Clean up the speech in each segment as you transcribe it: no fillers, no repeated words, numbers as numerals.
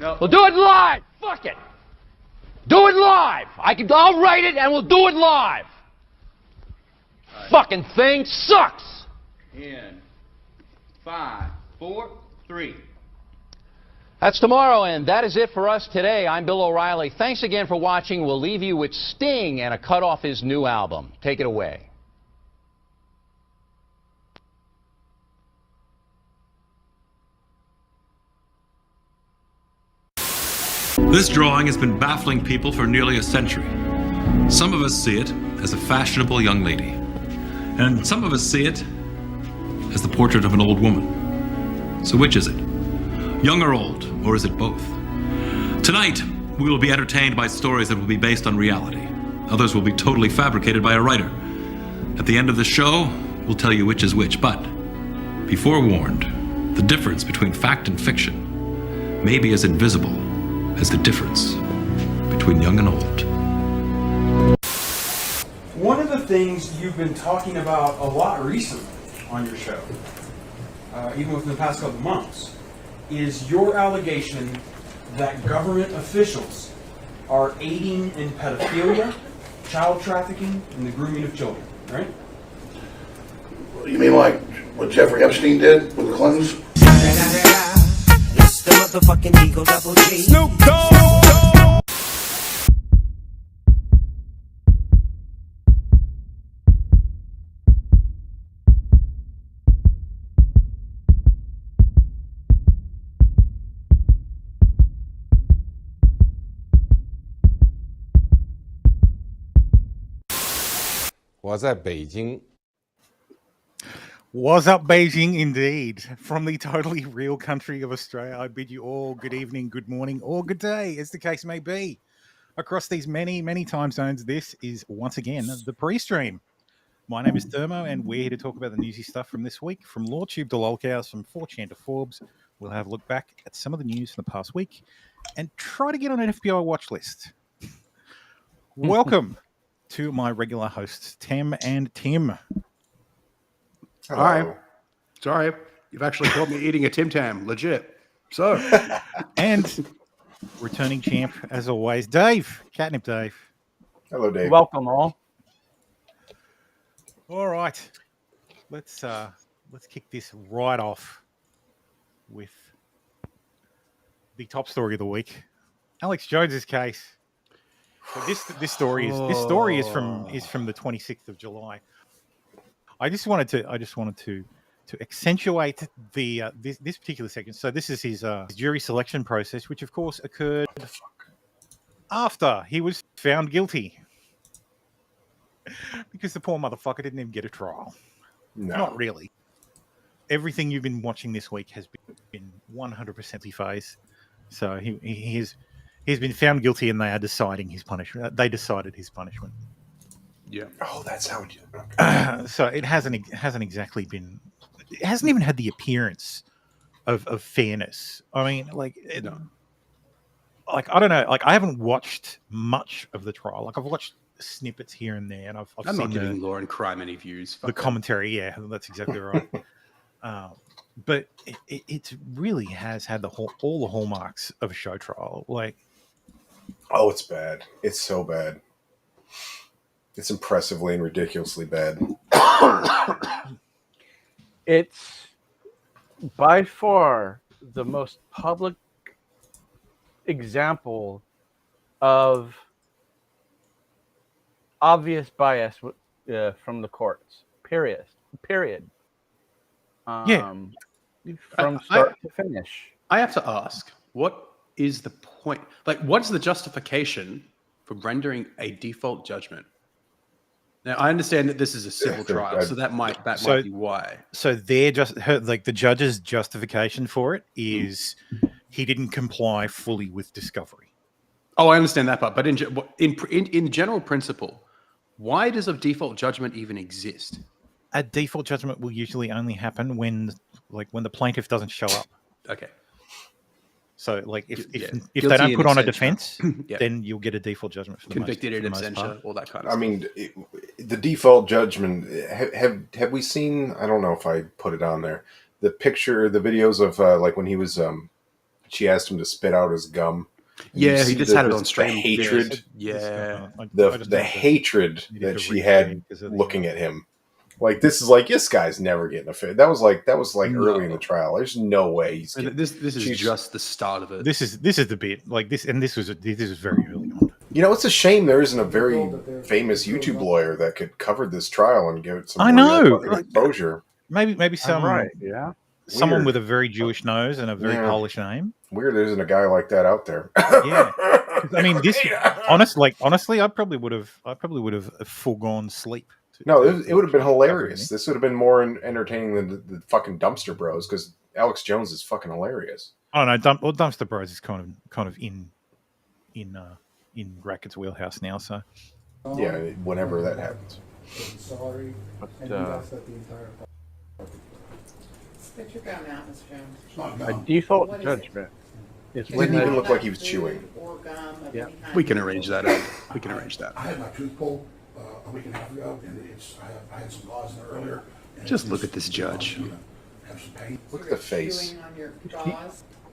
No. We'll do it live. Fuck it. Do it live. I'll write it and we'll do it live. Right. Fucking thing sucks. In 5, 4, 3. That's tomorrow, and that is it for us today. I'm Bill O'Reilly. Thanks again for watching. We'll leave you with Sting and a cut off his new album. Take it away. This drawing has been baffling people for nearly a century. Some of us see it as a fashionable young lady, and some of us see it as the portrait of an old woman. So which is it? Young or old, or is it both? Tonight, we will be entertained by stories that will be based on reality. Others will be totally fabricated by a writer. At the end of the show, we'll tell you which is which, but be forewarned, the difference between fact and fiction may be as invisible as the difference between young and old. One of the things you've been talking about a lot recently on your show, even within the past couple months, is your allegation that government officials are aiding in pedophilia, child trafficking, and the grooming of children, right? You mean like what Jeffrey Epstein did with the Clintons? It's the motherfucking Eagle Double G. Snoop Dogg! Was at Beijing. Was up Beijing indeed. From the totally real country of Australia, I bid you all good evening, good morning, or good day, as the case may be. Across these many, many time zones, this is once again the pre-stream. My name is Thermo, and we're here to talk about the newsy stuff from this week. From Lawtube to Lolcows, from 4chan to Forbes, we'll have a look back at some of the news from the past week and try to get on an FBI watch list. Welcome to my regular hosts, Tem and Tim. All right. Sorry. You've actually caught me eating a Tim Tam. Legit. So. And returning champ, as always, Dave. Catnip Dave. Hello, Dave. Welcome all. All right. Let's kick this right off with the top story of the week. Alex Jones's case. So this story is from the 26th of July. I just wanted to accentuate the this particular section. So this is his jury selection process, which of course occurred after he was found guilty, because the poor motherfucker didn't even get a trial. No. Not really. Everything you've been watching this week has been 100% phase. So he's been found guilty, and they are deciding his punishment. They decided his punishment. Yeah. Oh, that's how it is. So it hasn't exactly been. It hasn't even had the appearance of fairness. I mean, like I don't know. Like, I haven't watched much of the trial. Like, I've watched snippets here and there, and I'm I'm seen not giving Law and Crime any views. the commentary. Yeah, that's exactly right. But it really has had all the hallmarks of a show trial. Like, oh, it's bad. It's so bad. It's impressively and ridiculously bad. It's by far the most public example of obvious bias from the courts. Period. From start to finish. I have to ask, what is the point? Like, what's the justification for rendering a default judgment? Now, I understand that this is a civil trial, so that might be why. So they're the judge's justification for it is he didn't comply fully with discovery. Oh, I understand that part, but in general principle, why does a default judgment even exist? A default judgment will usually only happen when the plaintiff doesn't show up. Okay. So, like, if they don't put on a defense, then you'll get a default judgment. For Convicted in absentia, all that kind of stuff. I mean, the default judgment, have we seen, I don't know if I put it on there, the videos of, like, when he was she asked him to spit out his gum. Yeah, he just had it on stream. The hatred, Yeah, the hatred that she had looking at him. Like, this is like, this guy's never getting a fit. That was like early in the trial. There's no way he's getting, this is just the start of it. This is the bit, like this, and this was very early on. You know, it's a shame there isn't a very famous YouTube lawyer that could cover this trial and give it some exposure. Maybe some someone Weird. with a very Jewish nose and a very Polish name. Weird, there isn't a guy like that out there. Yeah, I mean, this honestly, I probably would have foregone sleep. No, it would have been hilarious. This would have been more entertaining than the fucking Dumpster Bros, because Alex Jones is fucking hilarious. Oh no, Dumpster Bros is kind of in Racket's wheelhouse now. So yeah, whenever that happens. Spit your gum out, Mr. Jones. A default judgment is It didn't even look like he was chewing. Yeah, we can arrange that. We can arrange that. I had my tooth pulled a week and a half ago, and I had some gauze in there earlier. Just look at this judge. Have some pain. Look at the face.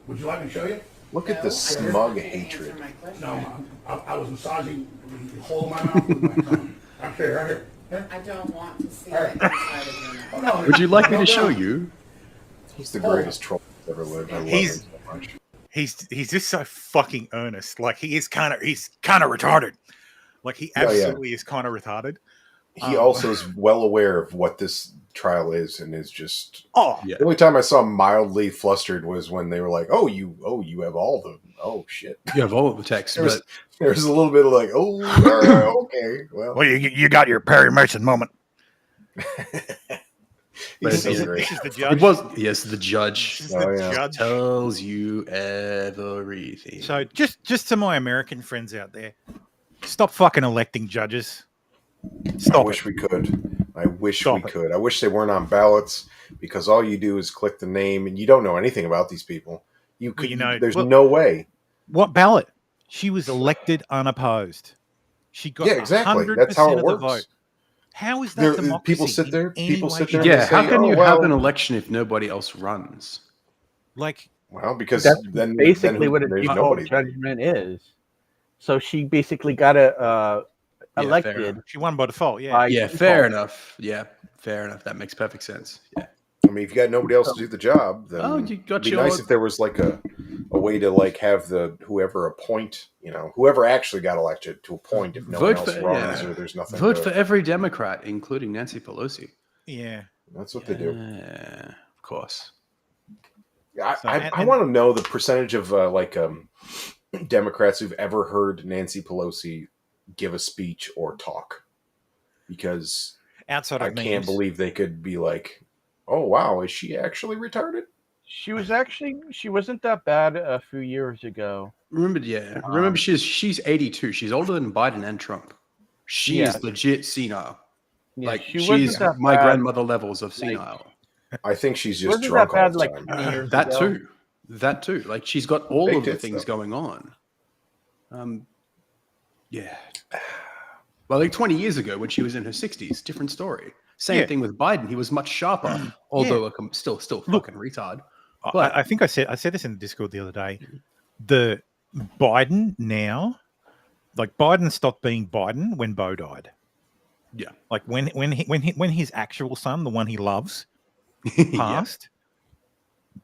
Would you like me to show you? Look at the smug hatred. No, I was massaging the hole in my mouth with my tongue. I'm here, right here. I don't want to see it inside of your mouth. Would you like me to show you? He's the greatest troll that's ever lived. I love him so much. He's just so fucking earnest. Like, he's kind of retarded. Like, he absolutely is kind of retarded. He also is well aware of what this trial is, and is just yeah. The only time I saw him mildly flustered was when they were like, "Oh, you have all the shit. You have all of the text." There was a little bit of like, "Oh, all right, okay, well, you got your Perry Mason moment." This is the judge. It was the judge. The judge tells you everything. So just to my American friends out there, stop fucking electing judges. I wish we could. I wish we could. I wish they weren't on ballots, because all you do is click the name and you don't know anything about these people. There's no way. What ballot? She was elected unopposed. She got exactly. That's how it works. The vote. How is that democracy? People sit there. Yeah, how can you have an election if nobody else runs? Like, well, because that's then basically what a there's default nobody. judgment is. So she basically got elected. She won by default. Yeah. Yeah, fair enough. Yeah, fair enough. That makes perfect sense. Yeah. I mean, if you got nobody else to do the job, then it'd be nice if there was like a way to like have whoever appoint, whoever actually got elected to appoint if no one else runs or there's nothing. Vote for every Democrat, including Nancy Pelosi. Yeah, that's what they do. Of course. I want to know the percentage of Democrats who've ever heard Nancy Pelosi give a speech or talk, because outside of I can't believe they could be like, "Oh wow, is she actually retarded?" She wasn't that bad a few years ago. Remember, she's 82. She's older than Biden and Trump. She is legit senile. Yeah, she's my grandmother levels of senile. I think she's just drunk all the time. That too. Like, she's got all of the things going on. Yeah. Well, like 20 years ago when she was in her 60s, different story. Same thing with Biden. He was much sharper, although still fucking retard. But I think I said this in the Discord the other day. The Biden now, like, Biden stopped being Biden when Bo died. Yeah. Like when his actual son, the one he loves, passed,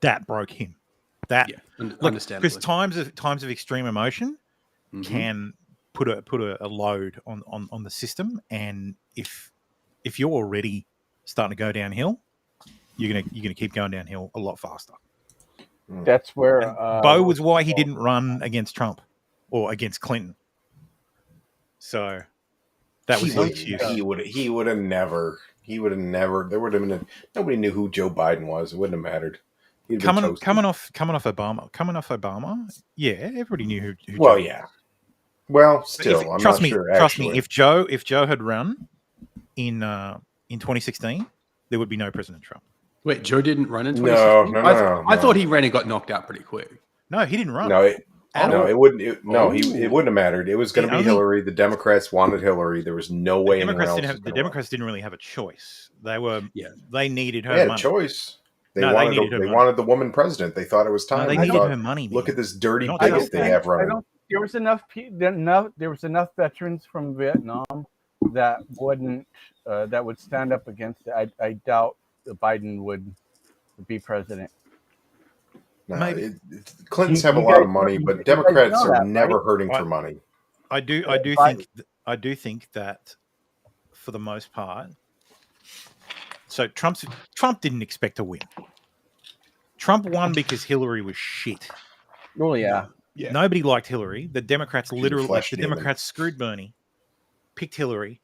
that broke him. Understandably. Because times of extreme emotion can put a load on the system, and if you're already starting to go downhill, you're gonna keep going downhill a lot faster. That's where Bo was why he didn't run against Trump or against Clinton. So that was his excuse. He would have never. There would have been nobody knew who Joe Biden was. It wouldn't have mattered. Coming off Obama. Yeah, everybody knew who well, Joe yeah. Was. Well, still, I'm not sure. Trust me. If Joe had run in 2016, there would be no President Trump. Wait, Joe didn't run in 2016? No. I thought he ran and got knocked out pretty quick. No, he didn't run. It wouldn't. It wouldn't have mattered. It was going to be Hillary. The Democrats wanted Hillary. There was no way the Democrats didn't really have a choice. They needed her. They had money. a choice. They wanted the woman president. They thought it was time. No, they needed her money. Look at this dirty I bigot they have running. There was enough veterans from Vietnam that would stand up against it. I doubt Biden would be president. No, Clintons have a lot of money, but Democrats are never hurting for money. I do think that for the most part. So Trump didn't expect to win. Trump won because Hillary was shit. Oh yeah. Nobody liked Hillary. The Democrats Democrats screwed Bernie, picked Hillary.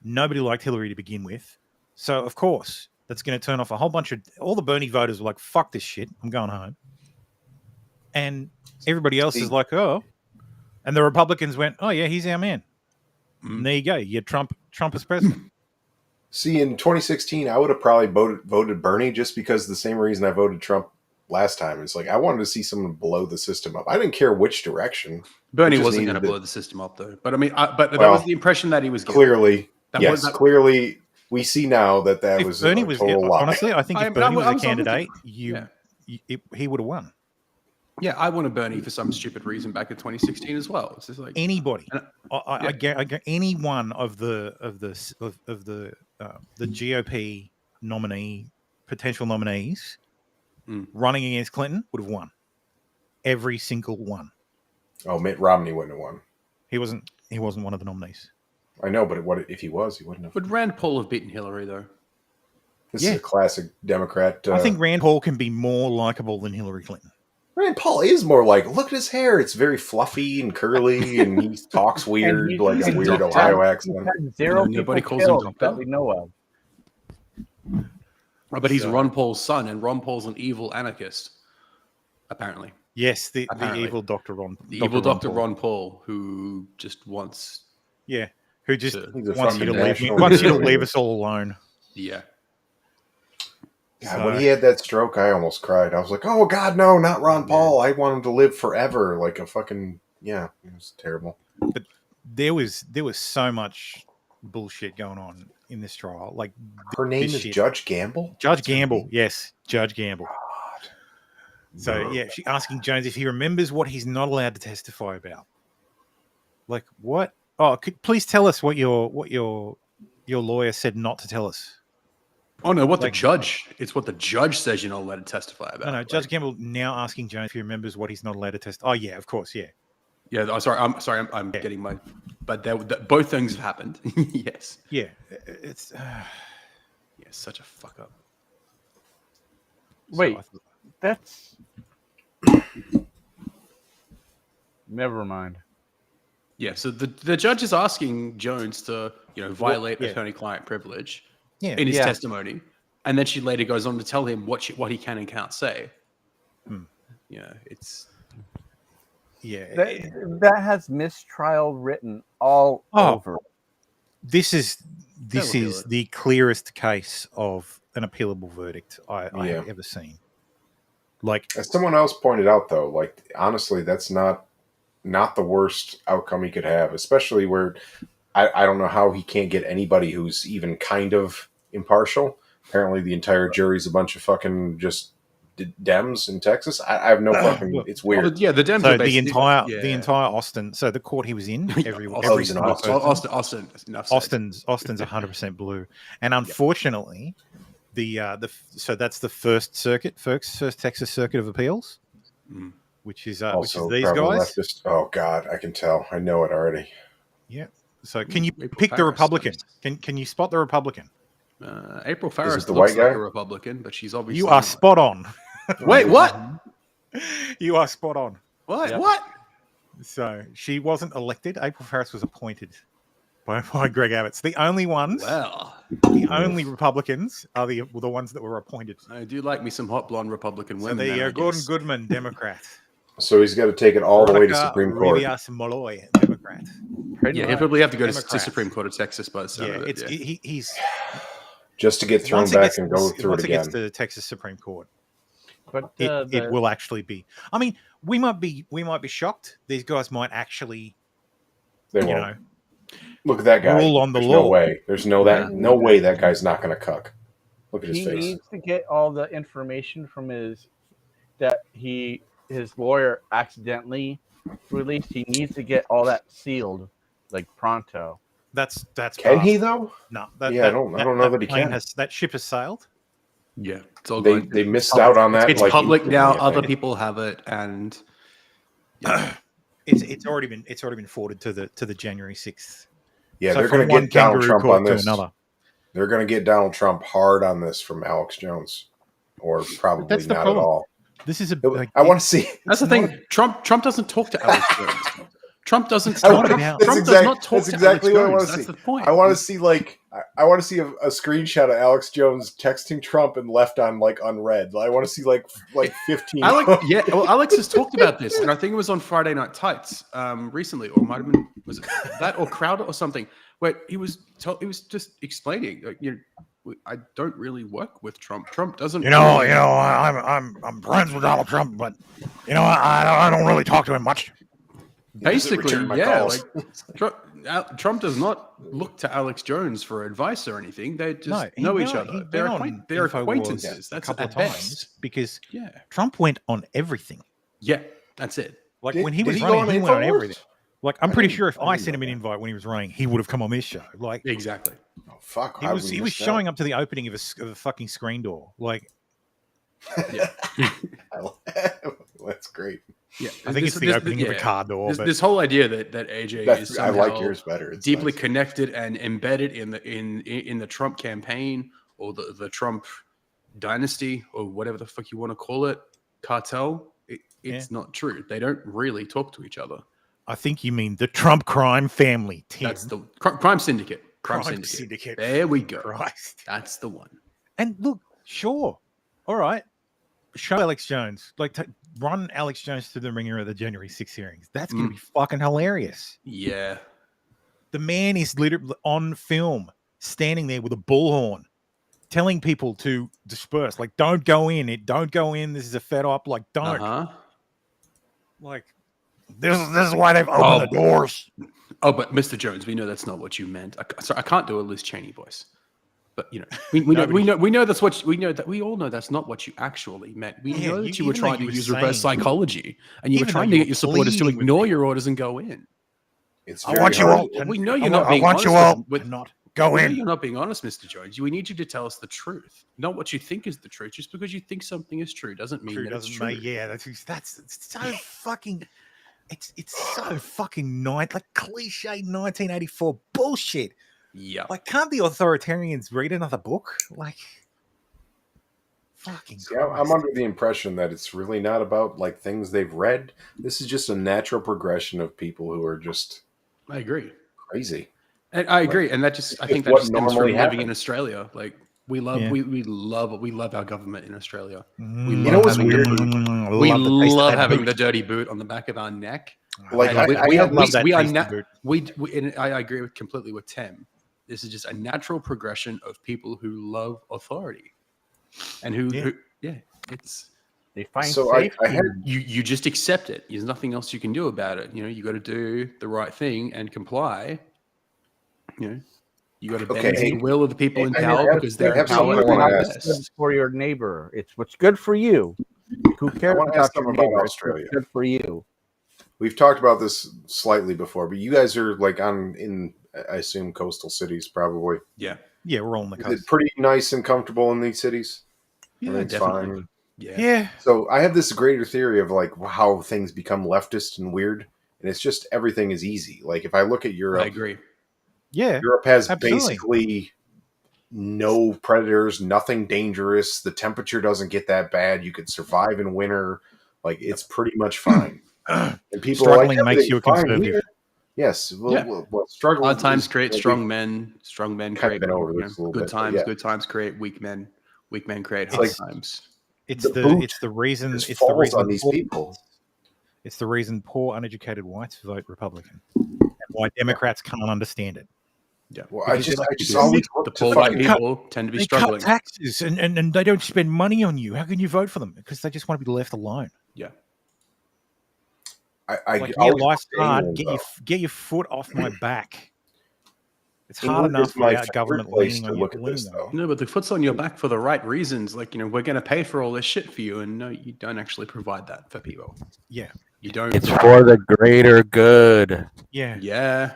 Nobody liked Hillary to begin with. So of course that's going to turn off a whole bunch of all the Bernie voters were like, fuck this shit. I'm going home. And everybody else is like, oh. And the Republicans went, oh yeah, he's our man. And there you go. You get Trump as president. See, in 2016, I would have probably voted Bernie just because the same reason I voted Trump last time. It's like I wanted to see someone blow the system up. I didn't care which direction. Bernie wasn't going to blow the system up, though. But I mean, that was the impression that he was giving. Clearly, clearly, we see now that was Bernie a was total lie. Honestly, I think if Bernie was a candidate, he would have won. Yeah, I wanted Bernie for some stupid reason back in 2016 as well. It's just like anybody. I get any one of the GOP potential nominees running against Clinton would have won. Every single one. Oh, Mitt Romney wouldn't have won. He wasn't one of the nominees. I know, but what if he was? He wouldn't have. Would Rand Paul have beaten Hillary though? This is a classic Democrat. I think Rand Paul can be more likable than Hillary Clinton. Rand Paul is more like, look at his hair. It's very fluffy and curly, and he talks weird, like a weird Ohio accent. Nobody calls him doctor that we know of. But he's Ron Paul's son, and Ron Paul's an evil anarchist, apparently. Yes, the evil Dr. Ron. Evil Dr. Ron Paul, who just wants... Yeah, who just wants you to leave us all alone. Yeah. God, when he had that stroke, I almost cried. I was like, oh, God, no, not Ron Paul. I want him to live forever. Like a fucking... Yeah, it was terrible. But there was so much bullshit going on in this trial. Like her name is Judge Gamble? Judge Gamble, yes. Judge Gamble. God. So, yeah, she's asking Jones if he remembers what he's not allowed to testify about. Like, what? Oh, please tell us what your lawyer said not to tell us. Oh no! The judge? It's what the judge says you're not allowed to testify about. No. Judge Gamble now asking Jones if he remembers what he's not allowed to testify. Oh yeah, of course, yeah. Yeah. I'm getting my. But both things have happened. Yes. Yeah. It's. Such a fuck up. Wait, that's. Never mind. Yeah. So the judge is asking Jones to violate attorney-client privilege. Yeah. In his testimony, and then she later goes on to tell him what he can and can't say. Yeah, it's that has mistrial written all over. This is the clearest case of an appealable verdict I have ever seen. Like, as someone else pointed out, though, like honestly, that's not the worst outcome he could have, especially where. I don't know how he can't get anybody who's even kind of impartial. Apparently, the entire jury's a bunch of fucking just Dems in Texas. I have no fucking. It's weird. Yeah, the Dems. So the entire Austin. So the court he was in. Austin's 100% blue, and unfortunately, so that's the First Texas Circuit of Appeals, which is these guys. Leftist. Oh God, I can tell. I know it already. Yeah. So can you pick the Republican? Can you spot the Republican? April Farris the white guy? like a Republican, but she's obviously you are spot on. Wait, what? You are spot on. What? Yep. What? So she wasn't elected. April Farris was appointed by Greg Abbott. The only ones. Well, the only Republicans are the ones that were appointed. I do like me some hot blonde Republican women. So there you go, Gordon Goodman, Democrat. So he's got to take it all the way to Supreme Court. Molloy, Democrat. Yeah, he'll probably have to go to Supreme Court of Texas by the sound of it. He's just to get thrown back and go through it again. Once it gets to the Texas Supreme Court, but it will actually be. I mean, we might be shocked. These guys might actually, they won't. Look at that guy. Rule on the There's law. No way. There's no way that guy's not going to cuck. Look at his he face. needs to get all the information from his lawyer accidentally released. He needs to get all that sealed, like pronto. That's Can he though? No. I don't know that he can. That ship has sailed. Yeah, it's all They going. they missed out on that. It's like, public now. instantly, I Other think. people have it, and It's already been forwarded to the January 6th. Yeah, So they're from going to one get Donald kangaroo Trump court on to this. another. They're going to get Donald Trump hard on this from Alex Jones, or probably That's the not problem. at all. This is I want to see. that's the thing. Trump doesn't talk to Alex Jones. Trump doesn't I talk. want- Trump that's does exact- not talk that's to exactly Alex what I Jones. wanna That's see. the point. I want to see I want to see a screenshot of Alex Jones texting Trump and left on unread. I want to see like 15. Alex has talked about this, and I think it was on Friday Night Tights recently, or it might have been was it that or Crowder or something, where he was just explaining, I don't really work with Trump. Trump doesn't. I'm friends with Donald Trump, but I don't really talk to him much. Basically, return my yeah. calls. Trump does not look to Alex Jones for advice or anything. They just know each other. They're acquaintances. That's a couple at of times best. because Trump went on everything. Yeah, that's it. Like Did- when he did was he go running, he on went on InfoWars? everything. Like I'm pretty sure if I didn't sent him know an that. invite when he was running, he would have come on this show. Like Exactly. Oh, fuck! he was showing up to the opening of a fucking screen door. Like That's great. Yeah, I think it's the opening of a car door. but This whole idea that AJ is I somehow like yours better. It's deeply nice. connected and embedded in the Trump campaign or the Trump dynasty or whatever the fuck you want to call it, cartel. It's not true. They don't really talk to each other. I think you mean the Trump crime family. Tim. That's the crime syndicate. Crime Crime syndicate. syndicate. There we go. Christ. That's the one. And look, sure, all right. Show Alex Jones, run Alex Jones through the ringer at the January 6 hearings. That's going to be fucking hilarious. Yeah. The man is literally on film, standing there with a bullhorn, telling people to disperse. Like, don't go in. Don't go in. This is a fed up. Like, don't. Like, this is why they've opened the doors. Oh, but Mr. Jones, we know that's not what you meant. Sorry, I can't do a Liz Cheney voice. But we know that's what we all know that's not what you actually meant. We know that you were trying to use reverse psychology, and you were trying to get your supporters to ignore your orders and go in. I want you all. We know you're not being honest. Not go in. You're not being honest, Mr. Jones. We need you to tell us the truth, not what you think is the truth. Just because you think something is true doesn't mean that it's true. Yeah, that's so fucking. It's so fucking cliche 1984 bullshit. Yeah. Like, can't the authoritarians read another book? Like, fucking. See, I'm under the impression that it's really not about things they've read. This is just a natural progression of people who are just. I agree. Crazy. And I agree, and that just I think that what just stems from normally living happens. in Australia. Like we love our government in Australia. You know what's weird? We love having the dirty boot on the back of our neck. I agree completely with Tim. This is just a natural progression of people who love authority, and they find so safety. you just accept it. There's nothing else you can do about it. You got to do the right thing and comply. You got to bend the will of the people in power because they're in power. It's good for your neighbor. It's what's good for you. Who cares about your neighbor? Australia? It's good for you. We've talked about this slightly before, but you guys are in I assume coastal cities, probably. Yeah, we're all on the coast. Is it pretty nice and comfortable in these cities? Yeah, Everything's definitely. fine. Yeah. So I have this greater theory of how things become leftist and weird, and it's just everything is easy. Like if I look at Europe, I agree. Yeah, Europe has absolutely. basically no predators, nothing dangerous. The temperature doesn't get that bad. You could survive in winter. Like it's pretty much fine. And people Struggling are makes you a conservative. Here. Yes. Well, struggling. Hard times create strong men. Strong men create good times. Yeah. Good times create weak men. Weak men create It's hard like- times. It's the reason. just It's the falls reason on these people. It's the reason poor uneducated whites vote Republican, and why Democrats can't understand it. Yeah. Well, I Because just they're always the look to poor white fucking people tend to be They struggling. cut taxes and they don't spend money on you. How can you vote for them? Because they just want to be left alone. Yeah. I Like, always life's look to hard. England, though. Get your foot off my back. It's hard England enough is my without favorite government place leaning to on look you. at this, though. No, but the foot's on your back for the right reasons. Like, we're going to pay for all this shit for you, and no, you don't actually provide that for people. Yeah. You don't. It's for the greater good. Yeah. Yeah.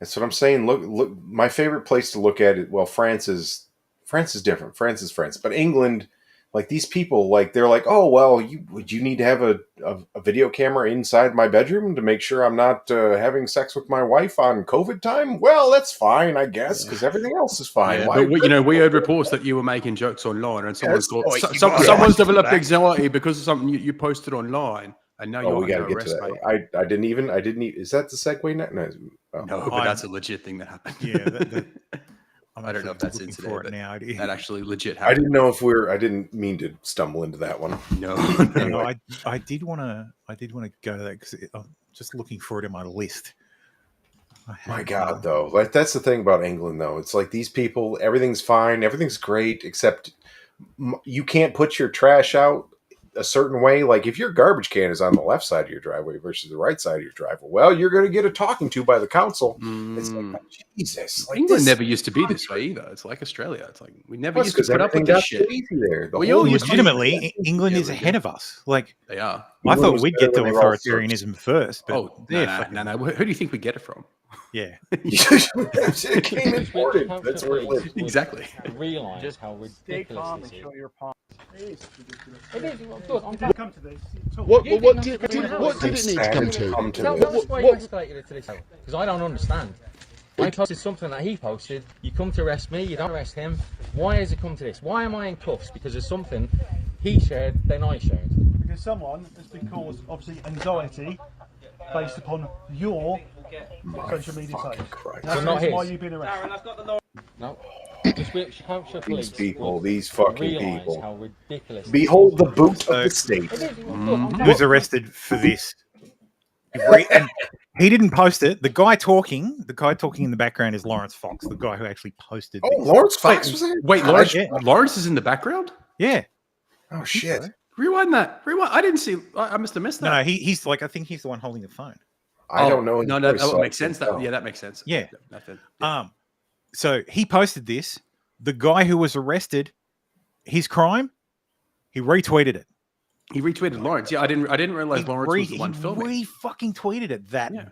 That's what I'm saying. Look. My favorite place to look at it. Well, France is different. France is France, but England, like these people, like they're like, oh well, would you need to have a video camera inside my bedroom to make sure I'm not having sex with my wife on COVID time? Well, that's fine, I guess, because everything else is fine. Yeah, Why? but we heard reports that you were making jokes online, and someone's Yes. someone's developed anxiety because of something you posted online, and now you're we got to under get to arrest, that. mate. I didn't even. Is that the segue? No, but that's a legit thing that happened. Yeah. I don't know if that's in today, for it but now. that actually legit I happened. didn't know if I didn't mean to stumble into that one. No. Anyway. I did want to go to that because I'm just looking for it in my list. My God, though, like that's the thing about England, though. It's like these people, everything's fine, everything's great, except you can't put your trash out a certain way. Like if your garbage can is on the left side of your driveway versus the right side of your driveway, well, you're going to get a talking to by the council. It's like, Jesus, like England never used to be this way either. It's like Australia. It's like we never used to put up with this shit. Legitimately, England is ahead of us. Like they are. I thought we'd get to authoritarianism first, but no. Who do you think we get it from? Yeah, it came imported. That's where it lives. Exactly. Realize how ridiculous this is. It is. Of course, I'm come to this. What did it need to come to? That's why you escalated it to this. Because I don't understand. I posted something that he posted. You come to arrest me. You don't arrest him. Why has it come to this? Why am I in cuffs? Because there's something he shared, then I shared. Because someone has been caused, obviously, anxiety based upon your social media page. That's not his. why you've been arrested. No. These people, these fucking people. How ridiculous. Behold the boot of the state. He was arrested for this. And he didn't post it. The guy talking in the background is Lawrence Fox, the guy who actually posted. Oh, Lawrence Fox was there? Wait, Lawrence is in the background? Yeah. Oh shit. Rewind that. I didn't see. I must have missed that. No, he's like, I think he's the one holding the phone. I don't know. No, that makes sense. That makes sense. Yeah. Yeah. So he posted this. The guy who was arrested, his crime, he retweeted it. He retweeted Lawrence. Yeah, I didn't realize Lawrence was the one filming. He fucking tweeted it.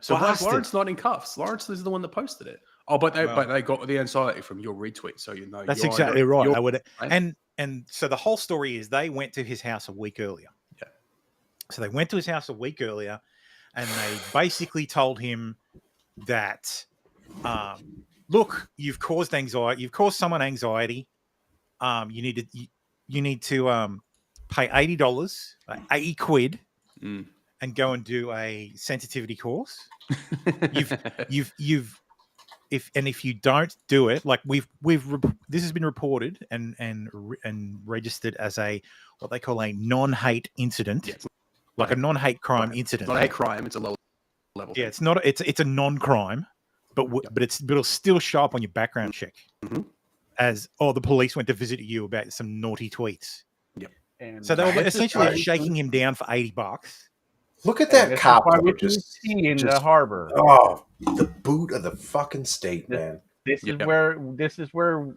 So why is Lawrence not in cuffs? Lawrence is the one that posted it. Oh, but they got the anxiety from your retweet, so you know. That's exactly right. I would, and so the whole story is they went to his house a week earlier. Yeah. So they went to his house a week earlier, and they basically told him that, look, you've caused anxiety. You've caused someone anxiety. You need to pay $80, 80 quid, and go and do a sensitivity course. If you don't do it, like this has been reported and registered as what they call a non-hate incident, like a non-hate crime incident. It's not a crime; it's a low level. Yeah, it's not. It's a non-crime, but it'll still show up on your background check as the police went to visit you about some naughty tweets. Yep. And so they were essentially shaking him down for $80. Look at that cop just in the harbor. Oh, the boot of the fucking state, man. This is where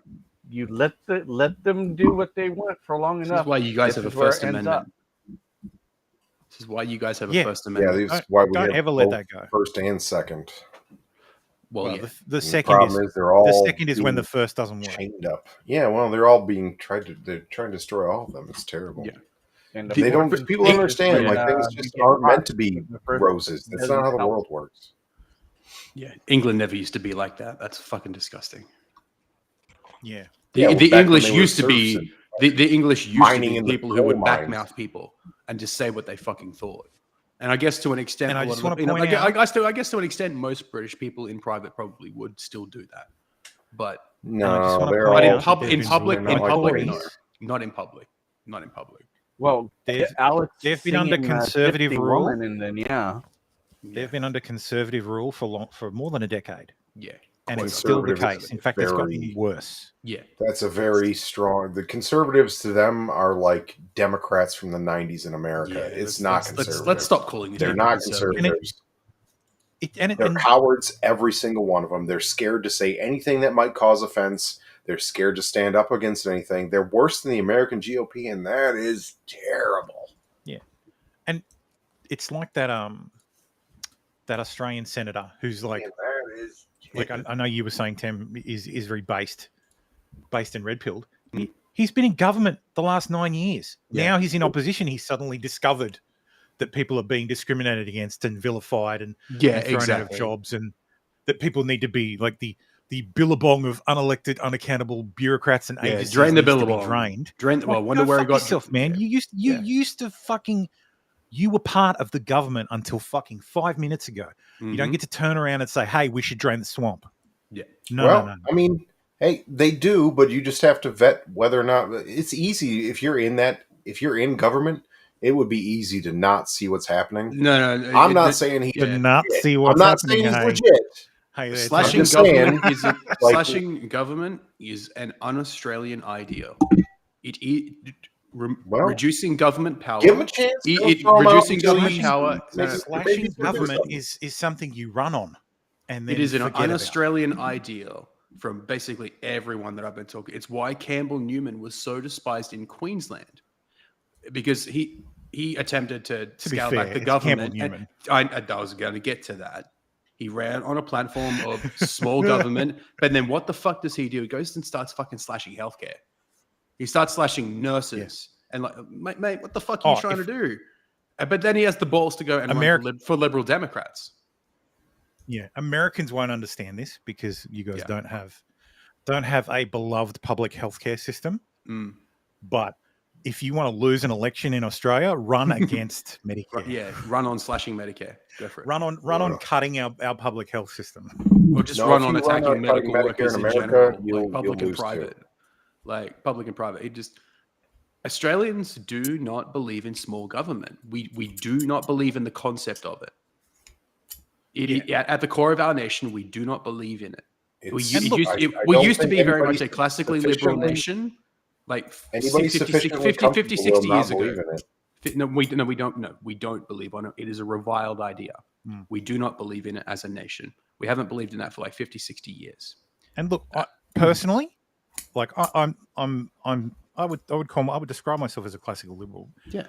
you let them do what they want for long enough. This is why you guys have a First Amendment. This is why you guys have a First Amendment. Yeah, this is why we don't have ever let that go. First and second. Well, the second is when the first doesn't work. Chained up. Yeah, well, they're all being they're trying to destroy all of them. It's terrible. Yeah. And people don't understand, like things just aren't meant to be roses. That's not how the world works. Yeah, England never used to be like that. That's fucking disgusting. Yeah. The English used to be the English used to be people who would backmouth people and just say what they fucking thought. And I guess to an extent, and I just want to point out, I guess to an extent, most British people in private probably would still do that. But no, in public, not in public. Well, they've been under conservative rule, and then they've been under conservative rule for more than a decade. Yeah, and it's still the case. In fact, it's gotten worse. Yeah, that's a very strong. The conservatives to them are like Democrats from the '90s in America. It's not conservative. Let's stop calling these. They're not conservatives. They're cowards, every single one of them. They're scared to say anything that might cause offense. They're scared to stand up against anything. They're worse than the American GOP, and that is terrible. Yeah, and it's like that that Australian senator who's like, I know you were saying Tim is very based and red-pilled. He's been in government the last 9 years. Yeah. Now he's in opposition. He's suddenly discovered that people are being discriminated against and vilified and thrown out of jobs, and that people need to be like the billabong of unelected, unaccountable bureaucrats and agencies. Drain the billabong. Drained. Well, wonder where he got yourself, man. You used to fucking. You were part of the government until fucking 5 minutes ago. You don't get to turn around and say, "Hey, we should drain the swamp." Yeah. No. I mean, hey, they do, but you just have to vet whether or not it's easy. If you're in government, it would be easy to not see what's happening. No, I'm not saying he did not see what's happening. I'm not saying he's legit. Hey, slashing government is an un-Australian idea. Reducing government power. Give him a chance. Reducing government power. Slashing government is something you run on, and then it is an un-Australian ideal from basically everyone that I've been talking. It's why Campbell Newman was so despised in Queensland, because he attempted to scale back the government. And I was going to get to that. He ran on a platform of small government, but then what the fuck does he do? He goes and starts fucking slashing healthcare. He starts slashing nurses, and like, mate, what the fuck are you trying to do? But then he has the balls to go and run for Liberal Democrats. Yeah, Americans won't understand this because you guys don't have a beloved public healthcare system. But if you want to lose an election in Australia, run against Medicare. Yeah, run on slashing Medicare. Go for it. Run on cutting our public health system. Or just run on attacking medical workers in general, like public and private. Like public and private. Australians do not believe in small government. We do not believe in the concept of it. At the core of our nation, we do not believe in it. We used to be very much a classically liberal nation. Like 50, 60 years ago. No, we don't. No, we don't believe on it. It is a reviled idea. We do not believe in it as a nation. We haven't believed in that for like 50, 60 years. And look, personally, like I would describe myself as a classical liberal. Yeah.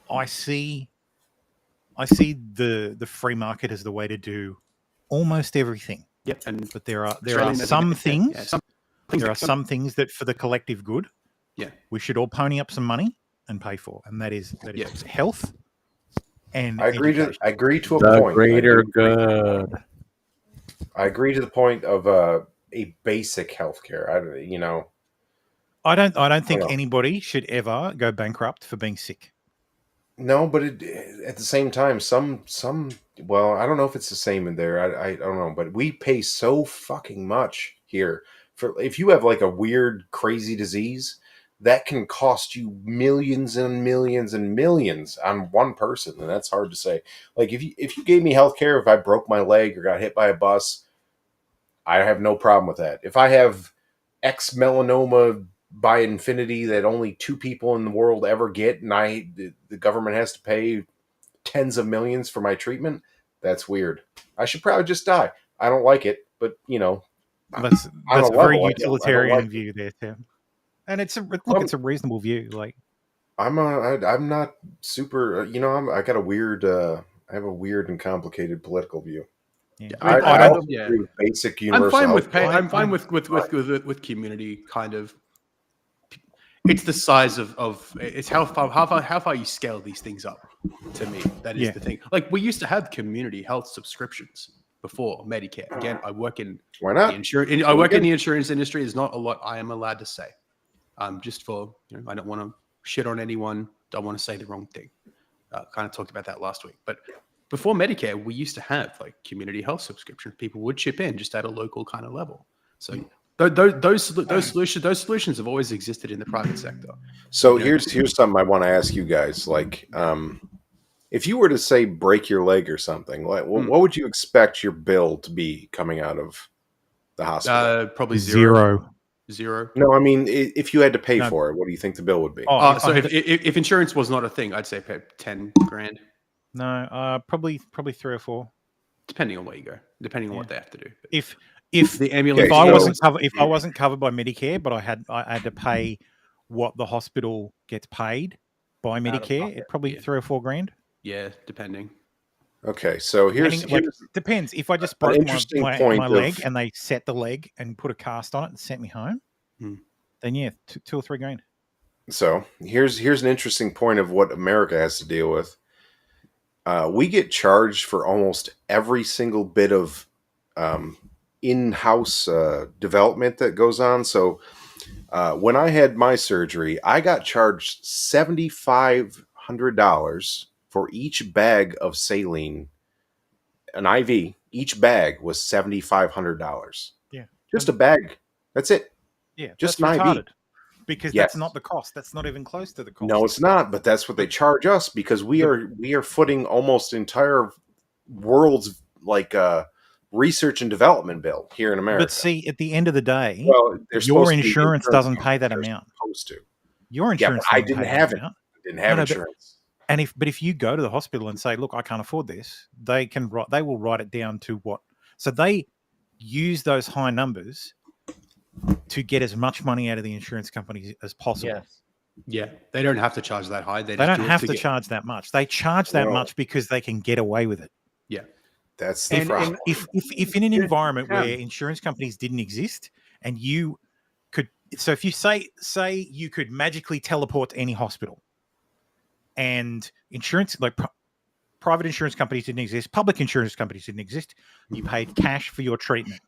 I see the free market as the way to do almost everything. Yep. But there are some things. There are some things that, for the collective good, we should all pony up some money and pay for, and that is health. And I agree to a the point. Greater good. I agree to the point of a basic healthcare. I don't think anybody should ever go bankrupt for being sick. No, but at the same time, some. Well, I don't know if it's the same in there. I don't know, but we pay so fucking much here. If you have like a weird, crazy disease, that can cost you millions and millions and millions on one person, and that's hard to say. Like if you gave me healthcare, if I broke my leg or got hit by a bus, I have no problem with that. If I have X melanoma by infinity that only 2 people in the world ever get, and the government has to pay tens of millions for my treatment, that's weird. I should probably just die. I don't like it, but that's a very utilitarian view there, Tim. And it's a reasonable view. Like I'm not super. I got a weird. I have a weird and complicated political view. Yeah. I don't agree with basic universal. I'm fine with community kind of. It's the size of it's how far you scale these things up. To me, that is the thing. Like we used to have community health subscriptions before Medicare. Again, I work in the insurance. I work in the insurance industry. There's not a lot I am allowed to say. Just for I don't want to shit on anyone. Don't want to say the wrong thing. Kind of talked about that last week. But before Medicare, we used to have like community health subscriptions. People would chip in just at a local kind of level. So those solutions have always existed in the private sector. So here's something I want to ask you guys. Like, if you were to say break your leg or something, like, what would you expect your bill to be coming out of the hospital? Probably zero. No, I mean, if you had to pay for it, what do you think the bill would be? So if insurance was not a thing, I'd say pay 10 grand. No, probably 3 or 4. Depending on where you go, depending on what they have to do. If the ambulance, if I wasn't covered, if I wasn't covered by Medicare, but I had to pay what the hospital gets paid by Medicare, it probably $3 or $4 grand. Yeah, depending. Okay, so here's depends. If I just broke my leg and they set the leg and put a cast on it and sent me home, then yeah, $2 or $3 grand. So here's an interesting point of what America has to deal with. We get charged for almost every single bit of in-house development that goes on. So when I had my surgery, I got charged $7,500 for each bag of saline, an IV. Each bag was $7,500. Yeah, just a bag. That's it. Yeah, just that's an retarded. IV. Because Yes. that's not the cost. That's not even close to the cost. No, it's not. But that's what they charge us because we are footing almost entire world's research and development bill here in America. But see, at the end of the day, Well, your insurance doesn't pay that amount. Supposed to. Your insurance. I doesn't didn't pay have that it. amount. Didn't have No, insurance. And if you go to the hospital and say, "Look, I can't afford this," they will write it down to what. So they use those high numbers to get as much money out of the insurance companies as possible. Yes. Yeah, they don't have to charge that high. They don't have to charge that much. They charge that much because they can get away with it. Yeah, that's the problem. If in an environment where insurance companies didn't exist and you could, so if you say you could magically teleport to any hospital, and insurance private insurance companies didn't exist, public insurance companies didn't exist, you paid cash for your treatment.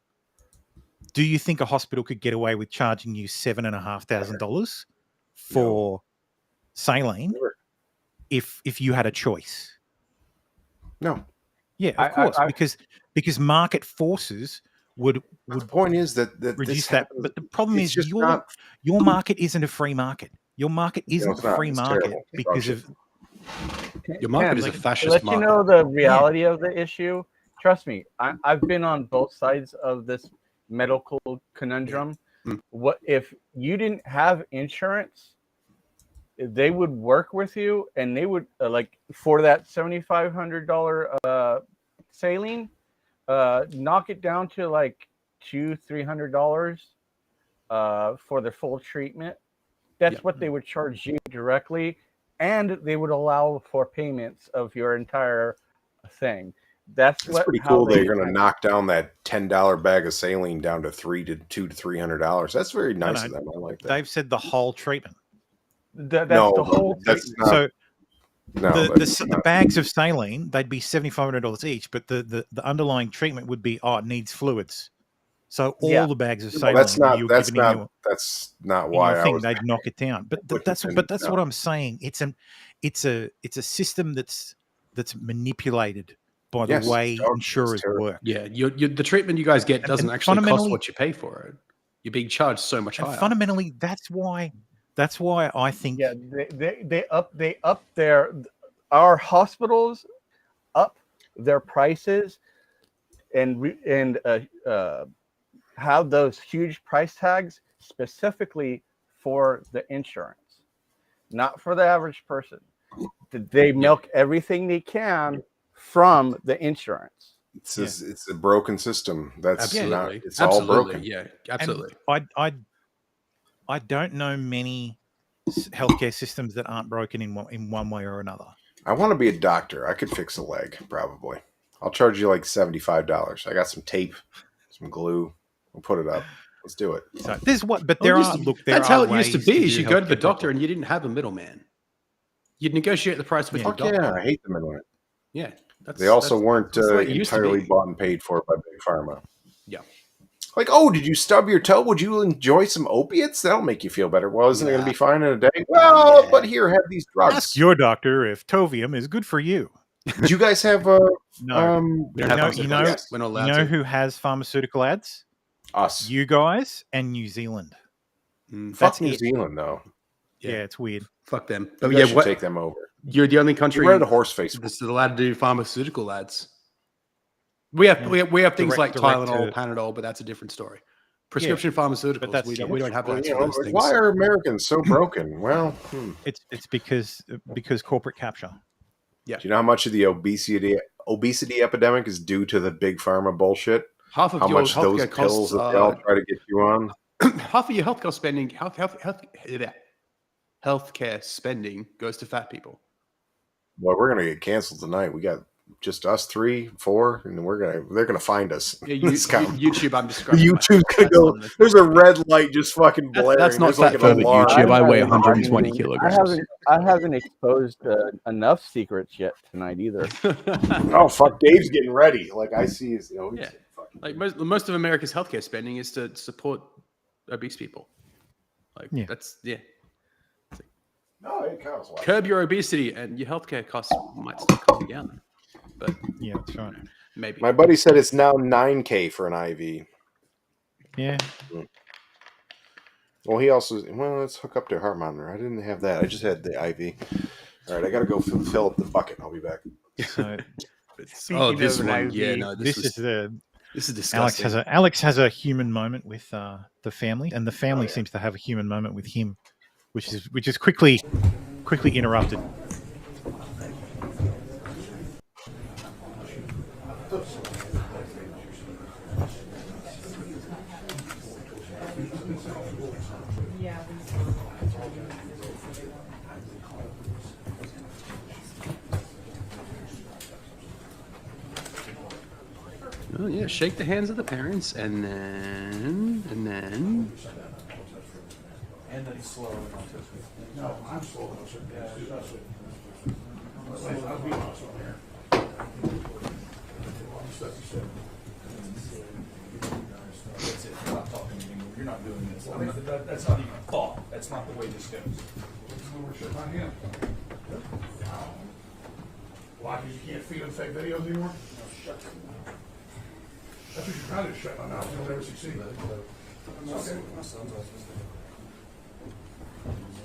Do you think a hospital could get away with charging you $7,500 for saline if you had a choice? No. Yeah, of course, because market forces would. The point is that reduce that. But the problem is your market isn't a free market. Your market isn't a free market because of your market is a fascist market. You know the reality of the issue. Trust me, I've been on both sides of this medical conundrum. What if you didn't have insurance? They would work with you, and they would for that $7,500 saline, knock it down to $200-$300 for the full treatment. That's what they would charge you directly, and they would allow for payments of your entire thing. That's pretty cool. They're going to knock down that $10 bag of saline down to $200 to $300. That's very nice of them. I like that. They've said the whole treatment. That's the whole thing. The bags of saline, they'd be $7,500 each, but the underlying treatment would be it needs fluids. So all the bags of saline. That's not why I was. They'd knock it down. But that's what I'm saying. It's a system that's manipulated by the way insurers work. Yeah, the treatment you guys get doesn't actually cost what you pay for it. You're being charged so much higher. Fundamentally, that's why I think. Yeah, they up our hospitals up their prices and have those huge price tags specifically for the insurance, not for the average person. They milk everything they can from the insurance. It's a broken system. That's not. It's all broken. Yeah, absolutely. And I don't know many healthcare systems that aren't broken in one way or another. I want to be a doctor. I could fix a leg, probably. I'll charge you $75. I got some tape, some glue. We'll put it up. Let's do it. So this is what, but there are. Look, that's how it used to be. Is you go to the doctor and you didn't have a middleman. You'd negotiate the price with your doctor. Yeah, I hate the middleman. Yeah, they also weren't entirely bought and paid for by Big Pharma. Yeah. Like, oh, did you stub your toe? Would you enjoy some opiates? That'll make you feel better. Well, isn't it going to be fine in a day? Well, but here, have these drugs. Ask your doctor if Tovium is good for you. Do you guys have no? You know who has pharmaceutical ads? Us. You guys and New Zealand. Fuck New Zealand, though. Yeah, it's weird. Fuck them. But yeah, take them over. You're the only country where the horse face that's allowed to do pharmaceutical ads. We have things like Tylenol, Panadol, but that's a different story. Prescription pharmaceuticals, but we don't have those things. Why are Americans so broken? Well, it's because corporate capture. Yeah. Do you know how much of the obesity epidemic is due to the big pharma bullshit. Half of how your much those healthcare pills costs that they all try to get you on. half of your healthcare spending, healthcare spending goes to fat people. Well, we're gonna get canceled tonight. We got just us 3, 4, and they're gonna find us. Yeah, YouTube. I'm just YouTube's gonna go. There's a red light just fucking blaring. That's not There's fatphobic YouTube. I weigh 120 kilograms. I haven't exposed enough secrets yet tonight either. Oh fuck, Dave's getting ready. Like I see his. Yeah. Like most of America's healthcare spending is to support obese people. Like that's No, it counts. Curb your obesity, and your healthcare costs might start coming down. But yeah, that's right. Maybe my buddy said it's now $9,000 for an IV. Yeah. Well, he also let's hook up to a heart monitor. I didn't have that. I just had the IV. All right, I gotta go fill up the bucket. I'll be back. So, this one, yeah, no, this is disgusting. Alex has a human moment with the family, and the family seems to have a human moment with him, which is quickly interrupted. Oh yeah, shake the hands of the parents, and then And then he's slow and autistic. No, I'm slow. I'll be honest with you. That's it. We're not talking anymore. You're not doing this. That's not even a thought. That's not the way this goes. On him. Why? Because you can't feed him fake videos anymore? Shut them. That's what you're trying to shut my mouth. You'll never succeed. Okay. My son's autistic.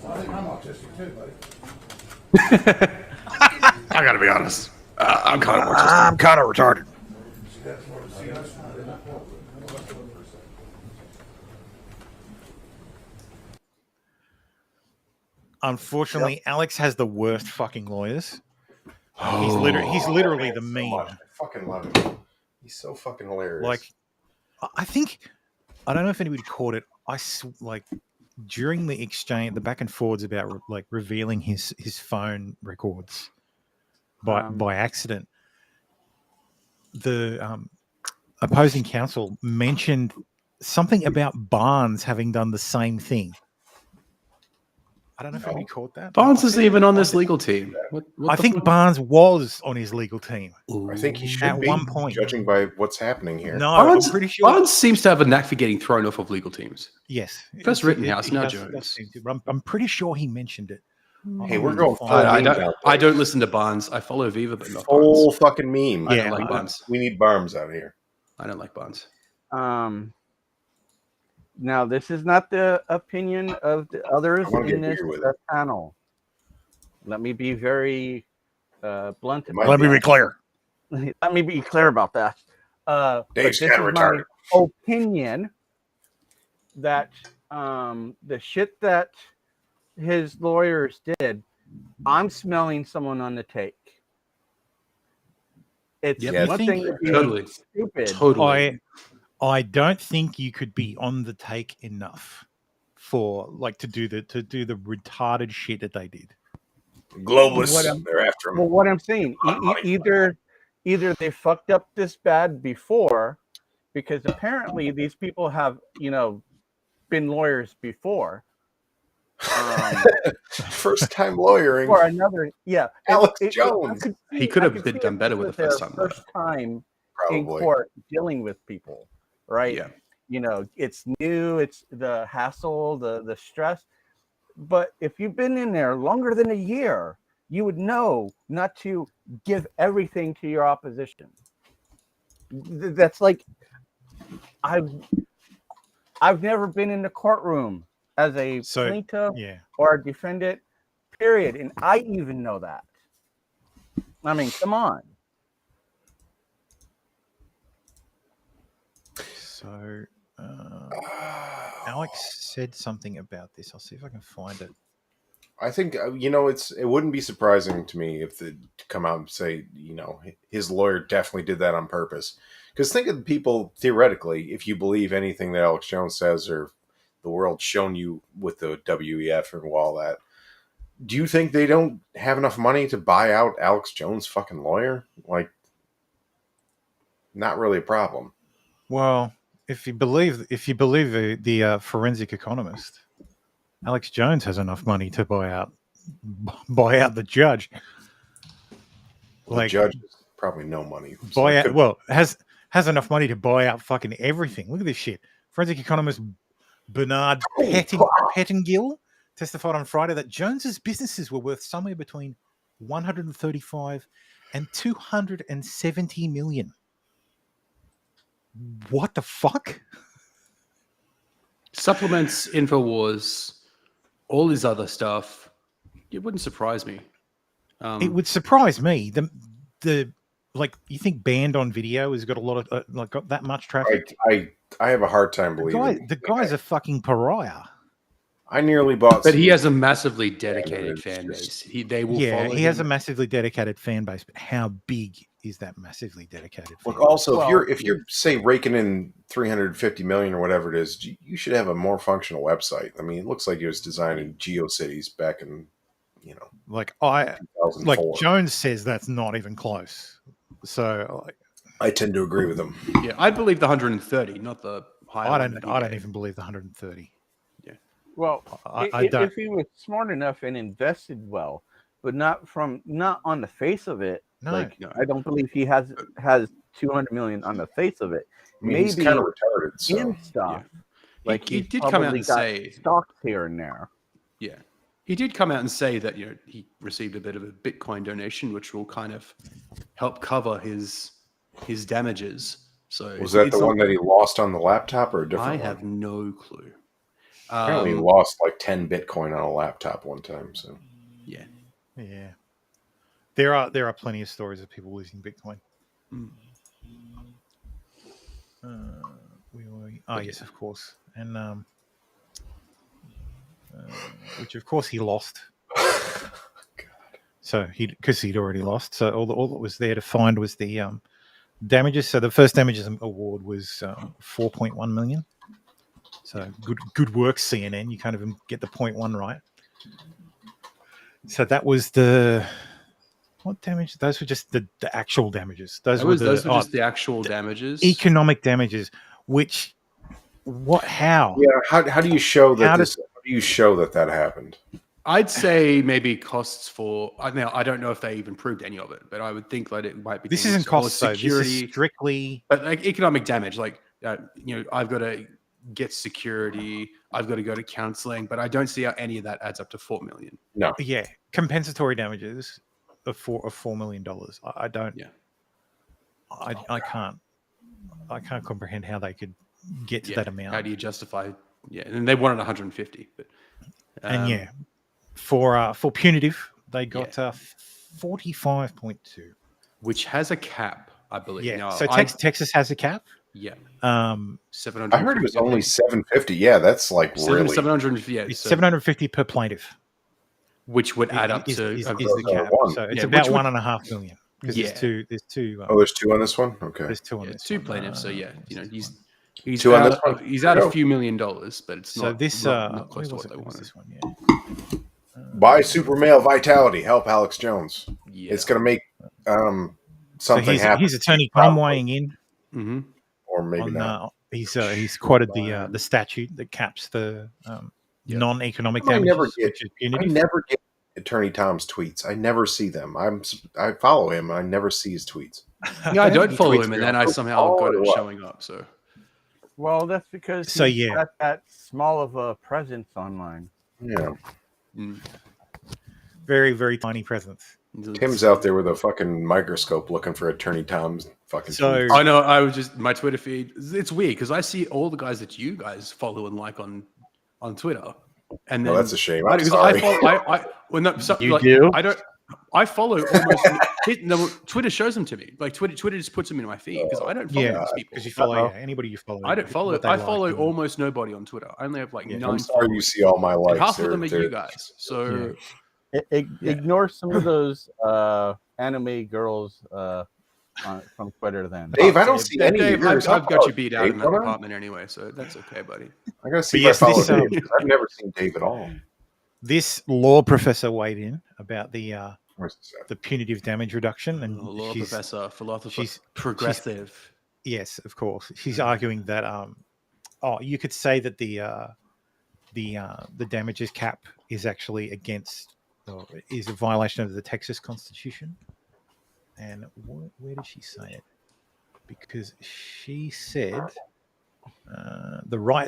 Well, I think I'm autistic too, buddy. I gotta be honest. I'm kind of retarded. Unfortunately, Alex has the worst fucking lawyers. He's literally the meme. I fucking love him. He's so fucking hilarious. Like, I think, I don't know if anybody caught it. During the exchange, the back and forwards about like revealing his phone records by accident, the opposing counsel mentioned something about Barnes having done the same thing. I don't know if anybody caught that. Barnes isn't even on this legal team. I think Barnes was on his legal team. I think he should at be, one point, judging by what's happening here. No, Barnes, I'm pretty sure. Barnes seems to have a knack for getting thrown off of legal teams. Yes, First Rittenhouse, now does Jones. seem to. I'm pretty sure he mentioned it. Hey, we're going full I meme. don't listen to Barnes. I follow Viva, but not Full Barnes. fucking meme. I don't like Barnes. We need Barnes out here. I don't like Barnes. Now, this is not the opinion of the others in this panel. Let me be very blunt. Let me be clear. Let me be clear about that. Dave's this kind of is retarded. my opinion that the shit that his lawyers did, I'm smelling someone on the take. It's one thing to be stupid. Totally. I don't think you could be on the take enough for like to do the retarded shit that they did. Globalists, they're after him. Well, what I'm saying, either they fucked up this bad before, because apparently these people have, been lawyers before. First time lawyering. Or another, Alex Jones. He could have done better with the first time. First time Probably. in court dealing with people, right? Yeah. It's new, it's the hassle, the stress. But if you've been in there longer than a year, you would know not to give everything to your opposition. That's like, I've never been in the courtroom as a plaintiff or a defendant, period. And I even know that. I mean, come on. So, Alex said something about this. I'll see if I can find it. I think it wouldn't be surprising to me if they come out and say his lawyer definitely did that on purpose. Because think of the people theoretically, if you believe anything that Alex Jones says or the world's shown you with the WEF and all that, do you think they don't have enough money to buy out Alex Jones' fucking lawyer? Like, not really a problem. Well, if you believe the forensic economist, Alex Jones has enough money to buy out the judge. The judge has probably no money. Has enough money to buy out fucking everything. Look at this shit. Forensic economist Bernard Pettingill testified on Friday that Jones's businesses were worth somewhere between 135 and 270 million. What the fuck? Supplements, InfoWars, all this other stuff. It wouldn't surprise me. It would surprise me. The you think Banned on Video has got a lot of got that much traffic? I have a hard time believing the guy's a fucking pariah. I nearly bought, but he has a massively dedicated fan base. They will follow him. He has a massively dedicated fan base. But how big is that massively dedicated? Look, also, if you're say raking in 350 million or whatever it is, you should have a more functional website. I mean, it looks like he was designing GeoCities back in like 2004. Jones says that's not even close. So I tend to agree with him. Yeah, I believe the 130, not the high. I don't even believe the 130. Yeah. Well, if he was smart enough and invested well, but not on the face of it. No. I don't believe he has 200 million on the face of it. I mean, he's kind of retarded. So. In stuff. Yeah. Like he did come out and say stocks here and there. Yeah. He did come out and say that he received a bit of a Bitcoin donation, which will kind of help cover his damages. So was that the one that he lost on the laptop or a different one? I have no clue. Apparently, he lost like 10 Bitcoin on a laptop one time. So yeah. There are plenty of stories of people losing Bitcoin. Yes, of course, and which of course he lost. God. So because he'd already lost. So all that was there to find was the damages. So the first damages award was 4.1 million. So good work, CNN. You can't even get the 0.1 right. So that was what damage? Those were just the actual damages. Those were just the actual damages. Economic damages. Which how? Yeah. How do you show that? How do you show that happened? I'd say maybe costs for. Now I don't know if they even proved any of it, but I would think that it might be. This isn't costs, security. This is strictly. But like economic damage, like I've got to get security. I've got to go to counseling, but I don't see how any of that adds up to 4 million. No. Yeah, compensatory damages of $4 million. I don't. Yeah. I can't comprehend how they could get to that amount. How do you justify? Yeah, and they wanted 150, but and for punitive they got 45.2, which has a cap, I believe. Yeah, now, so Texas has a cap. Yeah, 700. I heard it was only 750. Yeah, that's like really 750. Yeah, it's 750 per plaintiff, which would add up to the cap. So it's about 1.5 million. Because there's two. There's two on this one. Okay, there's two on this. Two plaintiffs. So he's two out, on this one? He's out a few $1 million, but it's so not. This not close to what they wanted. This one, Buy Super Male Vitality. Help Alex Jones. Yeah. It's going to make something happen. He's attorney Tom weighing in. Mm-hmm. Or maybe not. He's quoted the statute that caps the non-economic damages. I never get Attorney Tom's tweets. I never see them. I follow him. I never see his tweets. Yeah, I don't follow him, and then I somehow got it showing up. So, well, that's because he's got that small of a presence online. Yeah, very, very tiny presence. Tim's out there with a fucking microscope looking for Attorney Tom's fucking tweets. I know. I was just my Twitter feed. It's weird because I see all the guys that you guys follow and like on Twitter. And then that's a shame. I'm sorry. You do? I don't. I follow almost. Twitter shows them to me. Like Twitter just puts them in my feed because I don't follow these people. Because you follow anybody you follow. I don't follow. I follow almost nobody on Twitter. I only have like 9 I'm sorry you see all my likes. And half of them are you guys. So ignore some of those anime girls from Twitter. Then Dave, I don't see any of yours. I've got you beat out in that department anyway, so that's okay, buddy. I gotta see if I follow Dave. I've never seen Dave at all. This law professor weighed in about the punitive damage reduction, and law professor, philosopher, progressive. Yes, of course. She's arguing that you could say that the damages cap is actually is a violation of the Texas Constitution. And where did she say it? Because she said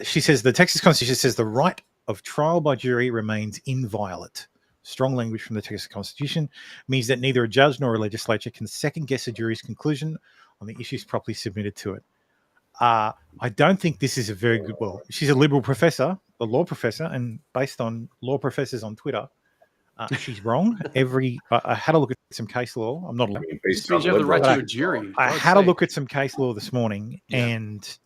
She says the Texas Constitution says the right of trial by jury remains inviolate. Strong language from the Texas Constitution means that neither a judge nor a legislature can second guess a jury's conclusion on the issues properly submitted to it. I don't think this is a very good. Well, she's a liberal professor, a law professor, and based on law professors on Twitter, she's wrong. I had a look at some case law. I'm not. Based on you have the right to a jury. I had a look at some case law this morning, and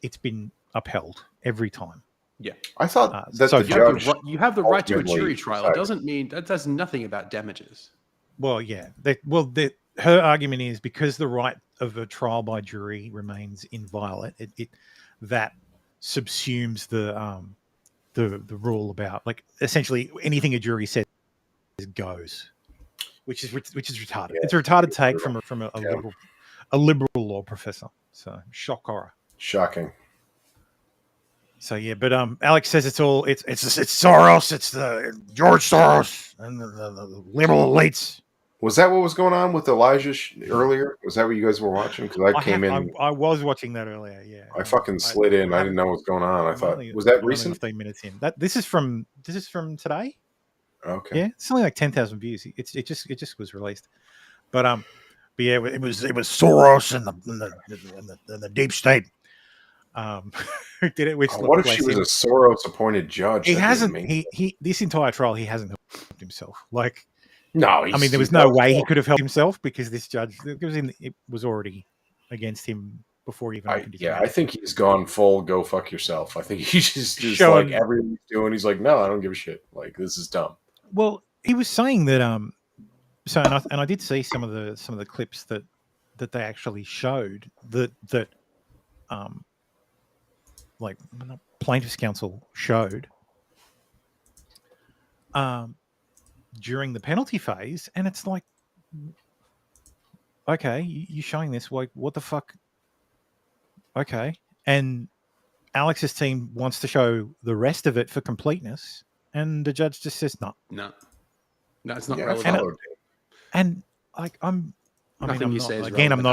it's been upheld every time. Yeah, I thought that so the judge you have the right to a jury trial. It doesn't mean that does nothing about damages. Well, yeah. Her argument is because the right of a trial by jury remains inviolate, that subsumes the rule about, like, essentially anything a jury says goes, which is retarded. Yeah. It's a retarded take from a liberal law professor. So shock horror. Shocking. So yeah, but Alex says it's Soros, it's the George Soros and the liberal elites. Was that what was going on with Elijah earlier? Was that what you guys were watching? Because I was watching that earlier. Yeah, I fucking slid in. I didn't know what was going on. I thought, was that recent? 15 minutes in. This is from today. Okay. Yeah, it's only like 10,000 views. It just was released, but yeah, it was Soros and the deep state. Who did it? What if she was a Soros appointed judge? He hasn't. He this entire trial he hasn't helped himself. Like. No, I mean, there was no way he could have helped himself because this judge it was already against him before he even opened his mouth. I think he's gone full go fuck yourself. I think he just like everything he's doing. He's like, no, I don't give a shit. Like, this is dumb. Well, he was saying that and I did see some of the clips that they actually showed that like plaintiff's counsel showed during the penalty phase, and it's like, okay, you're showing this, like, what the fuck? Okay. And Alex's team wants to show the rest of it for completeness, and the judge just says no, it's not relevant. And like, I'm not a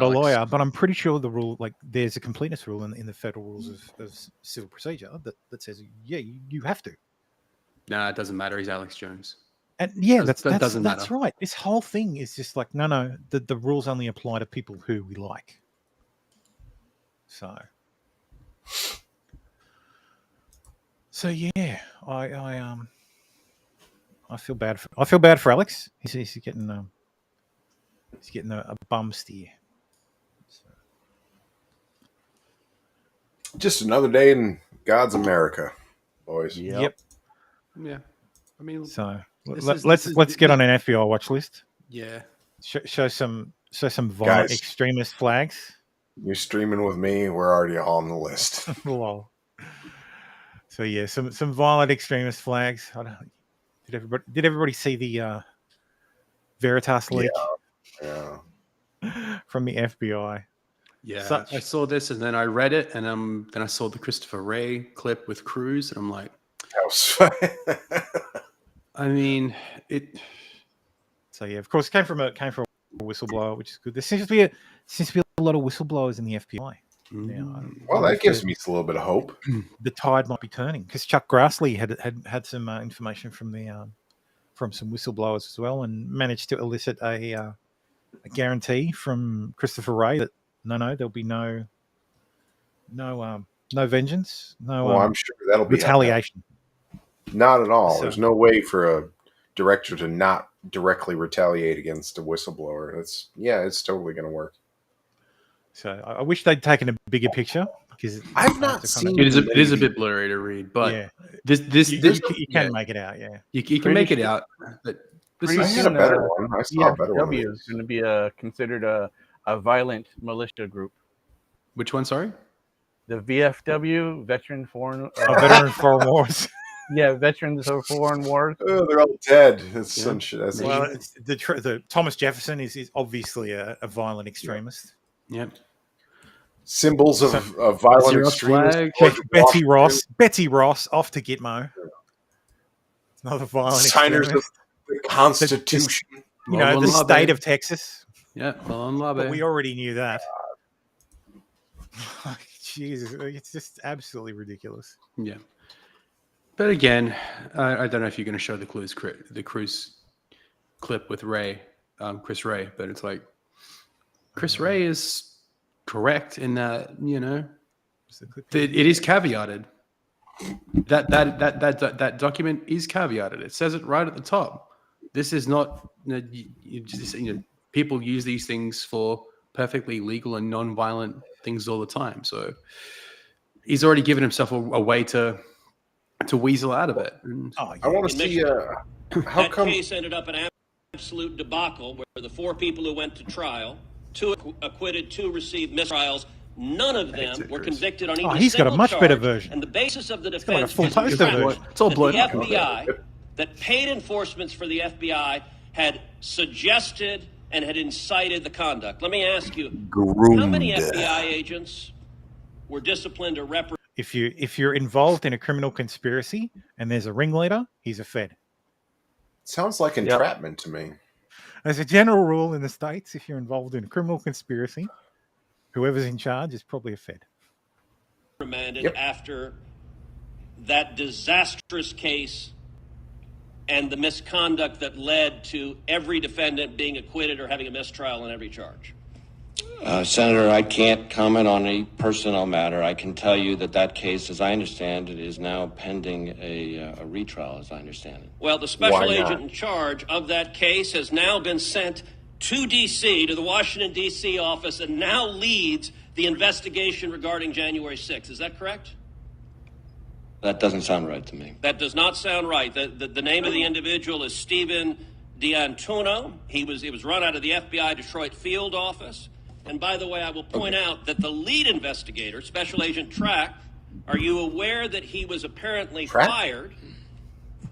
lawyer, but I'm pretty sure the rule, like, there's a completeness rule in the federal rules of civil procedure that says, yeah, you have to. Nah, it doesn't matter. He's Alex Jones. And yeah, that doesn't matter. That's right. This whole thing is just like, no, the rules only apply to people who we like. So yeah, I feel bad for Alex. He's getting a bum steer. So. Just another day in God's America, boys. Yep. Yeah. I mean, so. Let's get on an FBI watch list. Yeah. Show some violent extremist flags. You're streaming with me. We're already on the list. Lol. So yeah, some violent extremist flags. Did everybody see the Veritas leak? Yeah. From the FBI. Yeah. I saw this and then I read it, and then I saw the Christopher Wray clip with Cruz, and I'm like, I mean, it. So yeah, of course, it came from a whistleblower, which is good. There seems to be a lot of whistleblowers in the FBI now. Well, that gives me a little bit of hope. The tide might be turning, because Chuck Grassley had some information from some whistleblowers as well, and managed to elicit a guarantee from Christopher Wray that no, there'll be no vengeance, no. I'm sure that'll be retaliation. Not at all. There's no way for a director to not directly retaliate against a whistleblower. It's totally going to work. So I wish they'd taken a bigger picture because I've not seen it is a bit blurry to read, but yeah, this you can make it out. Yeah, you can make it out. But this I is had a better one. I saw a better one. VFW is going to be considered a violent militia group. Which one? Sorry, the VFW, Veteran Foreign Wars. Yeah, Veterans of Foreign Wars. Oh, they're all dead. It's some shit. Well, the Thomas Jefferson is obviously a violent extremist. Yep. Symbols of violent extremism. Betsy Ross off to Gitmo. It's another violent signers extremist. of the Constitution. The state of Texas. Yeah, but we already knew that. Jesus, it's just absolutely ridiculous. Yeah. But again, I don't know if you're going to show the Cruise clip with Ray, Chris Ray, but it's like Chris Ray is correct in that it is caveated. That document is caveated. It says it right at the top. This is not people use these things for perfectly legal and non-violent things all the time. So he's already given himself a way to weasel out of it. I want to see how that come case ended up an absolute debacle where the 4 people who went to trial, 2 acquitted, 2 received mistrials. None of them were convicted on even he's got a much charge, better version. And the basis of the He's got defense a full is poster the version. fact It's all that blown the up. FBI that paid enforcements for the FBI had suggested and had incited the conduct. Let me ask you, how many FBI agents were disciplined or reprimanded? If you're involved in a criminal conspiracy and there's a ringleader, he's a Fed. Sounds like entrapment to me. As a general rule in the States, if you're involved in a criminal conspiracy, whoever's in charge is probably a Fed. After that disastrous case and the misconduct that led to every defendant being acquitted or having a mistrial on every charge? Senator, I can't comment on a personnel matter. I can tell you that case, as I understand it, is now pending a retrial, as I understand it. Well, the special agent in charge of that case has now been sent to D.C., to the Washington, D.C. office, and now leads the investigation regarding January 6th. Is that correct? That doesn't sound right to me. That does not sound right. The name of the individual is Stephen D'Antuono. He was run out of the FBI Detroit field office. And by the way, I will point out that the lead investigator, Special Agent Track, are you aware that he was apparently fired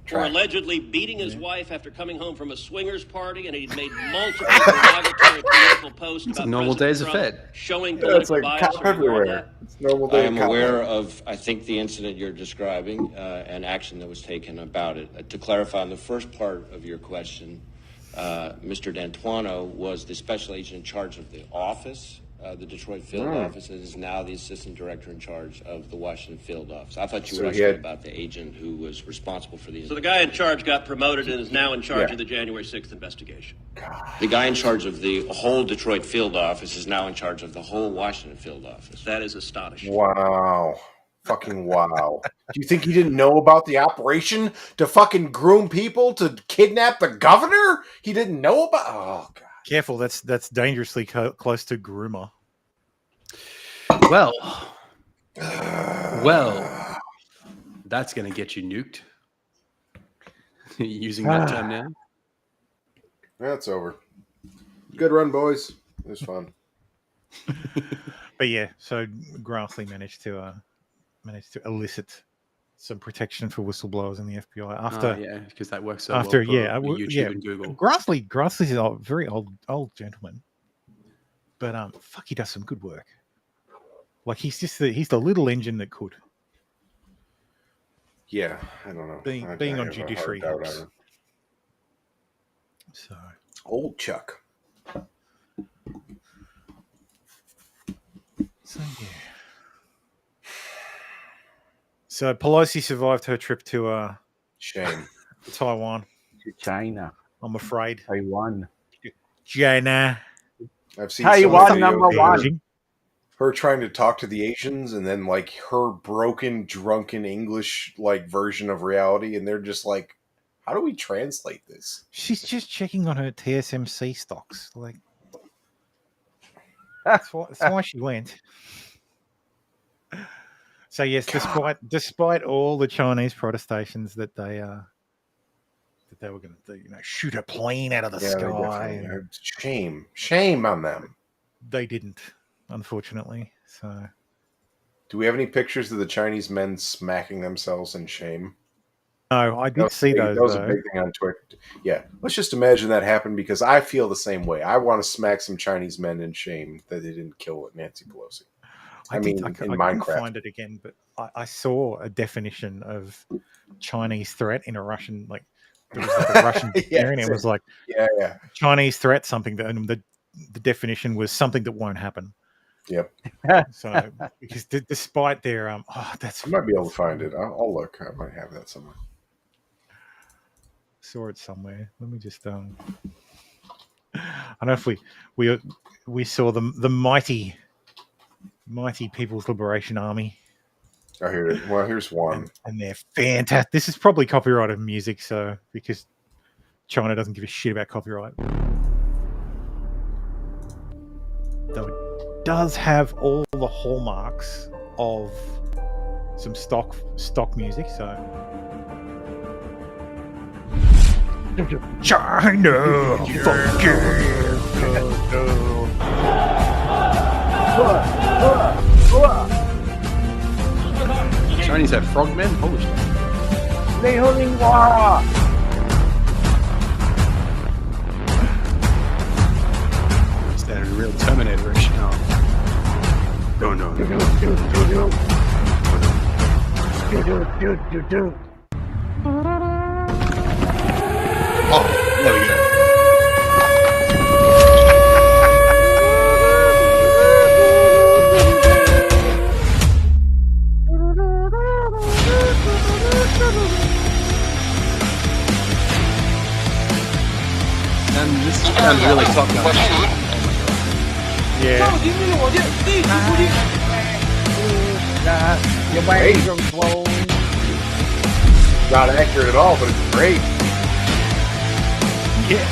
for allegedly beating his wife after coming home from a swingers party, and he'd made multiple derogatory political posts about normal days of Fed. Showing political bias everywhere. It's normal day. I am aware of, I think, the incident you're describing and action that was taken about it. To clarify on the first part of your question, Mr. D'Antuono was the special agent in charge of the office, the Detroit field office, and is now the assistant director in charge of the Washington field office. I thought you were asking about the agent who was responsible for the... So the guy in charge got promoted and is now in charge of the January 6th investigation. The guy in charge of the whole Detroit field office is now in charge of the whole Washington field office. That is astonishing. Wow. Fucking wow. Do you think he didn't know about the operation to fucking groom people to kidnap the governor? He didn't know about... Oh, God. Careful, that's dangerously close to groomer. Well, that's going to get you nuked. Using that term now. That's over. Good run, boys. It was fun. But yeah, so Grassley managed to elicit some protection for whistleblowers in the FBI after because that works so after well for YouTube and Google. Grassley's a very old gentleman, but he does some good work. Like he's the little engine that could. Yeah, I don't know. Being on judiciary helps. So old Chuck. So yeah. So Pelosi survived her trip to shame Taiwan. To China. I'm afraid. Taiwan. China. I've seen Taiwan number one. Her trying to talk to the Asians and then like her broken, drunken English like version of reality, and they're just like, How do we translate this? She's just checking on her TSMC stocks. Like, that's why she went. So yes, despite all the Chinese protestations that they were going to do, shoot a plane out of the sky. Shame on them. They didn't, unfortunately. So, do we have any pictures of the Chinese men smacking themselves in shame? No, I did see those. That was a big thing on Twitter. Yeah, let's just imagine that happened because I feel the same way. I want to smack some Chinese men in shame that they didn't kill Nancy Pelosi. I mean, in Minecraft. I couldn't find it again, but I saw a definition of Chinese threat in a Russian, like there was like a Russian dictionary, and it was like Chinese threat, something that, and the definition was something that won't happen. Yep. So because despite their I might be able to find it. I'll look. I might have that somewhere. Saw it somewhere. Let me just I don't know if we saw the mighty People's Liberation Army. Oh, here. Well, here's one, and they're fantastic. This is probably copyrighted music, so because China doesn't give a shit about copyright, though it does have all the hallmarks of some stock music. So. China, fuck Chinese have frogmen? Holy shit. Sounded real Terminator-ish now. No. Oh, there we go. And this sounds really top notch. Yeah. Not accurate at all, but it's great. Yeah.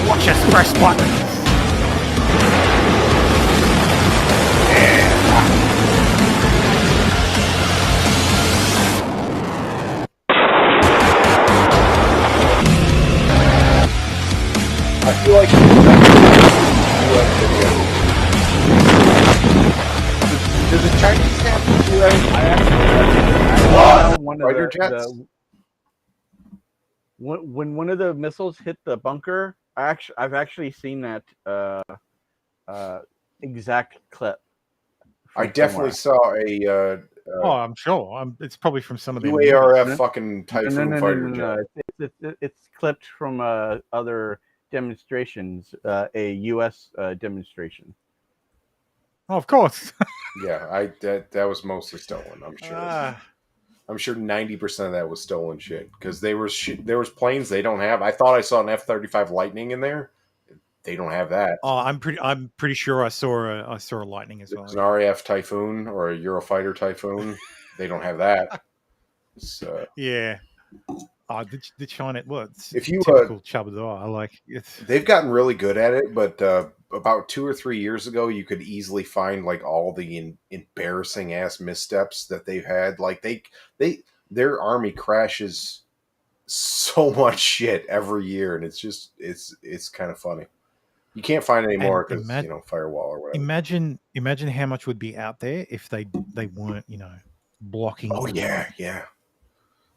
Watch us press button. I feel like does the Chinese have fighter jets? When one of the missiles hit the bunker, I've actually seen that exact clip. I definitely saw a. I'm sure. It's probably from some of the UARF fucking Typhoon fighter jet. It's clipped from other demonstrations, a U.S. demonstration. Oh, of course. Yeah, that was mostly stolen. I'm sure. I'm sure 90% of that was stolen shit because there was planes they don't have. I thought I saw an F-35 Lightning in there. They don't have that. Oh, I'm pretty sure I saw a Lightning as well. It's an RAF Typhoon or a Eurofighter Typhoon. They don't have that. So yeah. The China, if you typical Chabador, I like it. They've gotten really good at it, but about 2 or 3 years ago, you could easily find like all the embarrassing ass missteps that they've had. Like their army crashes so much shit every year, and it's kind of funny. You can't find any more because firewall or whatever. Imagine how much would be out there if they weren't blocking. Oh yeah.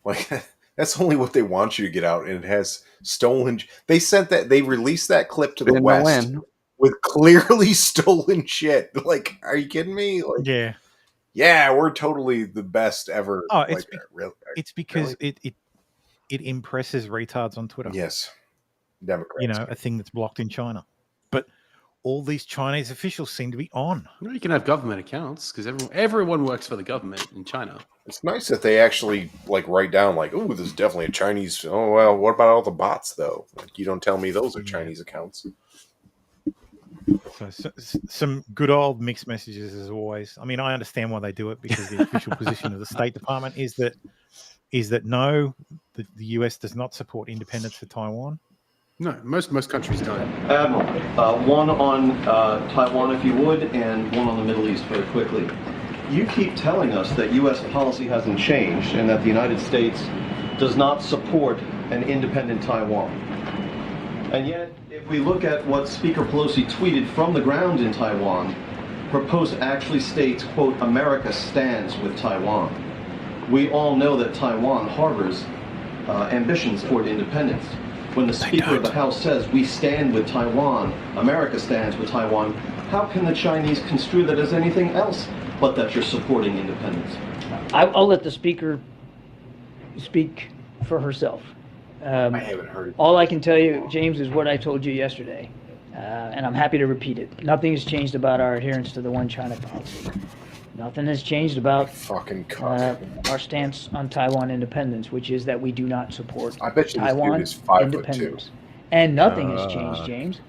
Like. That's only what they want you to get out, and it has stolen. They released that clip to the West with clearly stolen shit. Like, are you kidding me? Like, yeah, we're totally the best ever. Oh, it's because it impresses retards on Twitter. Yes, Democrats. A thing that's blocked in China, but all these Chinese officials seem to be on. Well, you can have government accounts because everyone works for the government in China. It's nice that they actually write down oh, this is definitely a Chinese. Oh well, what about all the bots though? Like, you don't tell me those are Chinese accounts. So some good old mixed messages as always. I mean, I understand why they do it because the official position of the State Department is that no, the US does not support independence for Taiwan. No, most countries don't. Admiral, one on Taiwan, if you would, and one on the Middle East very quickly. You keep telling us that U.S. policy hasn't changed and that the United States does not support an independent Taiwan. And yet, if we look at what Speaker Pelosi tweeted from the ground in Taiwan, her post actually states, quote, America stands with Taiwan. We all know that Taiwan harbors ambitions toward independence. When the Speaker of the House says, we stand with Taiwan, America stands with Taiwan, how can the Chinese construe that as anything else but that you're supporting independence? I'll let the Speaker speak for herself. I haven't heard it. All I can tell you, James, is what I told you yesterday, and I'm happy to repeat it. Nothing has changed about our adherence to the One China policy. Nothing has changed about our stance on Taiwan independence, which is that we do not support Taiwan independence. And nothing has changed, James,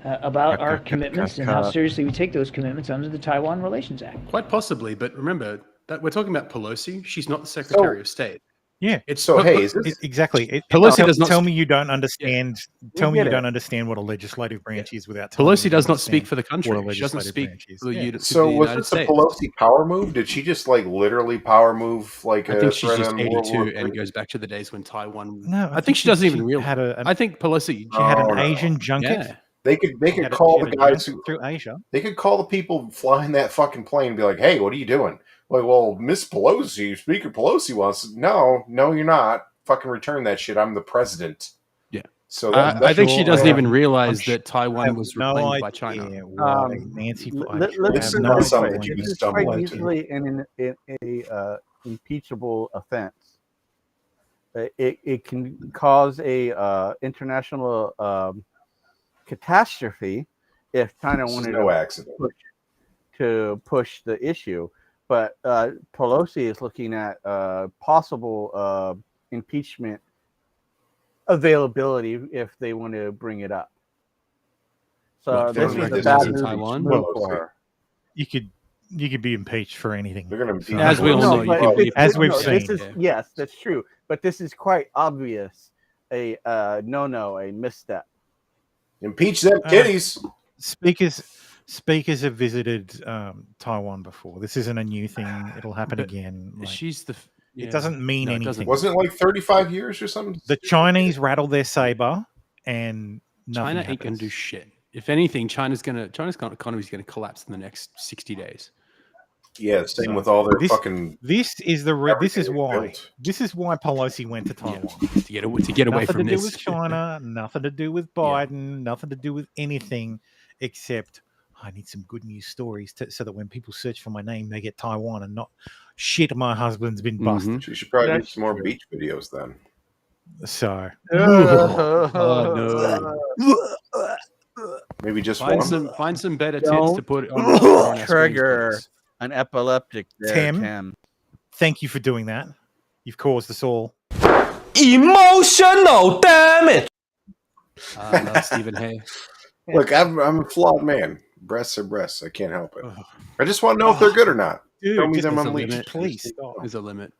about our commitments and how seriously we take those commitments under the Taiwan Relations Act. Quite possibly, but remember that we're talking about Pelosi. She's not the Secretary of State. Yeah. Exactly. Pelosi does not tell me you don't understand. Tell me you don't understand what a legislative branch is without. Pelosi does not speak for the country. She doesn't speak for the So was United this a States. Pelosi power move? Did she just like literally power move like I a think she's threat just on World 82 War and III? goes back to the days when Taiwan. No, I think she doesn't even realize. I think Pelosi. She had an Asian junket. Yeah. They could had a- call she the had a guys junket who through Asia. They could call the people flying that fucking plane and be like, "Hey, what are you doing?" Like, well, Miss Pelosi, Speaker Pelosi wants. No, you're not. Fucking return that shit. I'm the president. Yeah. So I think she doesn't even realize that Taiwan was reclaimed by China. Nancy, This is quite easily an impeachable offense. It can cause a international catastrophe if China wanted to push the issue. But Pelosi is looking at possible impeachment availability if they want to bring it up. So this is a bad move for her. You could be impeached for anything. They're going to As we all know, as we've seen. Yes, that's true. But this is quite obvious a misstep. Impeach them kitties. Speakers have visited Taiwan before. This isn't a new thing. It'll happen again. It doesn't mean anything. Wasn't it like 35 years or something? The Chinese rattle their saber, and China ain't gonna do shit. If anything, China's economy is gonna collapse in the next 60 days. Yeah, same with all their fucking. This is why Pelosi went to Taiwan to get away from this. Nothing to do with China. Nothing to do with Biden. Nothing to do with anything except I need some good news stories so that when people search for my name, they get Taiwan and not shit. My husband's been busted. She should probably do some more beach videos then. So, maybe just find some better tits to put on trigger an epileptic. Tim, thank you for doing that. You've caused us all emotional damage. Stephen Hay. Look, I'm a flawed man. Breasts are breasts. I can't help it. I just want to know if they're good or not. Dude, Tell me them unleashed. Please stop. There's a limit.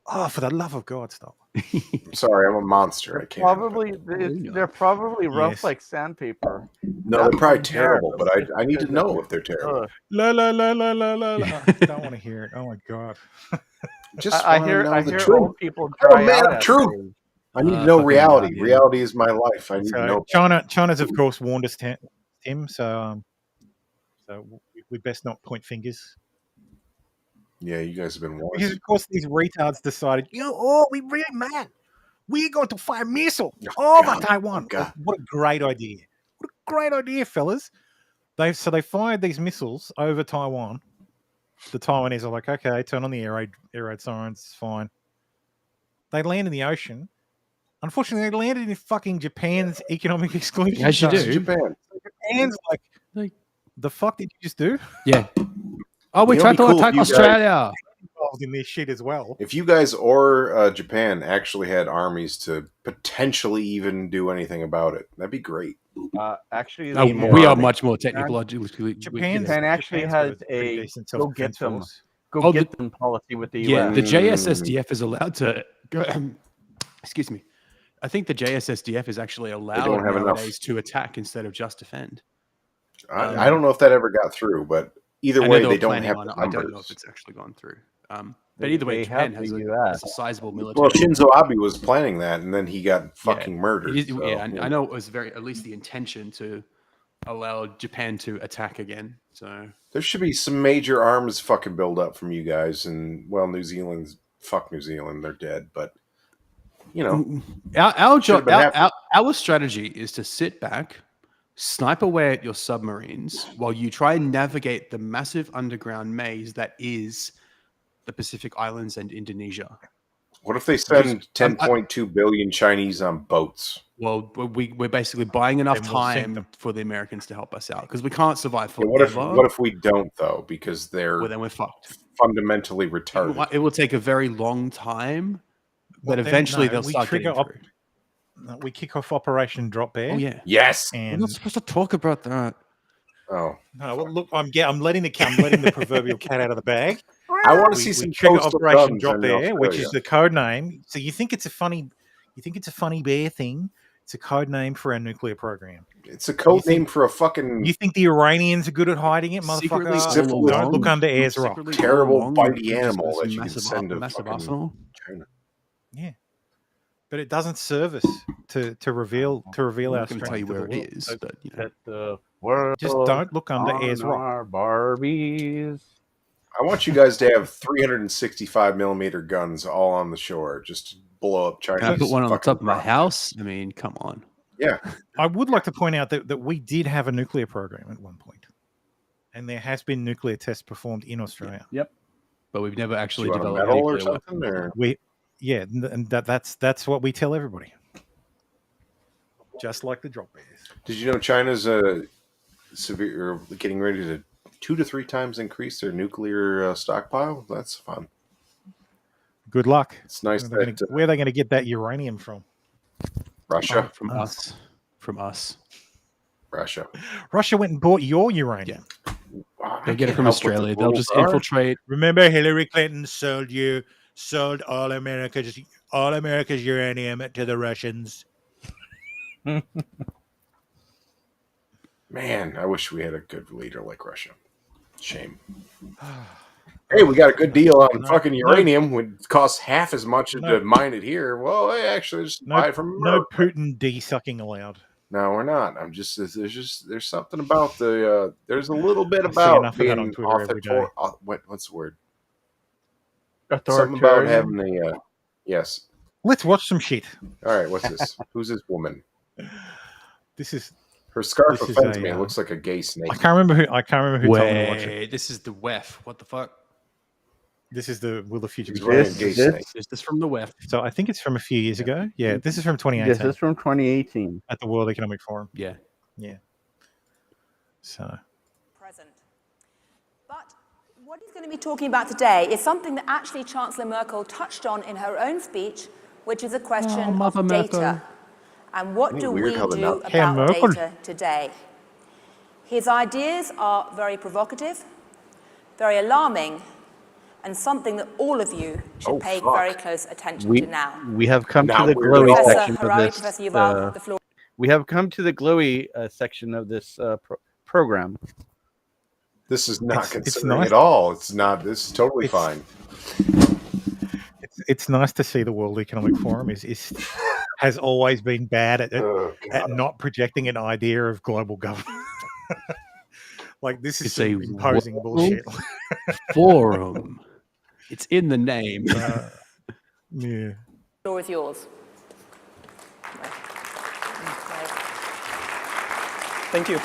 Oh, for the love of God, stop. I'm sorry, I'm a monster. I can't. They're probably rough like sandpaper. No, they're probably terrible, but I need to know if they're terrible. La la la la la la la. I don't want to hear it. Oh my God. I hear old people dry out. True. I need to know reality. Yeah. Reality is my life. I need to know. China's of course warned us, Tim. So we best not point fingers. Yeah, you guys have been warned. Because of course these retards decided, we really mad. We're going to fire missile over Taiwan. God. What a great idea! What a great idea, fellas. They fired these missiles over Taiwan. The Taiwanese are like, okay, turn on the air raid sirens. It's fine. They land in the ocean. Unfortunately, they landed in fucking Japan's economic exclusion. As you do. Japan's like, the fuck did you just do? Yeah. Oh, we tried to attack Australia. Involved in this shit as well. If you guys or Japan actually had armies to potentially even do anything about it, that'd be great. Actually, we are much more technologically. Japan actually has a go get them policy with the Yeah, US. the JSSDF is allowed to go. Excuse me. I think the JSSDF is actually allowed nowadays to attack instead of just defend. I don't know if that ever got through, but either way, they don't have the numbers. I don't know if it's actually gone through. But either way, Japan has a sizable military. Well, Shinzo Abe was planning that, and then he got fucking murdered. I know it was at least the intention to allow Japan to attack again. So there should be some major arms fucking build up from you guys, and well, New Zealand's fuck New Zealand, they're dead. But you know, our strategy is to sit back, snipe away at your submarines while you try and navigate the massive underground maze that is the Pacific Islands and Indonesia. What if they spend 10.2 billion Chinese on boats? Well, we're basically buying enough time for the Americans to help us out because we can't survive forever. Yeah, what if we don't though? Because they're then we're fucked. Fundamentally retarded. It will take a very long time, but eventually they'll start getting through. We kick off Operation Drop Bear. Oh yeah. Yes. We're not supposed to talk about that. Oh no! Well, look, I'm letting the proverbial cat out of the bag. I want to see some trigger coastal Operation guns Drop in Bear, which Australia. is the code name. So you think it's a funny bear thing? It's a code name for our nuclear program. It's a code name for a fucking. You think the Iranians are good at hiding it, motherfucker? Don't look under Ayers Rock. Terrible bitey animal that you can send to massive fucking arsenal. China. Yeah, but it doesn't serve us to reveal our strength. I'm tell you where it is, but you know. The world Just don't look under Ayers Rock. our Barbies. I want you guys to have 365 millimeter guns all on the shore, just to blow up China. Can I put one on the top of my house? I mean, come on. Yeah. I would like to point out that we did have a nuclear program at one point, and there has been nuclear tests performed in Australia. Yep. But we've never actually Do you want a developed medal or nuclear something. Or? And that's what we tell everybody. Just like the drop bears. Did you know China's getting ready to 2 to 3 times increase their nuclear stockpile? That's fun. Good luck. It's nice where are they going to get that uranium from? Russia. From us. From us. Russia. Russia went and bought your uranium. They get it from Australia. They'll just infiltrate. Remember, Hillary Clinton sold all America's uranium to the Russians. Man, I wish we had a good leader like Russia. Shame. Hey, we got a good deal on fucking uranium. Would cost half as much to mine it here. Well, I actually just buy it from no Putin de-sucking allowed. No, we're not. I'm just there's something about the there's a little bit about being what's the word? Something about having the yes. Let's watch some shit. All right, what's this? Who's this woman? This is her scarf offends me. It looks like a gay snake. I can't remember who told me to watch it. This is the WEF. What the fuck? This is the Will the Future Be Is this from the WEF? So I think it's from a few years ago. Yeah, this is from 2018. This is from 2018 at the World Economic Forum. Yeah. So. Present. But what he's going to be talking about today is something that actually Chancellor Merkel touched on in her own speech, which is a question of data. And what do we do about data today? His ideas are very provocative, very alarming, and something that all of you should pay very close attention to now. We have come to the glowy section of this. We have come to the glowy section of this program. This is not concerning at all. It's not. This is totally fine. It's nice to see the World Economic Forum has always been bad at not projecting an idea of global government. Like this is some imposing bullshit. Forum. It's in the name. Yeah. The floor is yours. Thank you.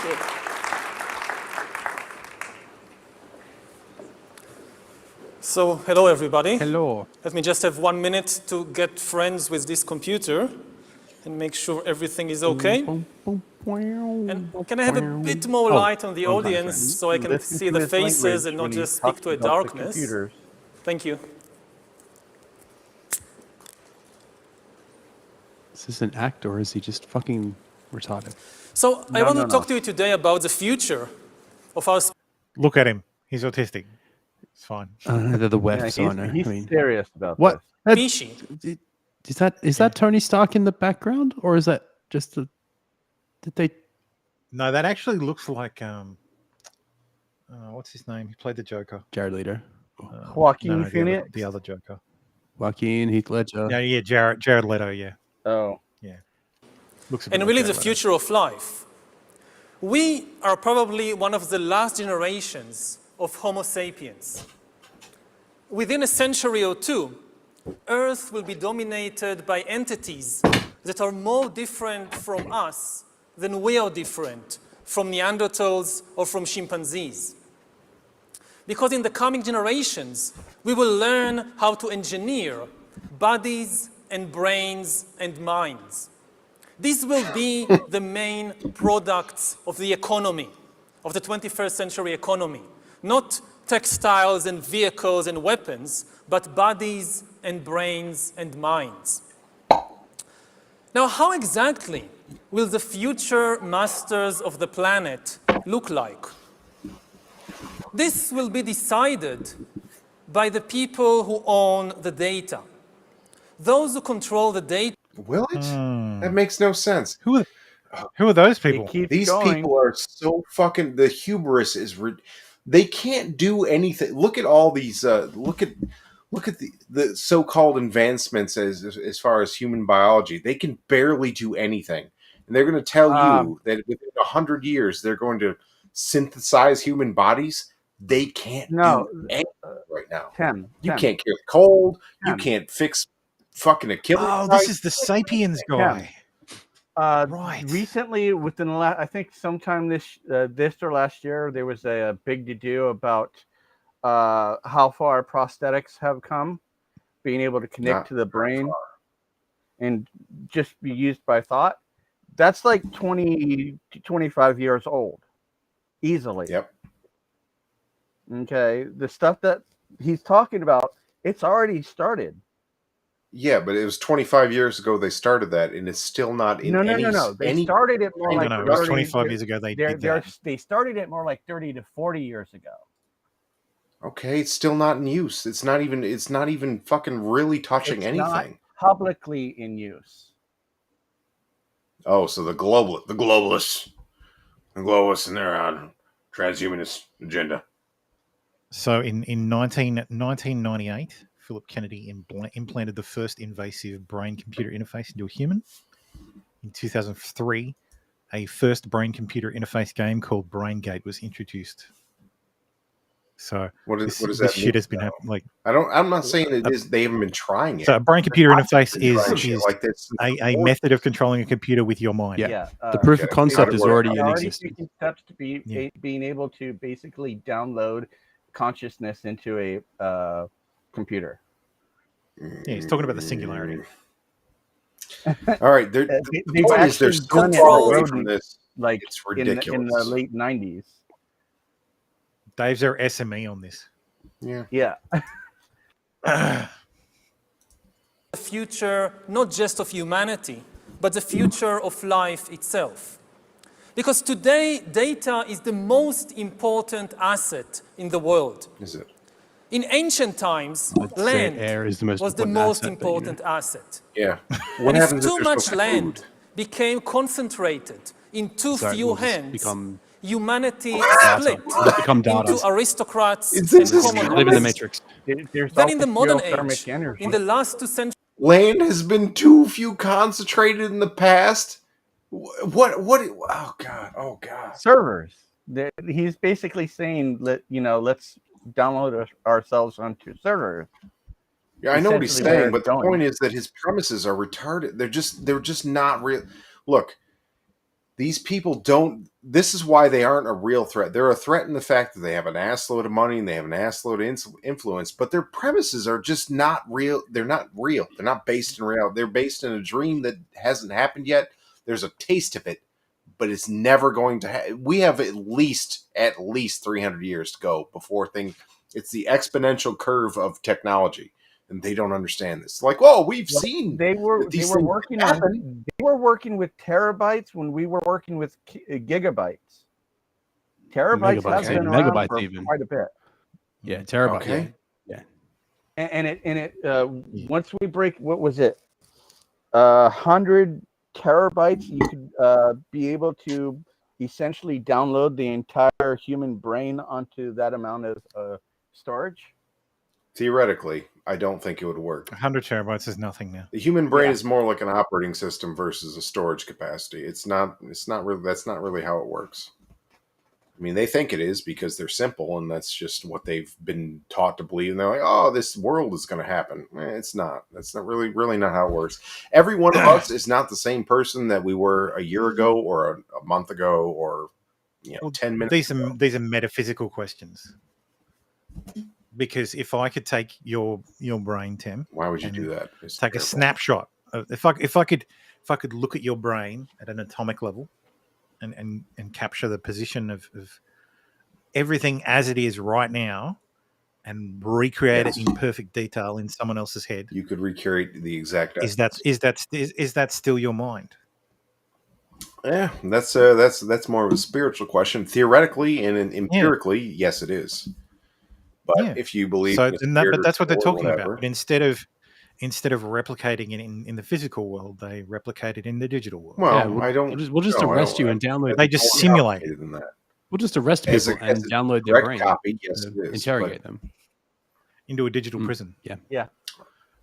So, hello everybody. Hello. Let me just have 1 minute to get friends with this computer and make sure everything is okay. And can I have a bit more light on the audience so I can see the faces and not just speak to a darkness? Thank you. Is this an act or is he just fucking retarded. So I want to talk to you today about the future of our Look at him. He's autistic. It's fine. They're the West, Yeah, I know. he's I mean, serious about what? species. Is that Tony Stark in the background, or is that just a? Did they? No, that actually looks like what's his name? He played the Joker. Jared Leto. Joaquin Phoenix? The other Joker. Joaquin, Heath Ledger. Yeah, Jared Leto. Yeah. Oh, yeah. Looks. And really, the future of life. We are probably one of the last generations of Homo sapiens. Within a century or two, Earth will be dominated by entities that are more different from us than we are different from Neanderthals or from chimpanzees. Because in the coming generations, we will learn how to engineer bodies and brains and minds. These will be the main products of the economy, of the 21st century economy. Not textiles and vehicles and weapons, but bodies and brains and minds. Now, how exactly will the future masters of the planet look like? This will be decided by the people who own the data. Those who control the data. Will it? That makes no sense. Who are those people? These people are so fucking. The hubris is. They can't do anything. Look at all these. Look at the so-called advancements as far as human biology. They can barely do anything, and they're going to tell you that within 100 years they're going to synthesize human bodies. They can't do anything right now. You can't cure the cold. You can't fix fucking Achilles. Oh, this is the Sapiens guy. Right. Recently, within the last, I think sometime this or last year, there was a big to-do about how far prosthetics have come, being able to connect to the brain and just be used by thought. That's like 20 to 25 years old, easily. Yep. Okay, the stuff that he's talking about, it's already started. Yeah, but it was 25 years ago they started that, and it's still not in No. any... They started it more like... No, it was 25 years ago they did that. They started it more like 30 to 40 years ago. Okay, it's still not in use. It's not even fucking really touching anything. Not publicly in use. Oh, so the globalists and their transhumanist agenda. So in 1998, Philip Kennedy implanted the first invasive brain-computer interface into a human. In 2003, a first brain-computer interface game called BrainGate was introduced. So what does this that shit mean? has been happening. Like I'm not saying it is. They haven't been trying it. So a brain-computer interface is like this a method of controlling a computer with your mind. The proof of concept is already in existence. Taking steps to being able to basically download consciousness into a computer. Yeah, he's talking about the singularity. All right, the point is they're so far away from this. Like it's ridiculous. In the late 90s. Dave's our SME on this. Yeah. The future, not just of humanity, but the future of life itself. Because today, data is the most important asset in the world. Is it? In ancient times, land was the most important asset. Yeah. And if too much land became concentrated in too few hands, humanity split into aristocrats and common live in the Matrix. Then in the modern age, in the last 2 centuries, land has been too few concentrated in the past. What? Oh God! Servers. He's basically saying, let's download ourselves onto servers. Yeah, I know what he's saying, but the point is that his premises are retarded. They're just not real. Look, these people don't. This is why they aren't a real threat. They're a threat in the fact that they have an assload of money and they have an assload of influence, but their premises are just not real. They're not real. They're not based in reality. They're based in a dream that hasn't happened yet. There's a taste of it, but it's never going to happen. We have at least 300 years to go before things. It's the exponential curve of technology. and they don't understand this. Like, oh, we've seen they were working with terabytes when we were working with gigabytes. Terabytes has been around megabytes for even. quite a bit. Yeah, terabyte. Okay. Yeah. And it once we break, what was it? 100 terabytes, you could be able to essentially download the entire human brain onto that amount of storage. Theoretically, I don't think it would work. 100 terabytes is nothing now. The human brain is more like an operating system versus a storage capacity. It's not really, that's not really how it works. I mean, they think it is because they're simple, and that's just what they've been taught to believe. And they're like, "Oh, this world is going to happen." It's not. That's not really not how it works. Every one of us is not the same person that we were a year ago, or a month ago, or 10 minutes. These are metaphysical questions. Because if I could take your brain, Tim, why would you do that? Take a snapshot. If I could look at your brain at an atomic level. And capture the position of everything as it is right now and recreate it in perfect detail in someone else's head. You could recreate the exact. Is that still your mind? Yeah, that's more of a spiritual question. Theoretically and empirically, yes, it is. But if you believe, but that's what they're talking about. But instead of replicating it in the physical world, they replicate it in the digital world. Well, I don't. We'll just arrest you and download. They just simulate it. We'll just arrest people and download their brain. Copy, yes, it is, interrogate them into a digital prison. Yeah.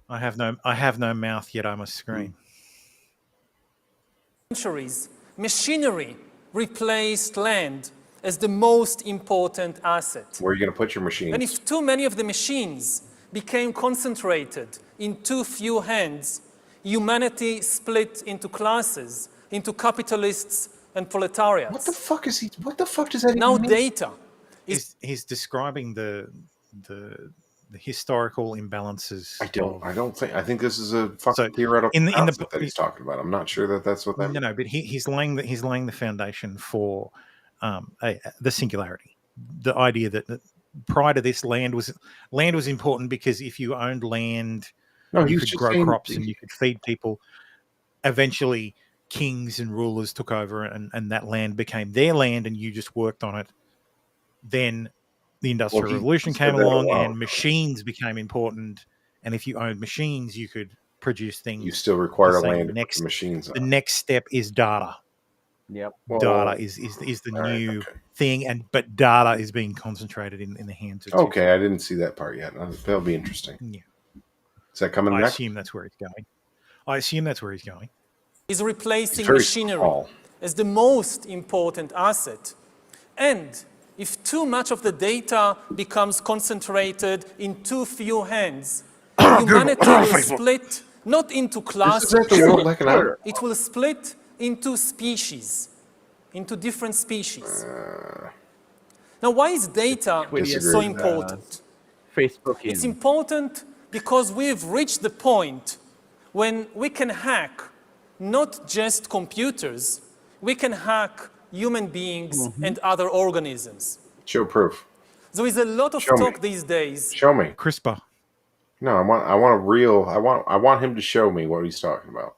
I have no mouth, yet I must scream. Centuries, machinery replaced land as the most important asset. Where are you going to put your machines? And if too many of the machines became concentrated in too few hands, humanity split into classes, into capitalists and proletariats. What the fuck is he? What the fuck does that now even mean? Data is he's describing the historical imbalances. I think this is a fucking theoretical concept that he's talking about. I'm not sure that that's what that. No, but he's laying the foundation for the singularity, the idea that prior to this, land was important because if you owned land, you could grow crops and you could feed people. Eventually, kings and rulers took over, and that land became their land, and you just worked on it. Then the Industrial Revolution came along, and machines became important. And if you owned machines, you could produce things. You still require a land to put machines on. The next step is data. Yep. Data is the new thing, but data is being concentrated in the hands of. Okay, I didn't see that part yet. That'll be interesting. Yeah. Is that coming I next? assume that's where he's going. Is replacing machinery as the most important asset. And if too much of the data becomes concentrated in too few hands, humanity will split not into classes, it will split into species, into different species. Now, why is data so important? It's important because we've reached the point when we can hack not just computers, we can hack human beings and other organisms. Show proof. There is a lot of talk these days. Show me. CRISPR. No, I want him to show me what he's talking about.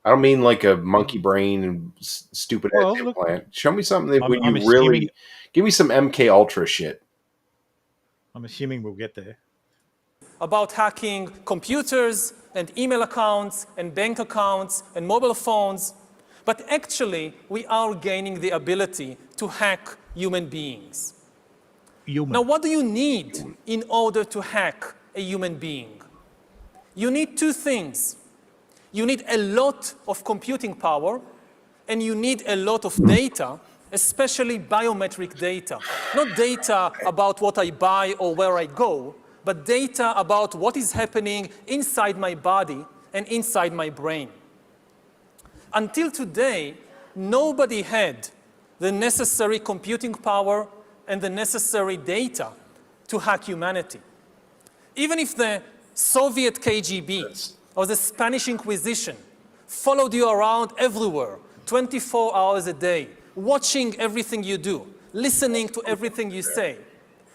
I don't mean like a monkey brain and stupid implant. Show me something that when you really give me some MK Ultra shit. I'm assuming we'll get there. About hacking computers and email accounts and bank accounts and mobile phones. But actually, we are gaining the ability to hack human beings. Now, what do you need in order to hack a human being? You need two things. You need a lot of computing power, and you need a lot of data, especially biometric data. Not data about what I buy or where I go, but data about what is happening inside my body and inside my brain. Until today, nobody had the necessary computing power and the necessary data to hack humanity. Even if the Soviet KGB or the Spanish Inquisition followed you around everywhere, 24 hours a day, watching everything you do, listening to everything you say,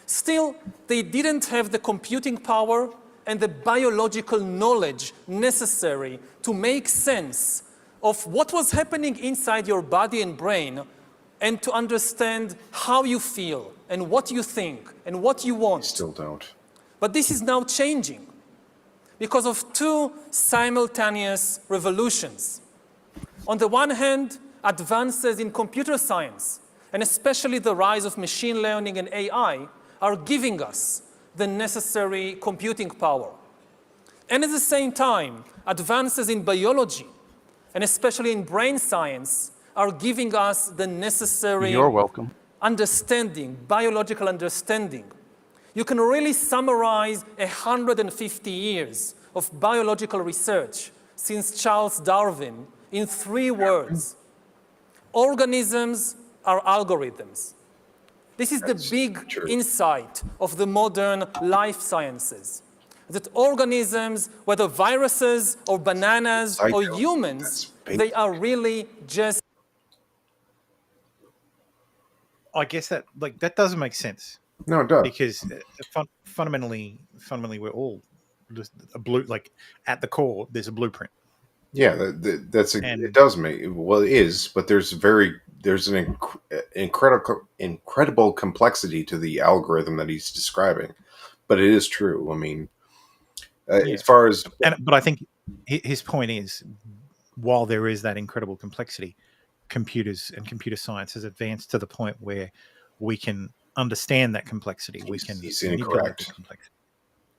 still, they didn't have the computing power and the biological knowledge necessary to make sense of what was happening inside your body and brain and to understand how you feel and what you think and what you want. Still don't. But this is now changing because of two simultaneous revolutions. On the one hand, advances in computer science, and especially the rise of machine learning and AI, are giving us the necessary computing power. And at the same time, advances in biology, and especially in brain science, are giving us the necessary You're welcome. understanding, biological understanding. You can really summarize 150 years of biological research since Charles Darwin in 3 words. Organisms are algorithms. This is the big insight of the modern life sciences, that organisms, whether viruses or bananas or humans, they are really just... I guess that doesn't make sense. No, it does. Because fundamentally, we're all just at the core, there's a blueprint. Yeah, it does make it is, but there's an incredible complexity to the algorithm that he's describing. But it is true. I mean, as far as but I think his point is, while there is that incredible complexity, computers and computer science has advanced to the point where we can understand that complexity. He's incorrect.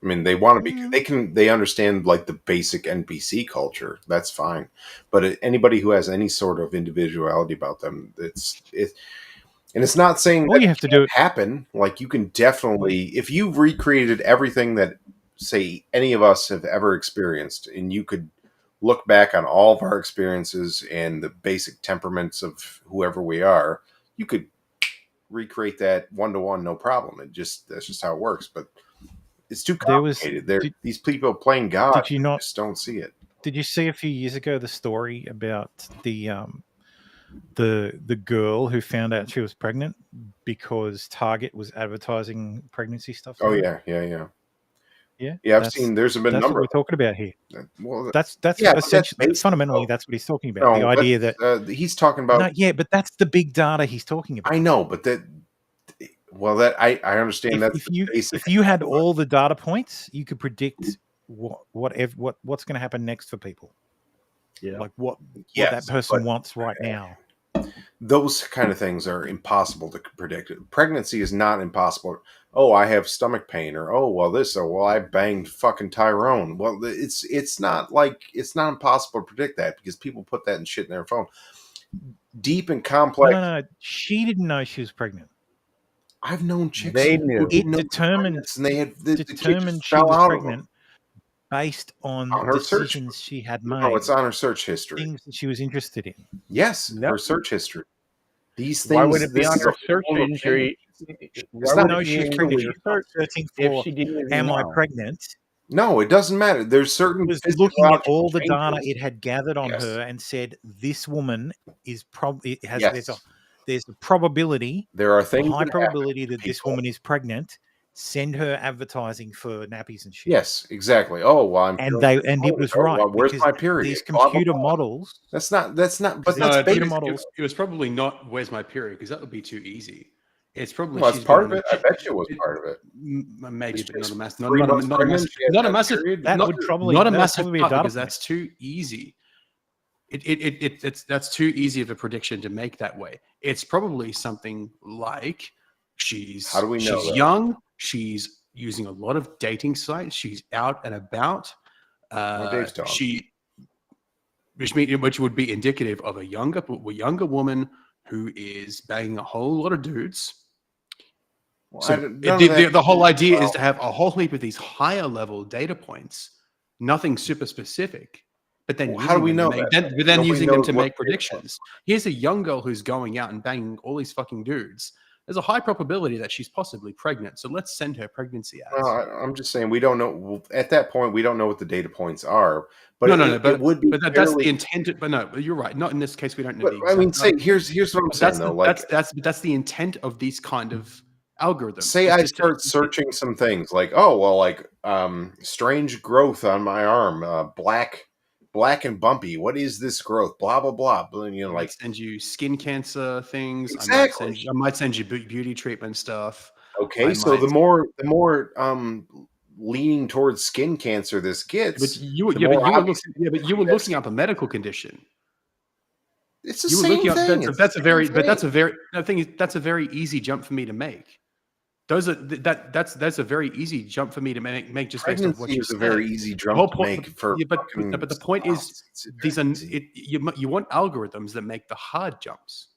I mean, they want to be. They understand like the basic NPC culture. That's fine, but anybody who has any sort of individuality about them, and it's not saying all you have to do happen. Like you can definitely, if you recreated everything that say any of us have ever experienced, and you could look back on all of our experiences and the basic temperaments of whoever we are, you could recreate that 1-to-1, no problem. That's just how it works. But it's too complicated. These people playing God. Did you not just don't see it? Did you see a few years ago the story about the girl who found out she was pregnant because Target was advertising pregnancy stuff? Oh yeah. I've seen. There's been a number. That's what we're talking about here. Well, that's essentially fundamentally that's what he's talking about. The idea that he's talking about. No, but that's the big data he's talking about. I know, but I understand that. If you had all the data points, you could predict what's going to happen next for people. Yeah, like what that person wants right now. Those kind of things are impossible to predict. Pregnancy is not impossible. Oh, I have stomach pain, or I banged fucking Tyrone. Well, it's not impossible to predict that because people put that in shit in their phone. Deep and complex. No, she didn't know she was pregnant. I've known chicks. They knew. It determined, and they had determined she was pregnant based on her decisions she had made. No, it's on her search history. Things that she was interested in. Yes, her search history. These things. Why would it be on her search history? Searching for, am I pregnant? No, it doesn't matter. There's certain. It was looking at all the data it had gathered on her and said, this woman is probably there's a probability. There are things. A high probability that this woman is pregnant. Send her advertising for nappies and shit. Yes, exactly. Oh, well, it was right. Well, where's my period? These computer models. That's not. But no, computer models. It was probably not. Where's my period? Because that would be too easy. It's probably. Well, it's part of it. I bet you it was part of it. Maybe, but not a massive. Not a massive. That would probably not a massive be because that's too easy. That's too easy of a prediction to make that way. It's probably something like she's. How do we know? She's young. She's using a lot of dating sites. She's out and about. Which would be indicative of a younger woman who is banging a whole lot of dudes. Well, so the whole idea is to have a whole heap of these higher level data points, nothing super specific. But then how do we know that? But then using them to make predictions. Here's a young girl who's going out and banging all these fucking dudes. There's a high probability that she's possibly pregnant. So let's send her pregnancy ads. Well, I'm just saying we don't know. At that point, we don't know what the data points are. But it would be. But that's the intent. But no, you're right. Not in this case. We don't know. But, I mean, here's what I'm saying though. That's the intent of these kind of algorithm. Say I start searching some things like, oh, well, like strange growth on my arm, black and bumpy. What is this growth? Blah, blah, blah. You know, like send you skin cancer things. Exactly. I might send you beauty treatment stuff. Okay, so the more leaning towards skin cancer this gets, but you were looking up a medical condition. It's the same thing. That's a very easy jump for me to make. That's a very easy jump for me to make just based on what you said. A very easy jump to make for. But the point is, you want algorithms that make the hard jumps.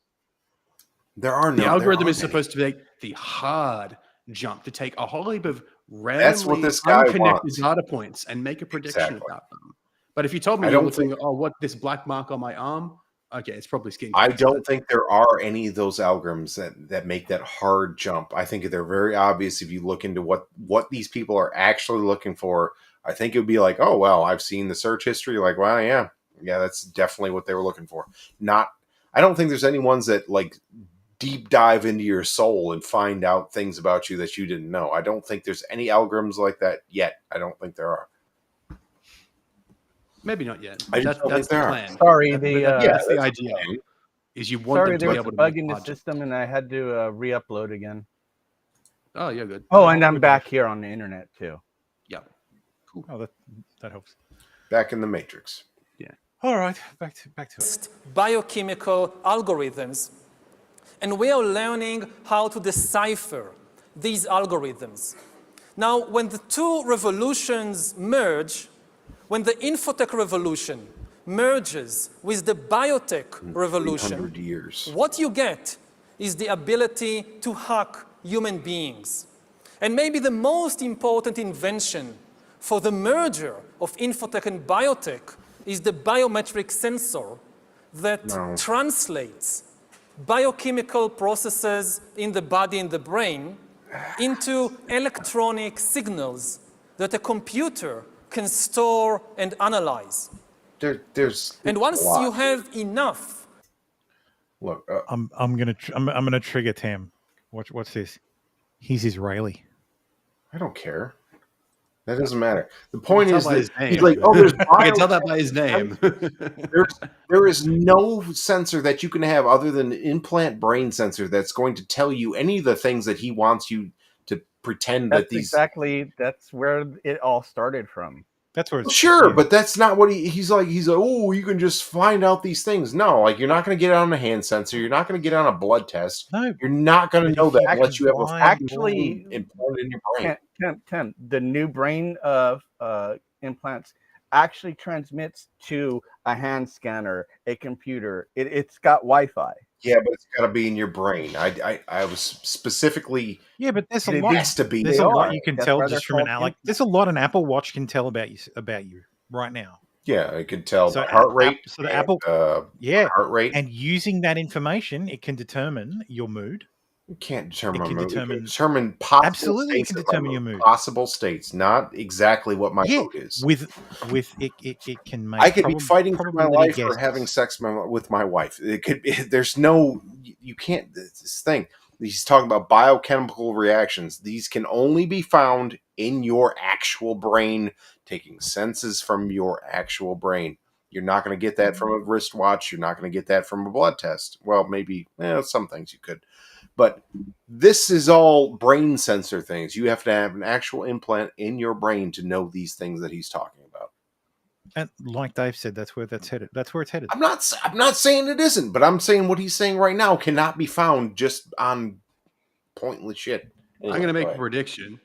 There are no. The algorithm is supposed to make the hard jump, to take a whole heap of randomly unconnected data points and make a prediction about them. But if you told me you're looking at, what this black mark on my arm, okay, it's probably skin cancer. I don't think there are any of those algorithms that make that hard jump. I think they're very obvious if you look into what these people are actually looking for. I think it would be like, oh, well, I've seen the search history. Like, well, yeah, that's definitely what they were looking for. I don't think there's any ones that like deep dive into your soul and find out things about you that you didn't know. I don't think there's any algorithms like that yet. I don't think there are. Maybe not yet. That's the plan. Sorry, that's the idea. Is you want them to there be was able a to bug in the system, and I had to re-upload again. Oh, you're good. Oh, and I'm back here on the internet too. Yeah. Cool. Oh, that helps. Back in the Matrix. Yeah. All right. Back to it. Biochemical algorithms. And we are learning how to decipher these algorithms. Now, when the two revolutions merge, when the infotech revolution merges with the biotech revolution, what you get is the ability to hack human beings. And maybe the most important invention for the merger of infotech and biotech is the biometric sensor that translates biochemical processes in the body and the brain into electronic signals that a computer can store and analyze. And once you have enough, look, I'm gonna trigger Tim. What's this? He's Israeli. I don't care. That doesn't matter. The point is that he's like, oh, there's I can tell that by his name. there is no sensor that you can have other than an implant brain sensor that's going to tell you any of the things that he wants you to pretend that these. That's where it all started from. That's where. Sure, but that's not what he's like. He's like, oh, you can just find out these things. No, like you're not going to get it on a hand sensor. You're not going to get it on a blood test. No, you're not going to know that unless you have a implant in your brain. Tim, the new brain implants actually transmits to a hand scanner, a computer. It's got Wi-Fi. Yeah, but it's got to be in your brain. I was specifically. Yeah, but there's a it lot. Has to be. There's a lot you can tell just from there's a lot an Apple Watch can tell about you right now. Yeah, it can tell the heart rate. So the Apple, heart rate, and using that information, it can determine your mood. You can't determine my mood. It can determine possible absolutely. States It can determine your mood. Possible states, not exactly what my mood is. With it can make. I could be fighting for my life or having sex with my wife. It could be. There's no. You can't. This thing. He's talking about biochemical reactions. These can only be found in your actual brain, taking senses from your actual brain. You're not going to get that from a wristwatch. You're not going to get that from a blood test. Well, maybe some things you could. But this is all brain sensor things. You have to have an actual implant in your brain to know these things that he's talking about. And like Dave said, that's where that's headed. That's where it's headed. I'm not saying it isn't, but I'm saying what he's saying right now cannot be found just on pointless shit. Anyway, I'm going to make a prediction.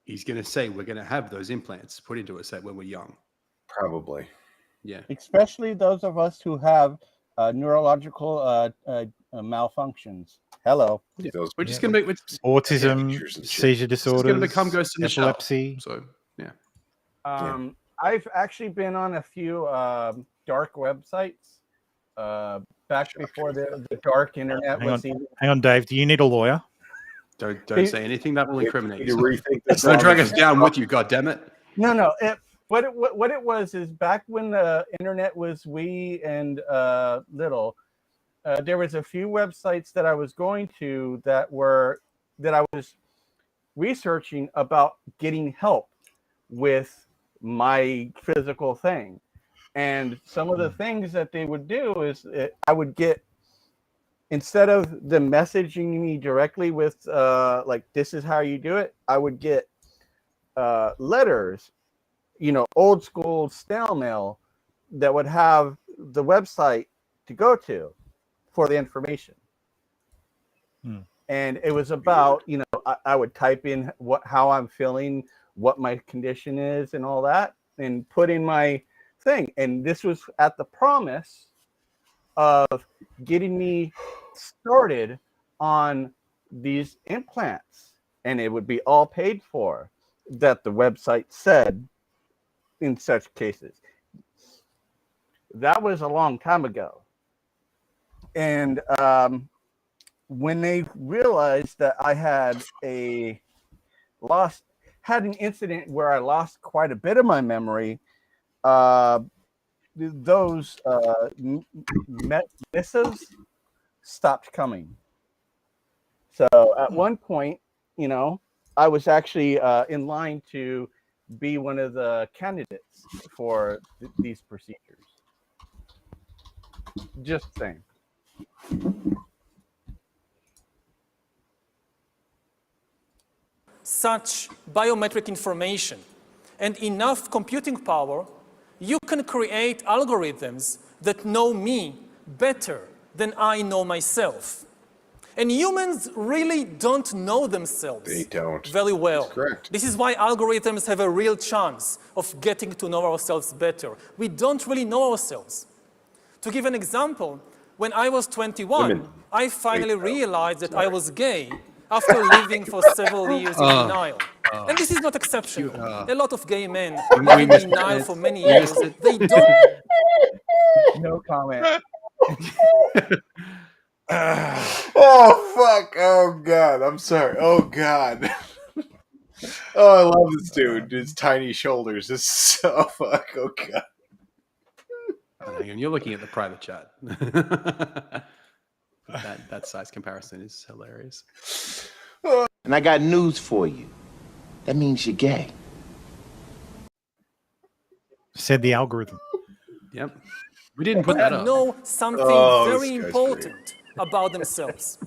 He's going to say we're going to have those implants put into us when we're young. Probably. Yeah. Especially those of us who have neurological malfunctions. Hello. Yeah. We're just going to make autism, seizure disorders, going to become ghost in the epilepsy. Shell. So yeah. I've actually been on a few dark websites back before the dark internet was even. Hang on, Dave. Do you need a lawyer? Don't say anything that will incriminate you. Rethink Don't drag us down with you, goddammit. No. What it was is back when the internet was wee and little. There was a few websites that I was going to that were that I was researching about getting help with my physical thing. And some of the things that they would do is I would get, instead of them messaging me directly with like, this is how you do it, I would get letters, you know, old school snail mail that would have the website to go to for the information. And it was about, you know, I would type in how I'm feeling, what my condition is and all that, and put in my thing. And this was at the promise of getting me started on these implants, and it would be all paid for, that the website said in such cases. That was a long time ago. And when they realized that I had an incident where I lost quite a bit of my memory, those missives stopped coming. So at one point, you know, I was actually in line to be one of the candidates for these procedures. Just saying. Such biometric information and enough computing power, you can create algorithms that know me better than I know myself. And humans really don't know themselves very well. That's correct. This is why algorithms have a real chance of getting to know ourselves better. We don't really know ourselves. To give an example, when I was 21, I finally realized that I was gay after living for several years in denial. And this is not exceptional. A lot of gay men live in denial for many years. They don't... No comment. Oh, fuck. Oh, God. I'm sorry. Oh, God. Oh, I love this dude. His tiny shoulders. This is so fuck. Oh, God. And you're looking at the private chat. that size comparison is hilarious. And I got news for you. That means you're gay. Said the algorithm. Yep. We didn't put that up. Know something very important about themselves.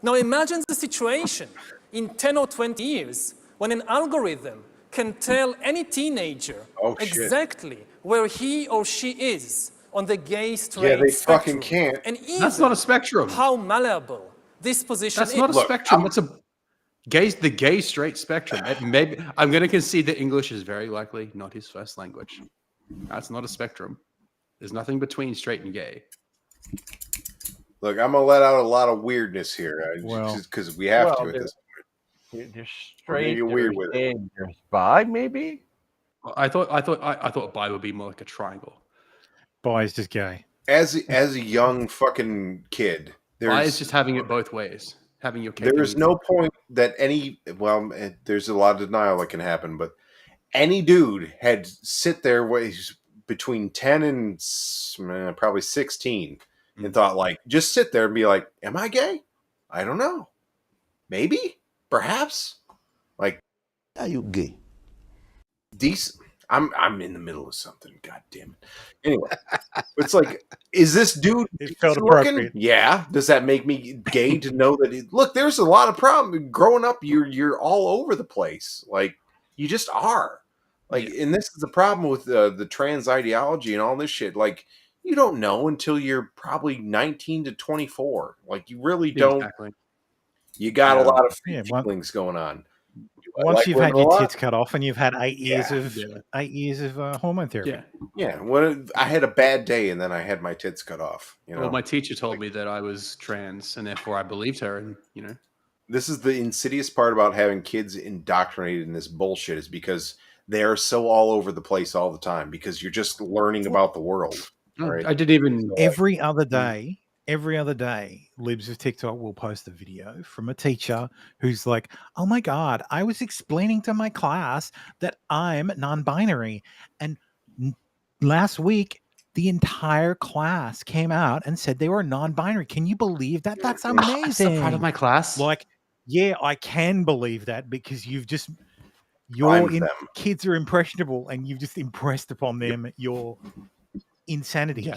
Now imagine the situation in 10 or 20 years when an algorithm can tell any teenager exactly where he or she is on the gay straight they spectrum. fucking can't. And even That's not a spectrum. How malleable this position is. That's not a spectrum. That's the gay straight spectrum. Maybe I'm going to concede that English is very likely not his first language. That's not a spectrum. There's nothing between straight and gay. Look, I'm gonna let out a lot of weirdness here, just because we have to at this point. You're straight. You're weird with it. You're bi, maybe. I thought bi would be more like a triangle. Bi is just gay. As a young fucking kid, bi is just having it both ways. Having your cake. There is no point that there's a lot of denial that can happen, but any dude had sit there between 10 and probably 16 and thought, like, just sit there and be like, am I gay? I don't know. Maybe, perhaps. Like, are you gay? Decent. I'm in the middle of something. God damn it. Anyway, it's like, is this dude felt looking? appropriate. Yeah. Does that make me gay to know that? Look, there's a lot of problem growing up. You're all over the place. Like, you just are. Like, and this is the problem with the trans ideology and all this shit. Like, you don't know until you're probably 19 to 24. Like, you really don't. Exactly. You got a lot of feelings going on. Once you've had your tits cut off and you've had 8 years of hormone therapy. Yeah. When I had a bad day and then I had my tits cut off. You know, well, my teacher told me that I was trans, and therefore I believed her. And this is the insidious part about having kids indoctrinated in this bullshit, is because they are so all over the place all the time because you're just learning about the world. Right? I didn't even every other day, libs of TikTok will post a video from a teacher who's like, oh my God, I was explaining to my class that I'm non-binary. And last week, the entire class came out and said they were non-binary. Can you believe that? That's amazing. I'm so proud of my class. Like, Yeah, I can believe that because you've just Primed them. kids are impressionable, and you've just impressed upon them your insanity. Yeah.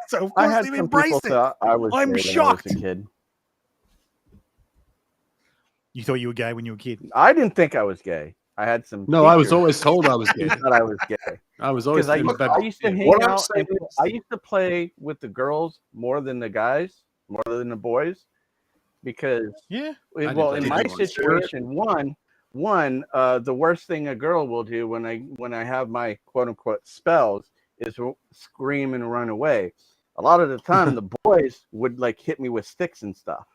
So of I course had they've some people embraced it. thought I was I'm gay shocked. when I was a kid. You thought you were gay when you were a kid? I didn't think I was gay. I had some. No, I was teachers always told I was gay. who thought I was gay. I was always Because told I used to hang What I'm out saying and is- I used to play with the girls more than the guys, more than the boys, because well, in my situation, the worst thing a girl will do when I have my quote unquote spells is scream and run away. A lot of the time, the boys would like hit me with sticks and stuff.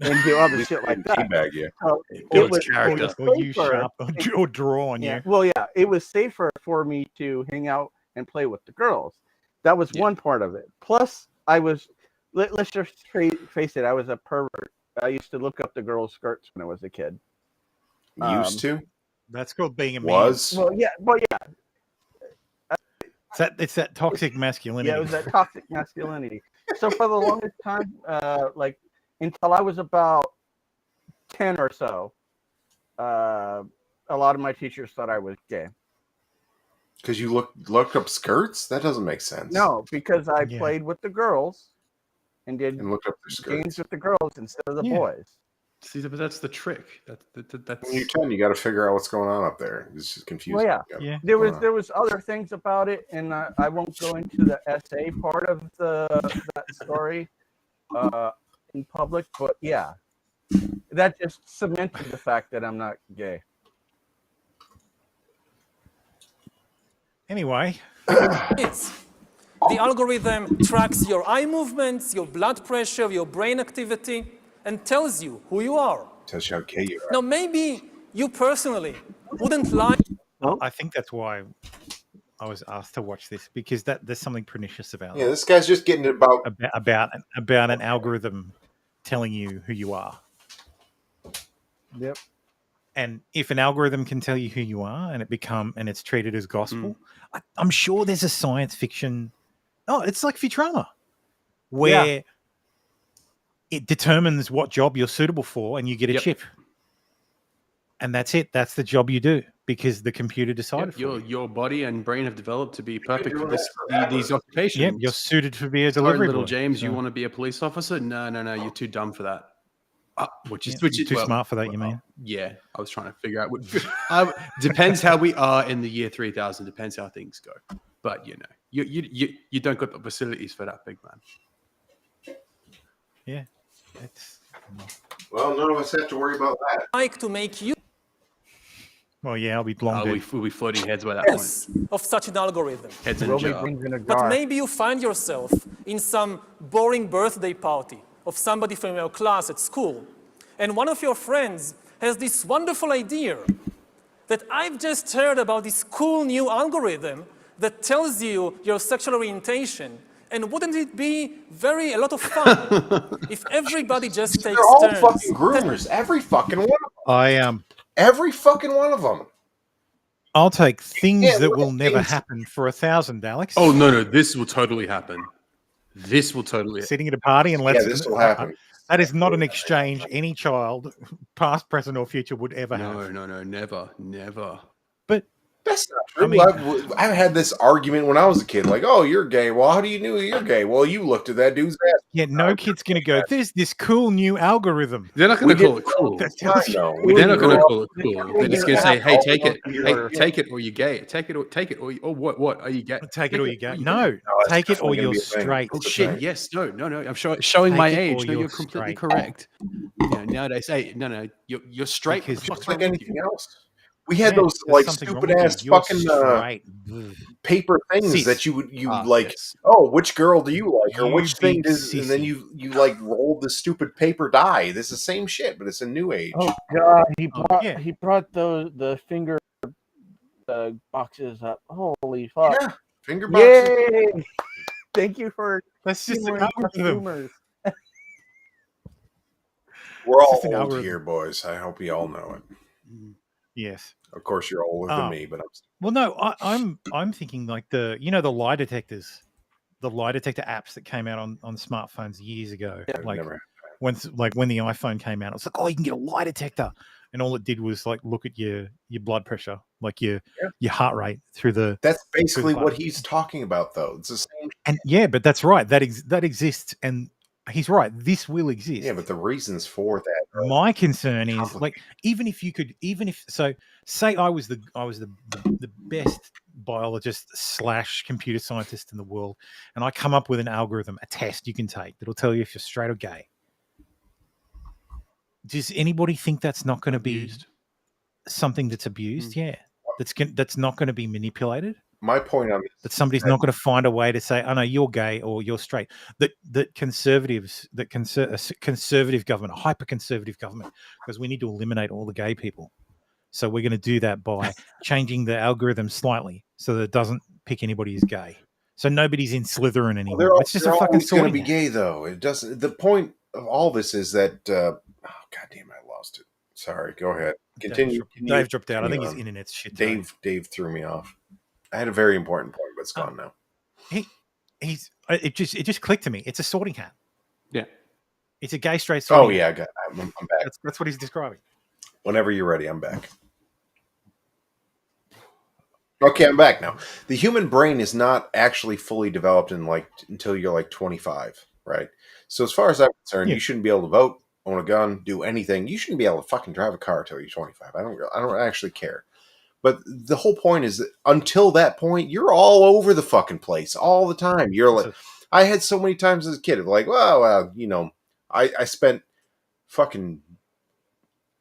And do other shit like that. Teabag you. So Or you safer. sharp or draw on you. Well, yeah, it was safer for me to hang out and play with the girls. That was one part of it. Plus, I was, let's just face it, I was a pervert. I used to look up the girls' skirts when I was a kid. Used to? That's called being a man. Was? Well, yeah. It's that toxic masculinity. Yeah, it was that toxic masculinity. So for the longest time, like until I was about 10 or so, a lot of my teachers thought I was gay. Because you looked up skirts? That doesn't make sense. No, because I played with the girls and looked up their skirts. games with the girls instead of the boys. See, but that's the trick. That's When you're 10, you got to figure out what's going on up there. It's just confusing. Well, yeah. There was other things about it, and I won't go into the essay part of that story in public. But yeah, that just cemented the fact that I'm not gay. Anyway, the algorithm tracks your eye movements, your blood pressure, your brain activity, and tells you who you are. Tells you how gay you are. Now, maybe you personally wouldn't like. I think that's why I was asked to watch this, because there's something pernicious about Yeah, this guy's just getting about an algorithm telling you who you are. Yep. And if an algorithm can tell you who you are and it's treated as gospel, I'm sure there's a science fiction. Oh, it's like Futurama, where it determines what job you're suitable for, and you get a chip, and that's it. That's the job you do because the computer decided for you. Your body and brain have developed to be perfect for these occupations. Yep, you're suited to be a Sorry, delivery little boy. James, you So- want to be a police officer? No, you're too dumb for that. Which is you're too smart for that, you mean? Yeah, I was trying to figure out. Depends how we are in the year 3000. Depends how things go. But you don't got the facilities for that, big man. Yeah. Well, none of us have to worry about that. Like to make use Well, yeah, I'll be long. We'll be floating heads by that point. of such an algorithm. Heads in a jar. But maybe you find yourself in some boring birthday party of somebody from your class at school, and one of your friends has this wonderful idea that I've just heard about this cool new algorithm that tells you your sexual orientation. And wouldn't it be a lot of fun if everybody just takes They're all turns? fucking groomers. Every fucking one of them. Every fucking one of them. I'll take things that will never happen for 1,000, Alex. Oh no, this will totally happen. This will totally Sitting at a party and let's. this will happen. That is not an exchange any child, past, present, or future, would ever have. No, never. But that's not true. I mean, I've had this argument when I was a kid, like, "Oh, you're gay. Well, how do you know you're gay? Well, you looked at that dude's ass." Yeah, no kid's going to go, there's this cool new algorithm. They're not going to call it cool. They're not going to call it cool. They're just going to say, "Hey, take it. Hey, take it, or you're gay. Take it, or what? Are you gay? Take it, or you're gay. No, take it, or you're straight. Oh shit! Yes, no. I'm showing my age. No, you're completely straight. correct. Nowadays, hey, no, you're straight. Just like anything else. We had those like stupid ass fucking paper things that you like. Yes. Oh, which girl do you like, or which thing does? And then you like rolled the stupid paper die. This is the same shit, but it's a new age. Oh god, he brought the finger boxes up. Holy fuck! Yeah, finger boxes. Yay! Thank you for. That's just an algorithm. We're all old here, boys. I hope you all know it. Yes. Of course, you're older than me, but I'm. Well, no, I'm thinking like the lie detectors, the lie detector apps that came out on smartphones years ago. Yeah, like never when the iPhone came out, it's like, oh, you can get a lie detector, and all it did was like look at your blood pressure, like your heart rate through the. That's basically what he's talking about, though. It's the same. And yeah, but that's right. That exists, and he's right. This will exist. Yeah, but the reasons for that. My concern is like even if say I was the best biologist / computer scientist in the world, and I come up with an algorithm, a test you can take that'll tell you if you're straight or gay. Does anybody think that's not going to be something that's abused? Yeah, that's not going to be manipulated. My point on this, that somebody's not going to find a way to say, "Oh no, you're gay" or "You're straight." That conservatives, a conservative government, a hyper conservative government, because we need to eliminate all the gay people. So we're going to do that by changing the algorithm slightly so that it doesn't pick anybody as gay. So nobody's in Slytherin anymore. It's just a fucking going to be gay, though. It doesn't. The point of all this is that. Goddamn! I lost it. Sorry. Go ahead. Continue. Dave dropped out. I think his internet's shit. Dave threw me off. I had a very important point, but it's gone now. It just clicked to me. It's a sorting hat. Yeah. It's a gay straight sorting. Oh yeah, hat. I'm back. That's what he's describing. Whenever you're ready, I'm back. Okay, I'm back now. The human brain is not actually fully developed until you're 25, right? So as far as I'm concerned, you shouldn't be able to vote, own a gun, do anything. You shouldn't be able to fucking drive a car until you're 25. I don't actually care. But the whole point is that until that point, you're all over the fucking place all the time. You're like, I had so many times as a kid of like, well, I spent fucking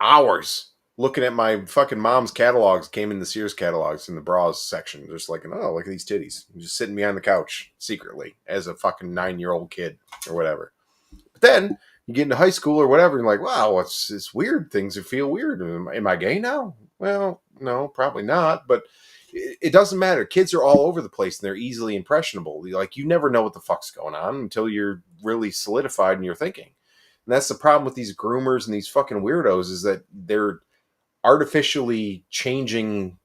hours looking at my fucking mom's catalogs, came in the Sears catalogs in the bras section. Just like, oh, look at these titties. I'm just sitting behind the couch secretly as a fucking 9-year-old kid or whatever. But then you get into high school or whatever, and like, wow, it's weird. Things feel weird. Am I gay now? Well, no, probably not. But it doesn't matter. Kids are all over the place, and they're easily impressionable. Like, you never know what the fuck's going on until you're really solidified in your thinking. And that's the problem with these groomers and these fucking weirdos, is that they're artificially changing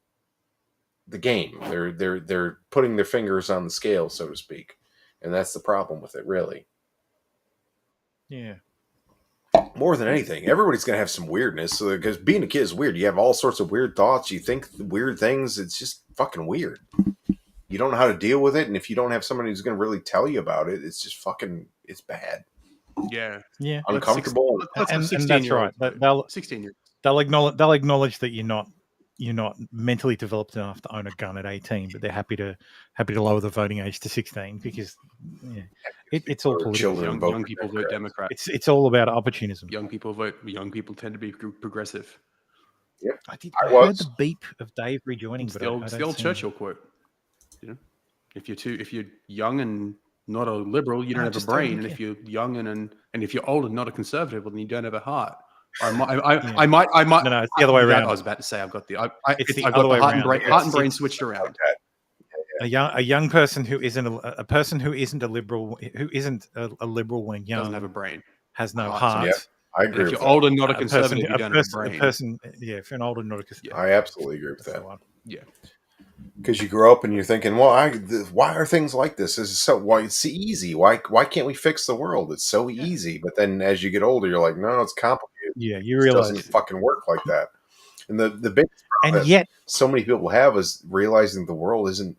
the game. They're putting their fingers on the scale, so to speak. And that's the problem with it, really. Yeah. More than anything, everybody's going to have some weirdness, because being a kid is weird. You have all sorts of weird thoughts. You think weird things. It's just fucking weird. You don't know how to deal with it, and if you don't have somebody who's going to really tell you about it, it's just fucking, it's bad. Yeah. Uncomfortable. And that's right. They'll 16 years. They'll acknowledge that you're not mentally developed enough to own a gun at 18, but they're happy to lower the voting age to 16 because it's all political. Young people vote Democrat. It's all about opportunism. Young people tend to be progressive. Yep. I heard the beep of Dave rejoining, but it's the old Churchill quote. If you're young and not a liberal, you don't have a brain, and if you're young and if you're old and not a conservative, well, then you don't have a heart. I might. No, it's the other way around. I was about to say I've got the heart and brain switched around. A young person who isn't a person who isn't a liberal, who isn't a liberal when young, doesn't have a brain, has no heart. Yeah, I agree. If you're old and not a conservative, you don't have a brain. If you're an old and not a conservative, I absolutely agree with that. Yeah. Because you grow up and you're thinking, well, why are things like this? This is it's easy. Why can't we fix the world? It's so easy. But then as you get older, you're like, no, it's complicated. Yeah, you realize it doesn't fucking work like that. And the biggest problem and yet so many people have is realizing the world isn't.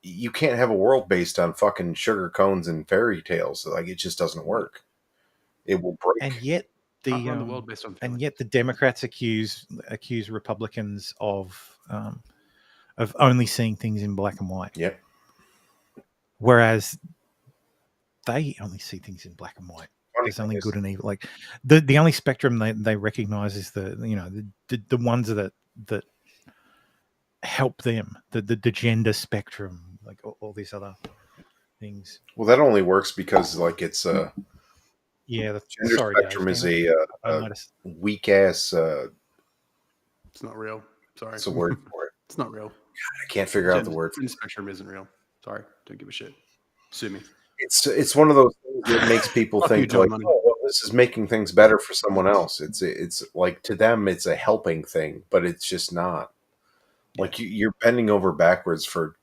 You can't have a world based on fucking sugar cones and fairy tales. Like, it just doesn't work. It will break. And yet the world based on the Democrats accuse Republicans of only seeing things in black and white. Yep. Whereas they only see things in black and white. There's only good and evil. Like the only spectrum they recognize is the ones that help them. The gender spectrum, like all these other things. Well, that only works because it's the gender spectrum is a weak ass. It's not real. Sorry, it's a word for it. It's not real. God, I can't figure out the word. The spectrum isn't real. Sorry, don't give a shit. Sue me. It's one of those things that makes people think like, oh, well, this is making things better for someone else. It's like, to them, it's a helping thing, but it's just not. Like, you're bending over backwards for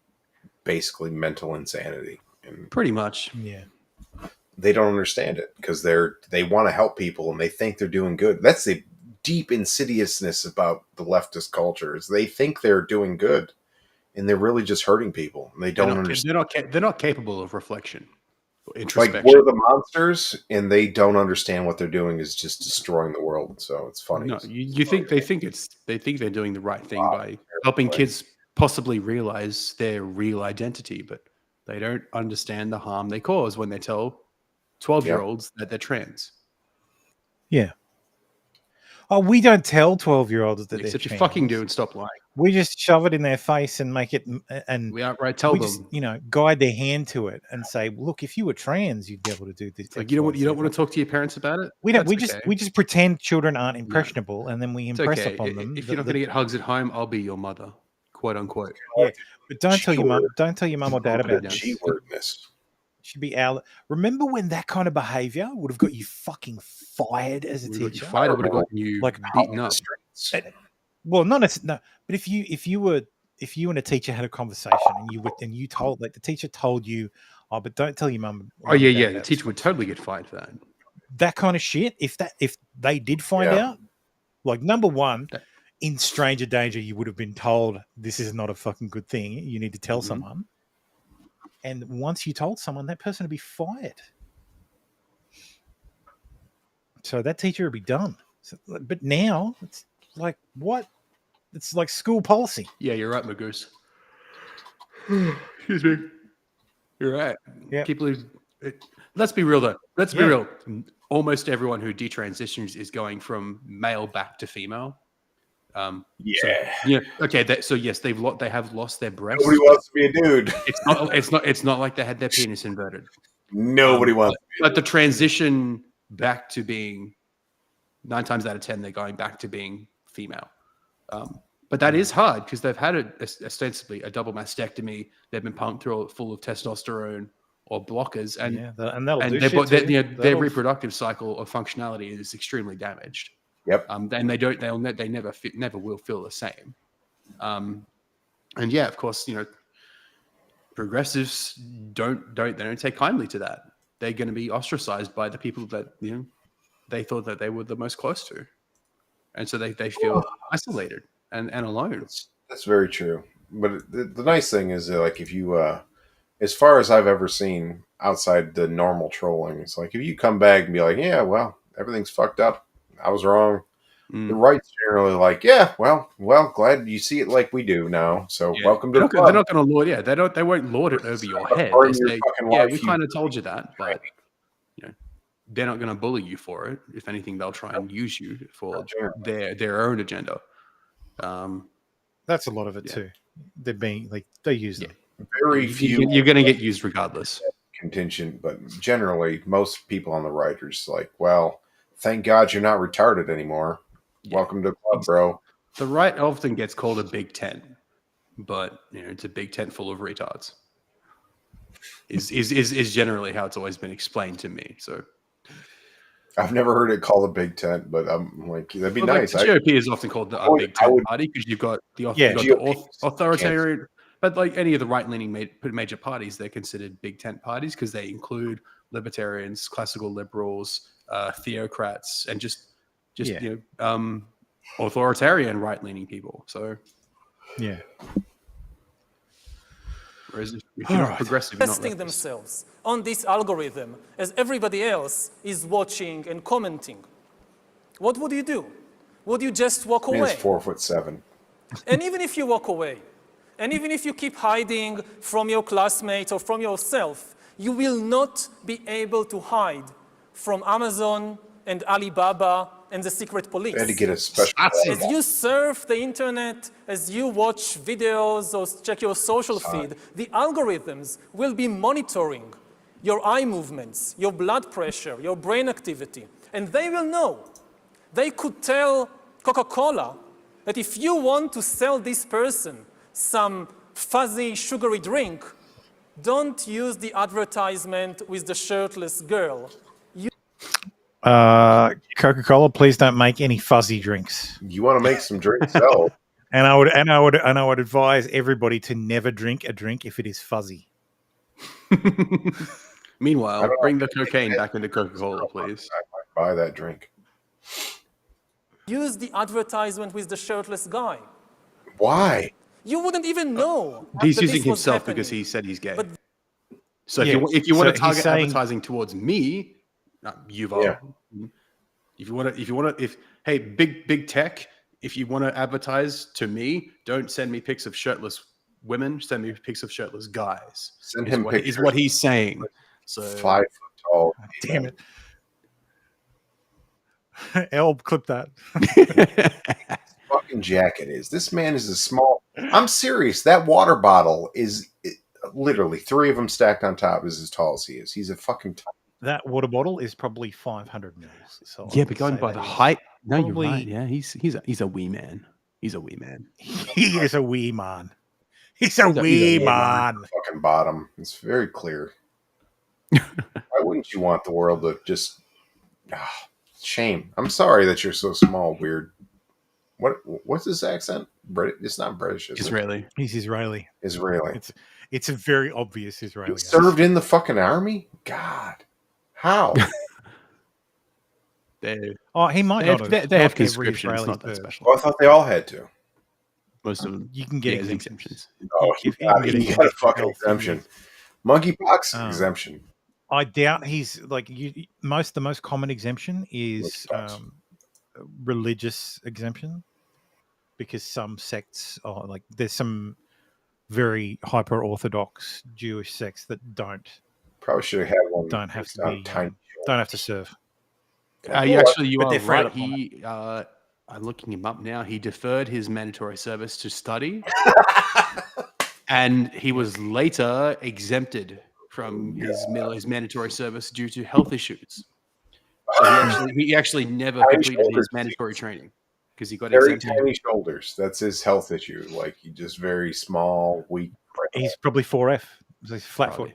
basically mental insanity. And pretty much. Yeah. they don't understand it because they want to help people and they think they're doing good. That's the deep insidiousness about the leftist culture is they think they're doing good and they're really just hurting people. And they don't understand. They're not capable of reflection. Like we're the monsters, and they don't understand what they're doing is just destroying the world. So it's funny. No, you think they think they're doing the right thing by helping kids possibly realize their real identity, but they don't understand the harm they cause when they tell 12-year-olds that they're trans. Yeah. Oh, we don't tell 12-year-olds that they're Except you trans. fucking do and stop lying. We just shove it in their face and make it, and we outright tell them, just, guide their hand to it and say, "Look, if you were trans, you'd be able to do this." Like you don't want to talk to your parents about it. We don't. We just pretend children aren't impressionable, and then we impress upon them. If you're not going to get hugs at home, I'll be your mother, quote unquote. Yeah, but don't tell your mum. Don't tell your mum or dad about G wordness. Should be out. Remember when that kind of behavior would have got you fucking fired as a teacher? Fired, would have gotten you beaten up. Well, not necessarily. No, but if you and a teacher had a conversation and you told, like, the teacher told you, "Oh, but don't tell your mum." Oh yeah. The teacher would totally get fired for that. That kind of shit. If they did find out, like, number one, in stranger danger, you would have been told this is not a fucking good thing. You need to tell someone. And once you told someone, that person would be fired. So that teacher would be done. So, but now it's like, what? It's like school policy. Yeah, you're right, Magoose. Excuse me. You're right. Yeah. People let's be real though. Let's be real. Almost everyone who detransitions is going from male back to female. Okay. So yes, they have lost their breasts. Nobody wants to be a dude. It's not like they had their penis inverted. Nobody wants. But the transition back to being 9 times out of 10, they're going back to being female. But that is hard because they've had ostensibly a double mastectomy. They've been pumped through full of testosterone or blockers, and their reproductive cycle or functionality is extremely damaged. Yep. And they never will feel the same. And yeah, of course, progressives don't take kindly to that. They're going to be ostracized by the people that they thought that they were the most close to, and so they feel isolated and alone. That's very true. But the nice thing is that, like, if you, as far as I've ever seen outside the normal trolling, it's like if you come back and be like, yeah, well, everything's fucked up. I was wrong. The right's generally like, yeah, well, glad you see it like we do now. So welcome to the club. They're not going to lord. Yeah, they won't lord it over your head. They say, we kind of told you that, but they're not going to bully you for it. If anything, they'll try and use you for their own agenda. That's a lot of it too. They're being they use them. Very few. You're going to get used regardless. Contingent, but generally, most people on the right are just like, well, thank God you're not retarded anymore. Welcome to the club, bro. The right often gets called a big tent, but it's a big tent full of retards. Is generally how it's always been explained to me. So I've never heard it called a big tent, but I'm like, that'd be nice. The GOP is often called a big tent party because you've got the authoritarian. But like any of the right-leaning major parties, they're considered big tent parties because they include libertarians, classical liberals, theocrats, and just authoritarian right-leaning people. So whereas if you're not progressive, testing themselves on this algorithm as everybody else is watching and commenting, what would you do? Would you just walk away? He's 4'7". And even if you walk away, and even if you keep hiding from your classmates or from yourself, you will not be able to hide from Amazon and Alibaba and the secret police. I had to get a special. As you surf the internet, as you watch videos or check your social feed, the algorithms will be monitoring your eye movements, your blood pressure, your brain activity, and they will know. They could tell Coca-Cola that if you want to sell this person some fuzzy, sugary drink, don't use the advertisement with the shirtless girl. Coca-Cola, please don't make any fuzzy drinks. You want to make some drinks? Sell. And I would advise everybody to never drink a drink if it is fuzzy. Meanwhile, bring the cocaine back into Coca-Cola, please. I might buy that drink. Use the advertisement with the shirtless guy. Why? You wouldn't even know. He's that using this was himself happening. because he said he's gay. But So if you want to target advertising towards me, Yuval. Yeah. Hey, big tech, if you want to advertise to me, don't send me pics of shirtless women. Send me pics of shirtless guys. Send him pictures. Is what he's saying. So 5 foot tall. Damn it. Elb, clip that. Fucking jacket is. This man is a small. I'm serious. That water bottle is literally 3 of them stacked on top is as tall as he is. He's a fucking. That water bottle is probably 500 mils. So yeah, but going by the height, no, you're right. Yeah, he's a wee man. He's a wee man. He is a wee man. He's a wee man. Fucking bottom. It's very clear. Why wouldn't you want the world to just? Shame. I'm sorry that you're so small. Weird. What's his accent? It's not British. Is Israeli. He's Israeli. Israeli. It's a very obvious Israeli. He served in the fucking army. God, how? He might not have. They have conscription. It's not that special. Oh, I thought they all had to. Most of them. You can get exemptions. Oh, you got a fucking exemption. Monkeypox exemption. I doubt he's like the most common exemption is religious exemption, because some sects are like there's some very hyper orthodox Jewish sects that probably should have had one. Don't have to serve. You are they're right. I'm looking him up now. He deferred his mandatory service to study, and he was later exempted from his mandatory service due to health issues. So he actually never completed his mandatory training because he got very exempted. tiny shoulders. That's his health issue. Like he just very small, weak. He's probably 4F. He's flat foot.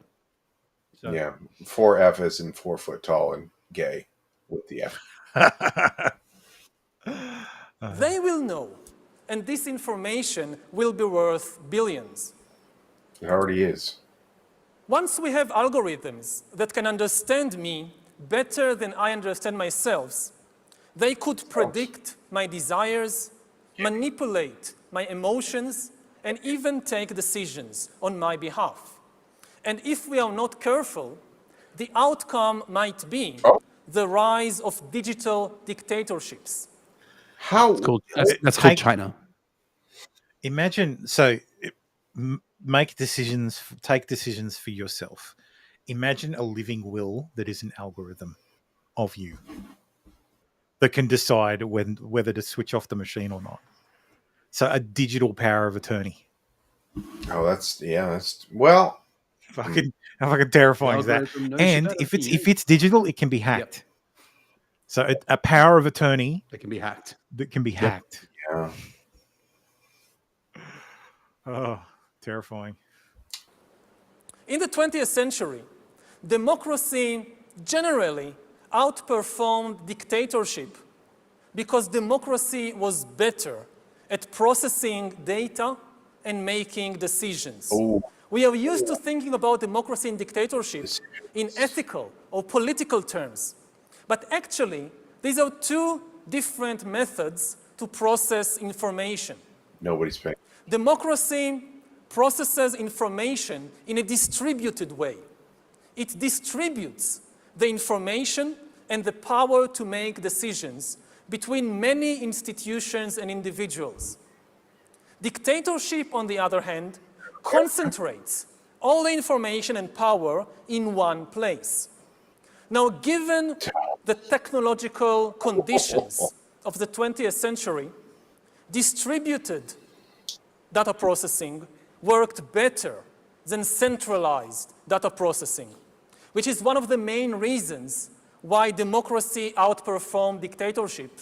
So. Yeah, 4F as in 4 foot tall and gay with the F. They will know, and this information will be worth billions. It already is. Once we have algorithms that can understand me better than I understand myself, they could predict my desires, manipulate my emotions, and even take decisions on my behalf. And if we are not careful, the outcome might be the rise of digital dictatorships. How? That's called China. Imagine, take decisions for yourself. Imagine a living will that is an algorithm of you that can decide whether to switch off the machine or not. So a digital power of attorney. Oh, that's well. Fucking terrifying is that? And if it's digital, it can be hacked. Yep. So a power of attorney that can be hacked. Yeah. Oh, terrifying. In the 20th century, democracy generally outperformed dictatorship because democracy was better at processing data and making decisions. We are used to thinking about democracy and dictatorship in ethical or political terms. But actually, these are 2 different methods to process information. Nobody's paying. Democracy processes information in a distributed way. It distributes the information and the power to make decisions between many institutions and individuals. Dictatorship, on the other hand, concentrates all the information and power in one place. Now, given the technological conditions of the 20th century, distributed data processing worked better than centralized data processing, which is one of the main reasons why democracy outperformed dictatorship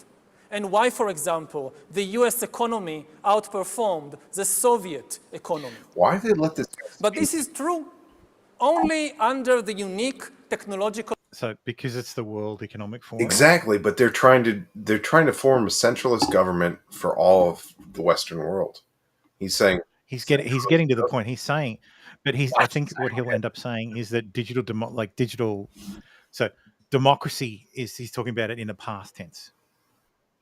and why, for example, the US economy outperformed the Soviet economy. Why did they let this? But this is true only under the unique technological. So because it's the World Economic Forum. Exactly, but they're trying to form a centralist government for all of the Western world. He's saying he's getting to the point. He's saying But I think what he'll end up saying is that so democracy he's talking about it in the past tense.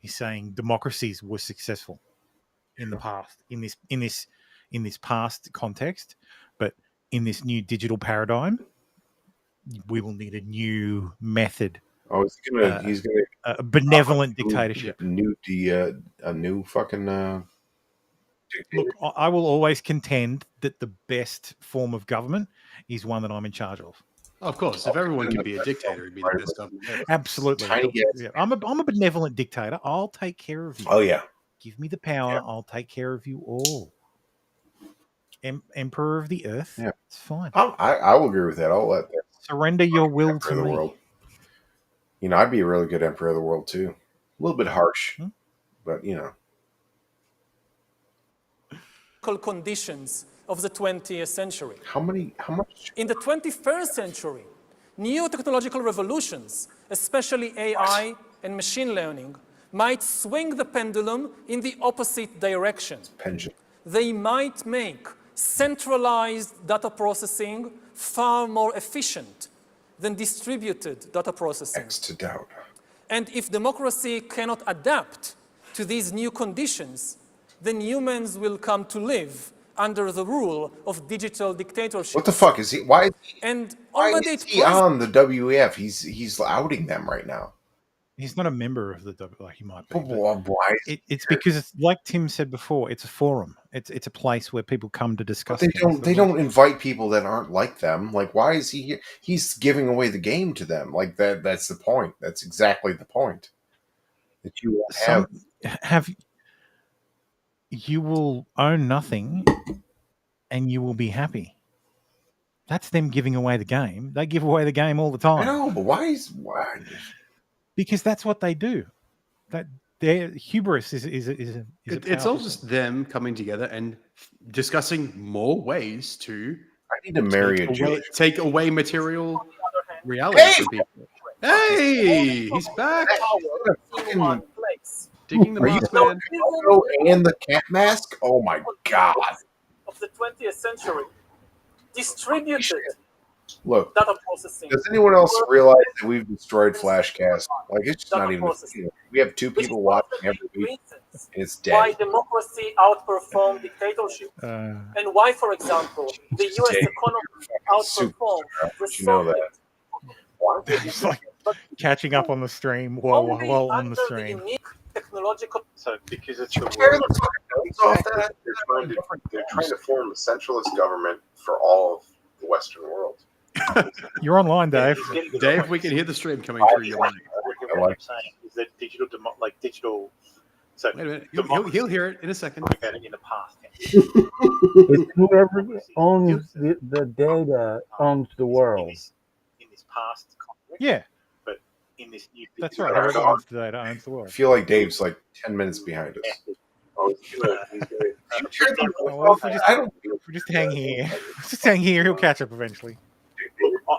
He's saying democracies were successful in the past, in this past context, but in this new digital paradigm, we will need a new method. Oh, he's gonna a benevolent dictatorship. A new fucking. Look, I will always contend that the best form of government is one that I'm in charge of. Of course, if everyone could be a dictator, it'd be the best government ever. Absolutely. Yeah. I'm a benevolent dictator. I'll take care of you. Oh yeah. Give me the power. Yeah. I'll take care of you all. Emperor of the Earth. Yeah, it's fine. I will agree with that. I'll let that. Surrender your will to me. World. You know, I'd be a really good emperor of the world too. A little bit harsh, but you know. Conditions of the 20th century. How much? In the 21st century, new technological revolutions, especially AI and machine learning, might swing the pendulum in the opposite direction. They might make centralized data processing far more efficient than distributed data processing. X to doubt. And if democracy cannot adapt to these new conditions, then humans will come to live under the rule of digital dictatorship. What the fuck is he? Why is he on the WEF? He's outing them right now. He's not a member of the WEF. Like he might be. Why? It's because it's like Tim said before. It's a forum. It's a place where people come to discuss. They don't invite people that aren't like them. Like, why is he here? He's giving away the game to them. Like that. That's the point. That's exactly the point. That you have. You will own nothing and you will be happy. That's them giving away the game. They give away the game all the time. No, but why? Because that's what they do. That their hubris is it's all just them coming together and discussing more ways to take away material reality from people. Hey, he's back. Digging the mask, man. And the cat mask? Oh my god. Of the 20th century, distributed Look, data processing. Does anyone else realize that we've destroyed Flashcast? Like, it's just not even. We have 2 people watching every week, and it's dead. Why democracy outperformed dictatorship, and why, for example, the U.S. economy outperformed the Soviet. It's like catching up on the stream while on the stream. Technological. So because it's they're trying to form a centralist government for all of the Western world. You're online, Dave. Dave, we can hear the stream coming through your mic. What I'm saying is that digital. So wait a minute, he'll hear it in a second. In the past. It's whoever owns the data owns the world. In this past conflict. Yeah. In this new That's right. Whoever owns the data owns the world. I feel like Dave's like 10 minutes behind us. If we just hang here. Just hang here. He'll catch up eventually.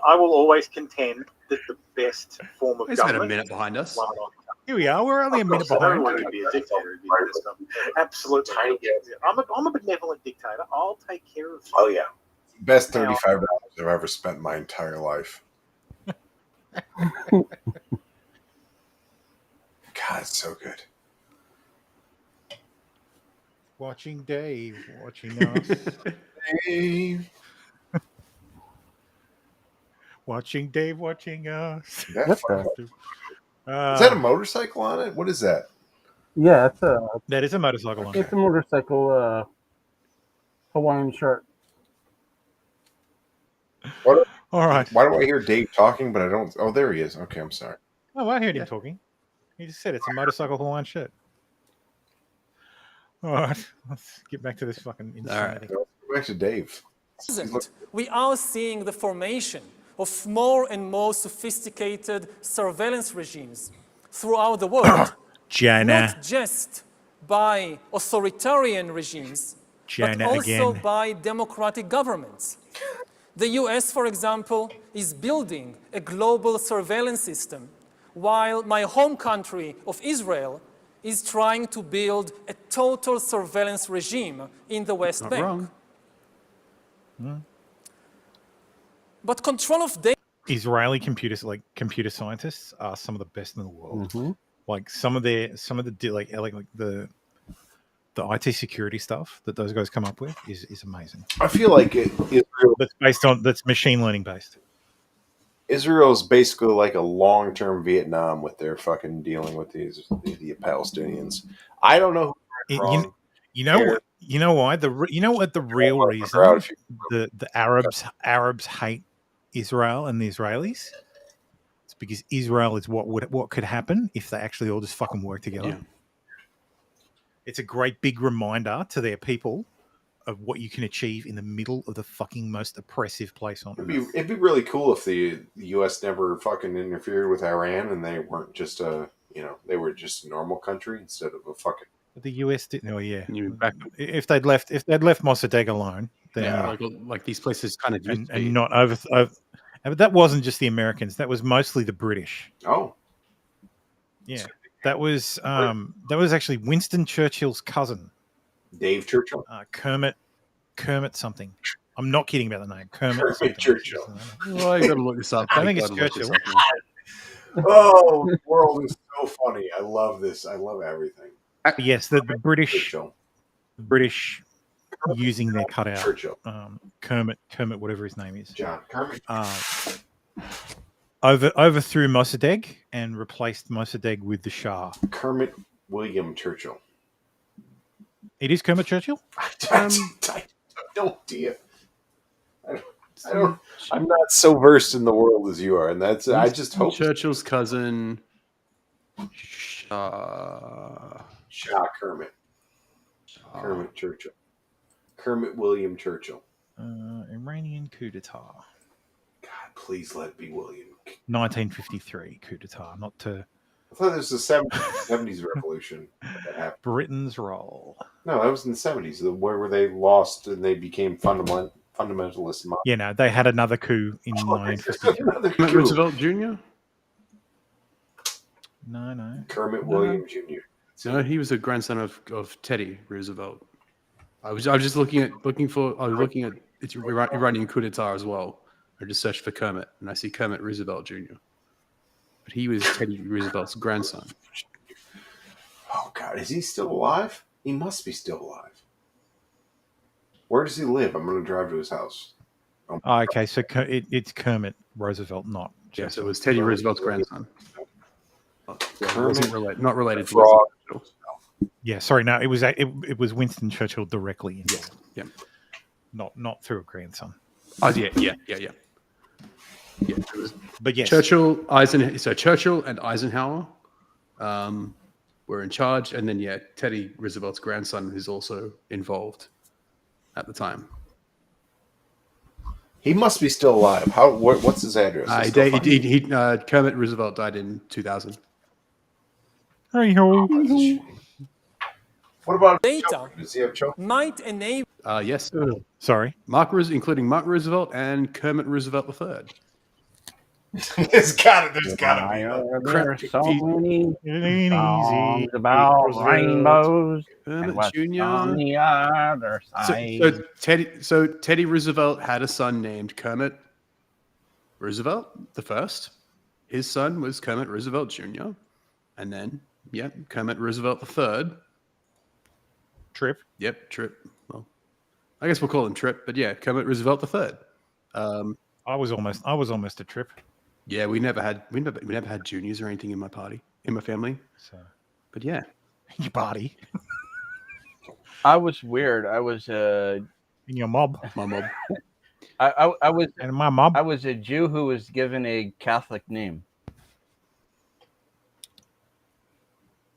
I will always contend that the best form of He's government. got a minute behind us. Here we are. We're only a minute behind. Everyone could be a dictator. Absolutely. I'm a benevolent dictator. I'll take care of you. Oh yeah. Best $35 I've ever spent in my entire life. God, it's so good. Watching Dave, watching us. Dave. Watching Dave, watching us. Is that a motorcycle on it? What is that? Yeah, that is a motorcycle on it. It's a motorcycle Hawaiian shirt. What? All right. Why do I hear Dave talking, but I don't? Oh, there he is. Okay, I'm sorry. Oh, I heard him talking. He just said it's a motorcycle Hawaiian shirt. All right, let's get back to this fucking insanity. All right. Go back to Dave. We are seeing the formation of more and more sophisticated surveillance regimes throughout the world. Not just by authoritarian regimes, but also by democratic governments. The US, for example, is building a global surveillance system, while my home country of Israel is trying to build a total surveillance regime in the West Bank. But control of data. Israeli computer scientists are some of the best in the world. Like some of the the IT security stuff that those guys come up with is amazing. I feel like Israel that's machine learning based. Israel is basically like a long-term Vietnam with their fucking dealing with the Palestinians. I don't know who wrong. You know what? You know why? The real reason the Arabs hate Israel and the Israelis. It's because Israel is what could happen if they actually all just fucking work together. Yeah. It's a great big reminder to their people of what you can achieve in the middle of the fucking most oppressive place on earth. It'd be really cool if the U.S. never fucking interfered with Iran and they weren't just they were just a normal country instead of a fucking. The U.S. didn't. Oh yeah. If they'd left Mossadegh alone, then like these places kind of and not over. But that wasn't just the Americans. That was mostly the British. Oh. Yeah. That was actually Winston Churchill's cousin. Dave Churchill? Kermit something. I'm not kidding about the name. Kermit Churchill. Well, you gotta look this up. I think it's Churchill. Oh, the world is so funny. I love this. I love everything. Yes, the British using their cutout. Churchill. Kermit, whatever his name is. John Kermit. Overthrew Mossadegh and replaced Mossadegh with the Shah. Kermit William Churchill. It is Kermit Churchill? I have no idea. I'm not so versed in the world as you are, and I just hope Churchill's cousin Shah Kermit. Kermit Churchill. Kermit William Churchill. Iranian coup d'etat. God, please let it be William. 1953 coup d'etat, not to. I thought this was the 70s revolution that happened. Britain's role. No, that was in the 70s, where they lost and they became fundamentalists. Yeah, no, they had another coup in 1953. Roosevelt Jr.? No. Kermit William Jr. No, he was a grandson of Teddy Roosevelt. I was just looking at it's Iranian coup d'etat as well. I just searched for Kermit and I see Kermit Roosevelt Jr. But he was Teddy Roosevelt's grandson. Oh God, is he still alive? He must be still alive. Where does he live? I'm going to drive to his house. Okay, so it's Kermit Roosevelt, not. Yes, it was Teddy Roosevelt's grandson. Kermit, not related to Frog. Yeah, sorry, no, it was Winston Churchill directly involved. Yeah. Not through a grandson. Oh yeah. But yes, Churchill and Eisenhower were in charge, and then Teddy Roosevelt's grandson is also involved at the time. He must be still alive. What's his address? Kermit Roosevelt died in 2000. What about data? Does he have children? Might enable. Yes. Sorry. Including Mark Roosevelt and Kermit Roosevelt III. There's gotta be. There are so many songs about rainbows. Kermit what's Jr. on the other side. So Teddy Roosevelt had a son named Kermit Roosevelt the First. His son was Kermit Roosevelt Jr. And then, Kermit Roosevelt III. Trip. Yep, Trip. Well, I guess we'll call him Trip, but Kermit Roosevelt III. I was almost a Trip. Yeah, we never had juniors or anything in my family. So, but your party. I was weird. I was in your mob. My mob. I was in my mob. I was a Jew who was given a Catholic name.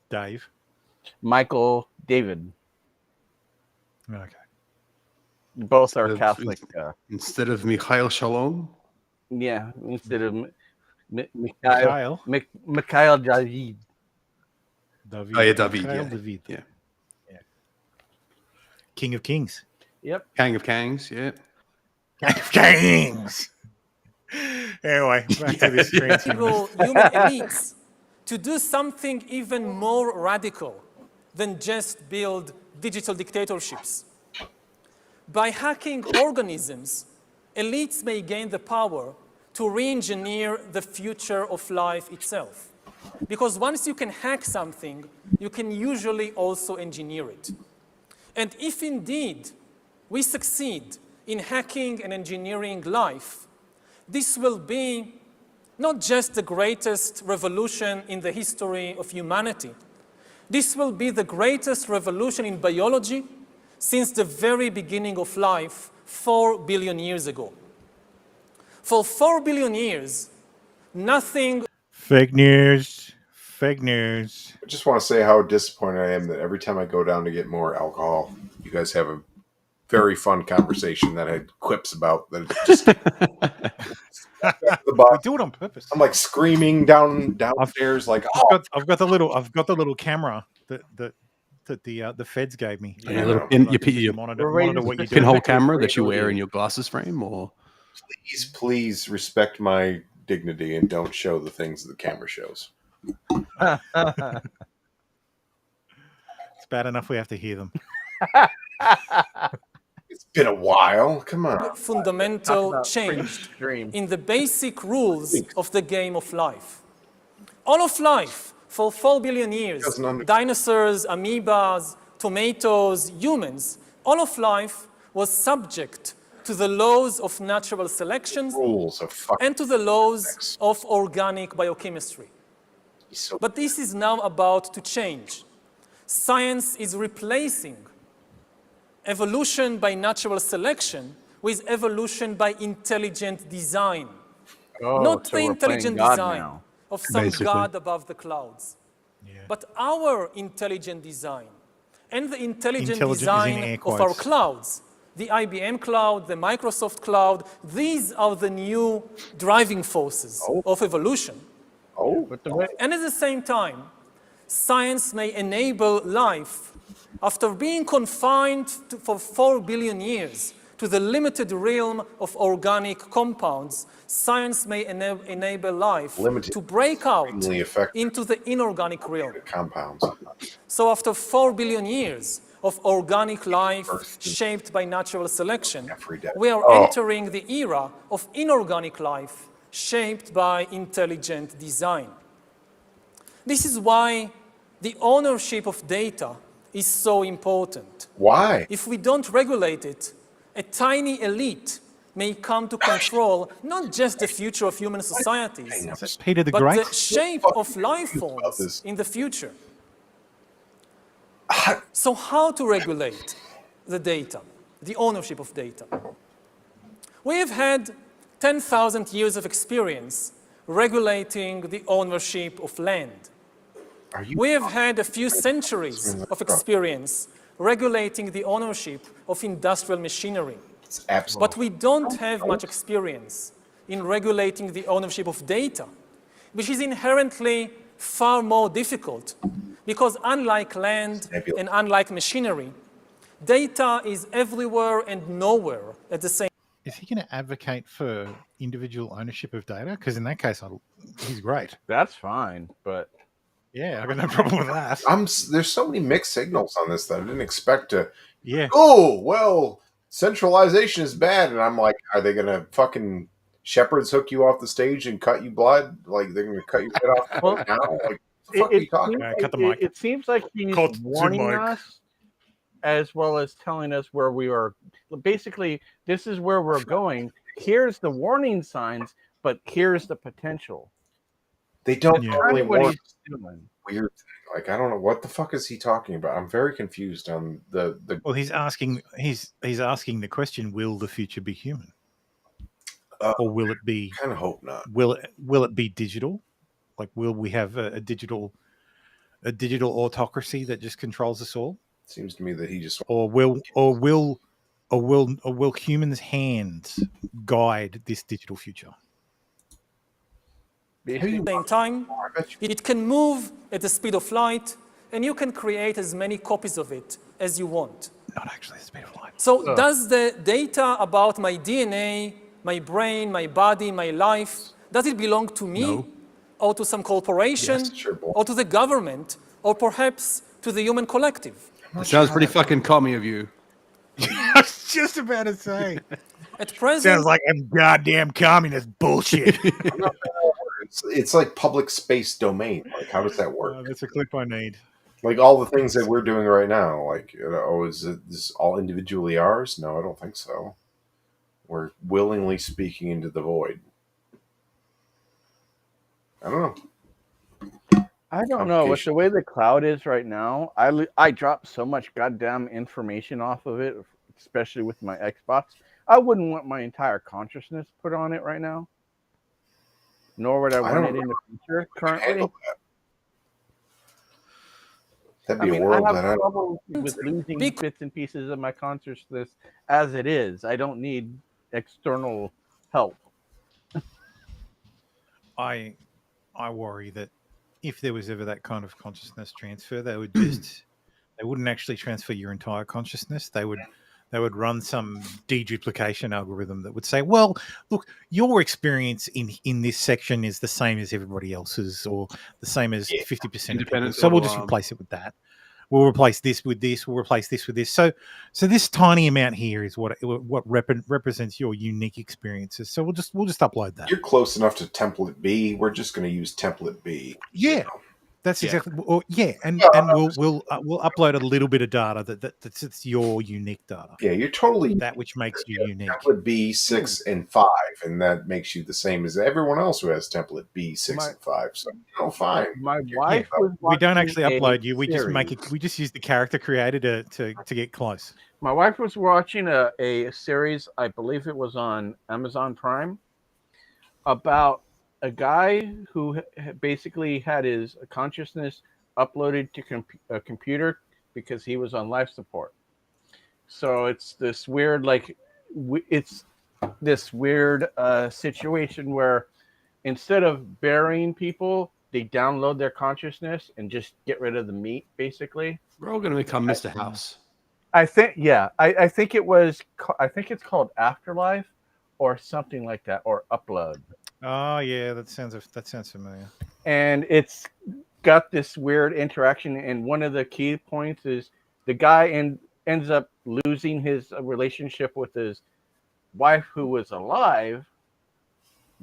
Dave. Michael David. Okay. Both are Catholic. Instead of Mikhail Shalom? Yeah, instead of Mikhail David. David. Oh, yeah, David. David. Yeah. King of Kings. Yep. King of Kangs, yeah. King of Kings. Anyway, back to this human elites to do something even more radical than just build digital dictatorships. By hacking organisms elites may gain the power to re-engineer the future of life itself. Because once you can hack something, you can usually also engineer it. And if indeed we succeed in hacking and engineering life, this will be not just the greatest revolution in the history of humanity. This will be the greatest revolution in biology since the very beginning of life 4 billion years ago. For 4 billion years, nothing... Fake news. Fake news. I just want to say how disappointed I am that every time I go down to get more alcohol, you guys have a very fun conversation that had quips about that. Just we do it on purpose. I'm like screaming downstairs, like I've got the little camera that the feds gave me. Yeah, your monitor what you do. pinhole camera that you wear in your glasses frame, or please respect my dignity and don't show the things that the camera shows. It's bad enough we have to hear them. It's been a while. Come on. Fundamental change in the basic rules of the game of life. All of life, for 4 billion years, dinosaurs, amoebas, tomatoes, humans, all of life was subject to the laws of natural selection and to the laws of organic biochemistry. But this is now about to change. Science is replacing evolution by natural selection with evolution by intelligent design. Not the intelligent design of some god above the clouds, but our intelligent design and the intelligent design of our clouds. The IBM cloud, the Microsoft cloud, these are the new driving forces of evolution. And at the same time, science may enable life, after being confined for 4 billion years to the limited realm of organic compounds, science may enable life to break out into the inorganic realm. So after 4 billion years of organic life shaped by natural selection, we are entering the era of inorganic life shaped by intelligent design. This is why the ownership of data is so important. Why? If we don't regulate it, a tiny elite may come to control not just the future of human societies, but the shape of life forms in the future. So how to regulate the data, the ownership of data? We have had 10,000 years of experience regulating the ownership of land. We have had a few centuries of experience regulating the ownership of industrial machinery. But we don't have much experience in regulating the ownership of data, which is inherently far more difficult because unlike land and unlike machinery, data is everywhere and nowhere at the same time. Is he going to advocate for individual ownership of data? Because in that case, he's great. That's fine, but... Yeah, I got no problem with that. There's so many mixed signals on this that I didn't expect to. Yeah. Oh, well, centralization is bad. And I'm like, are they going to fucking shepherds hook you off the stage and cut you blood? Like, they're going to cut your head off now? Like, what the fuck are you talking about? Cut the mic. It seems like he's warning us as well as telling us where we are. Basically, this is where we're going. Here's the warning signs, but here's the potential. They don't really want doing. Weird thing. Like, I don't know what the fuck is he talking about. I'm very confused on the. Well, he's asking the question: will the future be human, or will it be? Kind of hope not. Will it be digital? Like, will we have a digital autocracy that just controls us all? Seems to me that he just. Or will humans' hands guide this digital future? At the same time, it can move at the speed of light, and you can create as many copies of it as you want. Not actually the speed of light. So does the data about my DNA, my brain, my body, my life, does it belong to me or to some corporation or to the government or perhaps to the human collective? It sounds pretty fucking commie of you. I was just about to say. At present, sounds like a goddamn communist bullshit. It's like public space domain. Like, how does that work? That's a clip I need. Like all the things that we're doing right now. Like, is this all individually ours? No, I don't think so. We're willingly speaking into the void. I don't know. I don't know. With the way the cloud is right now, I drop so much goddamn information off of it, especially with my Xbox. I wouldn't want my entire consciousness put on it right now. Nor would I want it in the future currently. That'd be a world I that have trouble with losing bits and pieces of my consciousness as it is. I don't need external help. I worry that if there was ever that kind of consciousness transfer, they wouldn't actually transfer your entire consciousness. They would run some deduplication algorithm that would say, well, look, your experience in this section is the same as everybody else's, or the same as 50% of people. So we'll just replace it with that. We'll replace this with this. We'll replace this with this. So this tiny amount here is what represents your unique experiences. So we'll just upload that. You're close enough to template B. We're just going to use template B. Yeah. That's exactly, and we'll upload a little bit of data that's your unique data. Yeah, you're totally that which makes you unique. Template B 6 and 5, and that makes you the same as everyone else who has template B 6 and 5. So fine. My wife we don't actually upload you. We just make it. We just use the character creator to get close. My wife was watching a series, I believe it was on Amazon Prime, about a guy who basically had his consciousness uploaded to a computer because he was on life support. So it's this weird, situation where instead of burying people, they download their consciousness and just get rid of the meat, basically. We're all going to become Mr. House. I think it's called Afterlife or something like that, or Upload. Oh yeah, that sounds familiar. And it's got this weird interaction, and one of the key points is the guy ends up losing his relationship with his wife who was alive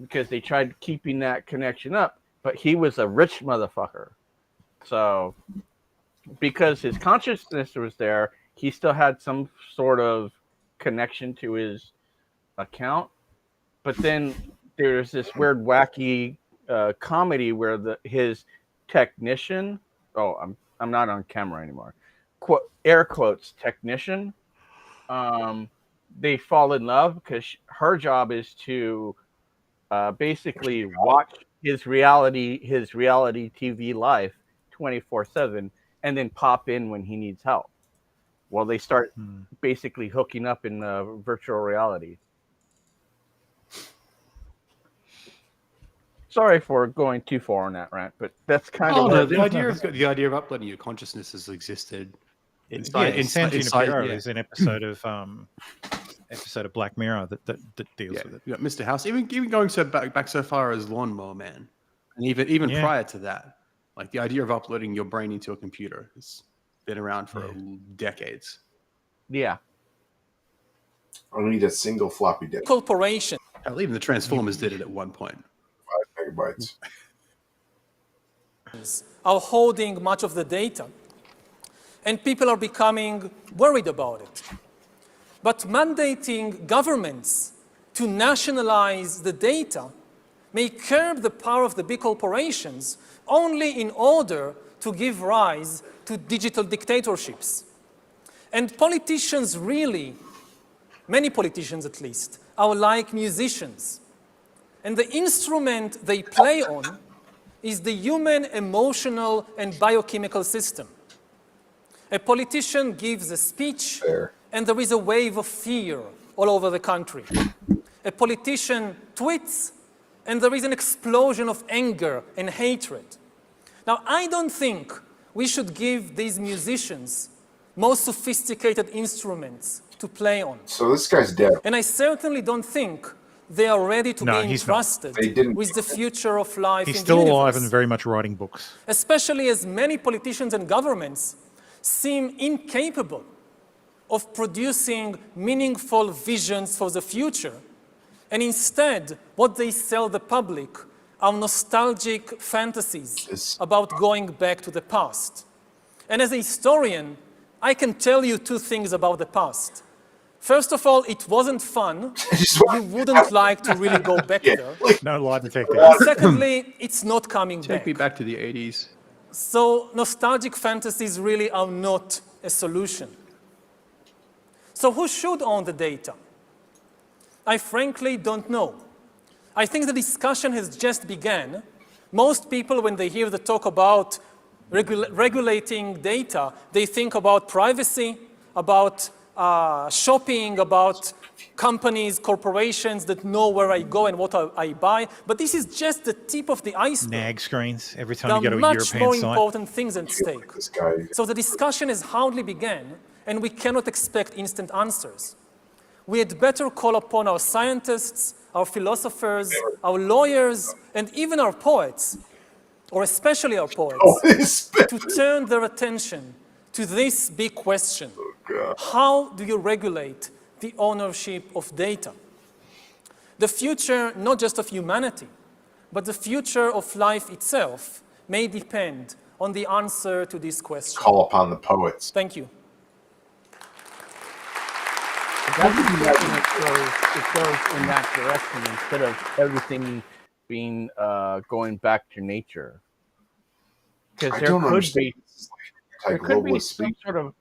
because they tried keeping that connection up, but he was a rich motherfucker. So because his consciousness was there, he still had some sort of connection to his account. But then there's this weird, wacky comedy where his technician, I'm not on camera anymore, air quotes, technician, they fall in love because her job is to basically watch his reality TV life 24/7 and then pop in when he needs help. Well, they start basically hooking up in virtual reality. Sorry for going too far on that rant, but that's kind of the idea of uploading your consciousness has existed. Santino Piro is an episode of Black Mirror that deals with it. Yeah, Mr. House, even going back so far as Lawnmower Man, and even prior to that, like the idea of uploading your brain into a computer has been around for decades. Yeah. I don't need a single floppy disk. Corporation. Hell, even the Transformers did it at one point. 5 megabytes. Are holding much of the data, and people are becoming worried about it. But mandating governments to nationalize the data may curb the power of the big corporations only in order to give rise to digital dictatorships. And politicians really, many politicians at least, are like musicians. And the instrument they play on is the human emotional and biochemical system. A politician gives a speech, and there is a wave of fear all over the country. A politician tweets, and there is an explosion of anger and hatred. Now, I don't think we should give these musicians most sophisticated instruments to play on. So this guy's dead. And I certainly don't think they are ready to be entrusted with the future of life in the universe. He's still alive and very much writing books. Especially as many politicians and governments seem incapable of producing meaningful visions for the future. And instead, what they sell the public are nostalgic fantasies about going back to the past. And as a historian, I can tell you two things about the past. First of all, it wasn't fun. You wouldn't like to really go back there. No lie detected. Secondly, it's not coming back. Take me back to the 80s. So nostalgic fantasies really are not a solution. So who should own the data? I frankly don't know. I think the discussion has just begun. Most people, when they hear the talk about regulating data, they think about privacy, about shopping, about companies, corporations that know where I go and what I buy. But this is just the tip of the iceberg. Nag screens every time you go to a There are European much more site. important things at stake. So the discussion has hardly begun, and we cannot expect instant answers. We had better call upon our scientists, our philosophers, our lawyers, and even our poets, or especially our poets, to turn their attention to this big question. How do you regulate the ownership of data? The future, not just of humanity, but the future of life itself may depend on the answer to this question. Call upon the poets. Thank you. It goes in that direction instead of everything being going back to nature. Because there could be some sort of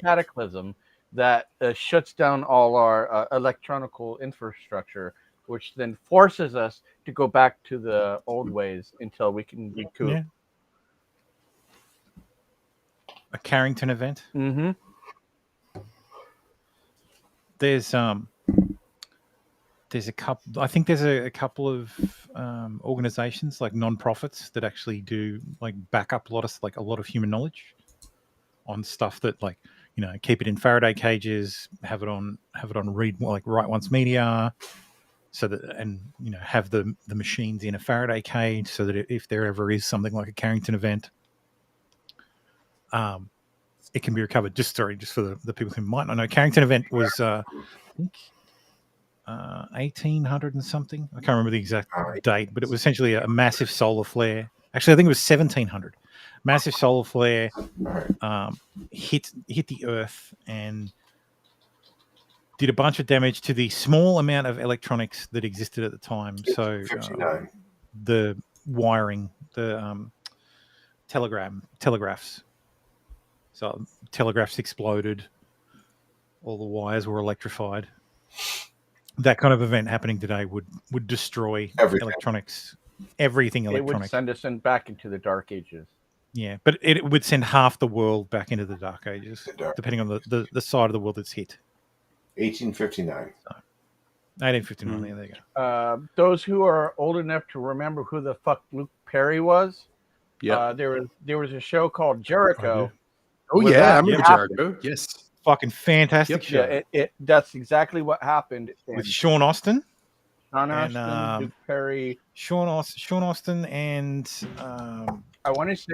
cataclysm that shuts down all our electronical infrastructure, which then forces us to go back to the old ways until we can recoup. Yeah. A Carrington event. Mm-hmm. There's a couple. I think there's a couple of organizations like non-profits that actually do like back up a lot of human knowledge on stuff that keep it in Faraday cages, have it on Write Once Media, so that have the machines in a Faraday cage so that if there ever is something like a Carrington event, it can be recovered. Just for the people who might not know, Carrington event was I think 1800 and something. I can't remember the exact date, but it was essentially a massive solar flare. Actually, I think it was 1700. Massive solar flare hit the Earth and did a bunch of damage to the small amount of electronics that existed at the time. So the wiring, the telegraphs. So telegraphs exploded. All the wires were electrified. That kind of event happening today would destroy electronics, everything electronic. It would send us back into the dark ages. Yeah, but it would send half the world back into the dark ages, depending on the side of the world that's hit. 1859. 1859, there you go. Those who are old enough to remember who the fuck Luke Perry was, there was a show called Jericho. Oh yeah, I remember Jericho. Yes, fucking fantastic show. Yeah, that's exactly what happened with Sean Austin. Luke Perry, Sean Austin, and I want to say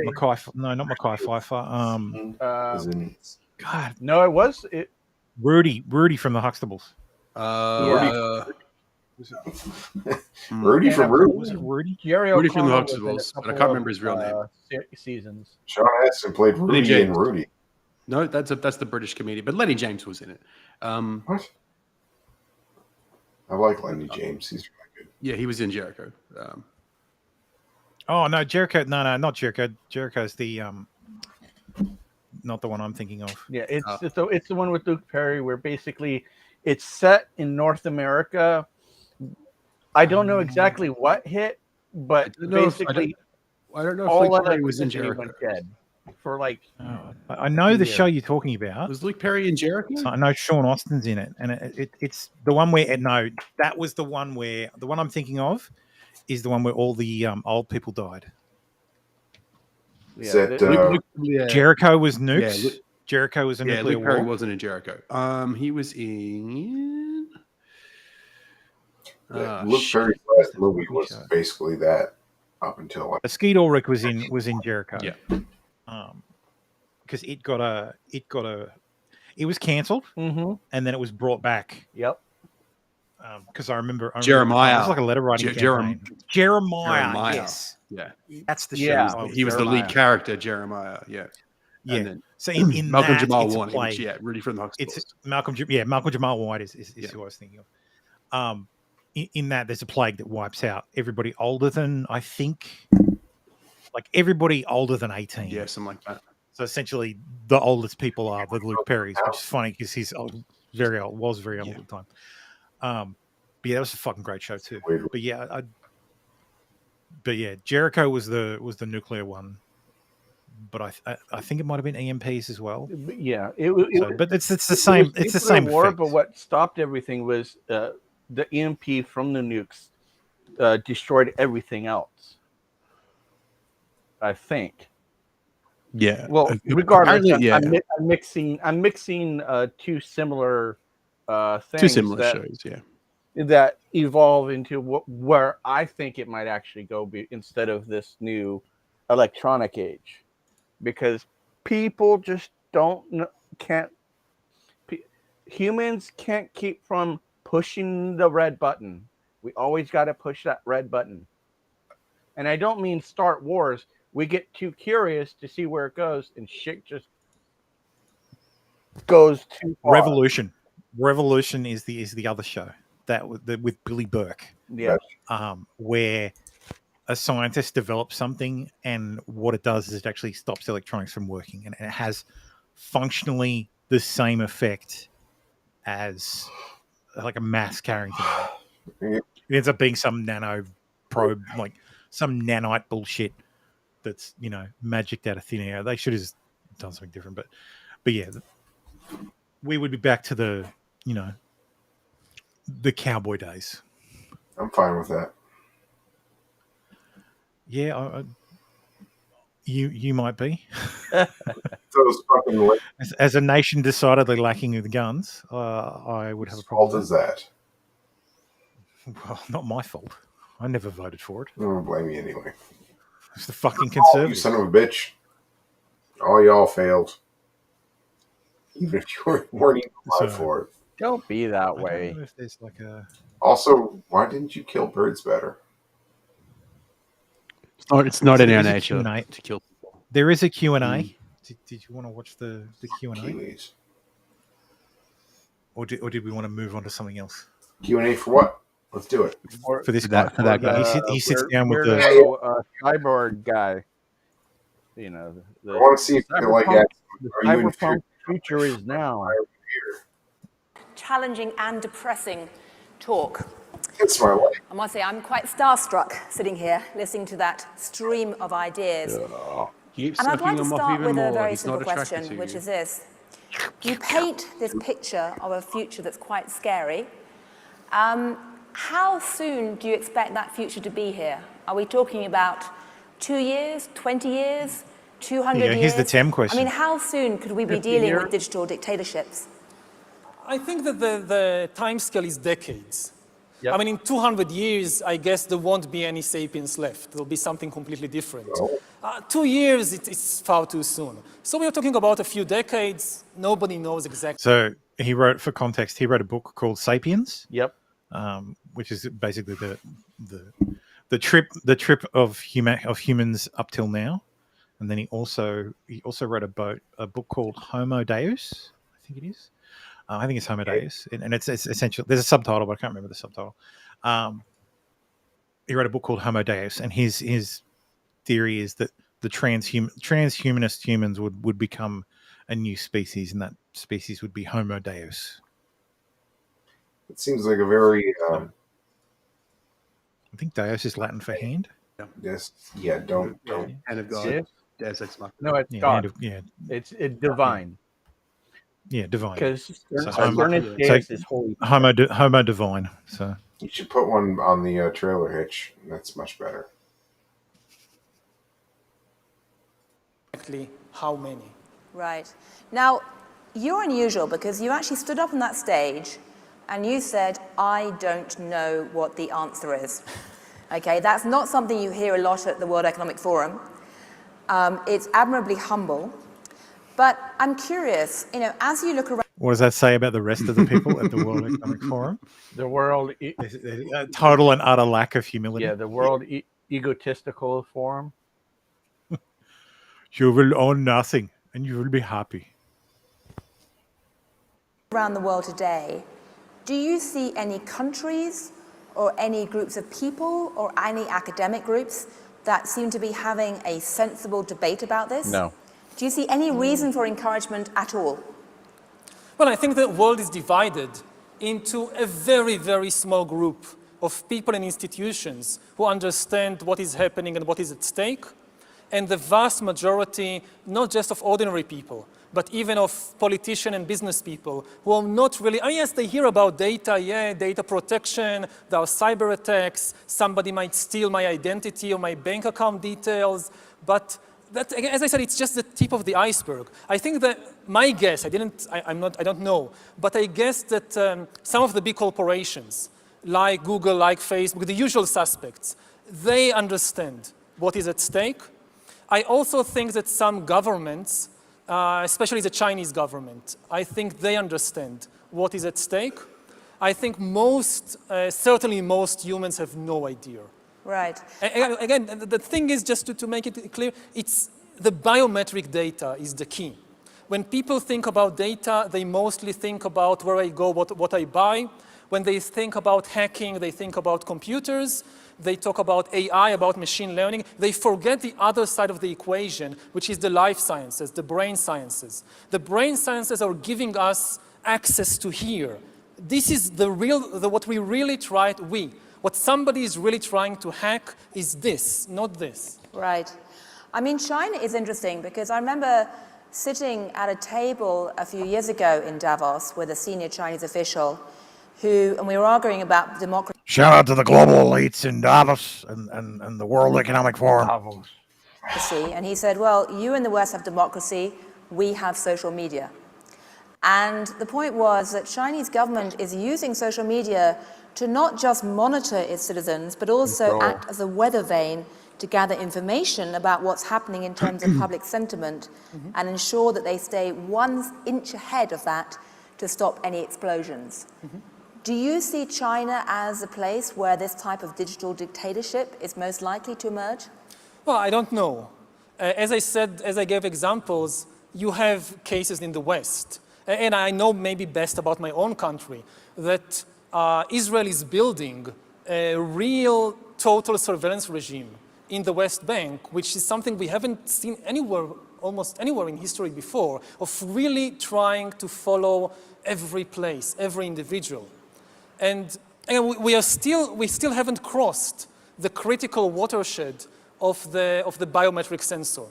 not Mackay Pfeiffer. God, no, it was Rudy from the Huxtables. Rudy from Rudy. Was it Rudy? Rudy from the Huxtables, but I can't remember his real name. Seasons. Sean Astin played Rudy and Rudy. No, that's the British comedian, but Lenny James was in it. What? I like Lenny James. He's really good. Yeah, he was in Jericho. Oh no, Jericho! No, not Jericho. Jericho's the not the one I'm thinking of. Yeah, it's the one with Luke Perry, where basically it's set in North America. I don't know exactly what hit, but basically, I don't know all if Luke of Perry it was in went Jericho. dead for like. I know the show you're talking about. Was Luke Perry in Jericho? So I know Sean Austin's in it, and it's the one where that was the one where the one I'm thinking of is the one where all the old people died. Yeah, Jericho was nukes. Yeah, Jericho was a nuclear Luke Perry war. wasn't in Jericho. He was in. Luke Perry's last movie was basically that up until Skeet Ulrich was in Jericho. Yeah. Because it it was cancelled, Mm-hmm. and then it was brought back. Yep. Because I remember Jeremiah. it was like a letter writing campaign. Jeremiah, yes. Yeah. That's the show. He was the lead character, Jeremiah. Yeah. Yeah. And then So in Malcolm that, Jamal it's a Warner, play. which, yeah, Rudy from the Huxtables. It's Malcolm Jamal White is who I was thinking of. In that, there's a plague that wipes out everybody older than, I think, like everybody older than 18. Yeah, something like that. So essentially, the oldest people are the Luke Perrys, which is funny because he's old, very old, was very old at the time. But yeah, that was a fucking great show too. But yeah, Jericho was the nuclear one. But I think it might have been EMPs as well. Yeah, but it's the same. It's the same war. effect. But what stopped everything was the EMP from the nukes destroyed everything else. I think. Yeah. Well, regardless, yeah. I'm mixing two similar things. Two similar shows, yeah. That evolve into where I think it might actually go instead of this new electronic age, because people just humans can't keep from pushing the red button. We always got to push that red button. And I don't mean start wars. We get too curious to see where it goes, and shit just goes too far. Revolution is the other show with Billy Burke. Yeah. Where a scientist develops something, and what it does is it actually stops electronics from working, and it has functionally the same effect as like a mass carrying thing. It ends up being some nano probe, like some nanite bullshit that's magicked out of thin air. They should have just done something different, but yeah, we would be back to the cowboy days. I'm fine with that. Yeah, you might be. Those fucking as a nation decidedly lacking with guns, I would have a problem. Fault is that? Well, not my fault. I never voted for it. I don't blame me anyway. It's the fucking conservatives. You son of a bitch! All y'all failed, even if you weren't even alive for it. Don't be that I way. don't know if there's like a. Also, why didn't you kill birds better? It's not in our nature to kill people. There is a Q&A. Did you want to watch the Q&A? Or did we want to move on to something else? Q&A for what? Let's do it. For this guy. For that guy. He sits down with the cyborg guy. I want to see if you like that. The cyberpunk future is now. Challenging and depressing talk. It's my life. I must say, I'm quite starstruck sitting here listening to that stream of ideas. And I'd like to start with a very simple question, which is this. You paint this picture of a future that's quite scary. How soon do you expect that future to be here? Are we talking about 2 years, 20 years, 200 years? Here's the TEM question. I mean, how soon could we be dealing with digital dictatorships? I think that the timescale is decades. Yep. I mean, in 200 years, I guess there won't be any sapiens left. There'll be something completely different. 2 years, it's far too soon. So we're talking about a few decades. Nobody knows exactly. So he wrote, for context, he wrote a book called *Sapiens*. Yep. Which is basically the trip of humans up till now, and then he also wrote a book called *Homo Deus*. I think it is. I think it's *Homo Deus*, and it's essential. There's a subtitle, but I can't remember the subtitle. He wrote a book called *Homo Deus*, and his theory is that the transhumanist humans would become a new species, and that species would be *Homo Deus*. It seems like a very. I think Deus is Latin for hand. Yes. Yeah. Don't. Hand of God. Deus ex machina. No, it's God. It's divine. Yeah, divine. Because is holy. Homo divine. So you should put one on the trailer hitch. That's much better. Exactly how many? Right. Now, you're unusual because you actually stood up on that stage and you said, I don't know what the answer is. Okay, that's not something you hear a lot at the World Economic Forum. It's admirably humble. But I'm curious, as you look around... What does that say about the rest of the people at the World Economic Forum? The world, Total and utter lack of humility. yeah, the world egotistical forum. You will own nothing, and you will be happy. Around the world today, do you see any countries or any groups of people or any academic groups that seem to be having a sensible debate about this? No. Do you see any reason for encouragement at all? Well, I think the world is divided into a very, very small group of people and institutions who understand what is happening and what is at stake, and the vast majority, not just of ordinary people, but even of politicians and business people who are not really, yes, they hear about data, data protection, there are cyber attacks, somebody might steal my identity or my bank account details, but that, as I said, it's just the tip of the iceberg. I think that my guess, I don't know, but I guess that some of the big corporations, like Google, like Facebook, the usual suspects, they understand what is at stake. I also think that some governments, especially the Chinese government, I think they understand what is at stake. I think certainly most humans have no idea. Right. Again, the thing is, just to make it clear, it's the biometric data is the key. When people think about data, they mostly think about where I go, what I buy. When they think about hacking, they think about computers. They talk about AI, about machine learning. They forget the other side of the equation, which is the life sciences, the brain sciences. The brain sciences are giving us access to here. This is what we really tried, what somebody is really trying to hack is this, not this. Right. I mean, China is interesting because I remember sitting at a table a few years ago in Davos with a senior Chinese official and we were arguing about democracy. Shout out to the global elites in Davos and the World Economic Forum. And he said, well, you in the West have democracy, we have social media. And the point was that Chinese government is using social media to not just monitor its citizens, but also act as a weather vane to gather information about what's happening in terms of public sentiment and ensure that they stay 1 inch ahead of that to stop any explosions. Do you see China as a place where this type of digital dictatorship is most likely to emerge? Well, I don't know. As I said, as I gave examples, you have cases in the West. And I know maybe best about my own country, that Israel is building a real total surveillance regime in the West Bank, which is something we haven't seen almost anywhere in history before, of really trying to follow every place, every individual. And we still haven't crossed the critical watershed of the biometric sensor.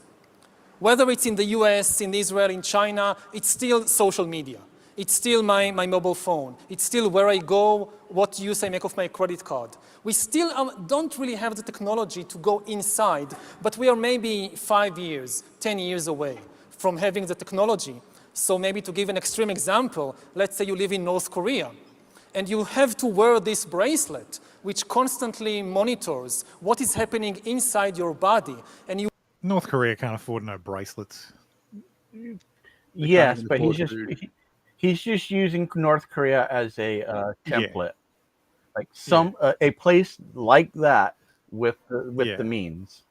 Whether it's in the US, in Israel, in China, it's still social media. It's still my mobile phone. It's still where I go, what use I make of my credit card. We still don't really have the technology to go inside, but we are maybe 5 years, 10 years away from having the technology. So maybe to give an extreme example, let's say you live in North Korea, and you have to wear this bracelet, which constantly monitors what is happening inside your body. And North Korea can't afford no bracelets. Yes, but he's just using North Korea as a template, like a place like that with the means.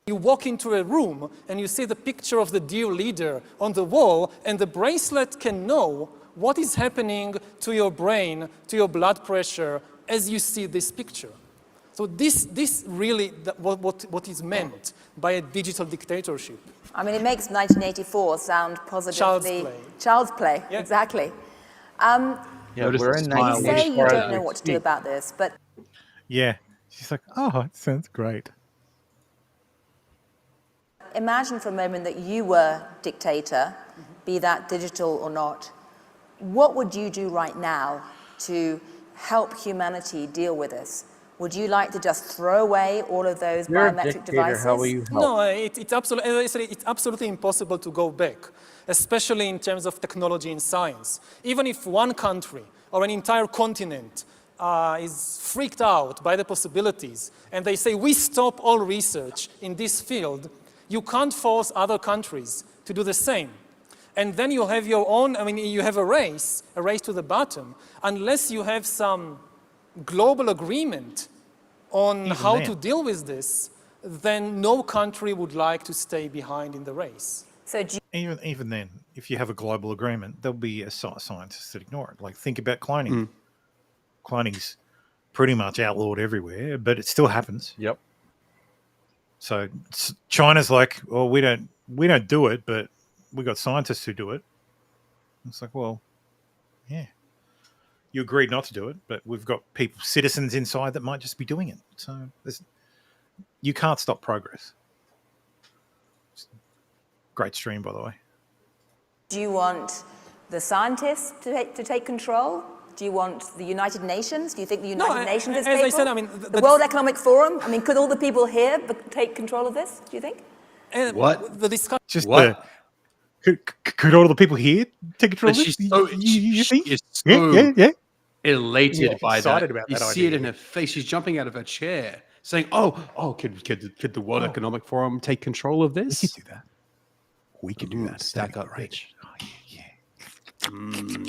You walk into a room and you see the picture of the dear leader on the wall, and the bracelet can know what is happening to your brain, to your blood pressure, as you see this picture. So this really what is meant by a digital dictatorship. I mean, it makes 1984 sound positively child's play. Yeah. Exactly. We're in you say you don't know what to do about this, but she's like, oh, it sounds great. Imagine for a moment that you were dictator, be that digital or not. What would you do right now to help humanity deal with this? Would you like to just throw away all of those biometric devices? How will you help? No, it's absolutely impossible to go back, especially in terms of technology and science. Even if one country or an entire continent is freaked out by the possibilities, and they say, we stop all research in this field, you can't force other countries to do the same. And then you have your own, I mean, you have a race to the bottom, unless you have some global agreement on how to deal with this, then no country would like to stay behind in the race. So even then, if you have a global agreement, there'll be a scientists that ignore it. Like, think about cloning. Cloning's pretty much outlawed everywhere, but it still happens. Yep. So China's like, well, we don't do it, but we got scientists who do it. It's like, well, yeah, you agreed not to do it, but we've got citizens inside that might just be doing it. So you can't stop progress. Great stream, by the way. Do you want the scientists to take control? Do you want the United Nations? Do you think the United Nations is capable? As I said, I mean, the World Economic Forum? I mean, could all the people here take control of this, do you think? What? The discussion. Just what? Could all the people here take control of this? You think? She is so elated by that. About you that see idea. it in her face. She's jumping out of her chair, saying, "Oh, could the World Economic Forum take control of this? We could do that. We could do that. Stack up, rich. Oh, yeah.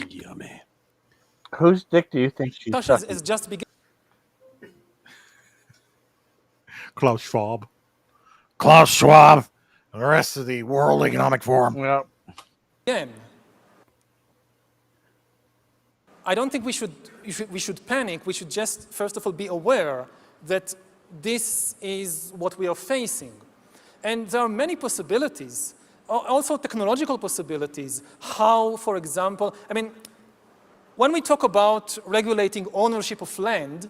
Yummy. Whose dick do you think she's sucking? It's just beginning. Klaus Schwab. Klaus Schwab. And the rest of the World Economic Forum. Yep. Again, I don't think we should panic. We should just, first of all, be aware that this is what we are facing. And there are many possibilities, also technological possibilities. How, for example, I mean, when we talk about regulating ownership of land,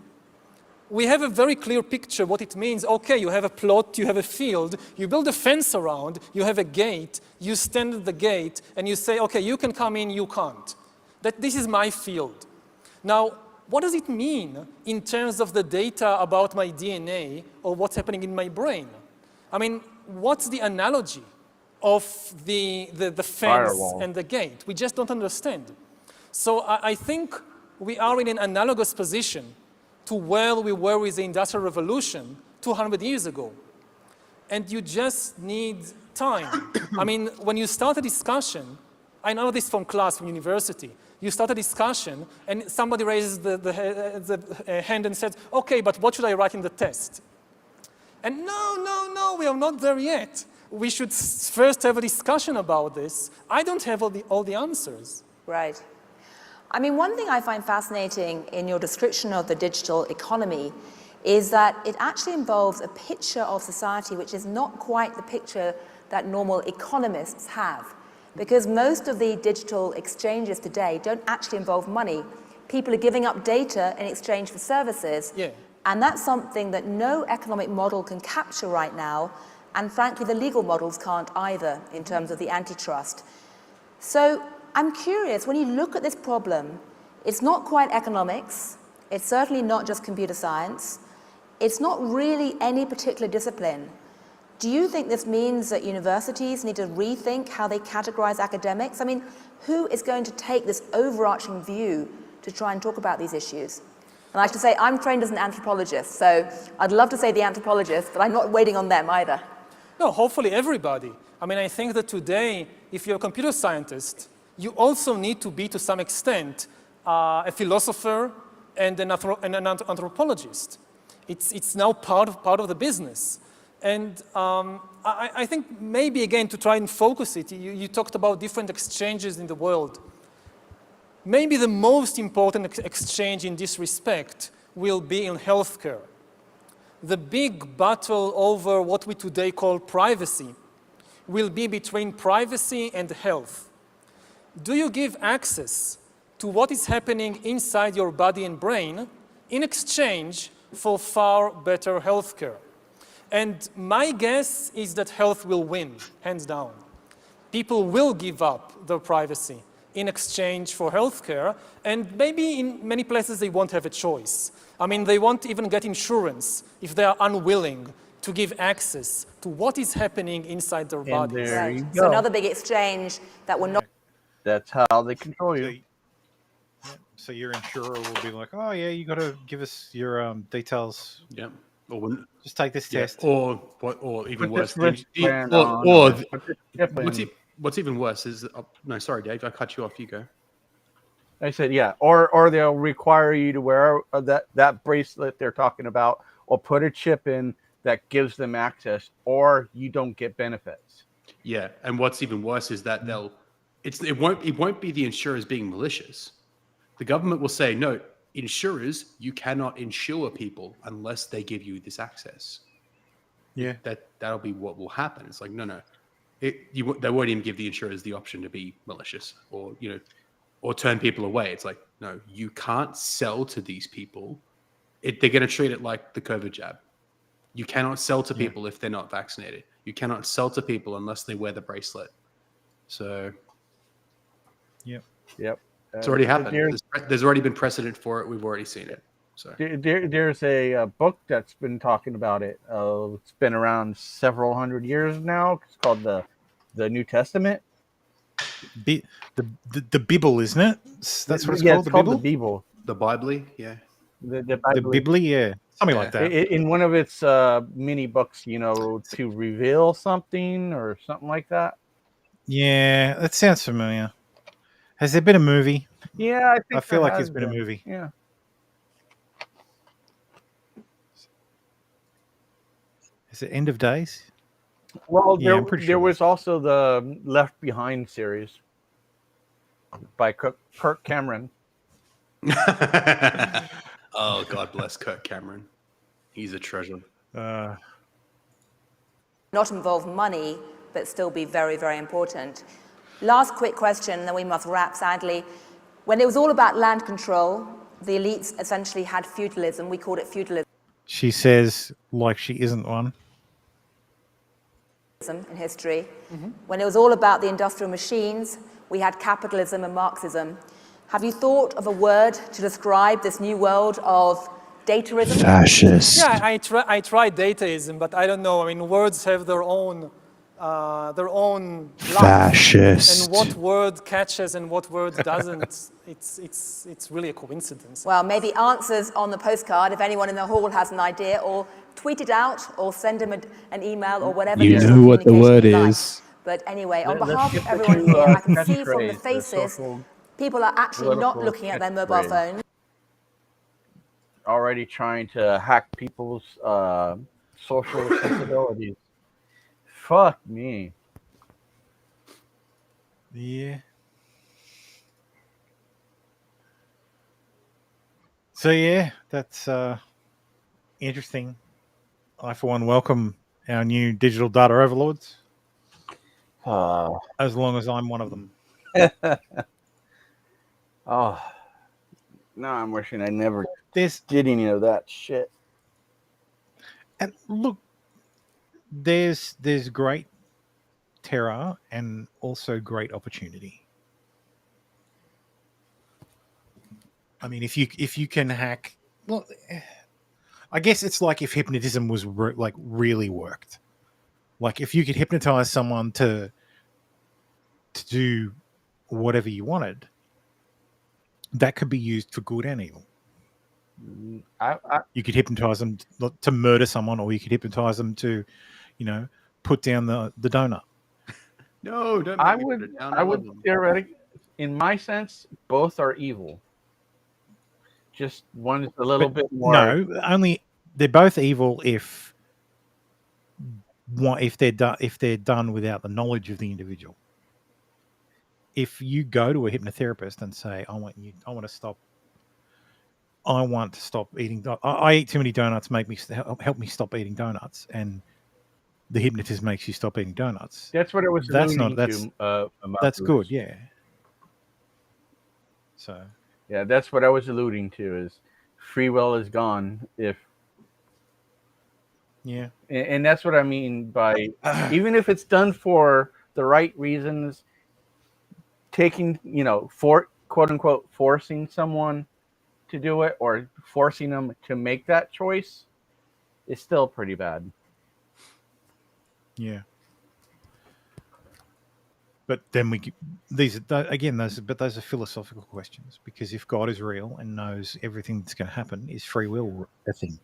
we have a very clear picture what it means. Okay, you have a plot, you have a field, you build a fence around, you have a gate, you stand at the gate, and you say, okay, you can come in, you can't. This is my field. Now, what does it mean in terms of the data about my DNA or what's happening in my brain? I mean, what's the analogy of the fence Firewall. and the gate? We just don't understand. So I think we are in an analogous position to where we were with the Industrial Revolution 200 years ago. And you just need time. I mean, when you start a discussion, I know this from class, from university, you start a discussion and somebody raises the hand and says, okay, but what should I write in the test? And no, we are not there yet. We should first have a discussion about this. I don't have all the answers. Right. I mean, one thing I find fascinating in your description of the digital economy is that it actually involves a picture of society which is not quite the picture that normal economists have. Because most of the digital exchanges today don't actually involve money. People are giving up data in exchange for services. Yeah. And that's something that no economic model can capture right now. And frankly, the legal models can't either in terms of the antitrust. So I'm curious, when you look at this problem, it's not quite economics. It's certainly not just computer science. It's not really any particular discipline. Do you think this means that universities need to rethink how they categorize academics? I mean, who is going to take this overarching view to try and talk about these issues? And I should say, I'm trained as an anthropologist, so I'd love to say the anthropologists, but I'm not waiting on them either. No, hopefully everybody. I mean, I think that today, if you're a computer scientist, you also need to be, to some extent, a philosopher and an anthropologist. It's now part of the business. And I think maybe, again, to try and focus it, you talked about different exchanges in the world. Maybe the most important exchange in this respect will be in healthcare. The big battle over what we today call privacy will be between privacy and health. Do you give access to what is happening inside your body and brain in exchange for far better healthcare? And my guess is that health will win, hands down. People will give up their privacy in exchange for healthcare, and maybe in many places they won't have a choice. I mean, they won't even get insurance if they are unwilling to give access to what is happening inside their bodies. There you So go. another big exchange that will not... That's how they control you. So your insurer will be like, oh yeah, you got to give us your details. Yeah. Or just take this test. Or even Put worse, this wristband or on, put this chip in. what's even worse is no, sorry, Dave, I cut you off. You go. I said, yeah, or they'll require you to wear that bracelet they're talking about, or put a chip in that gives them access, or you don't get benefits. Yeah, and what's even worse is that it won't be the insurers being malicious. The government will say, no, insurers, you cannot insure people unless they give you this access. Yeah, that'll be what will happen. It's like no, they won't even give the insurers the option to be malicious or or turn people away. It's like, no, you can't sell to these people. They're going to treat it like the COVID jab. You cannot sell to people if they're not vaccinated. You cannot sell to people unless they wear the bracelet. So, yep, it's already happened. There's already been precedent for it. We've already seen it. So there's a book that's been talking about it. It's been around several hundred years now. It's called the New Testament. The Bible, isn't it? That's what it's called. It's called the Bible. The Bible, yeah. The Bible, yeah, something like that. In one of its mini books, to reveal something or something like that. Yeah, that sounds familiar. Has there been a movie? Yeah, I feel like there's been a movie. Yeah. Is it End of Days? Well, Yeah, I'm pretty there sure was also the Left Behind series by Kirk Cameron. Oh, God bless Kirk Cameron. He's a treasure. Not involve money, but still be very, very important. Last quick question, then we must wrap, sadly. When it was all about land control, the elites essentially had feudalism. We called it feudalism. She says like she isn't one. In history. When it was all about the industrial machines, we had capitalism and Marxism. Have you thought of a word to describe this new world of dataism? Fascist. Yeah, I tried dataism, but I don't know. I mean, words have their own life. Fascist. And what word catches and what word doesn't, it's really a coincidence. Well, maybe answers on the postcard if anyone in the hall has an idea, or tweet it out, or send them an email, or whatever. You know what the word is. But anyway, on behalf of everyone here, I can see from the faces, people are actually not looking at their mobile phones. Already trying to hack people's social sensibilities. Fuck me. Yeah. So yeah, that's interesting. I, for one, welcome our new digital data overlords. As long as I'm one of them. Oh, now I'm wishing I never did any of that shit. And look, there's great terror and also great opportunity. I mean, if you can hack, well, I guess it's like if hypnotism was really worked. Like if you could hypnotize someone to do whatever you wanted, that could be used for good and evil. You could hypnotize them to murder someone, or you could hypnotize them to, put down the donut. No, don't. I would theoretically, in my sense, both are evil. Just one is a little bit more. No, only they're both evil if they're done without the knowledge of the individual. If you go to a hypnotherapist and say, I want to stop eating. I eat too many donuts. Help me stop eating donuts. And the hypnotist makes you stop eating donuts. That's what it was. That's good. Yeah. So. Yeah, that's what I was alluding to. Is free will is gone if. Yeah. And that's what I mean by even if it's done for the right reasons, taking, for quote unquote, forcing someone to do it or forcing them to make that choice is still pretty bad. Yeah. But then those are philosophical questions, because if God is real and knows everything that's going to happen, is free will a thing?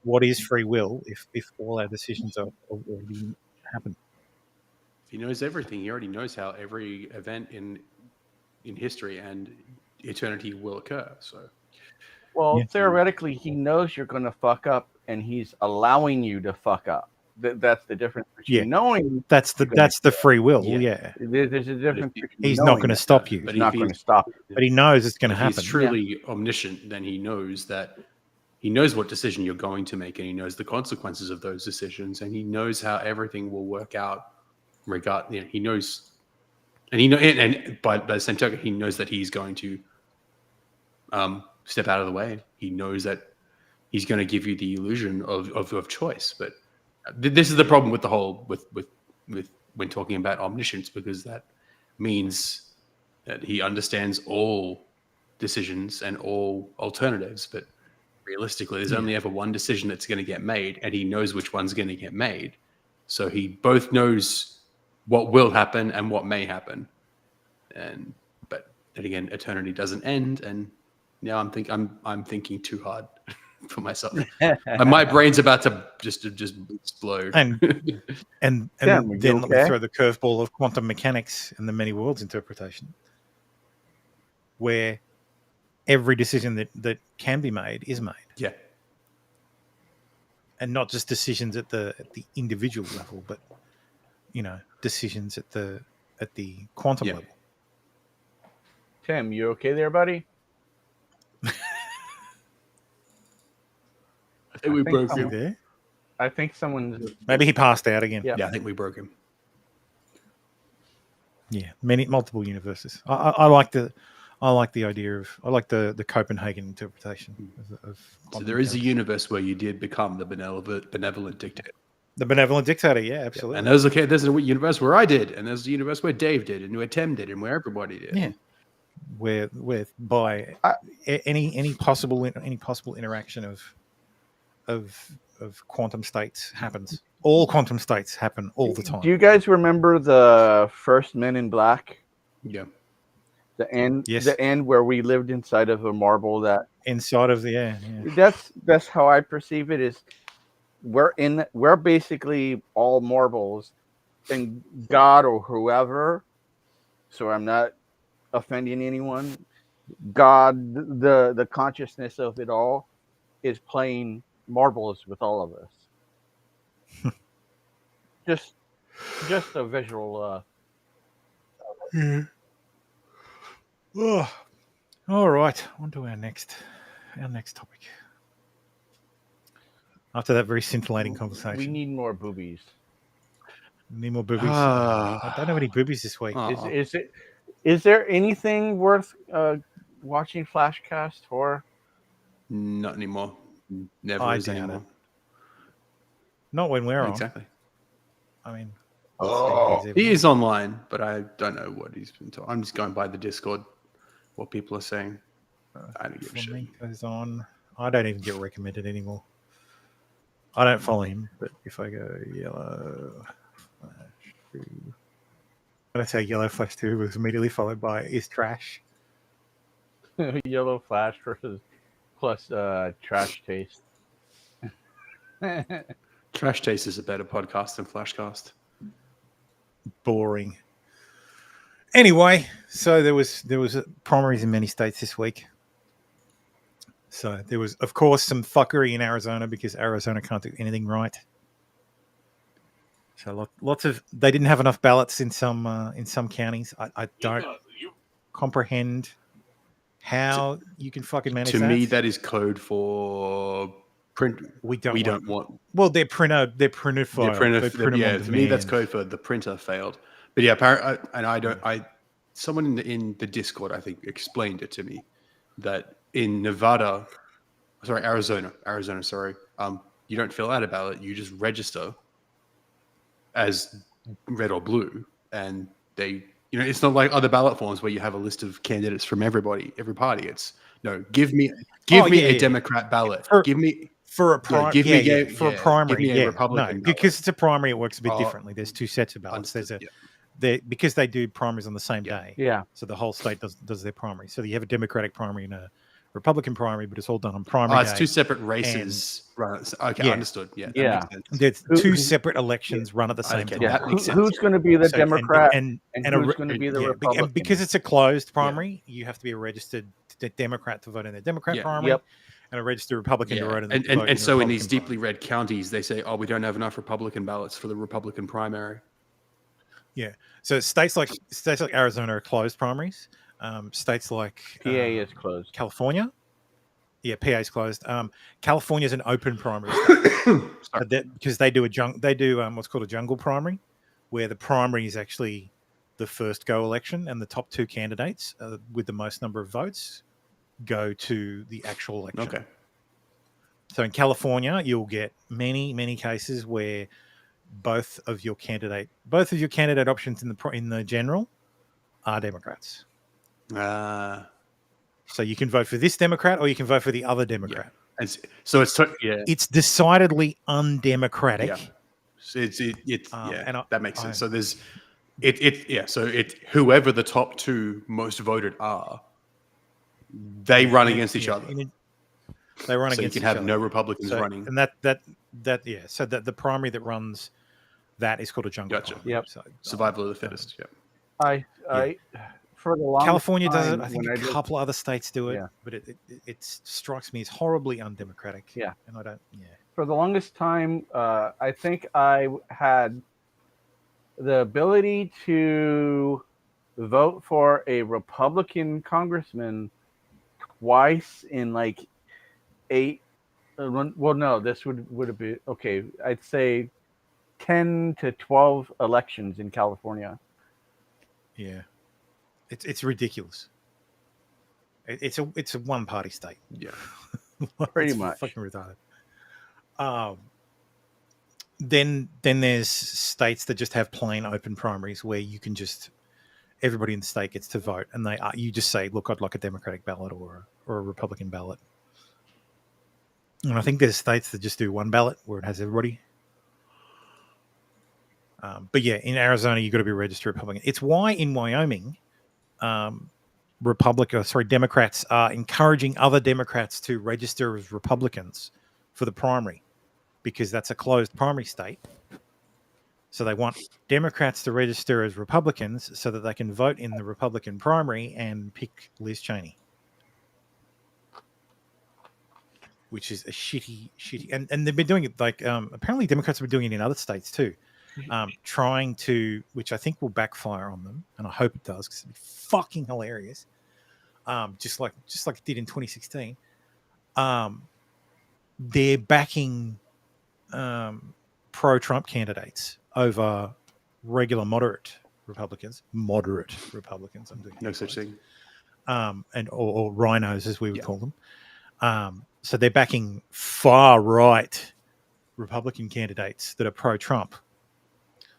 What is free will if all our decisions are already happened? He knows everything. He already knows how every event in history and eternity will occur. So, well, theoretically, he knows you're going to fuck up, and he's allowing you to fuck up. That's the difference between knowing. That's the free will. Yeah. There's a difference. He's not going to stop you. He's not going to stop you. But he knows it's going to if happen. he's truly omniscient, then he knows what decision you're going to make, and he knows the consequences of those decisions, and he knows how everything will work out. He knows, and by the same token, he knows that he's going to step out of the way. He knows that he's going to give you the illusion of choice. But this is the problem with the whole with when talking about omniscience, because that means that he understands all decisions and all alternatives, but realistically, there's only ever one decision that's going to get made, and he knows which one's going to get made. So he both knows what will happen and what may happen. But then again, eternity doesn't end, and now I'm thinking too hard for myself. My brain's about to just explode. And then let me throw the curveball of quantum mechanics and the many worlds interpretation, where every decision that can be made is made. Yeah. And not just decisions at the individual level, but decisions at the quantum level. Tim, you okay there, buddy? I think we broke him. There? I think someone's... Maybe he passed out again. Yeah, I think we broke him. Yeah, multiple universes. I like the idea of the Copenhagen interpretation of so there is a universe where you did become the benevolent dictator. The benevolent dictator, yeah, absolutely. And there's a universe where I did, and there's a universe where Dave did, and where Tim did, and where everybody did. Yeah, where by any possible interaction of quantum states happens. All quantum states happen all the time. Do you guys remember the first Men in Black? Yeah. The end. Yes. The end where we lived inside of a marble. Inside of the air. Yeah. That's how I perceive it. Is we're basically all marbles, and God or whoever. So I'm not offending anyone. God, the consciousness of it all, is playing marbles with all of us. just a visual. All right, on to our next topic. After that very scintillating conversation, We need more boobies. need more boobies. I don't have any boobies this week. Is there anything worth watching Flashcast for? Not anymore. Never I is doubt anymore. it. Not when we're on. Exactly. I mean, he is online, but I don't know what he's been talking. I'm just going by the Discord, what people are saying. I don't give a shit. Goes on. I don't even get recommended anymore. I don't follow him, but if I go yellow flash 2, when I say yellow flash 2 was immediately followed by is trash. Yellow Flash plus Trash Taste. Trash Taste is a better podcast than Flashcast. Boring. Anyway, so there was primaries in many states this week. So there was, of course, some fuckery in Arizona because Arizona can't do anything right. So lots of they didn't have enough ballots in some counties. I don't comprehend how you can fucking manage that. To me, that is code for print. We don't want. Well, they're printed for. To me, that's code for the printer failed. But yeah, apparently, and I don't. Someone in the Discord, I think, explained it to me that in Arizona, you don't fill out a ballot, you just register as red or blue, and they, it's not like other ballot forms where you have a list of candidates from every party. It's no, give me a Democrat ballot. Give me a primary. Give me a Republican ballot. Because it's a primary, it works a bit differently. There's two sets of ballots. Because they do primaries on the same day. Yeah. So the whole state does their primary. So you have a Democratic primary and a Republican primary, but it's all done on primary Oh, it's day. two separate races. Right. Okay, Yeah. understood. Yeah. Yeah. There's two separate elections run at the same time. That makes sense. Who's going to be the Democrat and a who's going to be the yeah, Republican? And because it's a closed primary, you have to be a registered Democrat to vote in the Democrat primary, and a registered Republican to vote in the and so in these deeply red counties, they say, "Oh, we don't have enough Republican ballots for the Republican primary." Yeah. So states like Arizona are closed primaries. States like PA is closed. California. Yeah, PA is closed. California is an open primary because they do what's called a jungle primary, where the primary is actually the first go election, and the top two candidates with the most number of votes go to the actual election. Okay. So in California, you'll get many cases where both of your candidate options in the general are Democrats. So you can vote for this Democrat or you can vote for the other Democrat. Yeah. So it's decidedly undemocratic. Yeah. So that makes sense. So there's whoever the top two most voted are, they run against each other. They run so against you each can have other. no Republicans So- running. And so that the primary that runs that is called a jungle. Gotcha. Primary. Yep. So, Survival of the fittest. Yep. I for the longest California does it. time I think when a couple other states do it, Yeah. but it strikes me as horribly undemocratic. Yeah. And I don't. Yeah. For the longest time, I think I had the ability to vote for a Republican congressman twice in like 8. Well, no, this would have been okay. I'd say 10 to 12 elections in California. Yeah. It's ridiculous. It's a one party state. Yeah. Pretty It's much. fucking retarded. Then there's states that just have plain open primaries where you can just everybody in the state gets to vote, and you just say, look, I'd like a Democratic ballot or a Republican ballot. And I think there's states that just do one ballot where it has everybody. But yeah, in Arizona, you've got to be a registered Republican. It's why in Wyoming, Democrats are encouraging other Democrats to register as Republicans for the primary, because that's a closed primary state. So they want Democrats to register as Republicans so that they can vote in the Republican primary and pick Liz Cheney. Which is a shitty, and they've been doing it like apparently Democrats have been doing it in other states too, trying to, which I think will backfire on them, and I hope it does because it'd be fucking hilarious. Just like it did in 2016. They're backing pro-Trump candidates over regular moderate Republicans. I'm doing No such thing. Or rhinos, as we would call them. So they're backing far right Republican candidates that are pro-Trump.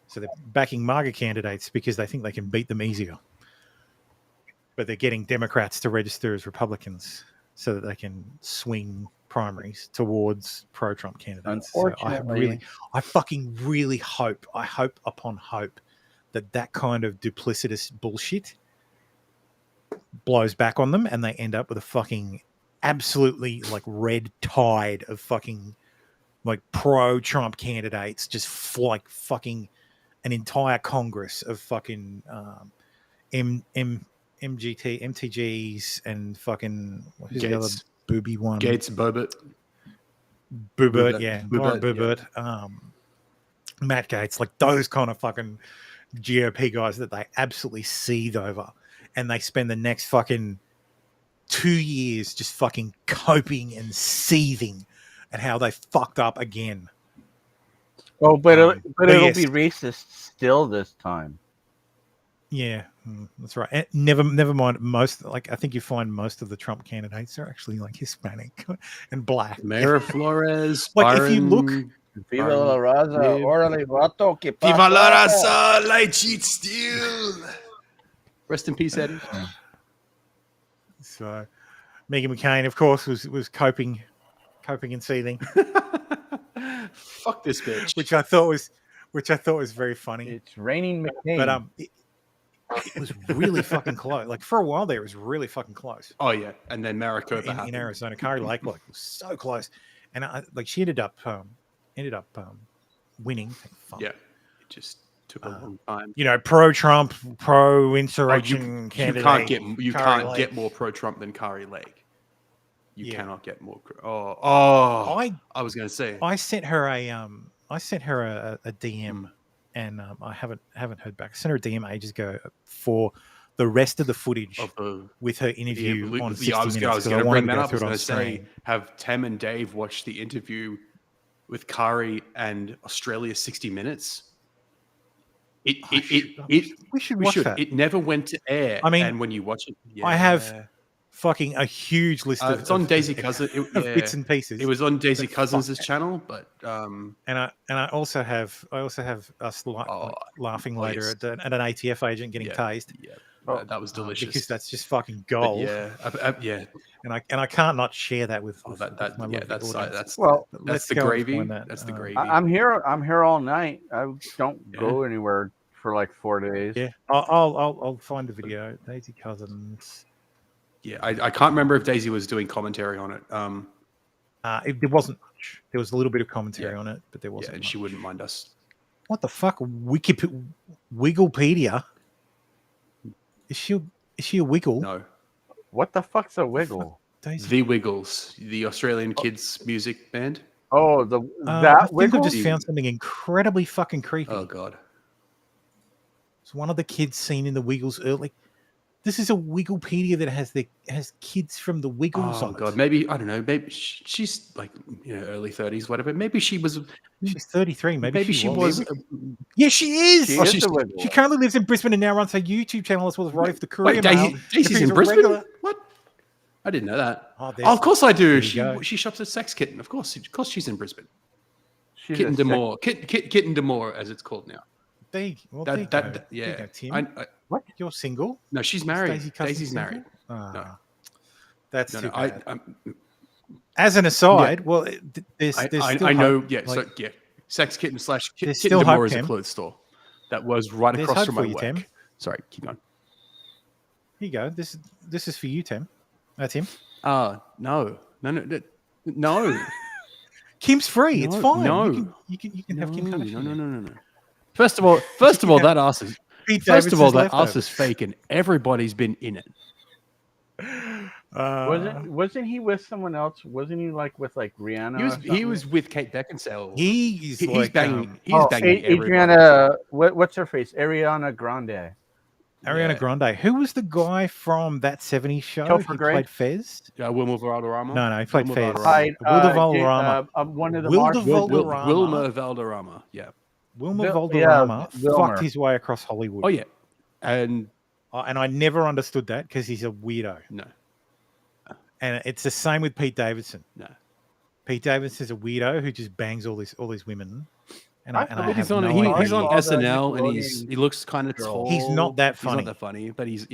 So they're backing MAGA candidates because they think they can beat them easier. But they're getting Democrats to register as Republicans so that they can swing primaries towards pro-Trump candidates. Unfortunately, So I fucking really hope, upon hope, that kind of duplicitous bullshit blows back on them and they end up with a fucking absolutely like red tide of fucking like pro-Trump candidates, just like fucking an entire Congress of fucking MTGs and fucking who's the other booby one? Boebert, yeah, Warren Boebert, Matt Gaetz, like those kind of fucking GOP guys that they absolutely seethe over, and they spend the next fucking 2 years just fucking coping and seething at how they fucked up again. Oh, but it'll yes. be racist still this time. Yeah, that's right. And never mind. I think you find most of the Trump candidates are actually like Hispanic and black. Mayor Flores, like if you look, Viva la raza, orale vato, que Viva la raza, light cheat steel. Rest in peace, Eddie. So, Meghan McCain, of course, was coping and seething. Fuck this bitch. Which I thought was very funny. It's raining McCain. But It was really fucking close. Like for a while there, it was really fucking close. Oh yeah, and then Maricopa in Arizona, Kari Lake like was so close, and she ended up winning. Yeah, it just took a long time. You know, pro-Trump, pro-insurrection candidate. You Kari can't Lake. get more pro-Trump than Kari Lake. You cannot get more. I was going to say I sent her a DM, and I haven't heard back. I sent her a DM ages ago for the rest of the footage with her interview on 60 Minutes. I was going to bring that up. I was going to say, say, have Tem and Dave watch the interview with Kari and Australia 60 Minutes. We should watch that. It never went to air. I mean, and when you watch it, I have fucking a huge list of it's on Daisy Cousins bits and pieces. It was on Daisy Cousins' channel, but and I also have us laughing later at an ATF agent getting tased. Yeah, that was delicious because that's just fucking gold. But yeah. And I can't not share that with that's the go gravy. That. That's the gravy. I'm here all night. I don't go anywhere for like 4 days. Yeah, I'll find the video. Daisy Cousins. Yeah, I can't remember if Daisy was doing commentary on it. There wasn't much. There was a little bit of commentary on it, but there wasn't. Yeah, and much. she wouldn't mind us. What the fuck? Wigglepedia? Is she a wiggle? No. What the fuck's a wiggle? The Wiggles, the Australian kids music band. Oh, I think wiggle. I've just found something incredibly fucking creepy. Oh god. It's one of the kids seen in the Wiggles early. This is a Wigglepedia that has kids from the Wiggles on it. God, maybe I don't know. Maybe she's like early 30s, whatever. Maybe she's 33. Maybe she was. Maybe. Yeah, she is. She currently lives in Brisbane and now runs her YouTube channel as well as writing for the Courier Mail. Daisy's in Brisbane. What? I didn't know that. Oh, of course I do. She shops at Sex Kitten. Of course she's in Brisbane. Kitten D'Amour. Kitten D'Amour, as it's called now. Yeah. Tim. What? You're single? No, she's married. Daisy's married. No. That's too bad. As an aside, well, there's still I know. hope. Yeah. Like, So Sex Kitten / Kitten still D'Amour hope, is a Tim. clothes store that was right There's across hope from for my you, work. Tim. Sorry, keep going. Here you go. This is for you, Tim. Tim. No. Kim's free. It's fine. No. You can have Kim Kardashian. No. First of all, that ass is. First of all, that ass is fake, and everybody's been in it. Wasn't he with someone else? Wasn't he like with Rihanna? He was with Kate Beckinsale. He's banging. Adriana. What's her face? Ariana Grande. Ariana Grande. Who was the guy from that 70s show? Topher He Grace? played Fez? Wilmer Valderrama. No, he played Fez. Wilder Valderrama. One of the Wilmer Valderrama. Yeah. Wilmer Valderrama fucked his way across Hollywood. Oh yeah, and I never understood that because he's a weirdo. No. And it's the same with Pete Davidson. No. Pete Davidson's a weirdo who just bangs all these women. And he's on SNL and he looks kind of tall. He's not that funny. He's not that funny, but he's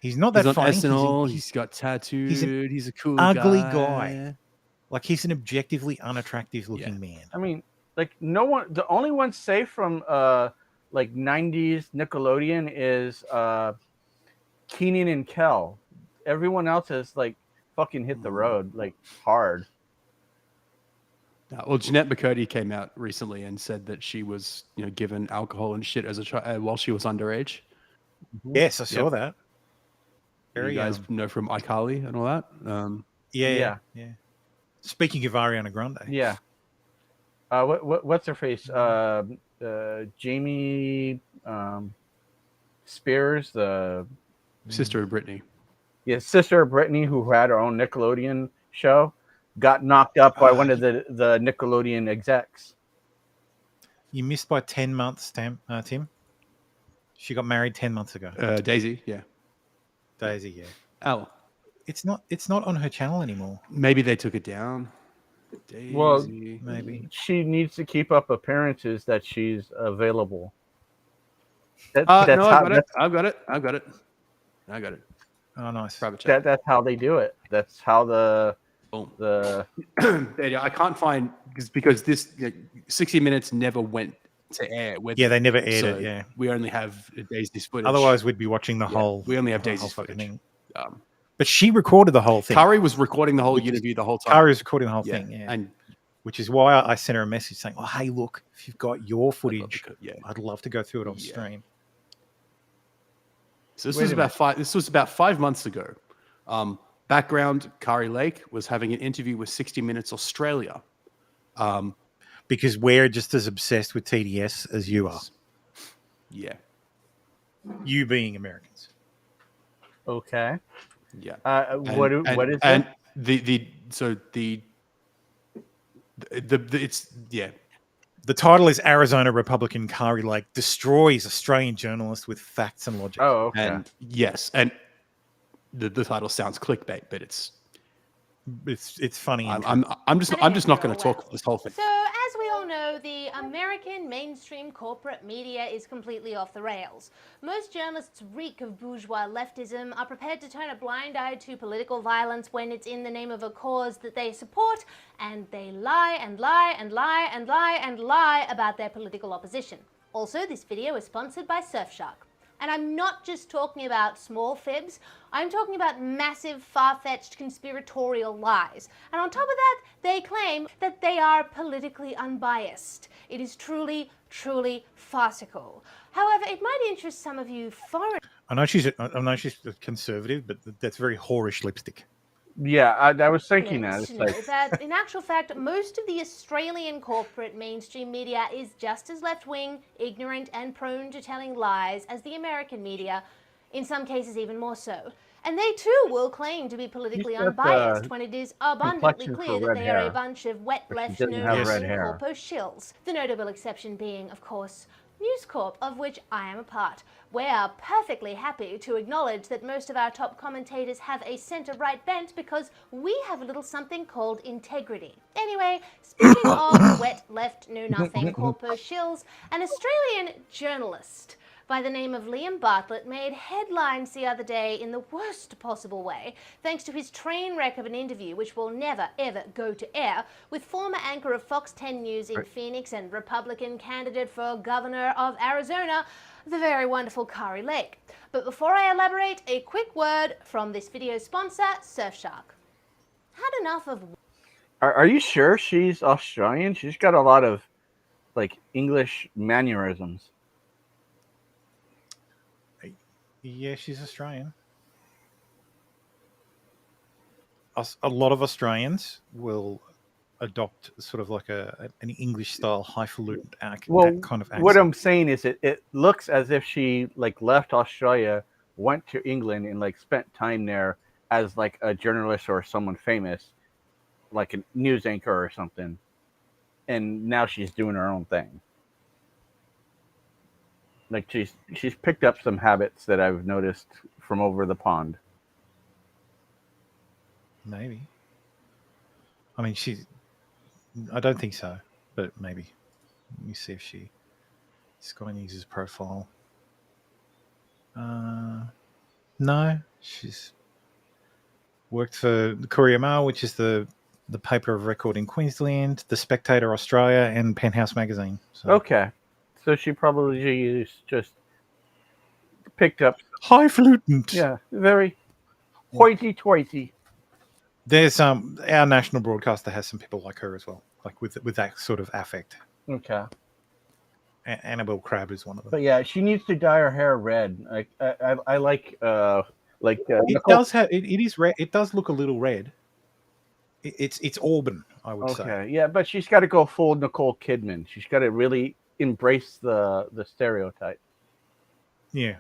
he's not that on funny. SNL. He's got tattooed. He's a cool ugly guy. Like he's an objectively unattractive looking man. I mean, like no one. The only one safe from like 90s Nickelodeon is Kenan and Kel. Everyone else has like fucking hit the road like hard. Well, Jeanette McCurdy came out recently and said that she was, given alcohol and shit as a child while she was underage. Yes, I saw that. You guys know from iCarly and all that. Yeah. Speaking of Ariana Grande, yeah. What's her face? Jamie Spears, the sister of Britney. Yeah, sister of Britney, who had her own Nickelodeon show. Got knocked up by one of the Nickelodeon execs. You missed by 10 months, Tim. She got married 10 months ago. Daisy, yeah. Daisy, yeah. Oh. It's not on her channel anymore. Maybe they took it down. Daisy. Well, maybe. She needs to keep up appearances that she's available. I've got it. Oh, nice. That's how they do it. That's how I can't find because this 60 Minutes never went to air. Yeah, they never aired so it. Yeah, we only have Daisy's footage. otherwise we'd be watching the whole. We only have the whole Daisy's fucking footage. thing. But she recorded the whole thing. Curry was recording the whole interview the whole time. Curry was recording the whole thing. Yeah, and which is why I sent her a message saying, "Oh, hey, look, if you've got your footage, I'd love to go through it on stream." So this was about 5. This was about 5 months ago. Background: Kari Lake was having an interview with 60 Minutes Australia. Because we're just as obsessed with TDS as you are. Yeah. You being Americans. Okay. Yeah. What is and that? It's The title is Arizona Republican Kari Lake destroys Australian journalist with facts and logic. Oh, okay. And yes, and the title sounds clickbait, but it's funny. I'm just not going to talk this whole thing. So, as we all know, the American mainstream corporate media is completely off the rails. Most journalists reek of bourgeois leftism, are prepared to turn a blind eye to political violence when it's in the name of a cause that they support, and they lie and lie and lie and lie and lie about their political opposition. Also, this video is sponsored by Surfshark. And I'm not just talking about small fibs, I'm talking about massive, far-fetched conspiratorial lies. And on top of that, they claim that they are politically unbiased. It is truly, truly farcical. However, it might interest some of you foreign... I know she's a conservative, but that's very whorish lipstick. Yeah, I was thinking that. It's to know that in actual fact, most of the Australian corporate mainstream media is just as left-wing, ignorant, and prone to telling lies as the American media, in some cases even more so. And they too will claim to be politically unbiased when it is abundantly clear that they are a bunch of wet left corpo shills. The notable exception being, of course, News Corp, of which I am a part. We are perfectly happy to acknowledge that most of our top commentators have a centre-right bent because we have a little something called integrity. Anyway, speaking of wet left know-nothing corpo shills, an Australian journalist by the name of Liam Bartlett made headlines the other day in the worst possible way, thanks to his train wreck of an interview which will never ever go to air with former anchor of Fox 10 News in Phoenix and Republican candidate for governor of Arizona, the very wonderful Kari Lake. But before I elaborate, a quick word from this video's sponsor, Surfshark. Had enough of... Are you sure she's Australian? She's got a lot of, like, English mannerisms. Yeah, she's Australian. A lot of Australians will adopt sort of like an English-style highfalutin kind of accent. What I'm saying is it looks as if she like left Australia, went to England, and like spent time there as like a journalist or someone famous, like a news anchor or something, and now she's doing her own thing. Like she's picked up some habits that I've noticed from over the pond. Maybe. I mean, I don't think so, but maybe. Let me see if she's got an user's profile. No, she's worked for the Courier Mail, which is the paper of record in Queensland, The Spectator Australia, and Penthouse Magazine. So. Okay. So she probably just picked up highfalutin. Yeah, very hoity-toity. There's our national broadcaster has some people like her as well, like with that sort of affect. Okay. Annabelle Crabb is one of them. But yeah, she needs to dye her hair red. Like I like it does have it is red. It does look a little red. It's auburn, I would say. Okay, yeah, but she's got to go full Nicole Kidman. She's got to really embrace the stereotype. Yeah.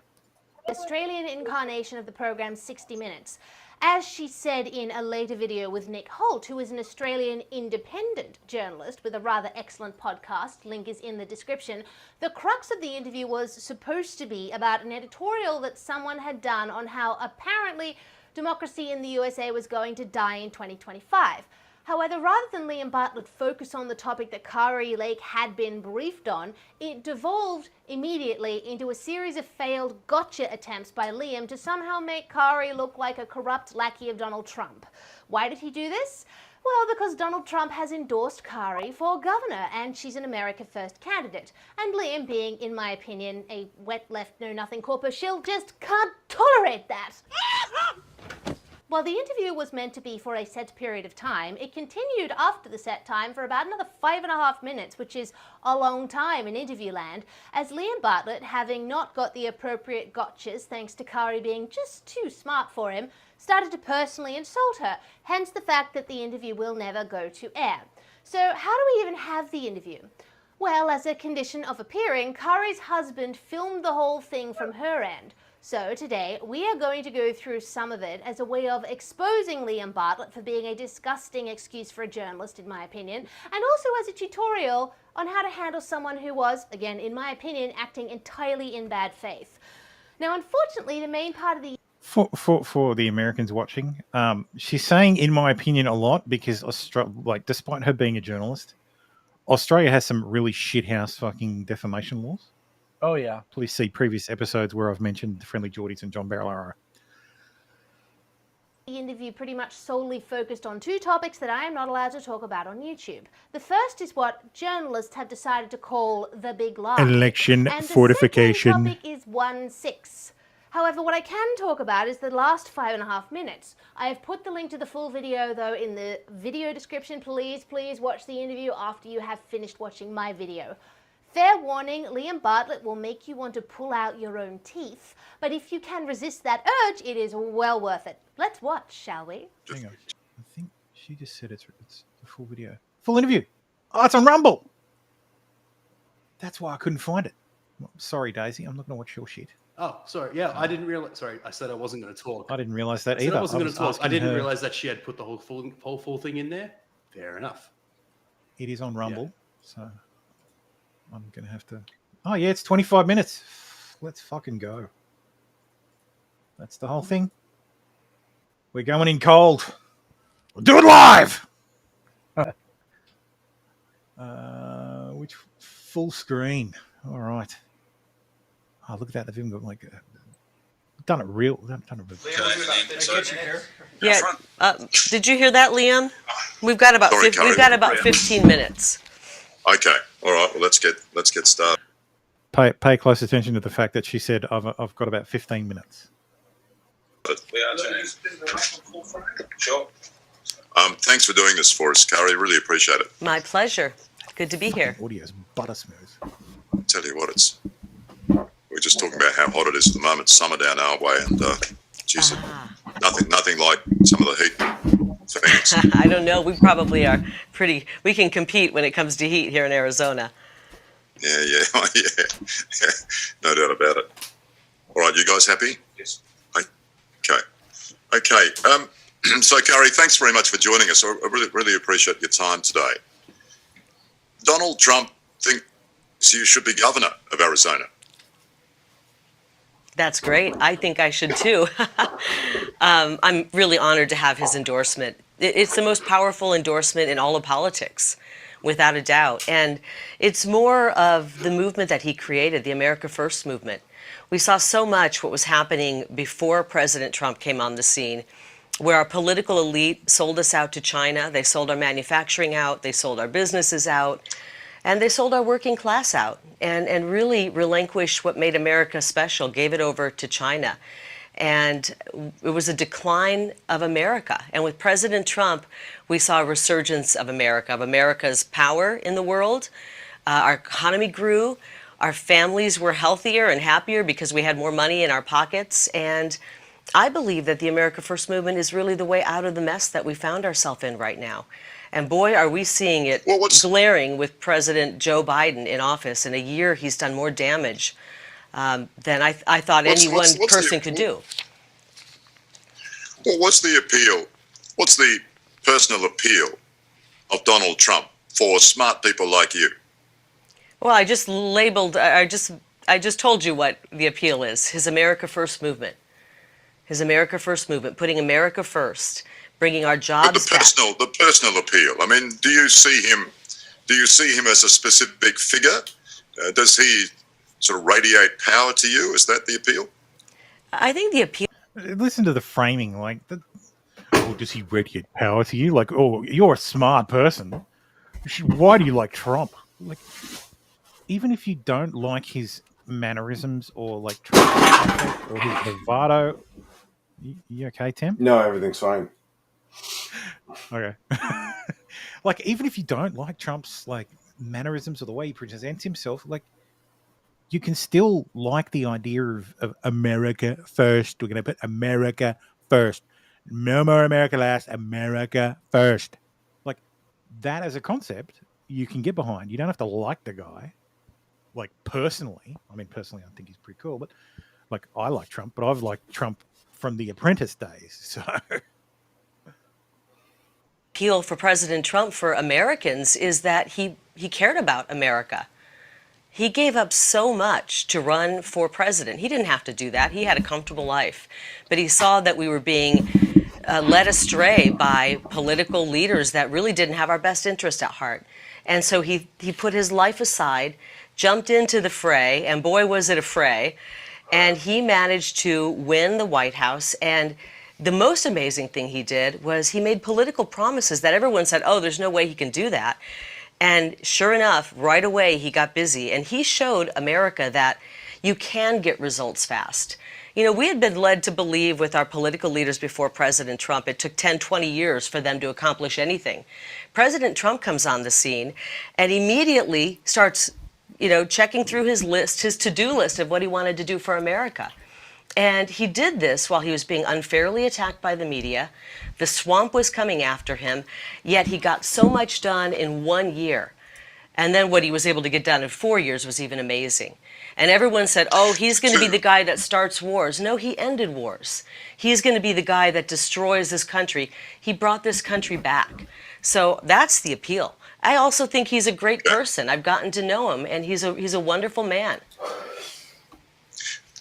Australian incarnation of the program 60 Minutes. As she said in a later video with Nick Holt, who is an Australian independent journalist with a rather excellent podcast, link is in the description, the crux of the interview was supposed to be about an editorial that someone had done on how apparently democracy in the USA was going to die in 2025. However, rather than Liam Bartlett focus on the topic that Kari Lake had been briefed on, it devolved immediately into a series of failed gotcha attempts by Liam to somehow make Kari look like a corrupt lackey of Donald Trump. Why did he do this? Well, because Donald Trump has endorsed Kari for governor, and she's an America First candidate. And Liam, being, in my opinion, a wet left know-nothing corpo shill, just can't tolerate that. While the interview was meant to be for a set period of time, it continued after the set time for about another 5.5 minutes, which is a long time in interview land, as Liam Bartlett, having not got the appropriate gotchas thanks to Kari being just too smart for him, started to personally insult her, hence the fact that the interview will never go to air. So how do we even have the interview? Well, as a condition of appearing, Kari's husband filmed the whole thing from her end. So today, we are going to go through some of it as a way of exposing Liam Bartlett for being a disgusting excuse for a journalist, in my opinion, and also as a tutorial on how to handle someone who was, again, in my opinion, acting entirely in bad faith. Now, unfortunately, the main part of the... For the Americans watching, she's saying, in my opinion, a lot because, despite her being a journalist, Australia has some really shithouse fucking defamation laws. Oh, yeah. Please see previous episodes where I've mentioned the Friendly Geordies and John Barilaro. The interview pretty much solely focused on two topics that I am not allowed to talk about on YouTube. The first is what journalists have decided to call the big lie. Election and fortification. The second topic is 1/6. However, what I can talk about is the last 5.5 minutes. I have put the link to the full video, though, in the video description. Please watch the interview after you have finished watching my video. Fair warning, Liam Bartlett will make you want to pull out your own teeth, but if you can resist that urge, it is well worth it. Let's watch, shall we? Hang on. I think she just said it's the full video. Full interview. Oh, it's on Rumble. That's why I couldn't find it. Sorry, Daisy. I'm not going to watch your shit. Oh, sorry. Yeah, I didn't realize. Sorry, I said I wasn't going to talk. I didn't realize that either. I wasn't going to talk. I didn't her... realize that she had put the whole full thing in there. Fair enough. It is on Rumble, so I'm going to have to... Oh, yeah, it's 25 minutes. Let's fucking go. That's the whole thing. We're going in cold. We'll do it live! Which full screen? All right. Oh, look at that. They've even got done it real. Yeah. Did you hear that, Liam? We've got about 15 minutes. Okay. All right. Well, let's get started. Pay close attention to the fact that she said I've got about 15 minutes. Sure. Thanks for doing this for us, Kari. Really appreciate it. My pleasure. Good to be here. Audio's butter smooth. I'll tell you what, we're just talking about how hot it is at the moment. Summer down our way, and geez, nothing like some of the heat for Phoenix. I don't know. We probably are pretty. We can compete when it comes to heat here in Arizona. Yeah, no doubt about it. All right, you guys happy? Yes. Okay. So, Kari, thanks very much for joining us. I really appreciate your time today. Donald Trump thinks you should be governor of Arizona. That's great. I think I should too. I'm really honored to have his endorsement. It's the most powerful endorsement in all of politics, without a doubt. And it's more of the movement that he created, the America First movement. We saw so much what was happening before President Trump came on the scene, where our political elite sold us out to China. They sold our manufacturing out. They sold our businesses out. And they sold our working class out and really relinquished what made America special, gave it over to China. And it was a decline of America. And with President Trump, we saw a resurgence of America, of America's power in the world. Our economy grew. Our families were healthier and happier because we had more money in our pockets. And I believe that the America First movement is really the way out of the mess that we found ourselves in right now. And boy, are we seeing it glaring with President Joe Biden in office. In a year, he's done more damage than I thought any one person could do. Well, what's the appeal? What's the personal appeal of Donald Trump for smart people like you? Well, I just told you what the appeal is. His America First movement. His America First movement, putting America first, bringing our jobs back. The personal appeal. I mean, do you see him as a specific figure? Does he sort of radiate power to you? Is that the appeal? I think the appeal. Listen to the framing, does he radiate power to you? Like, oh, you're a smart person. Why do you like Trump? Like, even if you don't like his mannerisms or like Trump or his bravado, you okay, Tim? No, everything's fine. Okay. Like, even if you don't like Trump's like mannerisms or the way he presents himself, like, you can still like the idea of America first. We're going to put America first. No more America last, America first. Like, that as a concept, you can get behind. You don't have to like the guy, like, personally. I mean, personally, I think he's pretty cool, but, like, I like Trump, but I've liked Trump from the Apprentice days, so... Appeal for President Trump for Americans is that he cared about America. He gave up so much to run for president. He didn't have to do that. He had a comfortable life. But he saw that we were being led astray by political leaders that really didn't have our best interest at heart. And so he put his life aside, jumped into the fray, and boy, was it a fray. And he managed to win the White House. And the most amazing thing he did was he made political promises that everyone said, oh, there's no way he can do that. And sure enough, right away, he got busy. And he showed America that you can get results fast. You know, we had been led to believe with our political leaders before President Trump, it took 10, 20 years for them to accomplish anything. President Trump comes on the scene and immediately starts, you know, checking through his list, his to-do list of what he wanted to do for America. And he did this while he was being unfairly attacked by the media. The swamp was coming after him, yet he got so much done in 1 year. And then what he was able to get done in 4 years was even amazing. And everyone said, oh, he's going to be the guy that starts wars. No, he ended wars. He's going to be the guy that destroys this country. He brought this country back. So that's the appeal. I also think he's a great person. I've gotten to know him, and he's a wonderful man.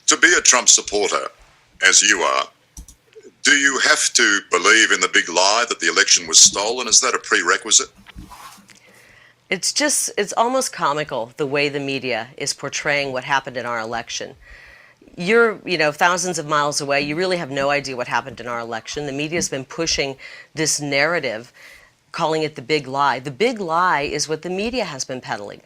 To be a Trump supporter, as you are, do you have to believe in the big lie that the election was stolen? Is that a prerequisite? It's almost comical the way the media is portraying what happened in our election. You're, you know, thousands of miles away. You really have no idea what happened in our election. The media's been pushing this narrative, calling it the big lie. The big lie is what the media has been peddling.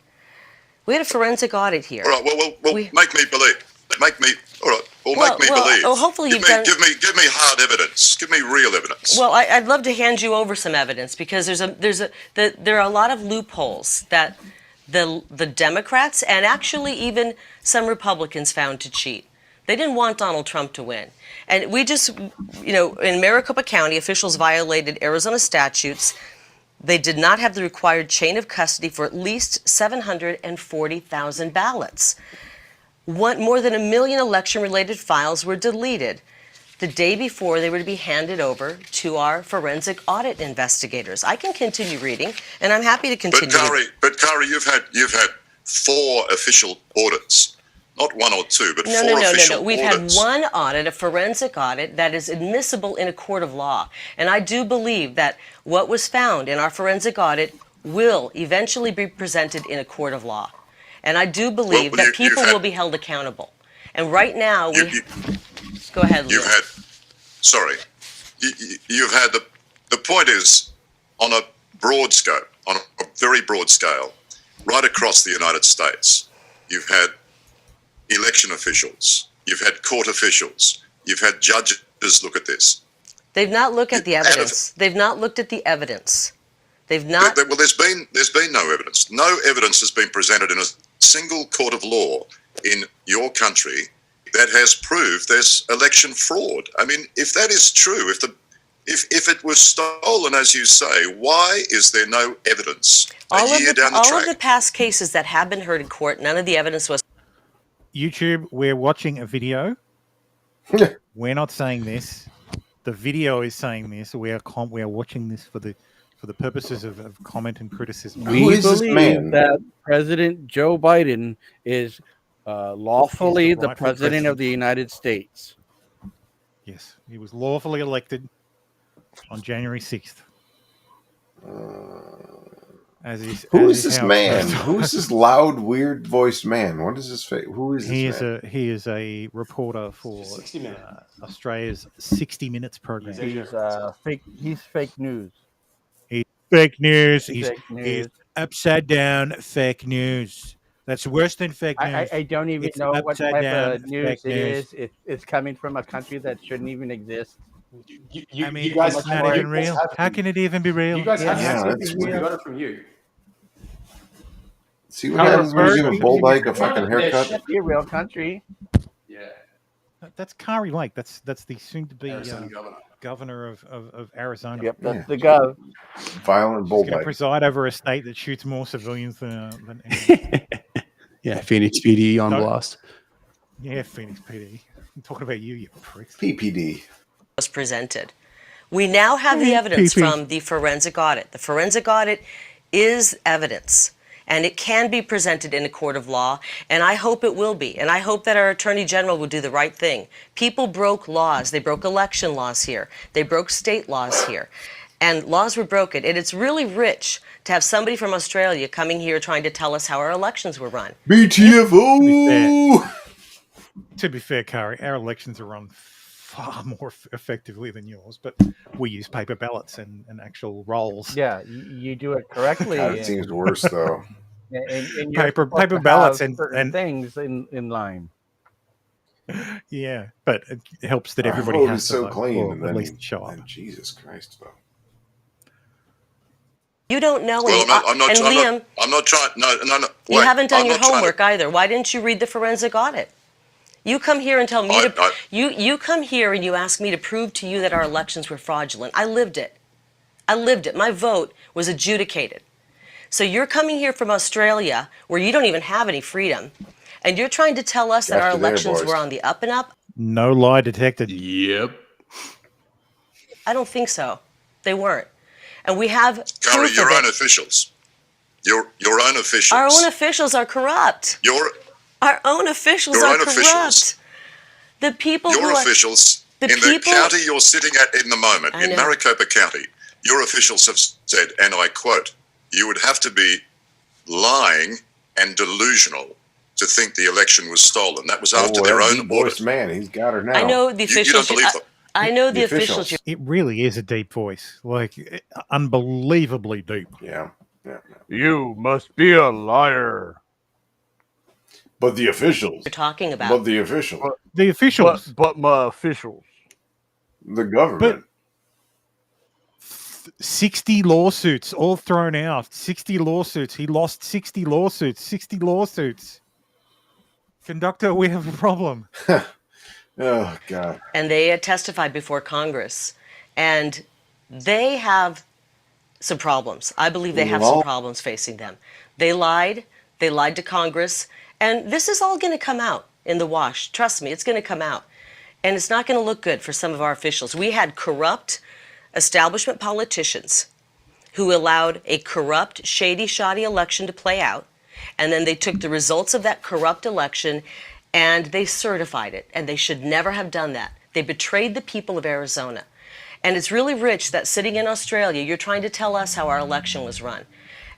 We had a forensic audit here. All right, well, make me believe. Make me, all right, make me believe. Oh, hopefully give me hard evidence. Give me real evidence. Well, I'd love to hand you over some evidence because there are a lot of loopholes that the Democrats and actually even some Republicans found to cheat. They didn't want Donald Trump to win. And we just, you know, in Maricopa County, officials violated Arizona statutes. They did not have the required chain of custody for at least 740,000 ballots. More than 1 million election-related files were deleted the day before they were to be handed over to our forensic audit investigators. I can continue reading, and I'm happy to continue. But Kari, you've had 4 official audits, not 1 or 2, but 4 official No. We've audits. had one audit, a forensic audit, that is admissible in a court of law. And I do believe that what was found in our forensic audit will eventually be presented in a court of law. And I do believe that people will be held accountable. And right now, go ahead, Lou. You've had the point is, on a broad scope, on a very broad scale, right across the United States, you've had election officials, you've had court officials, you've had judges look at this. They've not looked at the evidence. They've not looked at the evidence. They've not. Well, there's been no evidence. No evidence has been presented in a single court of law in your country that has proved there's election fraud. I mean, if that is true, if it was stolen, as you say, why is there no evidence a year down the track? All of the past cases that have been heard in court, none of the evidence was. YouTube, we're watching a video. We're not saying this. The video is saying this. We are watching this for the purposes of comment and criticism. We believe that President Joe Biden is lawfully the president of the United States. Yes, he was lawfully elected on January 6th. Who is this man? Who is this loud, weird-voiced man? What is his face? Who is this man? He is a reporter for 60 Minutes. Australia's 60 Minutes program. He's fake news. He's fake news. He's Fake news. upside down fake news. That's worse than fake news. I don't even It's know what upside type down of news fake it news. is. It's coming from a country that shouldn't even exist. I mean, it's not even real. How can it even be real? You guys have Yeah, something that's we weird. got it from you. See what happens when you give a bull dyke a fucking haircut? Should be a real country. Yeah. That's Kari Lake. That's the soon-to-be Arizona governor of Arizona. Yep, that's the gov. Violent bull He's going to dyke. preside over a state that shoots more civilians than anyone. Yeah, Phoenix PD on No. blast. Yeah, Phoenix PD. I'm talking about you pricks. PPD. Was presented. We now have the evidence PP. from the forensic audit. The forensic audit is evidence, and it can be presented in a court of law, and I hope it will be. And I hope that our Attorney General will do the right thing. People broke laws. They broke election laws here. They broke state laws here. And laws were broken. And it's really rich to have somebody from Australia coming here trying to tell us how our elections were run. BTFO! To be fair, Kari, our elections are run far more effectively than yours, but we use paper ballots and actual rolls. Yeah, you do it correctly. God, it seems worse though. And you're Paper supposed to ballots have and certain things in line. Yeah, but it helps that Our everybody vote has is to so vote, clean, or and at then least show up. Jesus Christ, though. You don't know Well, any. I'm not, and Liam, I'm not trying. No. you Wait, haven't done I'm your not trying to- homework either. Why didn't you read the forensic audit? You come here and tell me you come here and you ask me to prove to you that our elections were fraudulent. I lived it. My vote was adjudicated. So you're coming here from Australia where you don't even have any freedom, and you're trying to tell us that our After there, elections boys. were on the up and up? No lie detected. Yep. I don't think so. They weren't. And we have Kari, proof your of own it. officials. Your own officials. Our own officials are corrupt. Our own officials Your are own corrupt. officials. The people Your who are, officials the in people, the county you're sitting at in the moment, I in know. Maricopa County, your officials have said, and I quote, "You would have to be lying and delusional to think the election was stolen." That was after their that own deep-voiced audit. man, he's got her now. I know the You officials. don't believe them. I know the The officials. officials. It really is a deep voice, like unbelievably deep. Yeah. You must be a liar. But the officials. You're talking about. But the officials. The officials. But my officials. The government. 60 lawsuits all thrown out. 60 lawsuits. He lost 60 lawsuits. 60 lawsuits. Conductor, we have a problem. Oh, God. And they testified before Congress, and they have some problems. I believe they have some problems facing them. They lied to Congress, and this is all going to come out in the wash. Trust me, it's going to come out. And it's not going to look good for some of our officials. We had corrupt establishment politicians who allowed a corrupt, shady, shoddy election to play out, and then they took the results of that corrupt election and they certified it, and they should never have done that. They betrayed the people of Arizona. And it's really rich that sitting in Australia, you're trying to tell us how our election was run.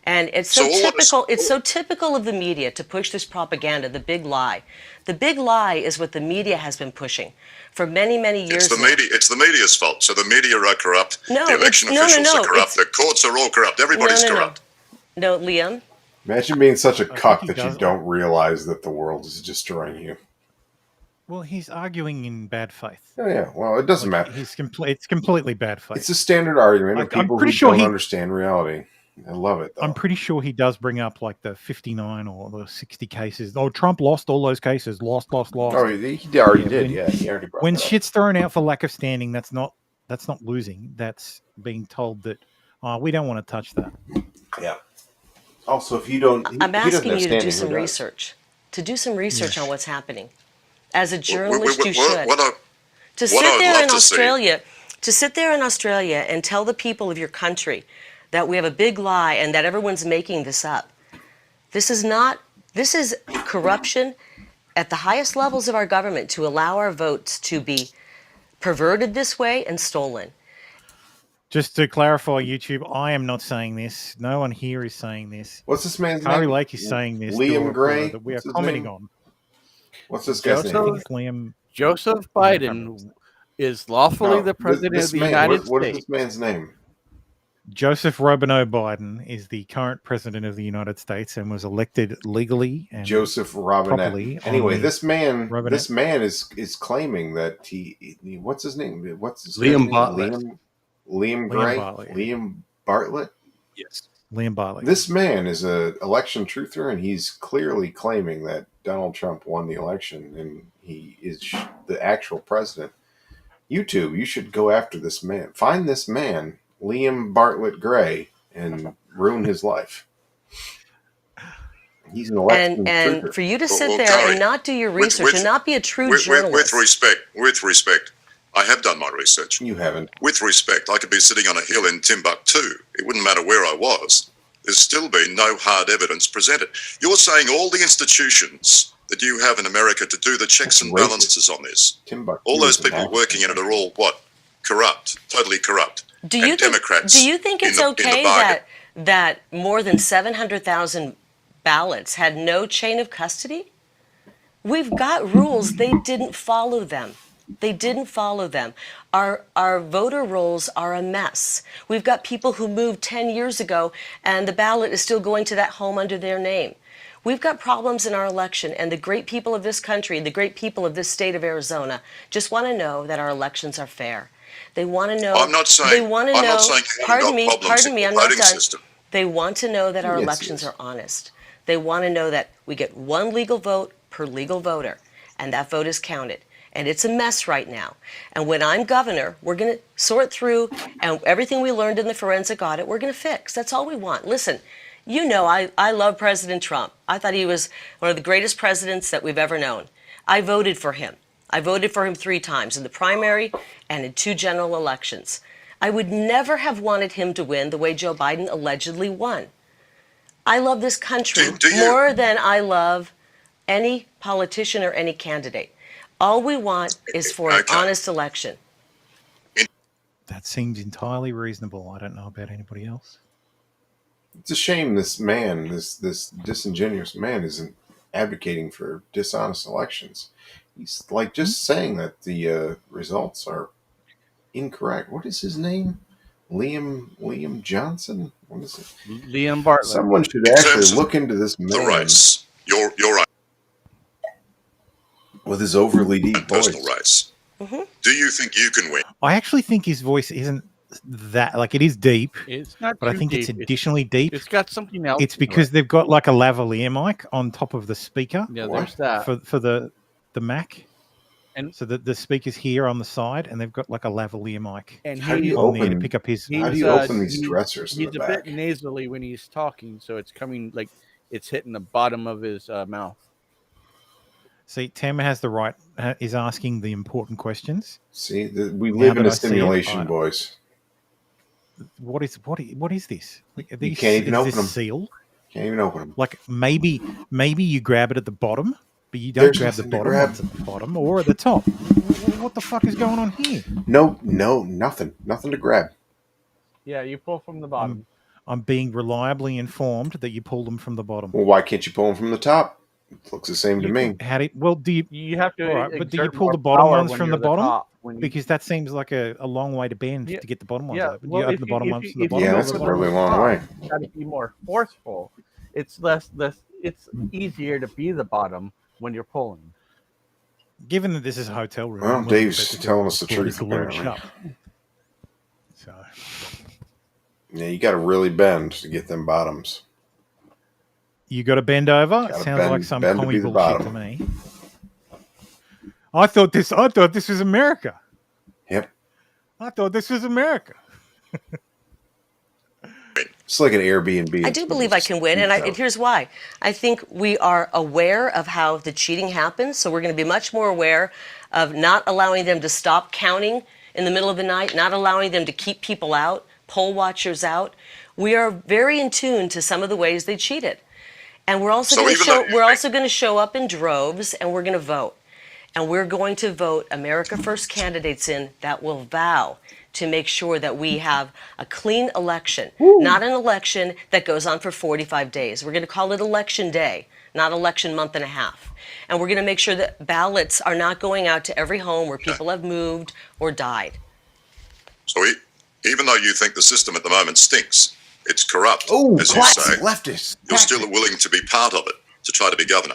And it's so typical. It's so typical of the media to push this propaganda, the big lie. The big lie is what the media has been pushing for many, many years. It's the media's fault. So the media are corrupt. No, the election officials are corrupt. The courts are all corrupt. Everybody's corrupt. No, Liam. Imagine being such a cuck that you does. don't realize that the world is destroying you. Well, he's arguing in bad faith. Oh, yeah. Well, it doesn't matter. It's completely bad faith. It's a standard argument of Like, I'm people pretty who sure don't he- understand reality. I love it, though. I'm pretty sure he does bring up like the 59 or the 60 cases. Oh, Trump lost all those cases. Lost. Oh, he already did. Yeah, he already brought When that up. shit's thrown out for lack of standing, that's not losing. That's being told that we don't want to touch that. Yeah. Also, if you don't, I'm asking you to do who some does? research. To do some research on what's happening. As a journalist, you should. To What sit I'd there love in to see- Australia, to sit there in Australia and tell the people of your country that we have a big lie and that everyone's making this up. This is corruption at the highest levels of our government to allow our votes to be perverted this way and stolen. Just to clarify, YouTube, I am not saying this. No one here is saying this. What's this man's Kari name? Lake is saying this. Liam Gray? That we are What's his commenting name? on. What's this guy's Joseph, name? I think it's Liam. Joseph Biden is lawfully No, the president this of the man, United what is States. this man's name? Joseph Robinette Biden is the current president of the United States and was elected legally and Joseph Robinette. properly. Anyway, on this man Robinette. is claiming that he what's his name? What's his Liam name? Bartlett. Liam Gray? Bartlett. Liam Bartlett? Yes. Liam Bartlett. This man is a election truther, and he's clearly claiming that Donald Trump won the election and he is the actual president. YouTube, you should go after this man. Find this man, Liam Bartlett Gray, and ruin his life. He's an election And truther. for you to sit Well, there Kari, and not do your research and not be a true journalist. With respect, I have done my research. You haven't. With respect, I could be sitting on a hill in Timbuktu. It wouldn't matter where I was. There's still been no hard evidence presented. You're saying all the institutions that you have in America to do the checks and balances on this, Timbuktu all those is an people working in it are all what? Corrupt, totally corrupt. Do you and Democrats. Do you think it's okay that more than 700,000 ballots had no chain of custody? We've got rules. They didn't follow them. They didn't follow them. Our voter rolls are a mess. We've got people who moved 10 years ago and the ballot is still going to that home under their name. We've got problems in our election, and the great people of this country, the great people of this state of Arizona, just want to know that our elections are fair. They want to know. I'm not saying. They want to I'm know. not saying you haven't got problems in the I'm not voting done. system. They want to know that our Yes, elections yes. are honest. They want to know that we get one legal vote per legal voter, and that vote is counted. And it's a mess right now. And when I'm governor, we're going to sort through, and everything we learned in the forensic audit, we're going to fix. That's all we want. Listen, you know I love President Trump. I thought he was one of the greatest presidents that we've ever known. I voted for him. I voted for him 3 times, in the primary and in 2 general elections. I would never have wanted him to win the way Joe Biden allegedly won. I love this country more than I love any politician or any candidate. All we want is for an honest election. That seems entirely reasonable. I don't know about anybody else. It's a shame this man, this disingenuous man, isn't advocating for dishonest elections. He's like just saying that the results are incorrect. What is his name? Liam Johnson? What is it? Liam Bartlett. Someone should actually look into this man. The rights. You're right. With his overly deep voice. Personal rights. Do you think you can win? I actually think his voice isn't that, like, it is deep. It's not but I too think it's deep. additionally deep. It's got something else. It's because they've got like a lavalier mic on top of the speaker. Yeah, there's that. For the Mac. And so the speaker's here on the side, and they've got like a lavalier mic. And How do you on there to open- pick up his. How do you open these dressers in He's the a back? bit nasally when he's talking, so it's coming like it's hitting the bottom of his mouth. See, Tam has the right. Is asking the important questions. See, we Now live in that a I see it, simulation, boys. What is this? Like, are You these, can't even is open this them. seal? Can't even open them. Like maybe you grab it at the bottom, but you don't There's grab the nothing to bottom grab. ones at the bottom or at the top. What the fuck is going on here? No, nothing to grab. Yeah, you pull from the bottom. I'm being reliably informed that you pull them from the bottom. Well, why can't you pull them from the top? It looks the same to me. Do you? You have to. All right, but do you exert pull more the bottom power ones when from you're the bottom? top, when you- Because that seems like a long way to bend to get the bottom ones open. well, you open if the bottom if ones from the if bottom. Yeah, go that's a from really the long top, way. You got to be more forceful. It's less. It's easier to be the bottom when you're pulling. Given that this is a hotel room, Well, I'm Dave's expected to telling us the be truth, lurched apparently. up. So Yeah, you got to really bend to get them bottoms. you got to bend over. Gotta Sounds bend- like some bend to commie be the bullshit to bottom. me. I thought this was America. Yep. I thought this was America. It's like an Airbnb. I do believe I can win, and here's why. I think we are aware of how the cheating happens, so we're going to be much more aware of not allowing them to stop counting in the middle of the night, not allowing them to keep people out, poll watchers out. We are very in tune to some of the ways they cheated, and we're also going to show up in droves, and we're going to vote, and we're going to vote America First candidates in that will vow to make sure that we have a clean election, not an election that goes on for 45 days. We're going to call it election day, not election month and a half. And we're going to make sure that ballots are not going out to every home where people have moved or died. So even though you think the system at the moment stinks, it's corrupt, as you classic say, leftist. you're still willing to be part of it, to try to be governor.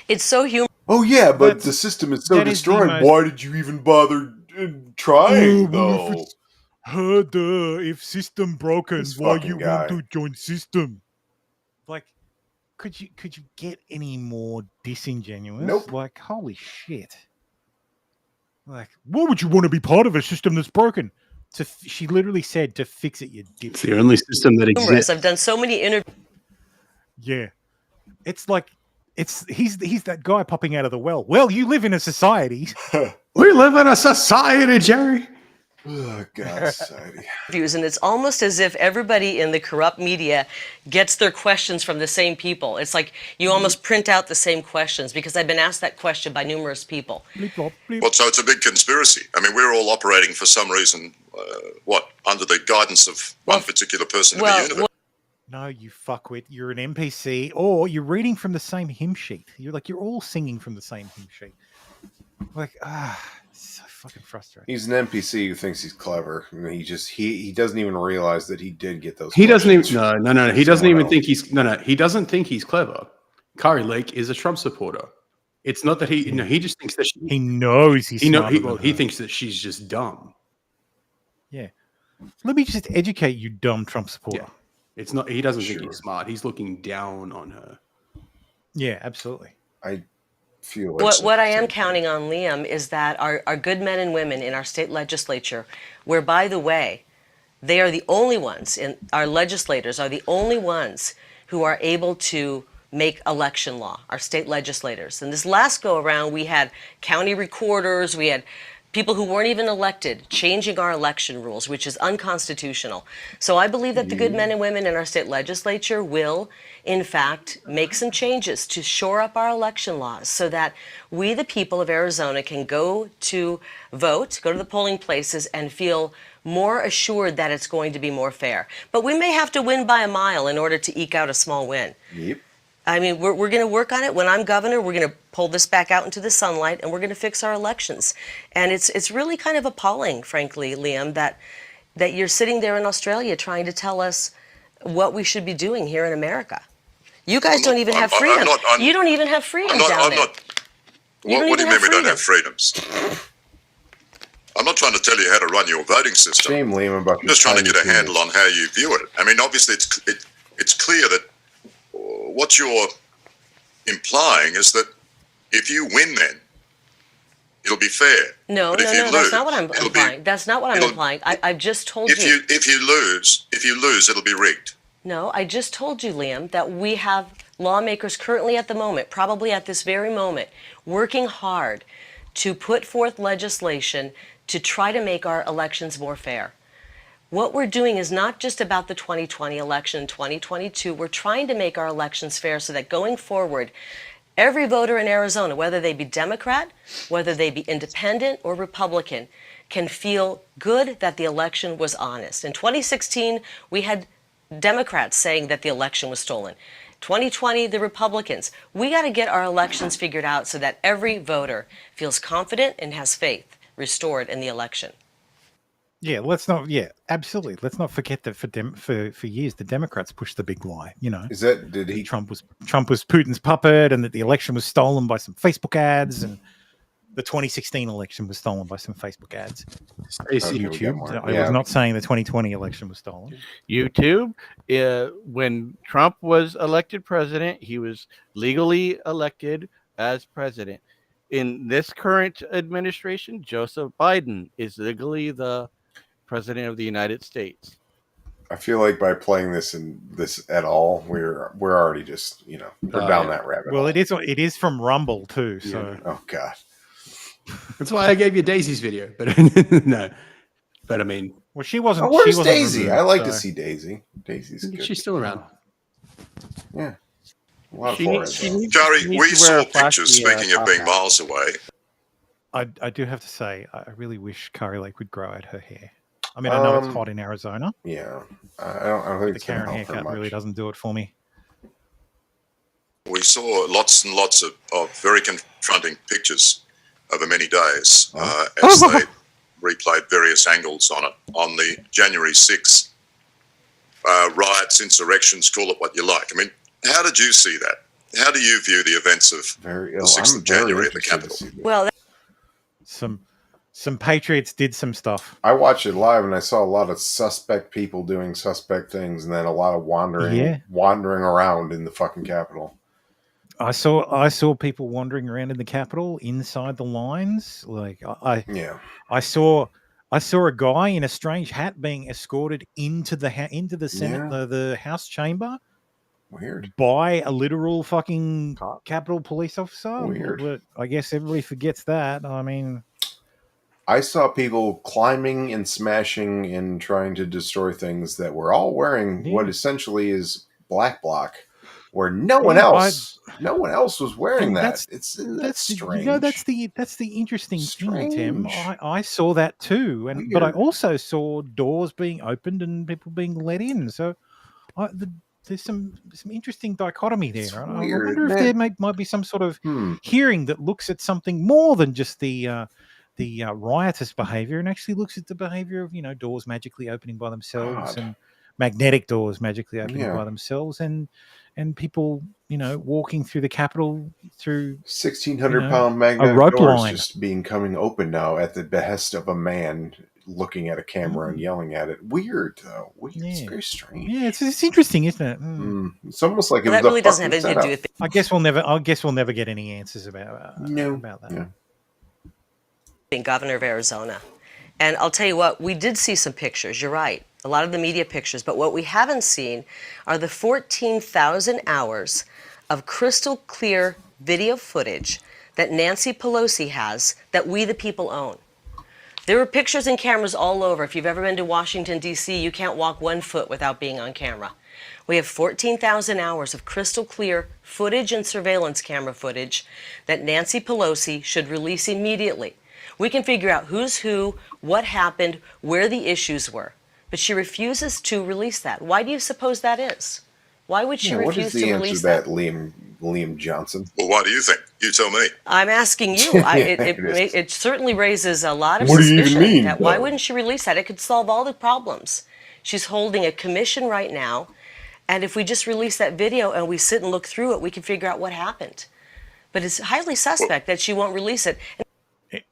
It's so human. Oh yeah, but the system is so destroyed. Why did you even bother trying, though? If system broken, This why fucking you guy. want to join system? Like, could you get any more disingenuous? Nope. Like, holy shit. Like, why would you want to be part of a system that's broken? She literally said to fix it, you dipshit. It's the only system that exists. I've done so many interviews. Yeah. It's like, he's that guy popping out of the well. Well, you live in a society. We live in a society, Jerry. Oh, God, society. And it's almost as if everybody in the corrupt media gets their questions from the same people. It's like you almost print out the same questions, because I've been asked that question by numerous people. Well, so it's a big conspiracy. I mean, we're all operating for some reason, under the guidance of one particular person in the universe. No, you fuckwit. You're an NPC, or you're reading from the same hymn sheet. You're all singing from the same hymn sheet. Like, it's so fucking frustrating. He's an NPC who thinks he's clever. I mean, he doesn't even realize that he did get those. He doesn't even. questions No. from He doesn't someone even else. think he's. No. He doesn't think he's clever. Kari Lake is a Trump supporter. It's not that he. No, he just thinks that he knows he's. He thinks that she's just dumb. Yeah. Let me just educate you, dumb Trump supporter. Yeah. It's not. He doesn't think he's smart. He's looking down on her. Yeah, absolutely. I feel What I am counting on, Liam, is that our good men and women in our state legislature, where, by the way, they are the only ones, our legislators are the only ones who are able to make election law, our state legislators. And this last go around, we had county recorders, we had people who weren't even elected changing our election rules, which is unconstitutional. So I believe that the good men and women in our state legislature will, in fact, make some changes to shore up our election laws so that we, the people of Arizona, can go to vote, go to the polling places, and feel more assured that it's going to be more fair. But we may have to win by a mile in order to eke out a small win. Yep. I mean, we're going to work on it. When I'm governor, we're going to pull this back out into the sunlight, and we're going to fix our elections. And it's really kind of appalling, frankly, Liam, that you're sitting there in Australia trying to tell us what we should be doing here in America. You guys don't even have freedom. You don't even have freedom down there. What do you mean we don't have freedoms? I'm not trying to tell you how to run your voting system. Shame, Liam, about I'm just trying to get a handle on how you view it. I mean, obviously, it's clear that what you're implying is that if you win, then it'll be fair. No, that's not what I'm implying. That's not what I'm implying. I've just told you. If you lose, it'll be rigged. No, I just told you, Liam, that we have lawmakers currently at the moment, probably at this very moment, working hard to put forth legislation to try to make our elections more fair. What we're doing is not just about the 2020 election, 2022. We're trying to make our elections fair so that going forward, every voter in Arizona, whether they be Democrat, whether they be independent or Republican, can feel good that the election was honest. In 2016, we had Democrats saying that the election was stolen. 2020, the Republicans. We got to get our elections figured out so that every voter feels confident and has faith restored in the election. Yeah, let's not. Yeah, absolutely. Let's not forget that for years the Democrats pushed the big lie. You know, Trump was Putin's puppet, and that the election was stolen by some Facebook ads, and the 2016 election was stolen by some Facebook ads. YouTube. I was not saying the 2020 election was stolen. YouTube. When Trump was elected president, he was legally elected as president. In this current administration, Joseph Biden is legally the president of the United States. I feel like by playing this at all, we're already just we're down that rabbit hole. Well, it is from Rumble too. So oh god, that's why I gave you Daisy's video. But no, but I mean, well, she wasn't. Oh, where's she wasn't Daisy? removed, I like to see Daisy. Daisy's good. She's still around. Yeah. Kari, we saw pictures, speaking of being miles away. I do have to say, I really wish Kari Lake would grow out her hair. I mean, I know it's hot in Arizona. Yeah, I don't think the Karen haircut really doesn't do it for me. We saw lots and lots of very confronting pictures over many days as they replayed various angles on it. On the January 6th riots, insurrections, call it what you like. I mean, how did you see that? How do you view the events of the 6th of January at the Capitol? Well, some patriots did some stuff. I watched it live, and I saw a lot of suspect people doing suspect things, and then a lot of wandering around in the fucking Capitol. I saw people wandering around in the Capitol inside the lines. Like I saw a guy in a strange hat being escorted into the Senate, the House chamber. Weird. By a literal fucking Capitol police officer. Weird. But I guess everybody forgets that. I mean, I saw people climbing and smashing and trying to destroy things that were all wearing what essentially is black bloc, where no one else was wearing that. That's strange. That's the interesting thing, Tim. I saw that too, but I also saw doors being opened and people being let in. So there's some interesting dichotomy there. I wonder if there might be some sort of hearing that looks at something more than just the riotous behavior and actually looks at the behavior of doors magically opening by themselves and magnetic doors magically opening by themselves and people walking through the Capitol through 1,600-pound magnetic rope doors line. just coming open now at the behest of a man looking at a camera and yelling at it. Weird though. It's very strange. Yeah, it's interesting, isn't it? It's almost like that really doesn't have anything to do with. I guess we'll never get any answers about that. Yeah. Being governor of Arizona, and I'll tell you what, we did see some pictures. You're right, a lot of the media pictures, but what we haven't seen are the 14,000 hours of crystal clear video footage that Nancy Pelosi has that we the people own. There were pictures and cameras all over. If you've ever been to Washington, D.C., you can't walk 1 foot without being on camera. We have 14,000 hours of crystal clear footage and surveillance camera footage that Nancy Pelosi should release immediately. We can figure out who's who, what happened, where the issues were. But she refuses to release that. Why do you suppose that is? Why would she refuse to release that? What is the answer to that, Liam Johnson? Well, what do you think? You tell me. I'm asking you. It certainly raises a lot of What do you suspicion. even mean, Why wouldn't she release that? It could solve all the problems. She's holding a commission right now, and if we just release that video and we sit and look through it, we can figure out what happened. But it's highly suspect that she won't release it.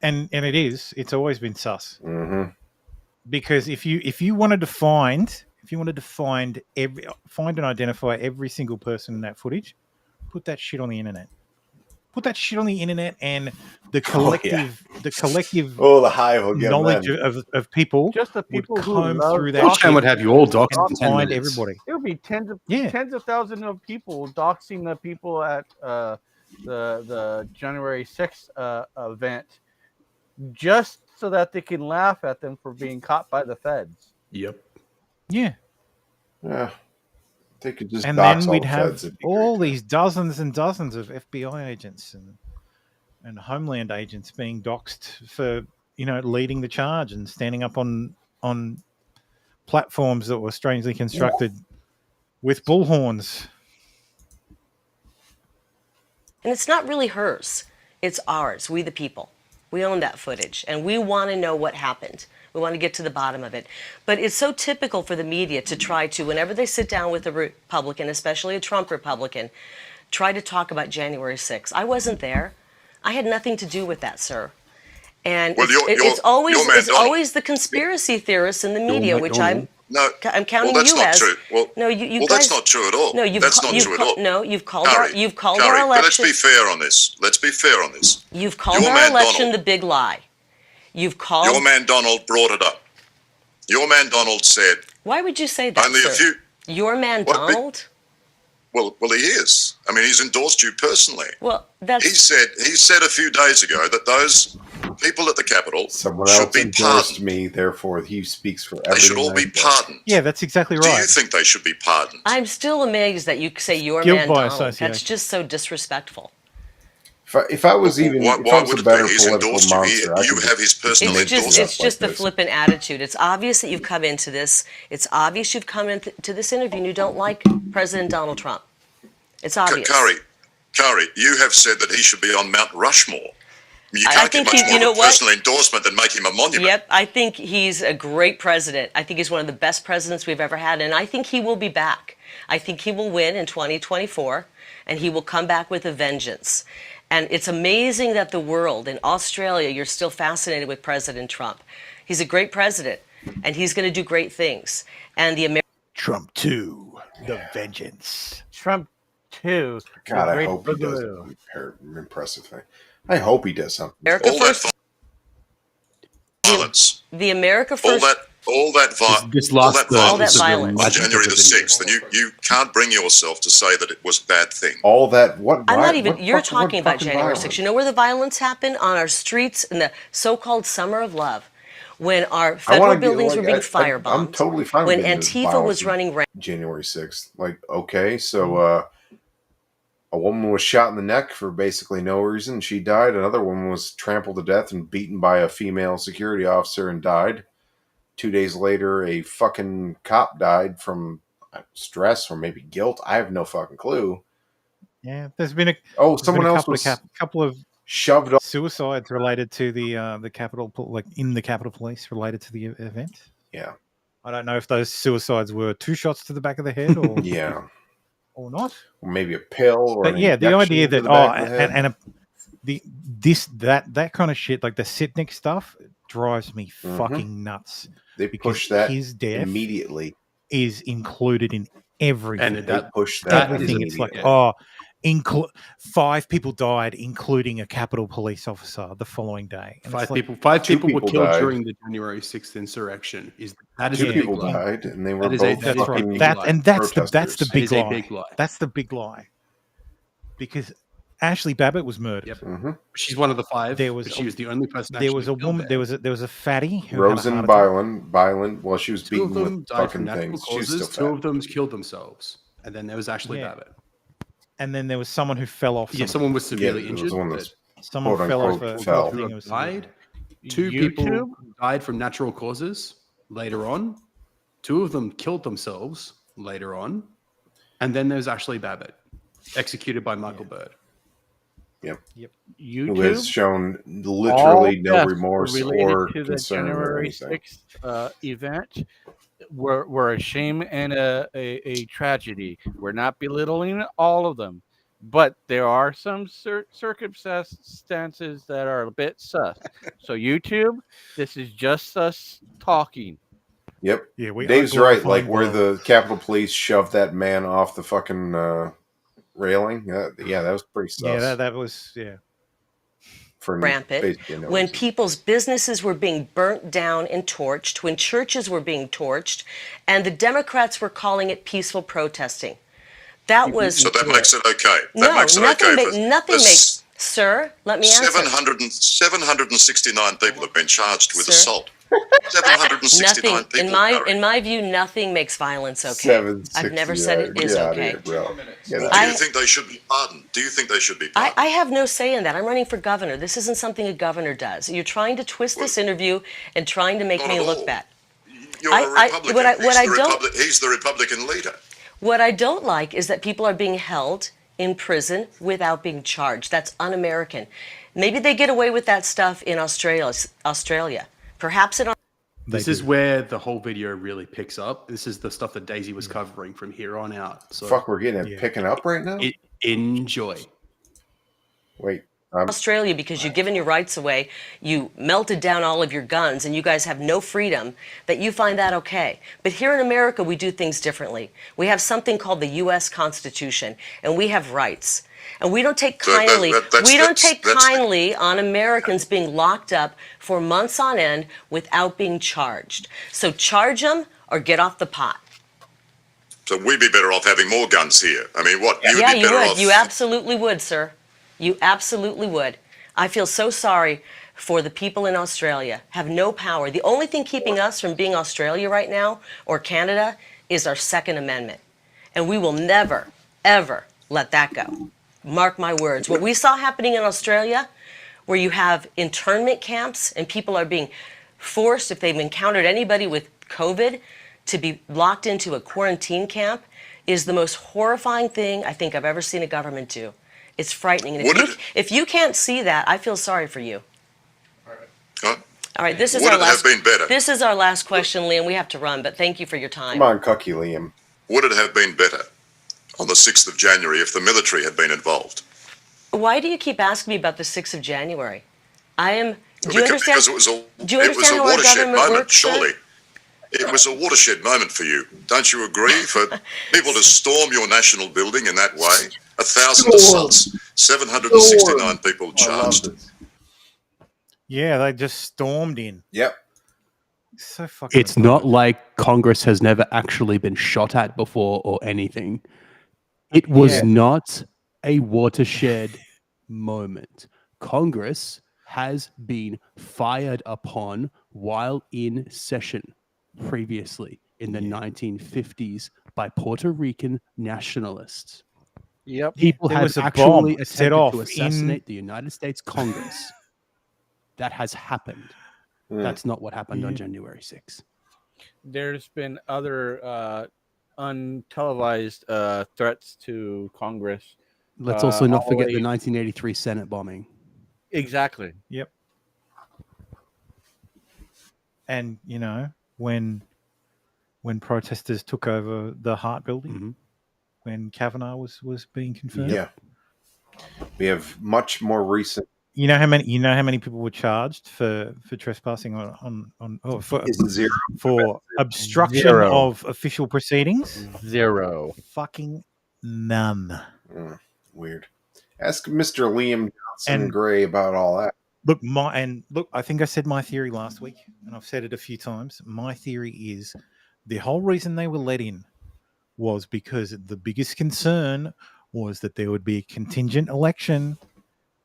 And it's always been sus. Mm-hmm. Because if you wanted to find and identify every single person in that footage, put that shit on the internet. Put that shit on the internet, and the collective the hive will get knowledge of people, just the people would who comb through that. Watch would have you all doxed and in 10 find minutes. everybody. It would be tens of thousands of people doxing the people at the January 6th event, just so that they can laugh at them for being caught by the feds. Yep. Yeah. Yeah. They could just and dox then we'd all have feds. all these dozens and dozens of FBI agents and Homeland agents being doxed for leading the charge and standing up on platforms that were strangely constructed with bullhorns. And it's not really hers. It's ours. We the people. We own that footage, and we want to know what happened. We want to get to the bottom of it. But it's so typical for the media to try to, whenever they sit down with a Republican, especially a Trump Republican, try to talk about January 6th. I wasn't there. I had nothing to do with that, sir. And it's always the conspiracy theorists in the media, which I'm counting that's you not as. True. Well, you guys, that's not true at all. No, that's not true at all. No, you've called Curry, our election. But let's be fair on this. You've called our election the big lie. You've called. Your man Donald brought it up. Your man Donald said. Why would you say that, only sir? a few. Your man Donald. Well, he is. I mean, he's endorsed you personally. Well, that's. He said a few days ago that those people at the Capitol Someone should else be endorsed pardoned. me, therefore he speaks for everyone. They should all be pardoned. Yeah, that's exactly right. Do you think they should be pardoned? I'm still amazed that you say your Guilt man by Donald. association. That's just so disrespectful. If I was even, why if I was would a it better be? He's political endorsed you. monster, I You could have his personal endorsement. It's just the flippant attitude. It's obvious that you've come into this. It's obvious you've come into this interview and you don't like President Donald Trump. It's obvious. Kari, you have said that he should be on Mount Rushmore. You I can't think get much you more know of a what? personal endorsement than make him a monument. Yep, I think he's a great president. I think he's one of the best presidents we've ever had, and I think he will be back. I think he will win in 2024, and he will come back with a vengeance. And it's amazing that the world, in Australia, you're still fascinated with President Trump. He's a great president, and he's going to do great things. And the Trump 2, the vengeance. Trump 2. God, I hope he does an impressive thing. I hope he does something. America First. Violence. The America First. All that violence on January the 6th, and you can't bring yourself to say that it was a bad thing. All that, what? I'm not even, you're what talking about fucking January violence? 6th. You know where the violence happened? On our streets in the so-called Summer of Love, when our federal buildings were being firebombed. I'm totally fine when with Antifa was running January 6th. Like, okay, so a woman was shot in the neck for basically no reason. She died. Another woman was trampled to death and beaten by a female security officer and died. 2 days later, a fucking cop died from stress or maybe guilt. I have no fucking clue. Yeah, there's been a someone else was couple of shoved off suicides related to the Capitol, like in the Capitol Police, related to the event. Yeah, I don't know if those suicides were 2 shots to the back of the head or yeah, or not. Or maybe a pill, or but yeah, the idea that that kind of shit, like the Snek stuff, drives me fucking nuts. They because push that his death immediately is included in everything. And they push that everything. It's like, immediately. 5 people died, including a Capitol Police officer, the following day. And 5 it's like, people. 5 people were killed died. during the January 6th insurrection. That is 2 a big people lie. died, and they were That is both that's fucking right. that's the protesters. big That is lie. a big lie. That's the big lie. Because Ashley Babbitt was murdered. Yep. She's one of the 5. There was she was the only person. There was a actually killed woman. there. There was a fatty who Rosen had a heart attack. Byland. Well, she was 2 of beaten them with died from fucking natural things. She was causes. still 2 fat. of them killed themselves, and then there was Ashley Yeah. Babbitt. And then there was someone who fell off. Yeah, someone was severely there was injured. one that's Someone quote fell off unquote a fell. thing. It was Died. 2 people died from natural causes later on. 2 of them killed themselves later on, and then there's Ashley Babbitt, executed by Michael Bird. Yep. YouTube Who has shown literally all no deaths remorse related or to the concern or January anything. 6th event were a shame and a tragedy. We're not belittling all of them, but there are some circumstances that are a bit sus. So YouTube, this is just us talking. Yep. Yeah, Dave's right. Like where the Capitol Police shoved that man off the fucking railing. Yeah, that was pretty sus. Yeah, that was for rampant basically no when reason. people's businesses were being burnt down and torched, when churches were being torched, and the Democrats were calling it peaceful protesting. That was So that makes it okay. That makes it nothing okay. nothing makes. Sir, let me answer. 769 people have been charged with assault. 769 Nothing people. in my view, nothing makes violence okay. I've never said it is okay. Do you think they should be pardoned? Do you think they should be pardoned? I have no say in that. I'm running for governor. This isn't something a governor does. You're trying to twist this interview and trying to make me look bad. You're a Republican. He's the Republican leader. What I don't like is that people are being held in prison without being charged. That's un-American. Maybe they get away with that stuff in Australia. Perhaps This is where the whole video really picks up. This is the stuff that Daisy was covering from here on out. So Fuck, we're getting it picking up right now? Enjoy. Wait. Australia, because you've given your rights away, you melted down all of your guns, and you guys have no freedom, that you find that okay. But here in America, we do things differently. We have something called the U.S. Constitution, and we have rights. And we don't take kindly. Kindly on Americans being locked up for months on end without being charged. So charge them or get off the pot. So we'd be better off having more guns here. I mean, what? You would Yeah, be you better would. off. You absolutely would, sir. You absolutely would. I feel so sorry for the people in Australia. Have no power. The only thing keeping us from being Australia right now or Canada is our Second Amendment. And we will never, ever let that go. Mark my words. What we saw happening in Australia, where you have internment camps and people are being forced, if they've encountered anybody with COVID, to be locked into a quarantine camp, is the most horrifying thing I think I've ever seen a government do. It's frightening. And if you can't see that, I feel sorry for you. All right, this is our last. Have been better? This is our last question, Liam. We have to run, but thank you for your time. Come on, Cucky Liam. Would it have been better on the 6th of January if the military had been involved? Why do you keep asking me about the 6th of January? Do you understand? Because it was a how our watershed government moment, works, surely. sir? It was a watershed moment for you. Don't you agree? For people to storm your national building in that way, 1,000 assaults, 769 people charged. Yeah, they just stormed in. Yep. So fucking. It's not like Congress has never actually been shot at before or anything. It was not a watershed moment. Congress has been fired upon while in session previously in the 1950s by Puerto Rican nationalists. Yep. People There have was a actually bomb set attempted off to assassinate the United States Congress. That has happened. That's not what happened on January 6th. There's been other untelevised threats to Congress. Let's also not forget the 1983 Senate bombing. Exactly. Yep. And when protesters took over the Hart Building, when Kavanaugh was being confirmed. Yeah. We have much more recent. You know how many people were charged for trespassing for obstruction of official proceedings? Zero. Fucking none. Weird. Ask Mr. Liam Johnson Gray about all that. Look, I think I said my theory last week, and I've said it a few times. My theory is the whole reason they were let in was because the biggest concern was that there would be a contingent election,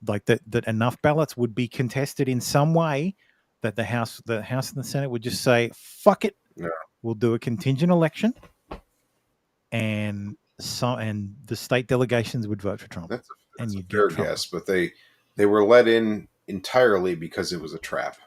like that enough ballots would be contested in some way that the House and the Senate would just say, fuck it, we'll do a contingent election, and the state delegations would vote for Trump. That's and a you'd fair get Trump. guess, but they were let in entirely because it was a trap.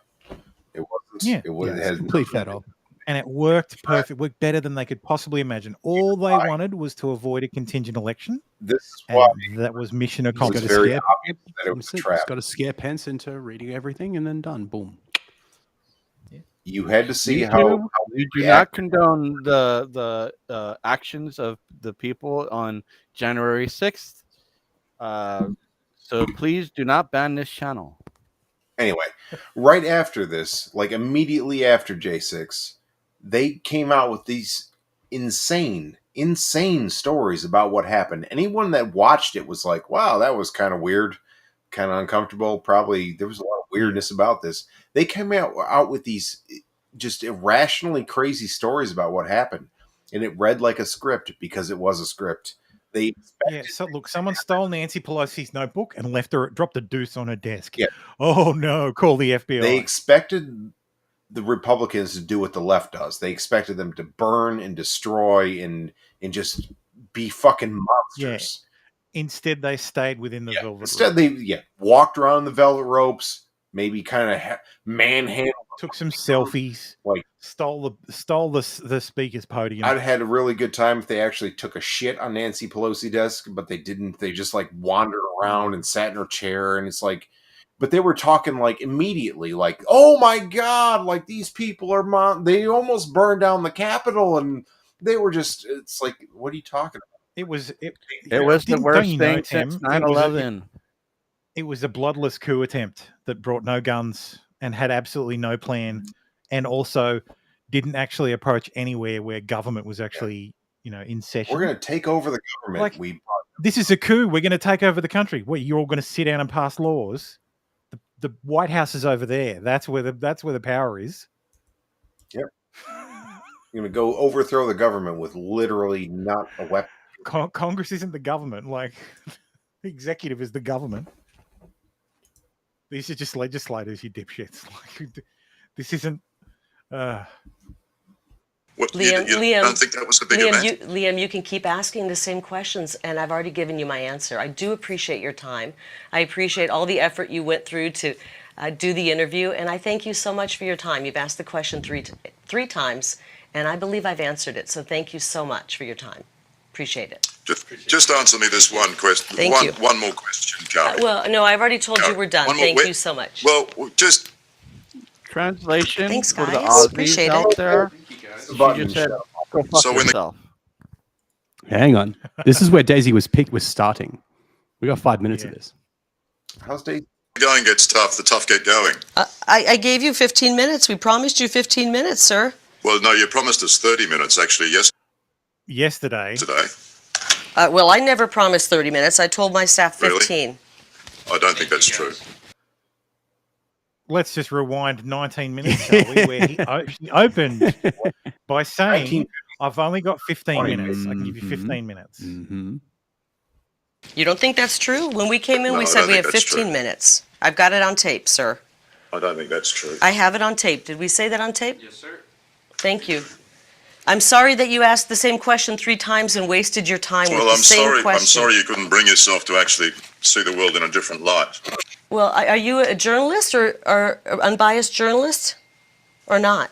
It wasn't. Yeah. It had complete setup. And it worked perfect. It worked better than they could possibly imagine. All they wanted was to avoid a contingent election. This is why that was mission it was accomplished. very obvious that it was a trap. Just got to scare Pence into reading everything and then done. Boom. You had to see you how you do not condone the actions of the people on January 6th. So please do not ban this channel. Anyway, right after this, like immediately after J6, they came out with these insane stories about what happened. Anyone that watched it was like, wow, that was kind of weird, kind of uncomfortable. Probably there was a lot of weirdness about this. They came out with these just irrationally crazy stories about what happened. And it read like a script because it was a script. So look, someone stole Nancy Pelosi's notebook and dropped a deuce on her desk. Yeah. Oh no, call the FBI. They expected the Republicans to do what the left does. They expected them to burn and destroy and just be fucking monsters. Yeah. Instead, they stayed within the velvet. Instead, rope. they walked around the velvet ropes, maybe kind of manhandled. Took some selfies. Like stole the speaker's podium. I'd had a really good time if they actually took a shit on Nancy Pelosi's desk, but they didn't. They just like wandered around and sat in her chair, and it's like, but they were talking like immediately, like, oh my god, like these people are they almost burned down the Capitol, and they were just. It's like, what are you talking about? It was the worst thing since 9/11. It was a bloodless coup attempt that brought no guns and had absolutely no plan, and also didn't actually approach anywhere where government was actually, in session. We're going to take over the government. This is a coup. We're going to take over the country. You're all going to sit down and pass laws. The White House is over there. That's where the power is. Yep. You're going to go overthrow the government with literally not a weapon. Congress isn't the government. Like the executive is the government. These are just legislators, you dipshits. Like, this isn't. What, Liam, you don't think that was a big event? Liam, you can keep asking the same questions, and I've already given you my answer. I do appreciate your time. I appreciate all the effort you went through to do the interview, and I thank you so much for your time. You've asked the question three times, and I believe I've answered it. So thank you so much for your time. Appreciate it. Just answer me this one question. Thank you. One more question, Kari. Well, no, I've already told you we're done. Thank you so much. Well, just translation Thanks, for the guys. Aussies Appreciate out it. there. She just said, "Go fuck yourself." Hang on. This is where Daisy was starting. We got 5 minutes of this. How's Daisy? Going gets tough. The tough get going. I gave you 15 minutes. We promised you 15 minutes, sir. Well, no, you promised us 30 minutes, actually, yesterday. Today. Well, I never promised 30 minutes. I told my staff 15. Really? I don't think that's true. Let's just rewind 19 minutes, shall we, where he opened by saying, I've only got 15 minutes. I can give you 15 minutes. You don't think that's true? When we came in, we said we have 15 minutes. I've got it on tape, sir. I don't think that's true. I have it on tape. Did we say that on tape? Yes, sir. Thank you. I'm sorry that you asked the same question 3 times and wasted your time with the same question. I'm sorry you couldn't bring yourself to actually see the world in a different light. Well, are you a journalist or unbiased journalist or not?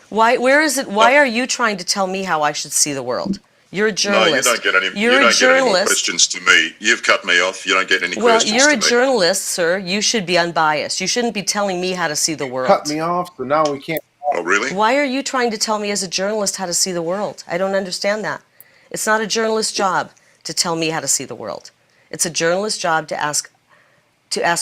Why are you trying to tell me how I should see the world? You're a journalist. No, you don't get any more questions to me. You've cut me off. You don't get any questions to me. Well, you're a journalist, sir. You should be unbiased. You shouldn't be telling me how to see the world. Cut me off, so now we can't. Oh, really? Why are you trying to tell me as a journalist how to see the world? I don't understand that. It's not a journalist's job to tell me how to see the world. It's a journalist's job to ask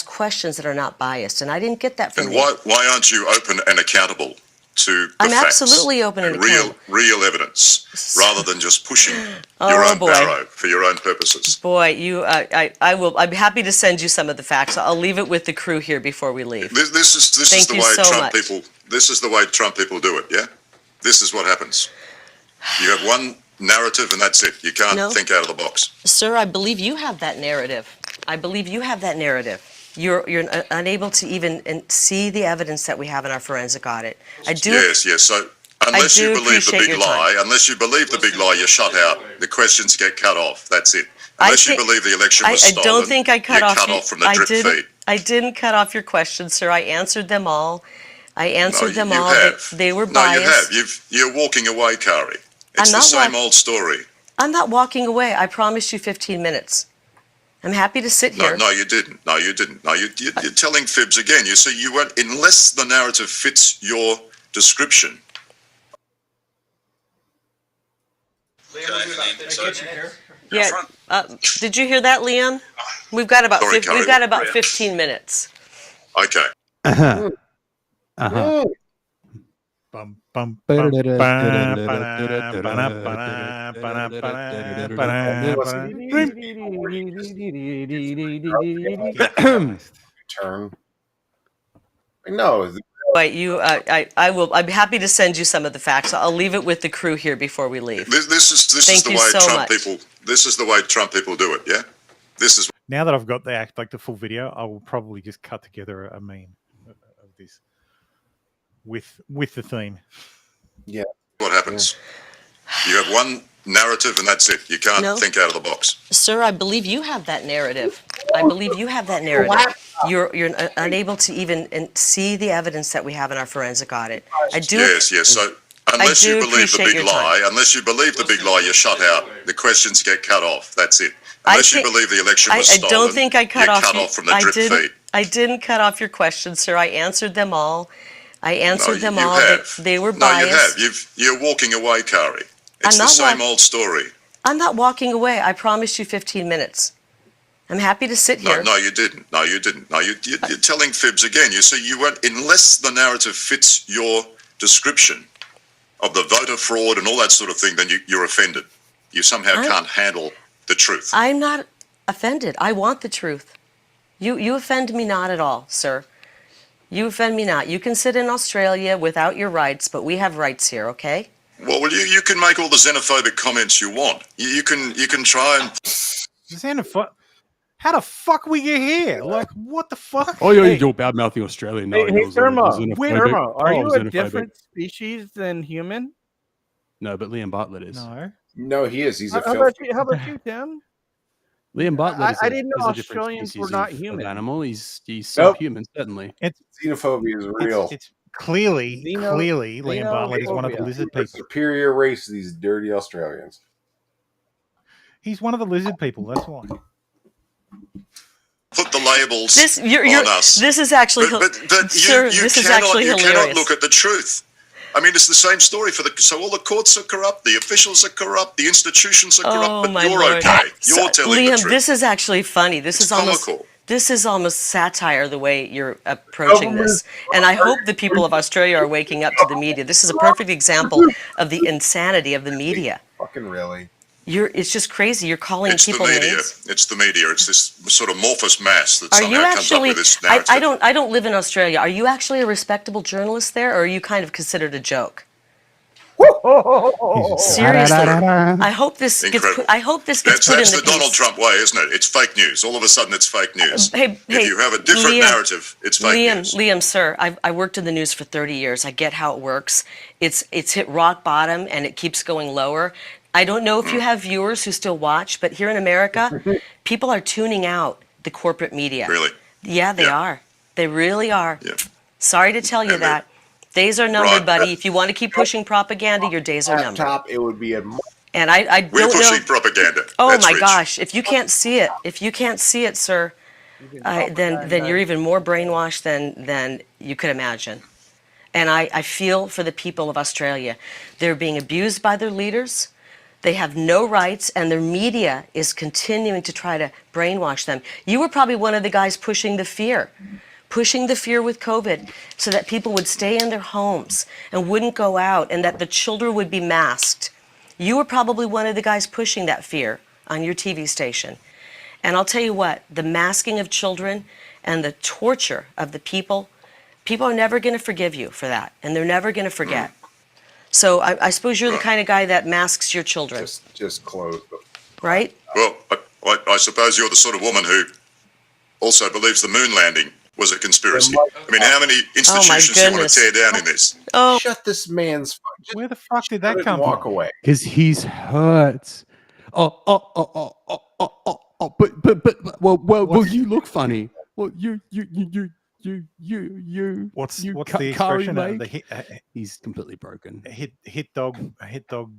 questions that are not biased, and I didn't get that from you. And why aren't you open and accountable to the I'm facts absolutely open and accountable. Real evidence, rather than just pushing your own barrow for your own purposes. Boy, I'm happy to send you some of the facts. I'll leave it with the crew here before we leave. This is the way Trump people. This is the way Trump people do it. Yeah, this is what happens. You have one narrative, and that's it. You can't think out of the box. Sir, I believe you have that narrative. I believe you have that narrative. You're unable to even see the evidence that we have in our forensic audit. I do. Yes. So unless you believe the big lie, you're shut out. The questions get cut off. That's it. Unless you believe the election was stolen, I don't think I cut off. Cut off from the drip feed. I didn't cut off your questions, sir. I answered them all. They were biased. No, you have. You're walking away, Kari. It's the same old story. I'm not walking away. I promised you 15 minutes. I'm happy to sit here. No, you didn't. No, you're telling fibs again. You see, you won't, unless the narrative fits your description. Yeah. Did you hear that, Liam? We've got about 15 minutes. Okay. Bum, bum, Turn. No. Wait, I'm happy to send you some of the facts. I'll leave it with the crew here before we leave. This is the way Trump people do it. Yeah. This is. Now that I've got the full video, I will probably just cut together a meme of this with the theme. Yeah. What happens? You have one narrative, and that's it. You can't think out of the box. Sir, I believe you have that narrative. You're unable to even see the evidence that we have in our forensic audit. Yes. So unless you believe the big lie, you're shut out. The questions get cut off. That's it. Unless you believe the election was stolen, I don't think I cut off. Cut off from the drip feed. I didn't cut off your questions, sir. I answered them all. They were biased. No, you have. You're walking away, Kari. It's the same old story. I'm not walking away. I promised you 15 minutes. I'm happy to sit here. No, you didn't. No, you're telling fibs again. You see, you won't, unless the narrative fits your description of the voter fraud and all that sort of thing, then you're offended. You somehow can't handle the truth. I'm not offended. I want the truth. You offend me not at all, sir. You offend me not. You can sit in Australia without your rights, but we have rights here, okay? Well, you can make all the xenophobic comments you want. You can try and xenophobic. How the fuck we get here? Like, what the fuck? Oh, you're bad mouthing Australian. Hey, Thermo, are you a different species than human? No, but Liam Bartlett is. No, he is. He's a How about you? How about you, Tim? Liam Bartlett I didn't know is a different Australians were species not of human. animal. He's Nope. subhuman, certainly. Xenophobia is real. It's clearly Liam Bartlett is one of the lizard They're people. superior race, these dirty Australians. He's one of the lizard people. That's why. Put the labels You're, on us. This is actually, but sir, you this is cannot, actually you hilarious. cannot look at the truth. I mean, it's the same story for so all the courts are corrupt, the officials are corrupt, the institutions are corrupt, but you're okay. You're telling Liam, the truth. this is actually funny. This It's is almost comical. this is almost satire the way you're approaching this. And I hope the people of Australia are waking up to the media. This is a perfect example of the insanity of the media. Fucking really. It's just crazy. You're calling It's the people media. names. It's the media. It's this sort of amorphous mass that Are you somehow comes up actually? with this narrative. I don't live in Australia. Are you actually a respectable journalist there, or are you kind of considered a joke? Seriously, I hope this gets put. I hope this gets put in That's the the Donald piece. Trump way, isn't it? It's fake news. All of a sudden, it's fake news. Hey, if you have a different Liam, narrative, it's fake news. Liam, sir, I worked in the news for 30 years. I get how it works. It's hit rock bottom and it keeps going lower. I don't know if you have viewers who still watch, but here in America, people are tuning out the corporate media. Really? Yeah, they are. They really are. Yeah. Sorry to tell you that. Days are numbered, buddy. If you want to keep pushing propaganda, your days are numbered. Top, it would be a. And I We're don't know. pushing propaganda. Oh That's my rich. gosh! If you can't see it, sir, then you're even more brainwashed than you could imagine. And I feel for the people of Australia. They're being abused by their leaders. They have no rights, and their media is continuing to try to brainwash them. You were probably one of the guys pushing the fear with COVID so that people would stay in their homes and wouldn't go out and that the children would be masked. You were probably one of the guys pushing that fear on your TV station. And I'll tell you what, the masking of children and the torture of the people are never going to forgive you for that, and they're never going to forget. So I suppose you're the kind of guy that masks your children. Just close them. Right? Well, I suppose you're the sort of woman who also believes the moon landing was a conspiracy. I mean, how many institutions do you want to tear down in this? Oh, shut this man's. Where the fuck did that come walk from? away. Because he's hurt. But well, you look funny. Well, you. What's the Curry expression? leg? He's completely broken. Hit dog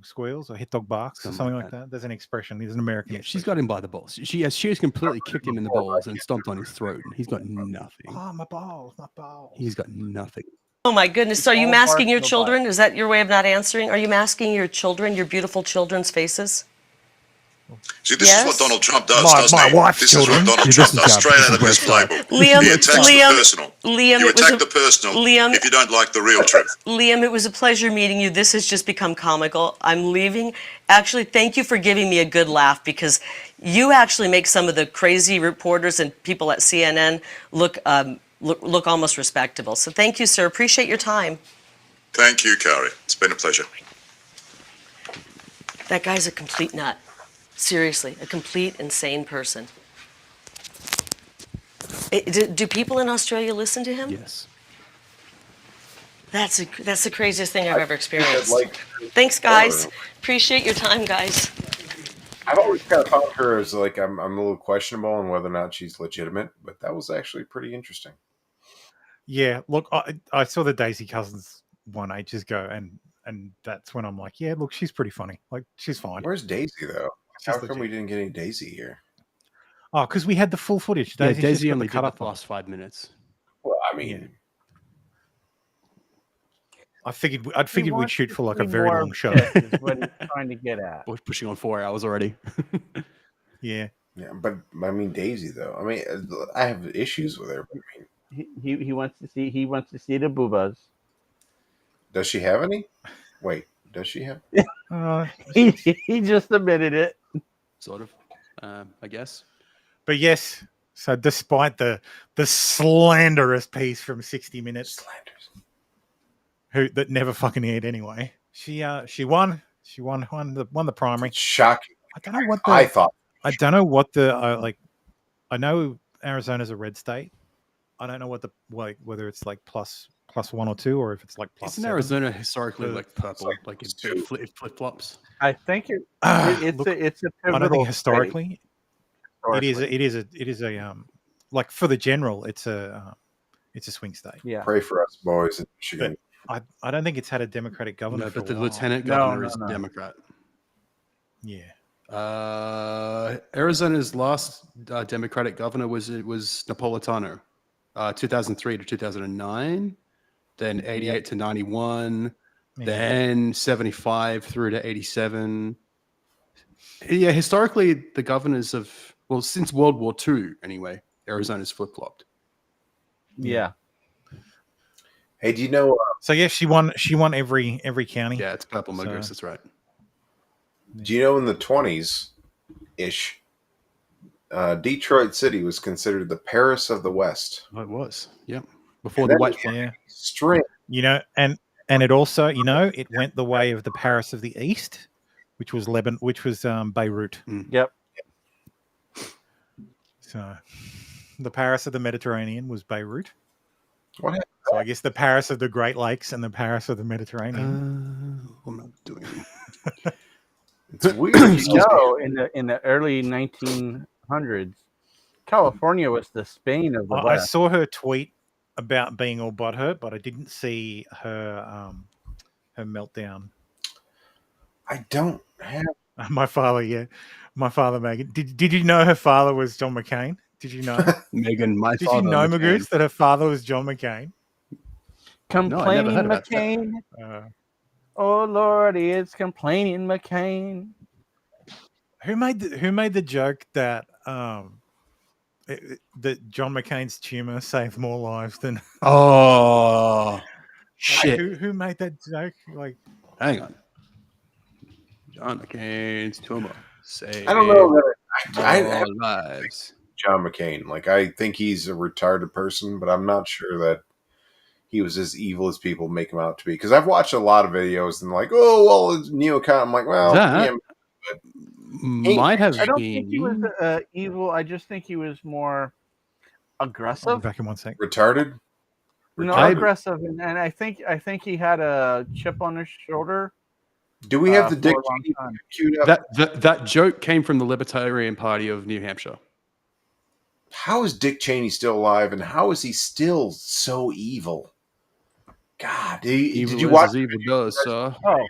squeals or hit dog barks or something like that. There's an expression. There's an American. Yeah, she's got him by the balls. She has completely kicked him in the balls and stomped on his throat, and he's got nothing. Oh, my balls. He's got nothing. Oh my goodness. So are you masking your children? Is that your way of not answering? Are you masking your children, your beautiful children's faces? See, this is what Donald Trump does, My doesn't he? wife's This children. is what Donald Yeah, Trump does, straight out of his playbook. Liam, He attacks Liam, the personal. Liam, You it was attack a- the personal Liam- if you don't like the real truth. Liam, it was a pleasure meeting you. This has just become comical. I'm leaving. Actually, thank you for giving me a good laugh because you actually make some of the crazy reporters and people at CNN look almost respectable. So thank you, sir. Appreciate your time. Thank you, Kari. It's been a pleasure. That guy's a complete nut. Seriously, a complete insane person. Do people in Australia listen to him? Yes. That's the craziest thing I've ever experienced. Thanks, guys. Appreciate your time, guys. I've always kind of found her as like I'm a little questionable on whether or not she's legitimate, but that was actually pretty interesting. Yeah, look, I saw the Daisy Cousins one ages ago, and that's when I'm like, yeah, look, she's pretty funny. Like, she's fine. Where's Daisy though? She's How come legit. we didn't get any Daisy here? Oh, because we had the full footage. Yeah, Daisy's just Daisy got only the did cut up the on. last 5 minutes. Well, I mean, I figured we'd shoot for like a very long show. Is what he's trying to get at. We're pushing on 4 hours already. Yeah. Yeah, but I mean Daisy though. I mean, I have issues with her. But I mean, He wants to see the boobas. does she have any? Wait, does she have? He just admitted it. Sort of, I guess. But yes, so despite the slanderous piece from 60 Minutes, that never fucking aired anyway, she won. She won the primary. Shocking. I don't know what I don't know what the I know Arizona's a red state. I don't know what whether it's like plus +1 or 2, or if it's like Isn't +7. Arizona historically like purple, like it flip flops? I think it's Look, it's a pivotal I don't think state. historically, it is Historically. a like for the general, it's a swing state. Yeah. Pray for us, boys, in Michigan. But I don't think it's had a Democratic governor. No, for but a the while. lieutenant governor is Democrat. Yeah. Arizona's last Democratic governor was Napolitano, 2003 to 2009, then 88 to 91, then 75 through to 87. Yeah, historically, the governors of since World War II anyway, Arizona's flip flopped. Yeah. Hey, do you know? So yeah, she won every county. Yeah, it's purple Muggers. That's right. Do you know in the 20s ish, Detroit City was considered the Paris of the West? Oh, it was. Yep. Before the white string. And it also, it went the way of the Paris of the East, which was Beirut. Yep. So the Paris of the Mediterranean was Beirut. What happened? So I guess the Paris of the Great Lakes and the Paris of the Mediterranean. I'm not doing it. It's weird. In the early 1900s, California was the Spain of the I West. saw her tweet about being all butthurt, but I didn't see her meltdown. I don't have my father. Megan. Did you know her father was John McCain? Did you know? Megan, my Did father. you know, McCain. Magoose, that her father was John McCain? Complaining No, I never heard McCain. Oh Lord, it's complaining McCain. Who made the joke that that John McCain's tumor saved more lives than? Oh shit! Who made that joke? Like, hang on, John McCain's tumor saved. I don't know that I lives. John McCain. Like, I think he's a retarded person, but I'm not sure that he was as evil as people make him out to be. Because I've watched a lot of videos and like, oh well, it's neocon. I'm like, well, yeah, might have. I don't think he was evil. I just think he was more aggressive. Back in 1 sec. Retarded. No, aggressive, and I think he had a chip on his shoulder. Do we have the Dick Cheney queued up? That joke came from the Libertarian Party of New Hampshire. How is Dick Cheney still alive, and how is he still so evil? God, did you watch? Evil does, sir. Oh,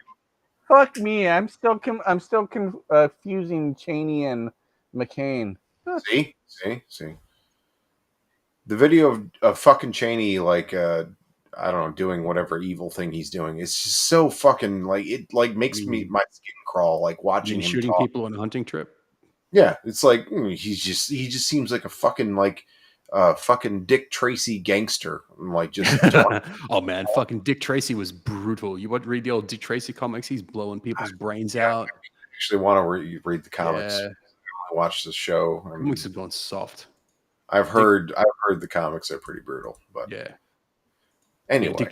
fuck me! I'm still confusing Cheney and McCain. See. The video of fucking Cheney, like, I don't know, doing whatever evil thing he's doing. It's just so fucking like it. Like makes my skin crawl. Like watching him shooting talk. people on a hunting trip. Yeah, it's like he just seems like a fucking fucking Dick Tracy gangster. Like just oh man, fucking Dick Tracy was brutal. You would read the old Dick Tracy comics? He's blowing people's brains out. I actually want to read the comics. Yeah. I watch the show. Comics have gone soft. I've heard the comics are pretty brutal, but yeah. Anyway, Dick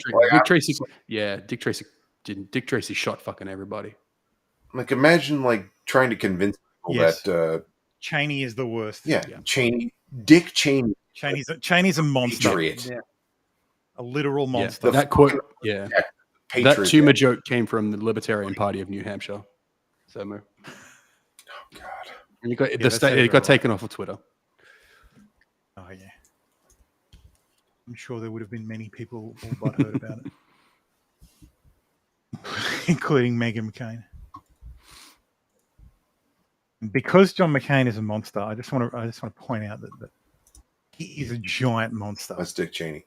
Tracy shot fucking everybody. Like, imagine like trying to convince people that Cheney is the worst. Yeah, Cheney, Dick Cheney. Cheney's a monster. Patriot. Yeah. A literal monster. Yeah, that quote, Patriot. That tumor joke came from the Libertarian Party of New Hampshire. So, oh god, and it got taken off of Twitter. Oh yeah, I'm sure there would have been many people all butthurt about it, including Meghan McCain. Because John McCain is a monster, I just want to point out that he is a giant monster. That's Dick Cheney.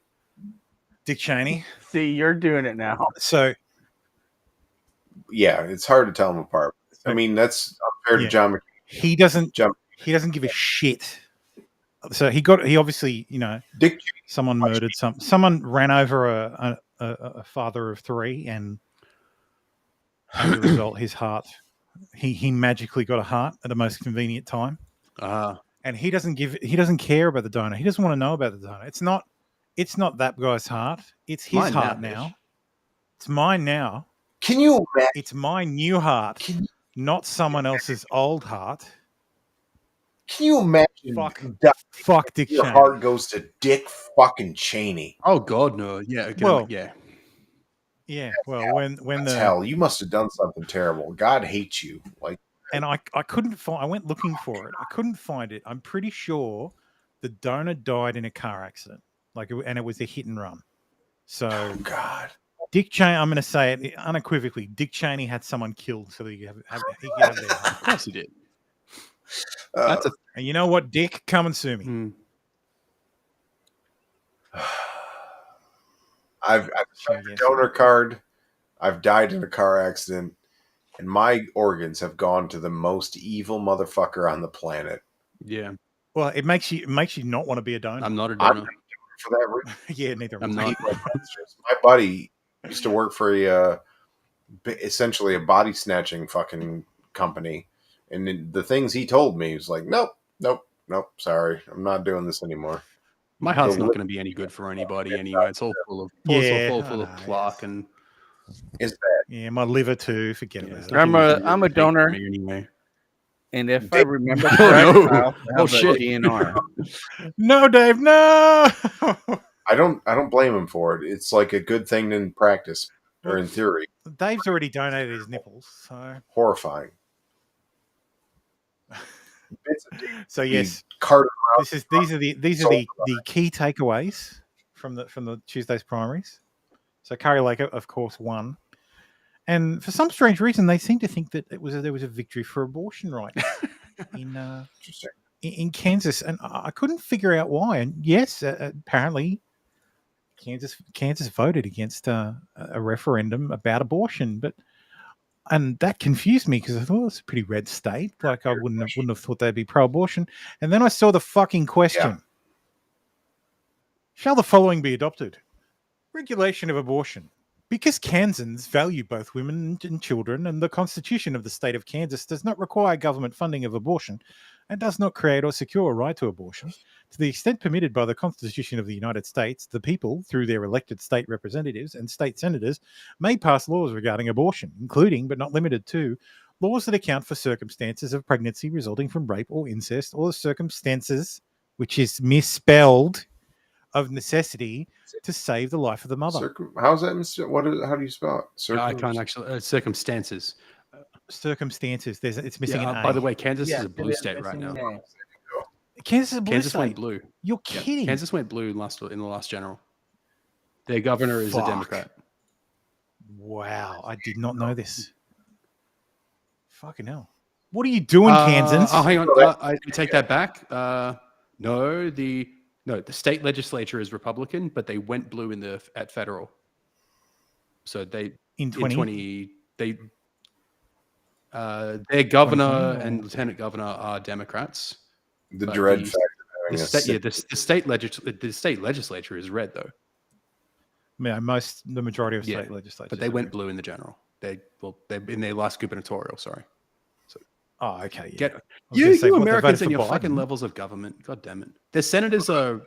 Dick Cheney. See, you're doing it now. So, yeah, it's hard to tell them apart. I mean, that's unfair to John McCain. He doesn't give a shit. So he obviously, Dick someone murdered someone ran over a father of three, and as a result, his heart. He magically got a heart at the most convenient time. And he doesn't care about the donor. He doesn't want to know about the donor. It's not that guy's heart. It's his heart now. It's mine now. Can you imagine? It's my new heart, not someone else's old heart. Can you imagine? Fuck Dick Your Cheney. heart goes to Dick fucking Cheney. Oh God, no. Yeah. Well, yeah. Yeah. Well, when That's hell, you must have done something terrible. God hates you. Like, and I couldn't find. I went looking for it. I couldn't find it. I'm pretty sure the donor died in a car accident. And it was a hit and run. So God. Dick Cheney, I'm going to say it unequivocally. Dick Cheney had someone killed so that he could have their Of course he did. And you know what, Dick? Come and sue me. I've signed a donor card. I've died in a car accident, and my organs have gone to the most evil motherfucker on the planet. Yeah. Well, it makes you not want to be a donor. I'm not a donor. For that reason. Yeah, neither am I'm I. not. My buddy used to work for essentially a body snatching fucking company, and the things he told me was like, nope, sorry, I'm not doing this anymore. My heart's not going to be any good for anybody anyway. It's all full of plaque and. Is that? Yeah, my liver too. Forget it. I'm a donor. Anyway. And if I remember correctly, I also have shit. a DNR. No, Dave, no. I don't blame him for it. It's like a good thing in practice or in theory. Dave's already donated his nipples, so Horrifying. So yes, these are the key takeaways from the Tuesday's primaries. So Kari Lake, of course, won, and for some strange reason, they seem to think that there was a victory for abortion rights in Kansas, and I couldn't figure out why. And yes, apparently, Kansas voted against a referendum about abortion, and that confused me because I thought it was a pretty red state. Like I wouldn't have thought they'd be pro-abortion. And then I saw the fucking question. Yeah. Shall the following be adopted? Regulation of abortion. Because Kansans value both women and children, and the Constitution of the state of Kansas does not require government funding of abortion and does not create or secure a right to abortion, to the extent permitted by the Constitution of the United States, the people, through their elected state representatives and state senators, may pass laws regarding abortion, including, but not limited to, laws that account for circumstances of pregnancy resulting from rape or incest, or circumstances, which is misspelled, of necessity to save the life of the mother. How's that? How do you spell it? I can't actually. Circumstances. Circumstances. It's missing an A. By the way, Kansas is a blue state right now. Kansas is a blue Kansas state. went blue. You're kidding. Kansas went blue in the last general. Their governor is a Democrat. Wow, I did not know this. Fucking hell. What are you doing, Kansans? Oh, hang on. I take that back. No, the state legislature is Republican, but they went blue at federal. So they in 20 their governor and lieutenant governor are Democrats. The dread factor. The state legislature is red though. Yeah, the majority of state legislatures. But they went blue in the general. They're in their last gubernatorial. Sorry. Oh, okay. Yeah. You Americans and your fucking levels of government. God damn it. Their senators are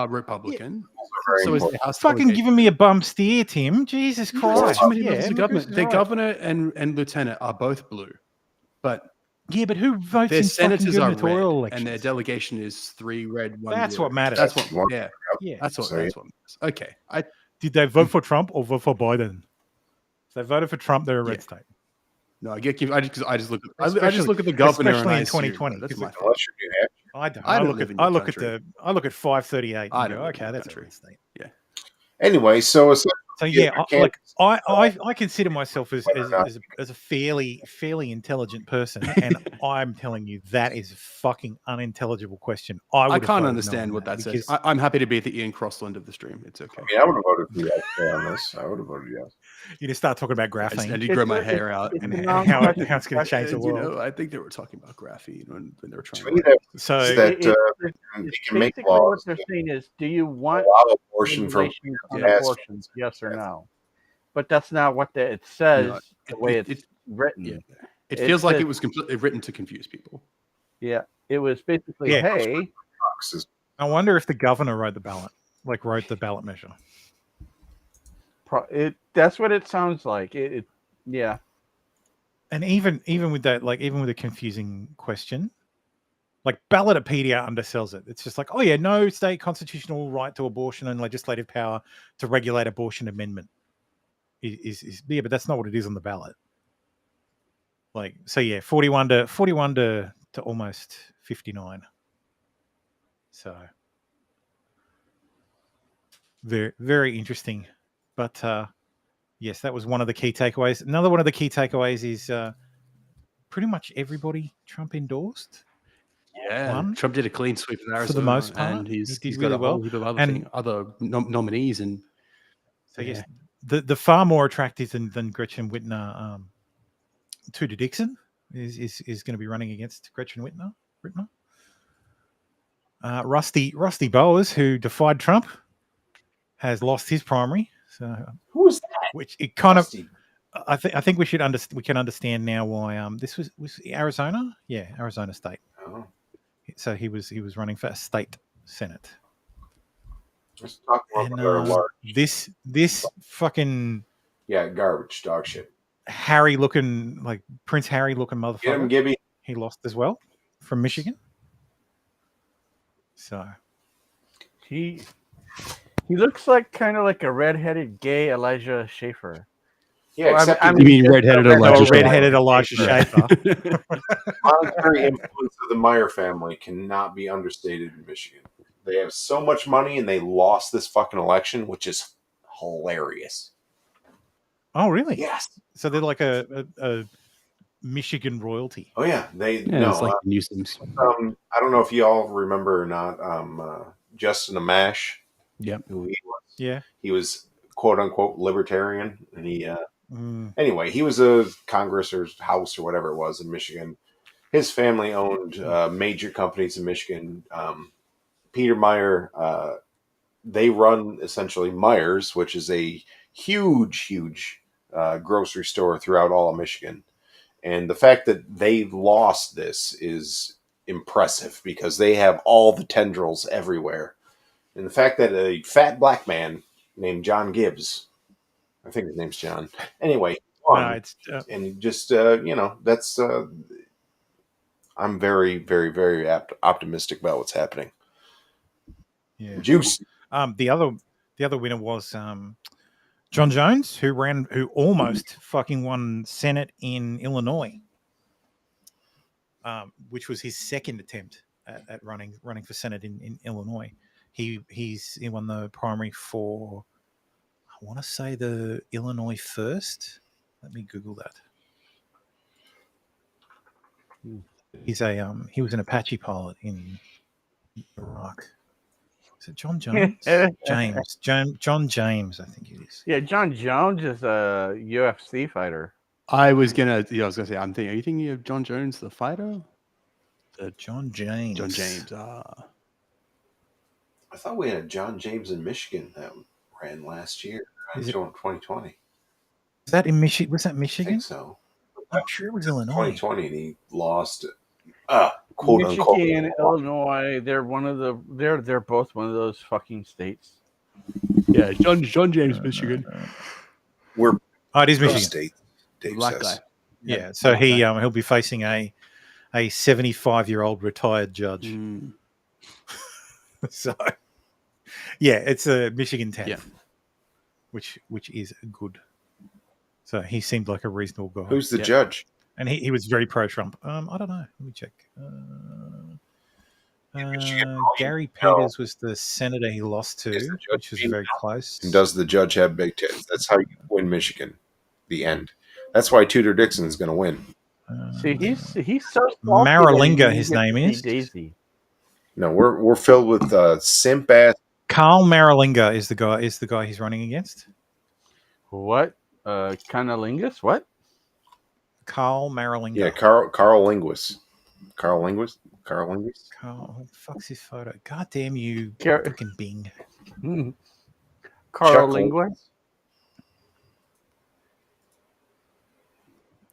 Republican. So is the House fucking giving me a bum steer, Tim. Jesus Christ. Their governor and lieutenant are both blue. But who votes their in senators are red, elections? and their delegation is 3 red, 1 That's blue. what matters. That's what matters. Okay. Did they vote for Trump or vote for Biden? If they voted for Trump, they're a red state. No, I get. I just look at the governor, especially in 2020. That's my I don't. I look at 538. And go, okay, that's a red state. Yeah. Anyway, so yeah, I consider myself as a fairly intelligent person, and I'm telling you that is a fucking unintelligible question. I can't understand what that says. I'm happy to be at the Ian Crossland of the stream. It's okay. I would have voted for yes on this. I would have voted yes. You just start talking about graphene. I did grow my hair out and how it's going to change the world. I think they were talking about graphene when they were trying. They can make laws. What they're saying is, do you want abortion from abortions? Yes or no? But that's not what it says. No, the way it's written. Yeah. It feels like it was completely written to confuse people. Yeah, it was basically, hey. I wonder if the governor wrote the ballot measure. That's what it sounds like. Yeah. And even with that, like even with a confusing question, like Ballotopedia undersells it. It's just like, oh yeah, no state constitutional right to abortion and legislative power to regulate abortion amendment is yeah, but that's not what it is on the ballot. Like, so yeah, 41 to almost 59. So very, very interesting. But yes, that was one of the key takeaways. Another one of the key takeaways is pretty much everybody Trump endorsed. Yeah, Trump did a clean sweep of Arizona, for the most part, and he's did got really a whole well. heap of other And other nominees, and so yes, the far more attractive than Gretchen Whitmer, Tudor Dixon is going to be running against Gretchen Whitmer. Rusty Bowers, who defied Trump, has lost his primary. So who is that? Which it kind Rusty. of, I think we can understand now why this was Arizona, Arizona State. Oh. So he was running for a state senate. Let's talk about this fucking garbage dog shit. Harry looking, like Prince Harry looking motherfucker. Get him, Gibby. He lost as well from Michigan. So he looks like kind of like a redheaded gay Elijah Schaefer. Yeah, except you mean redheaded Elijah Schaefer? Redheaded Elijah Schaefer. Monetary influence of the Meyer family cannot be understated in Michigan. They have so much money and they lost this fucking election, which is hilarious. Oh, really? Yes. So they're like a Michigan royalty. Oh yeah, it's like the Newsoms. I don't know if you all remember or not. Justin Amash. Yep. Who he was? Yeah. He was quote unquote libertarian, and he. Anyway, he was a Congress or House or whatever it was in Michigan. His family owned major companies in Michigan. Peter Meyer, they run essentially Meyer's, which is a huge grocery store throughout all of Michigan. And the fact that they lost this is impressive because they have all the tendrils everywhere. And the fact that a fat black man named John Gibbs, I think his name's John. Anyway, and just that's. I'm very, very, very optimistic about what's happening. Yeah. Juice. The other winner was John Jones, who almost fucking won Senate in Illinois, which was his second attempt at running for Senate in Illinois. He won the primary for, I want to say, the Illinois First. Let me Google that. He's he was an Apache pilot in Iraq. Is it John Jones? John James, I think it is. Yeah, John Jones is a UFC fighter. I was gonna say, I'm thinking, are you thinking of John Jones, the fighter? John James. John James. I thought we had a John James in Michigan that ran last year. Until 2020. Is that in Michigan? Was that Michigan? I think so. I'm sure it was Illinois. 2020, and he lost. Quote Michigan unquote. and Illinois, they're both one of those fucking states. Yeah, John James, Michigan. It is Michigan. State. Dave Black says. guy. Yeah, so he'll be facing a 75-year-old retired judge. So yeah, it's a Michigan 10th. Yeah. Which is good. So he seemed like a reasonable guy. Who's the judge? And he was very pro-Trump. I don't know. Let me check. Gary Peters was the senator he lost to, which was very close. And does the judge have big tits? That's how you win Michigan. The end. That's why Tudor Dixon is going to win. See, he's so Maralinga, his name is. Daisy. No, we're filled with simp ass. Carl Maralinga is the guy he's running against. What? Canalingus? What? Carl Maralinga. Yeah, Carl Linguist. Carl Linguist? Carl, what the fuck's his photo? God damn you, fucking Bing. Carl Linguist?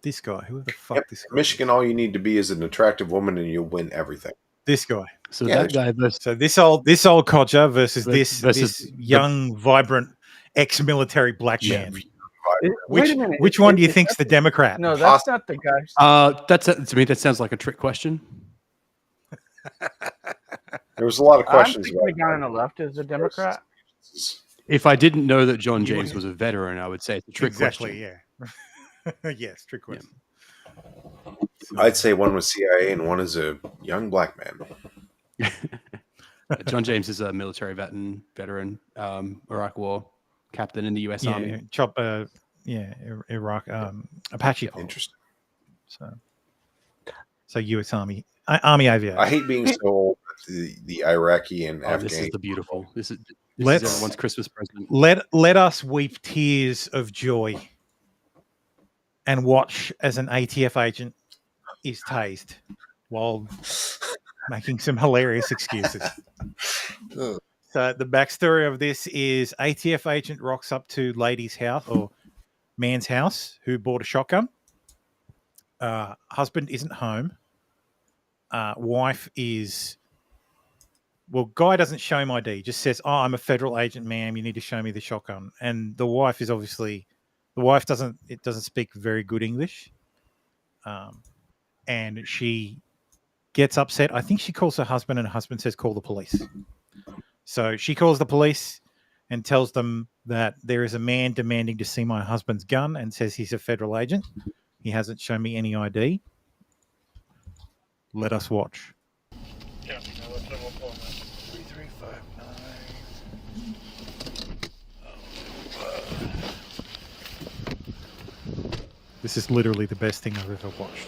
This guy, who the fuck this guy? Michigan, all you need to be is an attractive woman and you'll win everything. This guy. So that guy versus... So this old codger versus this young, vibrant, ex-military black man. Which one do you think's the Democrat? No, that's not the guy. To me, that sounds like a trick question. There was a lot of questions I'm about thinking the guy on the left is a Democrat. If I didn't know that John James was a veteran, I would say it's a trick question. Yeah. Yes, trick question. I'd say one was CIA and one is a young black man. John James is a military veteran, Iraq War captain in the U.S. Army. Iraq Apache. Interesting. So U.S. Army aviation. I hate being so old. The Iraqi and Afghan. This is the beautiful. This is everyone's Christmas present. Let us weep tears of joy and watch as an ATF agent is tased while making some hilarious excuses. So the backstory of this is ATF agent rocks up to lady's house or man's house who bought a shotgun. Husband isn't home. Wife is... Well, guy doesn't show him ID. Just says, "Oh, I'm a federal agent, ma'am. You need to show me the shotgun." And the wife is obviously... The wife doesn't speak very good English. And she gets upset. I think she calls her husband and her husband says, "Call the police." So she calls the police and tells them that there is a man demanding to see my husband's gun and says he's a federal agent. He hasn't shown me any ID. Let us watch. Yeah, 3359. This is literally the best thing I've ever watched.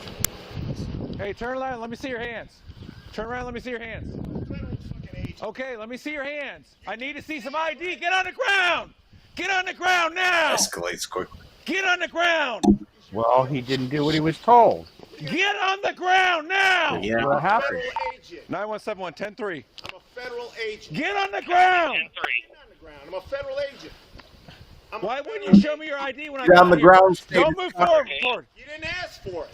Hey, turn around. Let me see your hands. Turn around. Let me see your hands. Okay, let me see your hands. I need to see some ID. Get on the ground. Get on the ground now. Escalates quickly. Get on the ground. Well, he didn't do what he was told. Get on the ground now. Yeah. What happened? 917-110-3. I'm a federal agent. Get on the ground. I'm a federal agent. Why wouldn't you show me your ID when I Get got on the here? ground. Don't move forward. You didn't ask for it.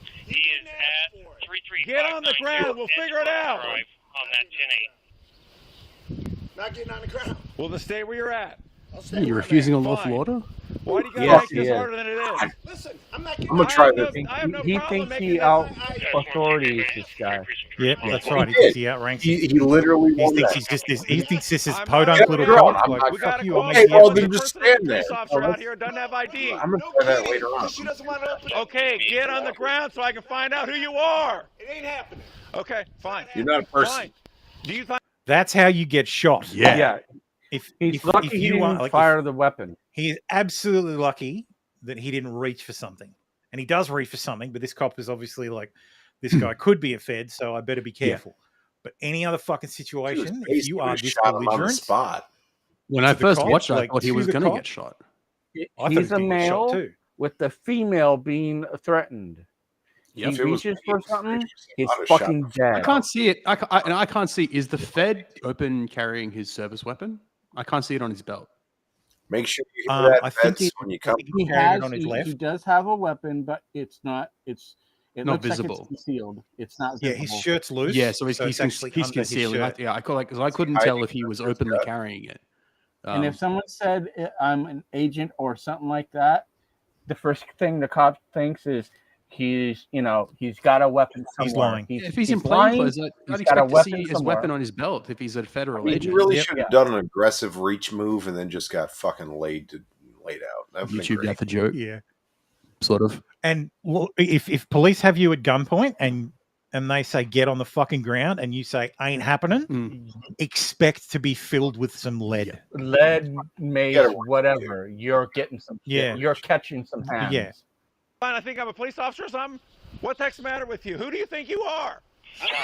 He is at 335. Get on the ground. We'll figure it out. On that 10-8. Not getting on the ground. Well, then stay where you're at. You're refusing a lawful order? Why do you gotta make this harder than it is? Listen, I'm not getting. I'm gonna try this. He thinks he out authorities this guy. Yep, that's right. He thinks he outranks. He literally he thinks this is podunk little cock. Like, fuck you. Hey, well, then just stand there. Officer out here doesn't have ID. I'm gonna try that later on. She doesn't want to open. Okay, get on the ground so I can find out who you are. It ain't happening. Okay, fine. You're not a person. Fine. Do you think? That's how you get shot. Yeah. If lucky he didn't fire the weapon. He is absolutely lucky that he didn't reach for something. And he does reach for something, but this cop is obviously like, this guy could be a fed, so I better be careful. But any other fucking situation, if you are this belligerent... spot. When I first watched it, I thought he was going to get shot. He's a male with the female being threatened. Yep. He reaches for something, he's fucking dead. I can't see it. I can't see. Is the Fed open carrying his service weapon? I can't see it on his belt. Make sure you hear that. I think when you come. He has. He does have a weapon, but it's not. It not looks visible. Like it's concealed. It's not. Yeah, visible. his shirt's loose. Yeah, so he's concealing. I couldn't tell if he was openly carrying it. And if someone said I'm an agent or something like that, the first thing the cop thinks is he's got a weapon somewhere. He's lying. If he's in plain clothes, I'd expect to see his weapon on his belt if he's a federal agent. He really should have done an aggressive reach move and then just got fucking laid out. YouTube got the joke. Yeah. Sort of. And if police have you at gunpoint and they say get on the fucking ground and you say ain't happening, expect to be filled with some lead. Lead, mace, whatever. You're getting some. Yeah. You're catching some hands. Yeah. Fine, I think I'm a police officer or something. What the heck's the matter with you? Who do you think you are?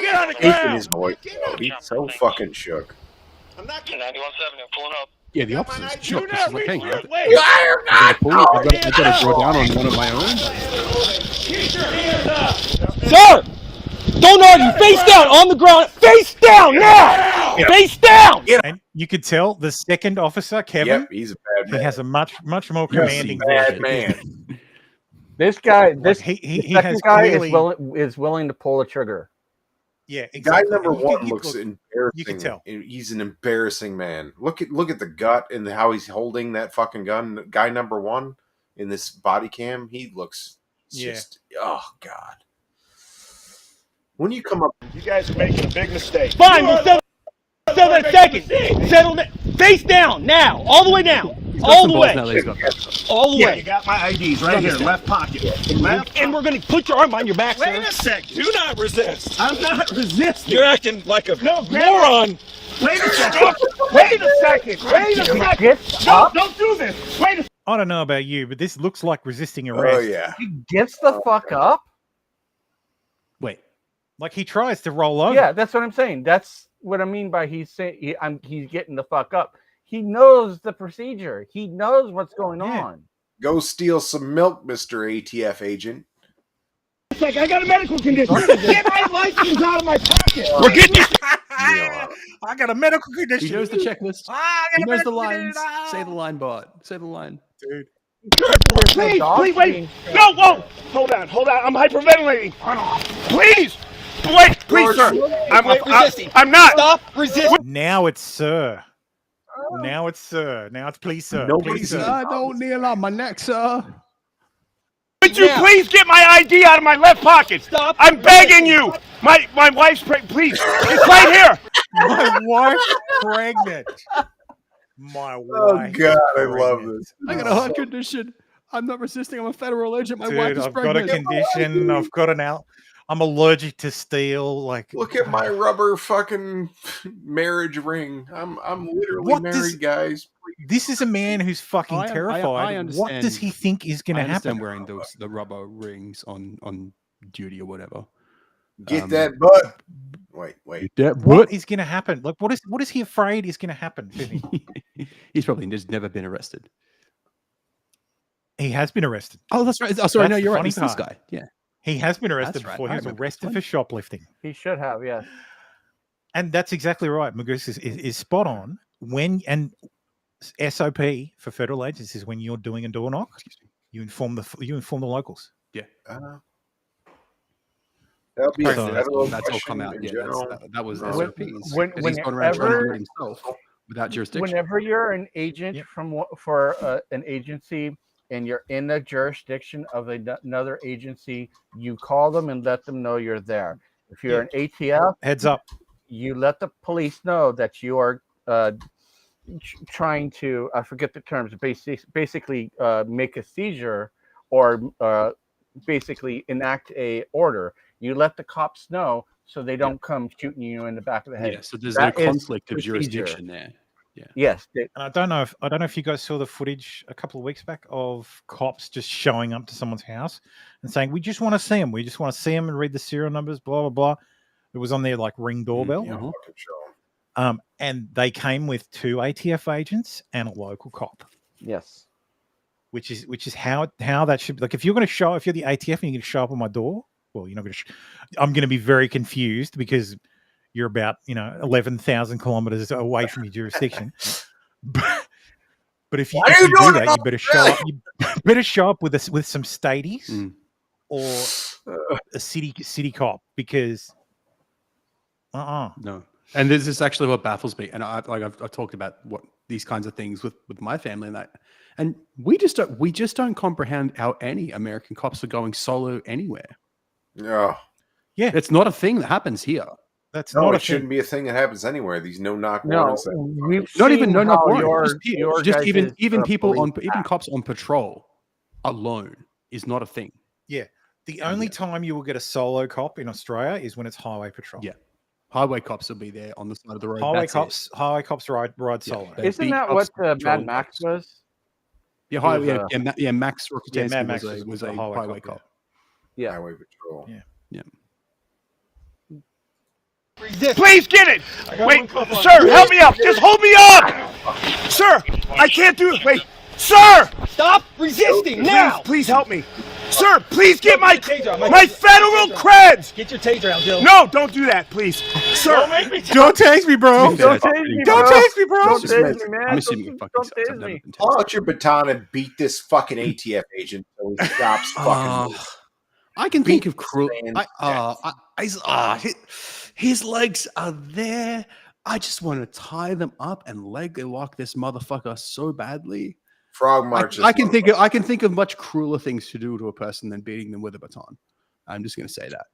Get on the ground. His voice, he's so fucking shook. I'm not getting 91.7. I'm pulling up. Yeah, the officer's shook. This is like, hang on. I gotta draw down on one of my own. Keep your hands up. Sir! Don't argue. Face down on the ground. Face down now. Face down. And you could tell the second officer, Kevin. He's a bad man. He has a much more commanding bad voice. man. This guy, he second has guy clearly... is willing to pull the trigger. Yeah, exactly. Guy number one looks embarrassing. You can tell he's an embarrassing man. Look at the gut and how he's holding that fucking gun. Guy number one, in this body cam, he looks just, oh God. When you come up, You guys are making a big mistake. Fine, we'll settle in a second. Settle it. Face down now, all the way down. All the way. All the way. You got my IDs right here, left pocket. And we're going to put your arm behind your back, sir. Wait a sec. Do not resist. I'm not resisting. You're acting like a moron. Wait a second. Wait a second. Wait a second. Don't do this. Wait a second. I don't know about you, but this looks like resisting arrest. Oh yeah. He gets the fuck up. Wait. Like he tries to roll over. Yeah, that's what I'm saying. That's what I mean by he's saying he's getting the fuck up. He knows the procedure. He knows what's going on. Go steal some milk, Mr. ATF agent. It's like I got a medical condition. Get my license out of my pocket. We're getting you. I got a medical condition. He knows the checklist. He knows the lines. Say the line, bot. Say the line. Dude. Please, wait. No, whoa. Hold on. I'm hyperventilating. Please. Wait, please, sir. I'm not. Stop resisting. Now it's sir. Now it's sir. Now it's please, sir. Please, sir. Don't kneel on my neck, sir. Would you please get my ID out of my left pocket? Stop. I'm begging you. My wife's pregnant. Please. It's right here. My wife's pregnant. My wife. Oh God, I love this. I got a heart condition. I'm not resisting. I'm a federal agent. My Dude, wife is I've pregnant. got a condition. I've got an out. I'm allergic to steel. Like, look at my rubber fucking marriage ring. I'm literally married, guys. This is a man who's fucking terrified. I understand. What does he think is going to happen? Wearing the rubber rings on duty or whatever. Get that butt. Wait. What is going to happen? Like, what is he afraid is going to happen to him? He's probably just never been arrested. He has been arrested. Oh, that's right. Oh, sorry. That's No, you're the right. funny It's this part. guy. Yeah. He has been arrested That's right. before. I He was remember arrested this for shoplifting. He should have, yes. And that's exactly right. Magoose is spot on. When and SOP for federal agents is when you're doing a door knock, you inform the locals. Yeah. That'll be That's all come out. Yeah, that was SOPs. He's gone around trying to do it himself without jurisdiction. Whenever you're an agent for an agency and you're in the jurisdiction of another agency, you call them and let them know you're there. If you're an ATF, heads up. You let the police know that you are trying to, I forget the terms, basically make a seizure or basically enact a order. You let the cops know so they don't come shooting you in the back of the head. Yeah, so there's no conflict of jurisdiction there. Yeah. Yes. And I don't know if you guys saw the footage a couple of weeks back of cops just showing up to someone's house and saying, "We just want to see him. We just want to see him and read the serial numbers." Blah blah blah. It was on their like Ring doorbell. And they came with 2 ATF agents and a local cop. Yes. Which is how that should be. Like if you're the ATF and you're going to show up on my door, well, you're not going to. I'm going to be very confused because you're about 11,000 kilometers away from your jurisdiction. But if you do that, you better show up. You better show up with some stadies or a city cop because no. And this is actually what baffles me. And I've talked about what these kinds of things with my family and we just don't comprehend how any American cops are going solo anywhere. Yeah. Yeah. It's not a thing that happens here. That's no, it shouldn't be a thing that happens anywhere. These no-knock warrants. Not even no-knock warrants. Just even people even cops on patrol alone is not a thing. Yeah. The only time you will get a solo cop in Australia is when it's highway patrol. Yeah. Highway cops will be there on the side of the road. Highway cops ride solo. Isn't that what Mad Max was? Yeah, Max Rokitansky was a highway cop. Yeah. Highway patrol. Yeah. Please get it. Wait, sir, help me up. Just hold me up. Sir, I can't do it. Wait, sir. Stop resisting now. Please help me. Sir, please get my federal creds. Get your taser out, Joe. No, don't do that, please. Sir, don't tase me, bro. Don't tase me, bro. Don't tase me, man. Don't tase me. Pull out your baton and beat this fucking ATF agent so he stops fucking. I can think of cruel. His legs are there. I just want to tie them up and leg lock this motherfucker so badly. Frog marches. I can think of much crueler things to do to a person than beating them with a baton. I'm just going to say that.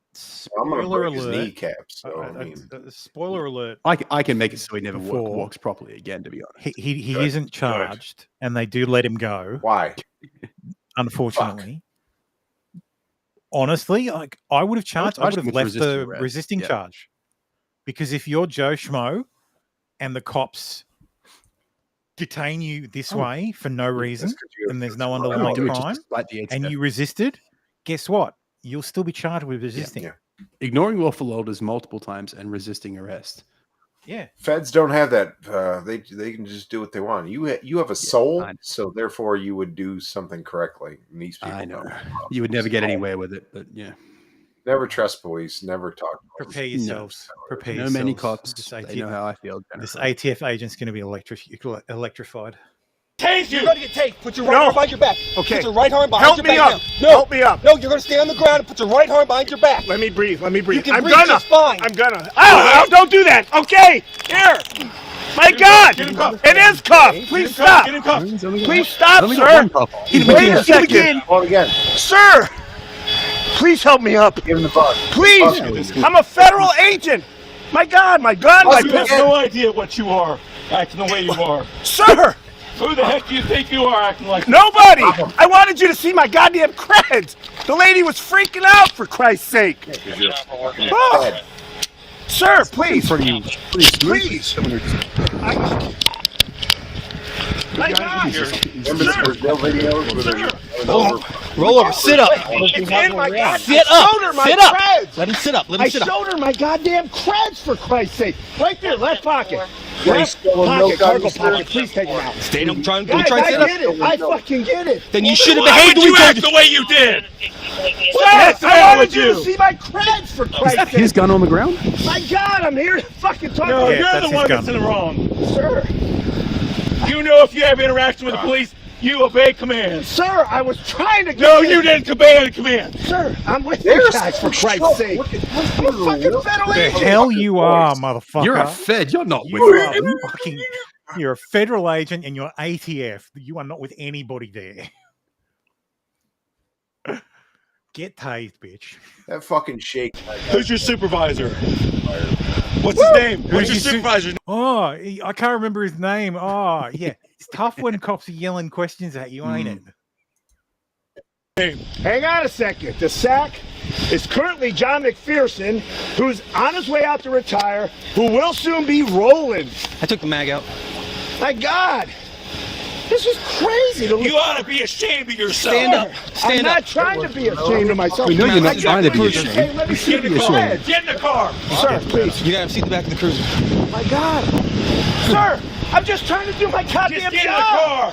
I'm going to break his kneecaps. So, I mean, spoiler alert. I can make it so he never walks properly again, to be honest. He isn't charged, and they do let him go. Why? Unfortunately. Honestly, like I would have charged. I would have left the resisting charge. Because if you're Joe Schmo and the cops detain you this way for no reason and there's no underlying crime and you resisted, guess what? You'll still be charged with resisting. Ignoring lawful orders multiple times and resisting arrest. Yeah. Feds don't have that. They can just do what they want. You have a soul, so therefore you would do something correctly. And these people I know. You would never get anywhere with it, but yeah. Never trust police. Never talk. Prepare yourselves. Prepare no yourselves. many cops. They know how I feel. This ATF agent's going to be electrified. Tase you! You're going to get tased. Put your right arm behind your back. Okay. Put your right arm behind your back. Help me up. No. Help me up. No, you're going to stay on the ground and put your right arm behind your back. Let me breathe. Let me breathe. You can breathe just fine. I'm gonna. Oh, don't do that. Okay. Here. My God. It is cuffed. Please stop. Get him cuffed. Please stop, sir. Wait a second. Again. Sir. Please help me up. Give him the bug. Please. I'm a federal agent. My God, my gun, my You have no idea what you are, acting the way you are. Sir. Who the heck do you think you are acting like Nobody! I wanted you to see my goddamn creds! The lady was freaking out, for Christ's sake! Oh. Sir, please! Please! My God! Roll over, sit up. It's in my goddamn Sit up. shoulder, my Sit up. creds! Let him sit up. Let him sit up. I showed her my goddamn creds, for Christ's sake! Right there, left pocket! Yeah, Left pocket, cargo pocket, please take him out. Stay up. Try and Guys, sit I up. get it! I fucking get it! Then you should have Why behaved would the way you you act the way you did? Yes, I wanted you to see my creds, for Christ's sake! His gun on the ground? My God, I'm here to fucking talk No, to you! you're the one that's in the wrong. Sir! You know if you have interaction with the police, you obey commands. Sir, I was trying to get No, you didn't obey any command. Sir, I'm with you guys, for Christ's sake. I'm a fucking federal The agent. hell you are, motherfucker. You're a Fed. You're not with You're a federal agent and you're ATF. You are not with anybody there. Get tased, bitch. That fucking shake. Who's your supervisor? What's his name? What's your supervisor? Oh, I can't remember his name. Oh, yeah. It's tough when cops are yelling questions at you, ain't it? Hang on a second. The sack is currently John McPherson, who's on his way out to retire, who will soon be rolling. I took the mag out. My God. This is crazy. You ought to be ashamed of yourself. Stand up. I'm not trying to be ashamed of myself. We know you're not I trying to be got- ashamed. Hey, let me see Get in your the car. creds. Get in the car. Sir, please. You gotta see the back of the cruiser. My God. Sir, I'm just trying to do my goddamn Just get in the job. car.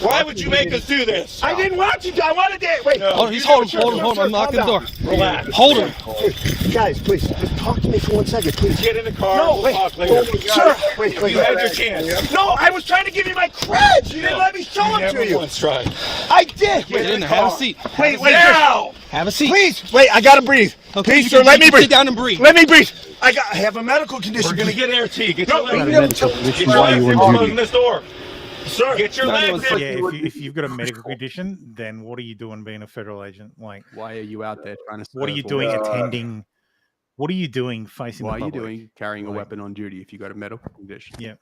Why would you make us do this? I didn't want you to. I wanted to. Wait. Oh, he's holding him. I'm knocking the door. Relax. Hold him. Guys, please, just talk to me for 1 second, please. Get in the car. No, We'll wait. talk later. Sir, wait. You had your chance. No, I was trying to give you my creds. You didn't let me show them Never to you. once tried. I did. Get in there. Have a seat. Wait, Now. Have a seat. Please, wait. I gotta breathe. Okay, Please, you sir, can- let you me can breathe. sit down and breathe. Let me breathe. I have a medical condition. We're gonna get air-T. Get your legs medical in. condition Get your while legs you in. were on Closing this door. Sir, Get your legs in. Yeah, if you've got a medical condition, then what are you doing being a federal agent? Like, Why are you out there trying to? what are you serve doing orders? attending? What are you doing facing Why are the you public? doing carrying a Like- weapon on duty if you got a medical condition? Yeah.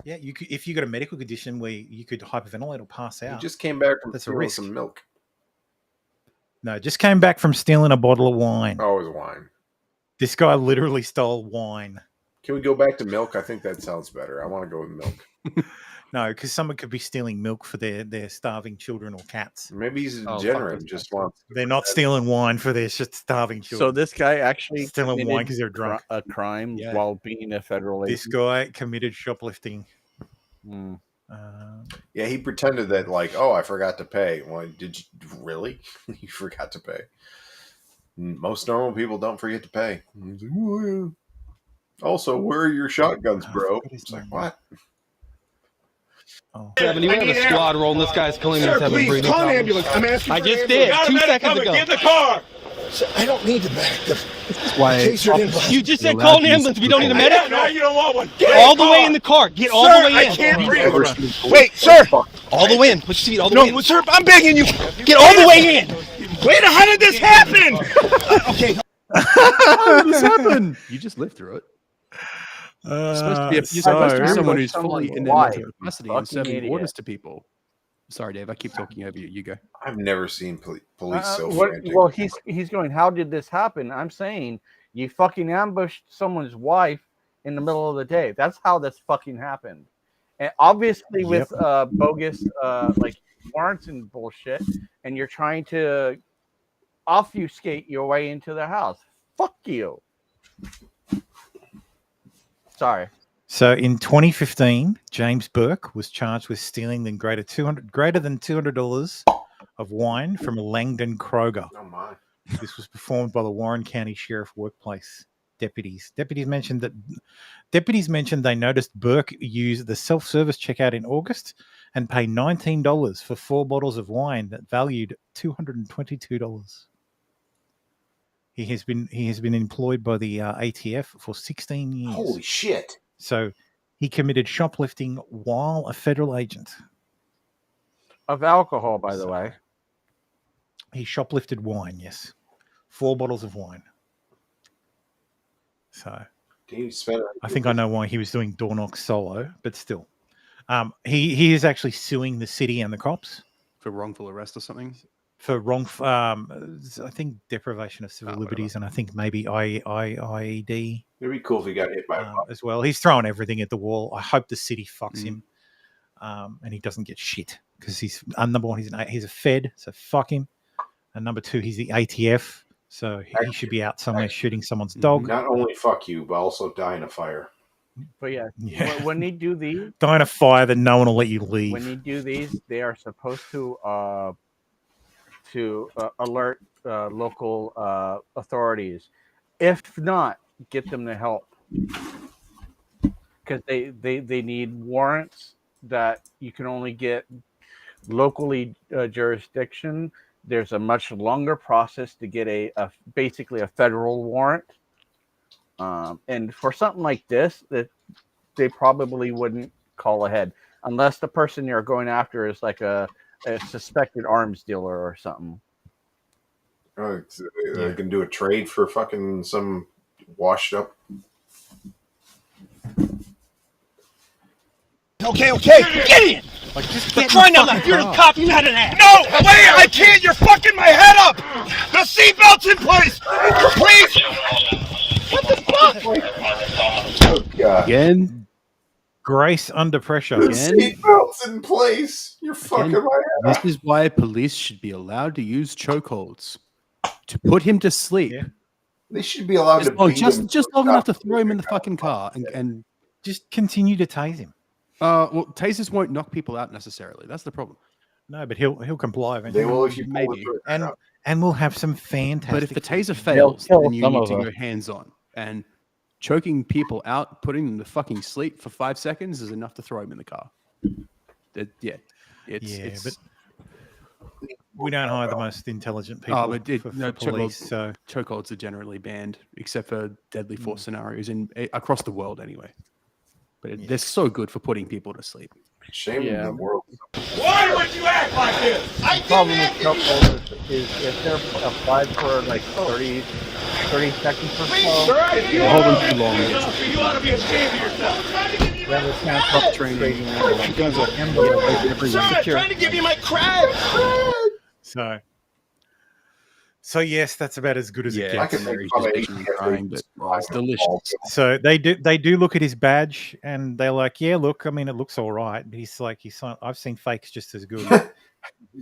Yeah, you could, if you got a medical condition where you could hyperventilate or pass You out. just came back from That's a stealing risk. some milk. No, just came back from stealing a bottle of wine. Oh, it was wine. This guy literally stole wine. Can we go back to milk? I think that sounds better. I want to go with milk. No, because someone could be stealing milk for their starving children or cats. Maybe he's a Oh, degenerate fuck and just wants. They're not stealing wine for their starving So children. this guy actually Stealing wine committed 'cause they're drunk. A crime Yeah. while being a federal agent. This guy committed shoplifting. Hmm. Yeah, he pretended that like, oh, I forgot to pay. Well, did you really? You forgot to pay. Most normal people don't forget to pay. He's like, "Oh, yeah." Also, where are your shotguns, bro? It's like, what? Oh. Seven, you have a squad rolling. This guy's cleaning. Sir, Having please, breathing call an problems. ambulance. I'm asking I for just an did. ambulance. 2 seconds Coming. ago. Get in the car. I don't need the medic. You just said call an ambulance. We don't need a medic. No, you don't want one. Get all the way in the car. Get all the way in. I can't breathe. Wait, sir. All the way in. Put your seat all the way in. No, sir, I'm begging you. Get all the way in. Wait, how did this happen? Okay. How did this happen? You just lived through it. You're supposed to be someone who's fully in their mental capacity and serving orders to people. Sorry, Dave. I keep talking over you. You go. I've never seen police so frantic. Well, he's going, how did this happen? I'm saying you fucking ambushed someone's wife in the middle of the day. That's how this fucking happened. And obviously with bogus like warrants and bullshit, and you're trying to obfuscate your way into the house. Fuck you. Sorry. So in 2015, James Burke was charged with stealing the greater than $200 of wine from a Langdon Kroger. Oh my. This was performed by the Warren County Sheriff Workplace deputies. Deputies mentioned they noticed Burke use the self-service checkout in August and pay $19 for 4 bottles of wine that valued $222. He has been employed by the ATF for 16 years. Holy shit. So he committed shoplifting while a federal agent. Of alcohol, by the way. He shoplifted wine, yes. 4 bottles of wine. So I think I know why he was doing door knock solo, but still. He is actually suing the city and the cops. For wrongful arrest or something? For I think deprivation of civil liberties, and I think maybe IED. It'd be cool if he got hit by a cop as well. He's throwing everything at the wall. I hope the city fucks him, and he doesn't get shit because he's number one. He's a Fed, so fuck him. And number 2, he's the ATF, so he should be out somewhere shooting someone's dog. Not only fuck you, but also die in a fire. But yeah. When they do these, die in a fire that no one will let you leave. When they do these, they are supposed to alert local authorities. If not, get them to help, because they need warrants that you can only get locally jurisdiction. There's a much longer process to get basically a federal warrant, and for something like this, that they probably wouldn't call ahead unless the person you're going after is like a suspected arms dealer or something. Oh, they can do a trade for fucking some washed up. Okay, get in! Like, just get trying to left. You're a cop, you had an ass. No, wait, I can't, you're fucking my head up! The seatbelt's in place! Please! What the fuck? Oh, God. Again? Grace under pressure. The seatbelt's in place. You're fucking my head up. This is why police should be allowed to use chokeholds to put him to sleep. Yeah. They should be allowed to beat him. Just long enough to throw him in the fucking car and just continue to tase him. Well, tasers won't knock people out necessarily. That's the problem. No, but he'll comply eventually. They will if you maybe. And we'll have some fantastic. But if the taser fails, then you need to go hands on. And choking people out, putting them to fucking sleep for 5 seconds is enough to throw him in the car. But we don't hire the most intelligent people for police. So chokeholds are generally banned, except for deadly force scenarios across the world anyway. But they're so good for putting people to sleep. Shame in the world. Why would you act like this? The problem with chokeholds is if they're applied for like 30 seconds or so. They hold them too long. You ought to be ashamed of yourself. Then it's kind of tough training. Sir, trying to give you my crack. So yes, that's about as good as it gets. It's delicious. So they do look at his badge and they're like, yeah, look, I mean, it looks all right. But he's like, I've seen fakes just as good.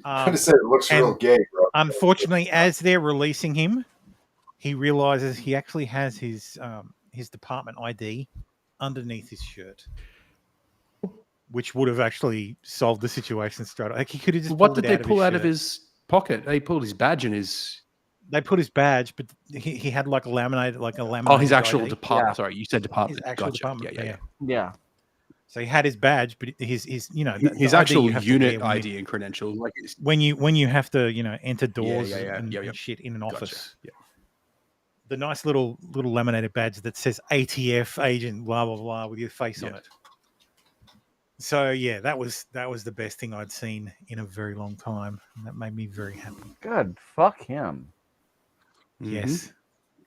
I just said it looks real gay, bro. Unfortunately, as they're releasing him, he realizes he actually has his department ID underneath his shirt, which would have actually solved the situation straight away. Like he could have just. What did they pull out of his pocket? They pulled his badge in his. They put his badge, but he had like a laminated. Oh, his actual ID. department. Yeah. Sorry, you said department. His actual gotcha. department. Yeah. Yeah. So he had his badge, but his his the actual ID you have to unit wear ID and credentials, like when you have to enter doors yeah. and shit in an office. Yeah. The nice little laminated badge that says ATF agent blah blah blah with your face on it. So yeah, that was the best thing I'd seen in a very long time, and that made me very happy. Good, fuck him. Yes,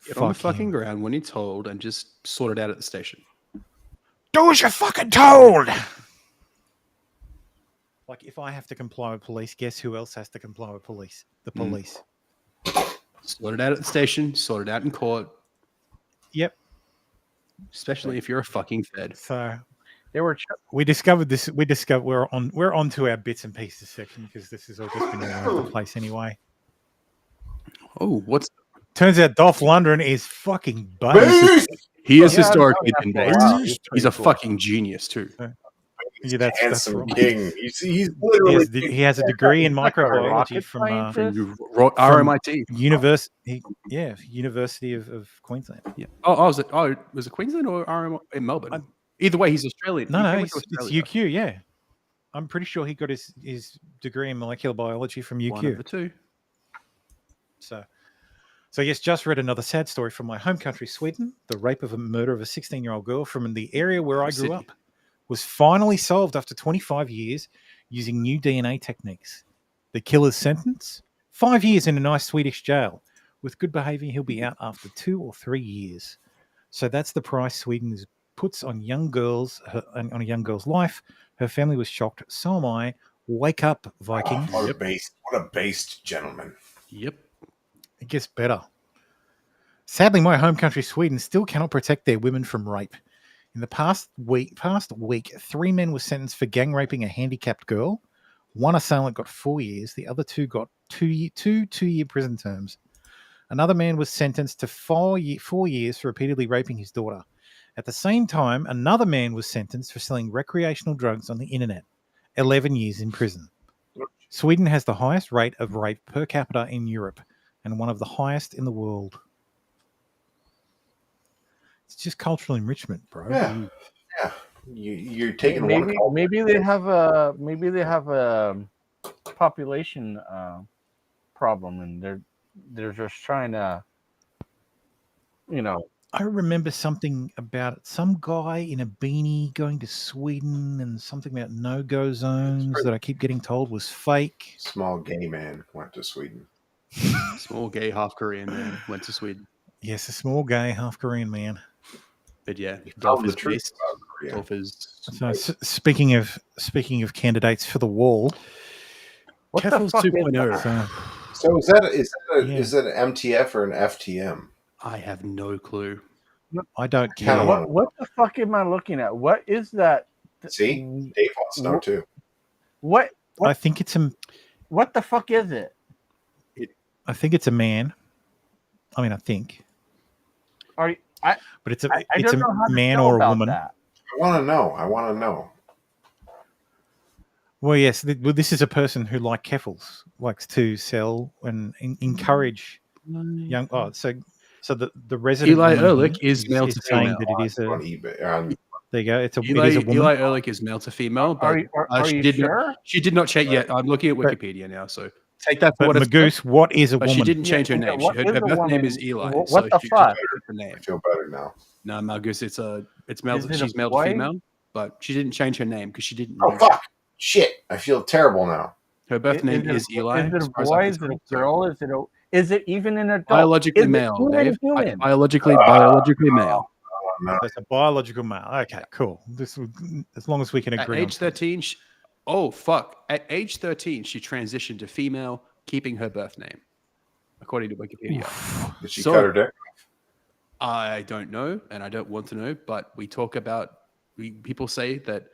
Get on the fucking ground when you're told, and just sort it out at the station. Do as you're fucking told. Like if I have to comply with police, guess who else has to comply with police? The police. Sort it out at the station. Sort it out in court. Yep. Especially if you're a fucking fed. So we discovered this. We're on to our bits and pieces section because this has all just been all over the place anyway. Oh, turns out Dolph Lundgren is fucking based. He is historically been based. He's a fucking genius too. Yeah, that's handsome right. king. He's literally. He has a degree in microbiology from RMIT University of Queensland. Yeah. Was it Queensland or RM in Melbourne? Either way, he's Australian. No, it's UQ. Yeah, I'm pretty sure he got his degree in molecular biology from UQ. One of the two. So yes, just read another sad story from my home country, Sweden. The rape of a murder of a 16-year-old girl from the area where I grew up was finally solved after 25 years using new DNA techniques. The killer's sentence? 5 years in a nice Swedish jail. With good behavior, he'll be out after 2 or 3 years. So that's the price Sweden puts on young girls, on a young girl's life. Her family was shocked. So am I. Wake up, Vikings. What a based gentleman. Yep. It gets better. Sadly, my home country, Sweden, still cannot protect their women from rape. In the past week, 3 men were sentenced for gang raping a handicapped girl. One assailant got 4 years. The other two got two-year prison terms. Another man was sentenced to 4 years for repeatedly raping his daughter. At the same time, another man was sentenced for selling recreational drugs on the internet. 11 years in prison. Sweden has the highest rate of rape per capita in Europe and one of the highest in the world. It's just cultural enrichment, bro. Yeah. You're taking maybe they have a population problem, and they're just trying to, I remember something about some guy in a beanie going to Sweden and something about no-go zones that I keep getting told was fake. Small gay man went to Sweden. Small gay half Korean man went to Sweden. Yes, a small gay half Korean man. But yeah, Dolph is based. Dolph is. So speaking of candidates for the wall, what the fuck 2.0. So is that an MTF or an FTM? I have no clue. I don't care. What the fuck am I looking at? What is that? See, Dave wants to know too. What? I think it's a. What the fuck is it? I think it's a man. I mean, I think. But it's a man or a woman. I want to know. Well, yes. This is a person who, like Keffels, likes to sell and encourage young. Oh, so the resident Eli Ehrlich is male to saying female. that it is a. On eBay. There you go. It is a woman. Eli Ehrlich is male to female, but she did not change yet. I'm looking at Wikipedia now, so take that for what it's Magoose, what is a woman? She didn't change her name. Her birth name is Eli. What the fuck? Her name. I feel better now. No, Magoose, it's male. She's male to female, but she didn't change her name because she didn't. Oh fuck! Shit! I feel terrible now. Her birth name is Eli. Is it a boy? Is it a girl? Is it even an adult? Biologically male, Dave. Biologically male. So it's a biological male. Okay, cool. As long as we can agree. At age 13, At age 13, she transitioned to female, keeping her birth name, according to Wikipedia. Did she cut her dick? I don't know, and I don't want to know. But we talk about people say that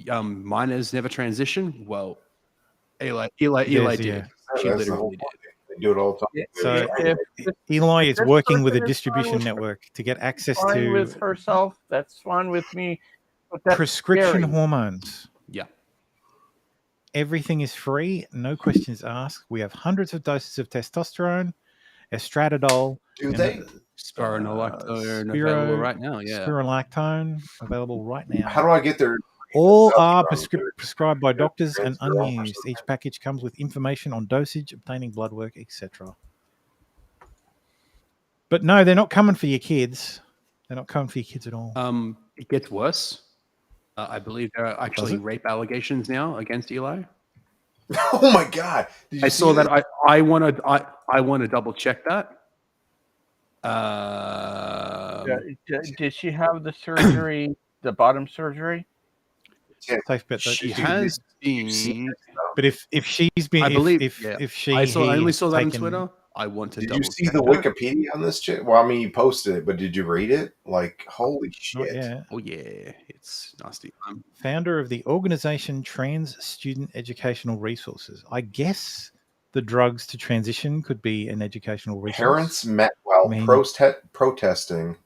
minors never transition. Well, Eli did. Yeah. She literally did. They do it all the time. So Eli is working with a distribution network to get access to with herself. That's fine with me. But that's prescription scary. hormones. Yeah. Everything is free, no questions asked. We have hundreds of doses of testosterone, estradiol. Do they? Spironolactone available right now. Yeah. Spironolactone available right now. How do I get their All are prescribed by doctors and unused. Each package comes with information on dosage, obtaining blood work, etc. But no, they're not coming for your kids. They're not coming for your kids at all. It gets worse. I believe there are actually rape allegations now against Eli. Oh my God! I saw that. I want to double check that. Did she have the surgery, the bottom surgery? Safe bet that She has been. But if she's been, I believe, if she, I only saw that on taken- Twitter. I want to. Did double you see check the that. Wikipedia on this chick? Well, I mean, you posted it, but did you read it? Like, holy shit! Oh yeah, it's nasty. Founder of the organization Trans Student Educational Resources. I guess the drugs to transition could be an educational resource. Parents met while protesting.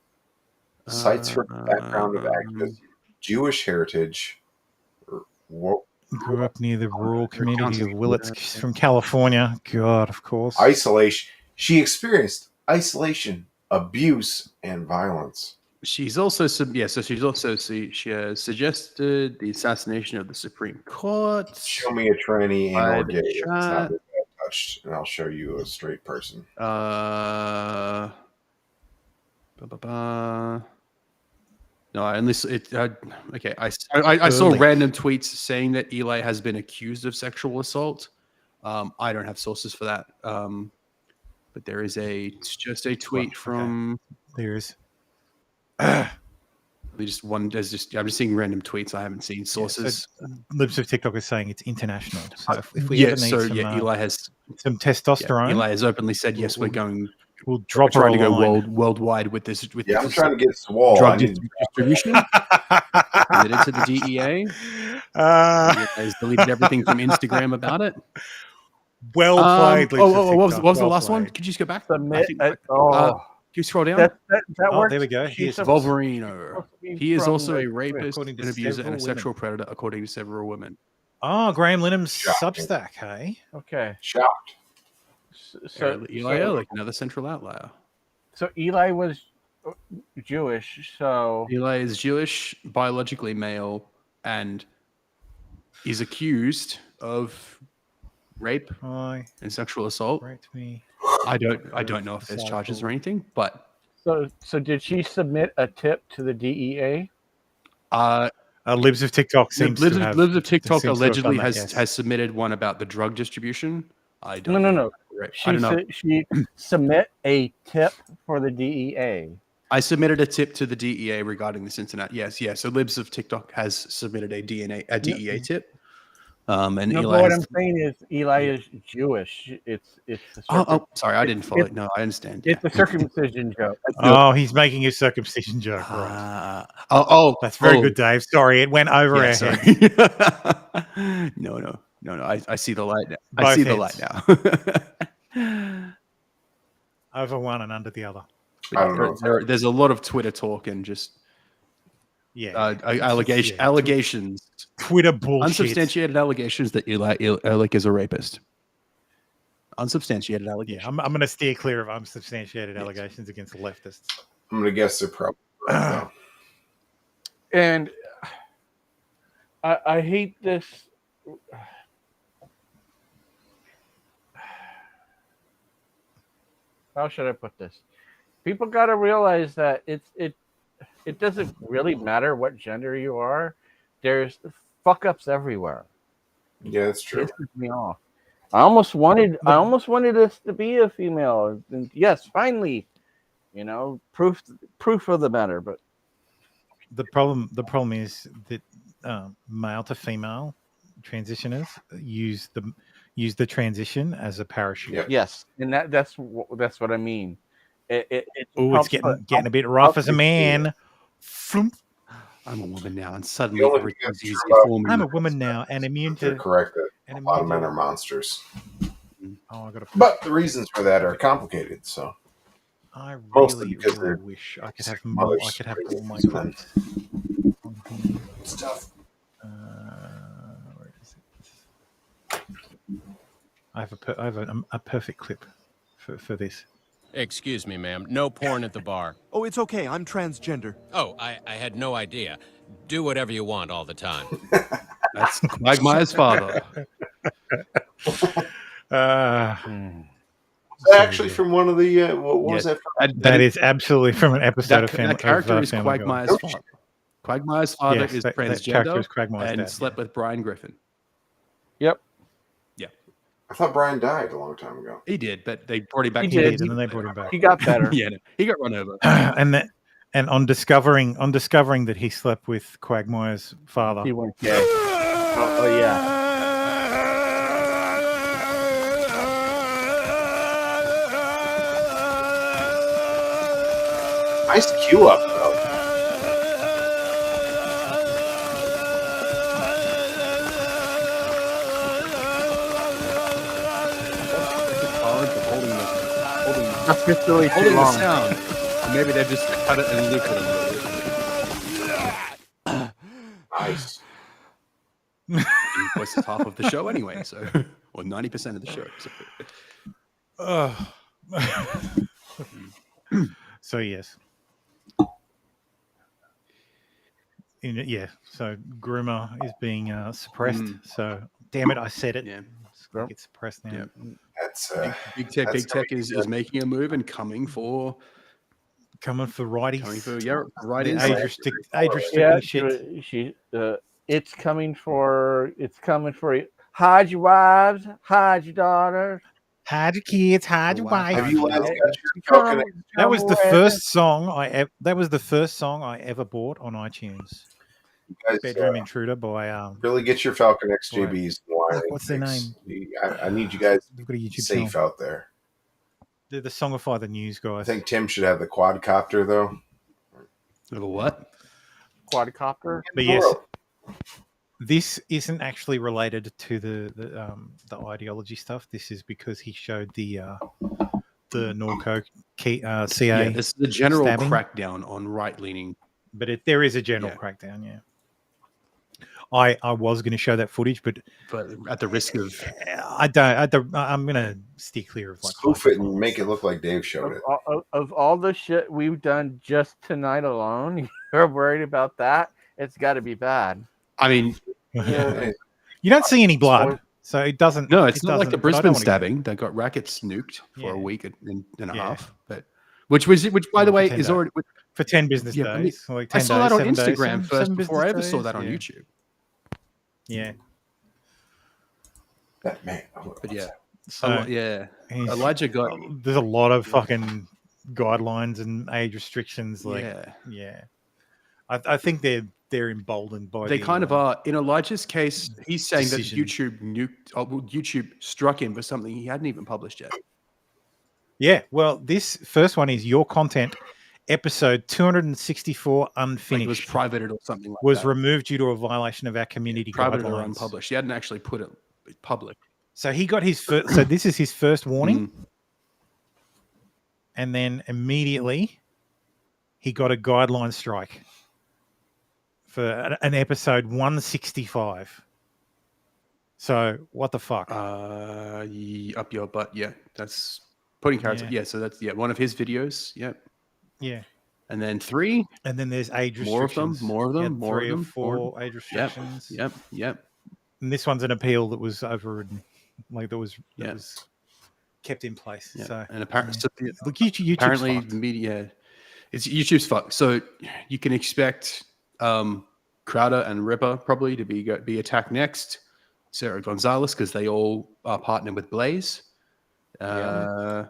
Cites her background of activism, Jewish heritage. Grew up near the rural community of Willits. She's from California. God, of course. Isolation. She experienced isolation, abuse, and violence. She's also she suggested the assassination of the Supreme Court. Show me a tranny By and or the gay that's not chat. been touched, and I'll show you a straight person. No, unless it. Okay, I saw random tweets saying that Eli has been accused of sexual assault. I don't have sources for that. But there is just a tweet from. There is. I'm just seeing random tweets. I haven't seen sources. Yeah, so Libs of TikTok is saying it's international. So if we Yeah, ever need so some, Eli has some testosterone. Eli has openly said yes. We're going. We'll drop We're her trying to a go line. worldwide with this. Yeah, I'm trying to get Swole. Drug distribution. Submitted to the DEA. Has deleted everything from Instagram about it. Well played. What was the last one? Could you just go back? Submit. Can you scroll down? That Oh, works. there we go. She's Here's Wolverino. He is from also a the- rapist, according to an abuser, several and a sexual predator, according to several women. Oh, Graham Linham's Substack, hey? Okay. Shocked. So Eli Ehrlich, another central outlier. So Eli was Jewish. So Eli is Jewish, biologically male, and is accused of rape and sexual assault. Raped me. I don't know if there's charges or anything, but so did she submit a tip to the DEA? Libs of TikTok seems Libs to have, of TikTok seems to have allegedly done that, has submitted one about the drug distribution. I don't No. know. I don't know. She submit a tip for the DEA. I submitted a tip to the DEA regarding this incident. Yes. So Libs of TikTok has submitted a DEA tip. And No, Eli but what has, I'm saying is Eli is Jewish. It's sorry, I didn't follow it. No, I understand. It's a circumcision joke. Oh, he's making a circumcision joke. Right. That's very good, Dave. Sorry, it went over our sorry. head. No. I see the light now. I Both see the heads. light now. Over one and under the other. There's a lot of Twitter talk and just allegations. Twitter bullshit. Unsubstantiated allegations that Eli Ehrlich is a rapist. Unsubstantiated allegations. Yeah, I'm going to steer clear of unsubstantiated allegations against the leftists. I'm going to guess they're probably right now. And I hate this. How should I put this? People got to realize that it doesn't really matter what gender you are. There's fuck ups everywhere. Yeah, that's true. It pisses me off. I almost wanted this to be a female. And yes, finally, proof of the matter. But the problem is that male to female transitioners use the transition as a parachute. Yep. Yes, and that's what I mean. It's getting a bit rough as a man. I'm a woman now, and suddenly only everything's thing easy that's for me. I'm a woman now and immune They're to. correct that and a lot of immune men to- are monsters. Oh, I got to. But the reasons for that are complicated. So I mostly really because wish I could have more. I could have all my clips. It's tough. Where is it? I have a perfect clip for this. Excuse me, ma'am. No porn at the bar. Oh, it's okay. I'm transgender. Oh, I had no idea. Do whatever you want all the time. That's Quagmire's father. Actually, from one of the what was that? That is absolutely from an episode of Family. That character is Family Guy. Quagmire's father. Quagmire's father Yes, is that character transgender is Quagmire's and dad, slept with Brian Griffin. Yep. Yeah. I thought Brian died a long time ago. He did, but they brought him back. He did, and then they brought him back. He got better. Yeah, he got run over. And on discovering that he slept with Quagmire's father, He went gay. Oh yeah. Nice cue up, though. That's just really too Holding the long. sound. Maybe they just cut it and loop it a little bit. Nice. Voice is half of the show anyway, so or 90% of the show. So. So yes. Yeah, so Groomer is being suppressed. So damn it, I said it. Yeah, it's going to get suppressed now. Yeah. That's Big Tech is making a move and coming for righties. Coming for righties. Age restricted shit. It's coming for hide your wives, hide your daughters, hide your kids, hide your wives. Have you guys got your token? That was the first song I ever bought on iTunes. You guys, Bedroom Intruder by really get your Falcon XJBs. What's their name? I need you guys They've got a YouTube safe channel. out there. They're the Songify the News guys. I think Tim should have the quadcopter though. Of a what? Quadcopter. But yes, this isn't actually related to the ideology stuff. This is because he showed the Norco CA. Yeah, this is the general stabbing. crackdown on right-leaning. But there is a general crackdown. Yeah. I was going to show that footage, but at the risk of I'm going to steer clear of like spoof it and make it look like Dave showed it. Of all the shit we've done just tonight alone, you're worried about that? It's got to be bad. I mean, Yeah. you don't see any blood, so it doesn't. No, it's it not like the doesn't- but I don't Brisbane wanna- stabbing that got rackets nuked for a week and a Yeah. half, but which by the way 10 is days. already for 10 business Yeah, I mean, days. Like I 10 saw days, that on 7 days, Instagram seven- first seven before I ever business saw that days, on yeah. YouTube. Yeah. That man. But yeah, So yeah, he's- Elijah got. There's a lot of fucking guidelines and age restrictions. Like, Yeah. I think they're emboldened by. They the, kind of are. In Elijah's case, he's saying decision. that YouTube YouTube struck him for something he hadn't even published yet. Yeah. Well, this first one is your content, episode 264, unfinished. Like it was privated or something like was that. removed due to a violation of our community Private or guidelines. unpublished. He hadn't actually put it public. So he got his first. So this is his first warning, Mm. and then immediately he got a guideline strike for an episode 165. So what the fuck? Up your butt. Yeah, that's putting carrots. Yeah. Yeah, so that's one of his videos. Yeah, Yeah. and then 3. And then there's age More of them. restrictions. More of He them. had More 3 of or them. 4 age restrictions. Yep. And this one's an appeal that was overridden, like that was Yeah. kept in place. Yeah. So And apparently, look, YouTube's apparently fucked. the media, it's YouTube's fucked. So you can expect Crowder and Ripper probably to be attacked next. Sarah Gonzalez because they all are partnered with Blaze. Yeah.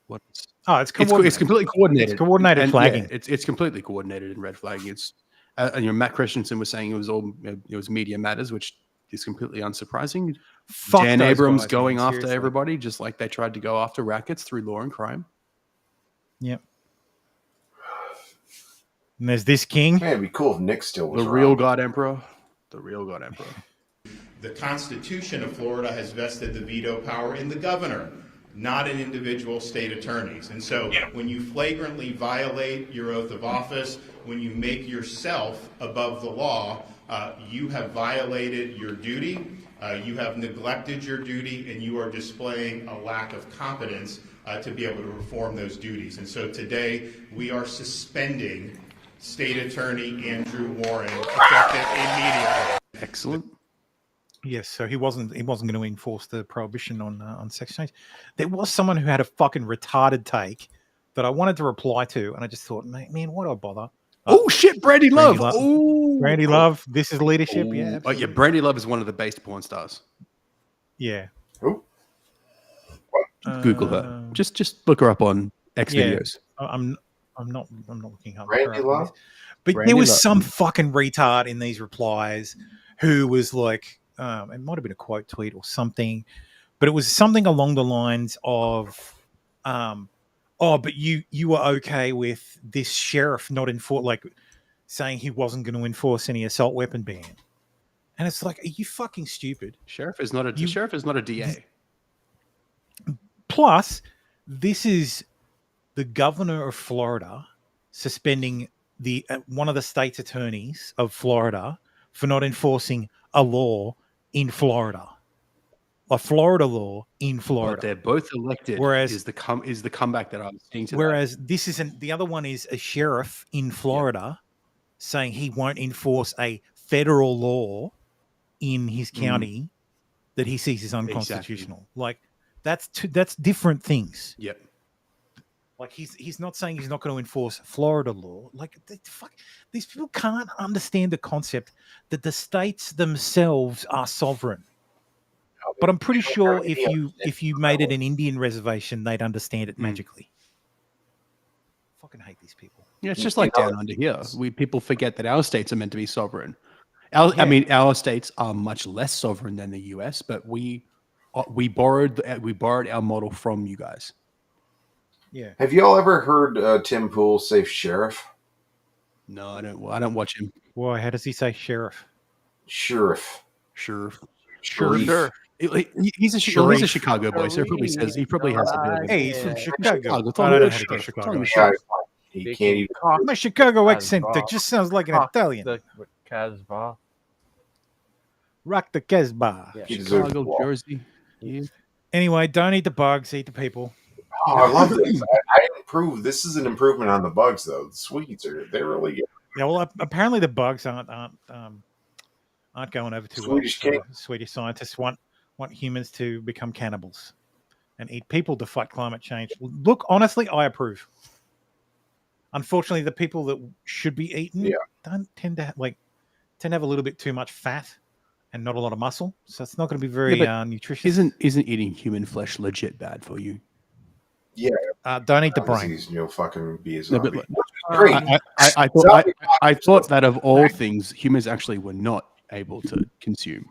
What? Oh, it's It's completely coordinated. It's coordinated And, flagging. Yeah, it's completely coordinated in red flagging. It's and Matt Christensen was saying it was Media Matters, which is completely unsurprising. Fuck Dan those Abrams guys, going man, after seriously. everybody, just like they tried to go after rackets through Law and Crime. Yep. And there's this king. Man, it'd be cool if Nick still was The real around. God Emperor. The real God Emperor. The Constitution of Florida has vested the veto power in the governor. not in individual state attorneys. And so when you flagrantly violate your oath of office, when you make yourself above the law, you have violated your duty, you have neglected your duty, and you are displaying a lack of competence to be able to perform those duties. And so today we are suspending State Attorney Andrew Warren effective immediately. Excellent. Yes, so he wasn't going to enforce the prohibition on sex change. There was someone who had a fucking retarded take that I wanted to reply to, and I just thought, man, why do I bother? Oh shit, Brandy Love. Oh, Brandy Love. This is leadership. Ooh. Yeah, yeah. Brandy Love is one of the based porn stars. Yeah. Who? Google her. Just look her up on X videos. I'm not looking up. Brandy Love. But Brandy there was Love. some fucking retard in these replies who was like, it might have been a quote tweet or something, but it was something along the lines of, but you were okay with this sheriff not saying he wasn't going to enforce any assault weapon ban. And it's like, are you fucking stupid? Sheriff is not a DA. Plus, this is the governor of Florida suspending one of the state's attorneys of Florida for not enforcing a law in Florida, a Florida law in Florida. But they're both elected. Whereas is the comeback that I'm seeing to whereas this isn't. The other one is a sheriff in Florida saying he won't enforce a federal law in his county that he sees is unconstitutional. Like that's different things. Yep. Like he's not saying he's not going to enforce Florida law. Like these people can't understand the concept that the states themselves are sovereign. But I'm pretty sure if you made it an Indian reservation, they'd understand it magically. Fucking hate these people. Yeah, it's just like down under here. People forget that our states are meant to be sovereign. I mean, our states are much less sovereign than the US, but we borrowed our model from you guys. Yeah. Have you all ever heard Tim Pool say sheriff? No, I don't. I don't watch him. Why? How does he say sheriff? Sheriff. Sheriff. Sure. He's a Chicago boy, so he probably has a bit of. Hey, he's from Chicago. I don't know how to do Chicago. He can't even. My Chicago accent that just sounds like an Italian. Casbah. Rock the Casbah. Yeah. Chicago, Jersey. Yeah. Anyway, don't eat the bugs, eat the people. Oh, I love this. I improve. This is an improvement on the bugs, though. The Swedes they're really good. Yeah, well, apparently the bugs aren't going over too Swedish well. king. Swedish scientists want humans to become cannibals and eat people to fight climate change. Look, honestly, I approve. Unfortunately, the people that should be eaten don't tend to have a little bit too much fat and not a lot of muscle, so it's not going to be very nutritious. Isn't eating human flesh legit bad for you? Yeah. Don't eat the brain. You'll fucking be a No, zombie. but Great. I thought that of all things, humans actually were not able to consume.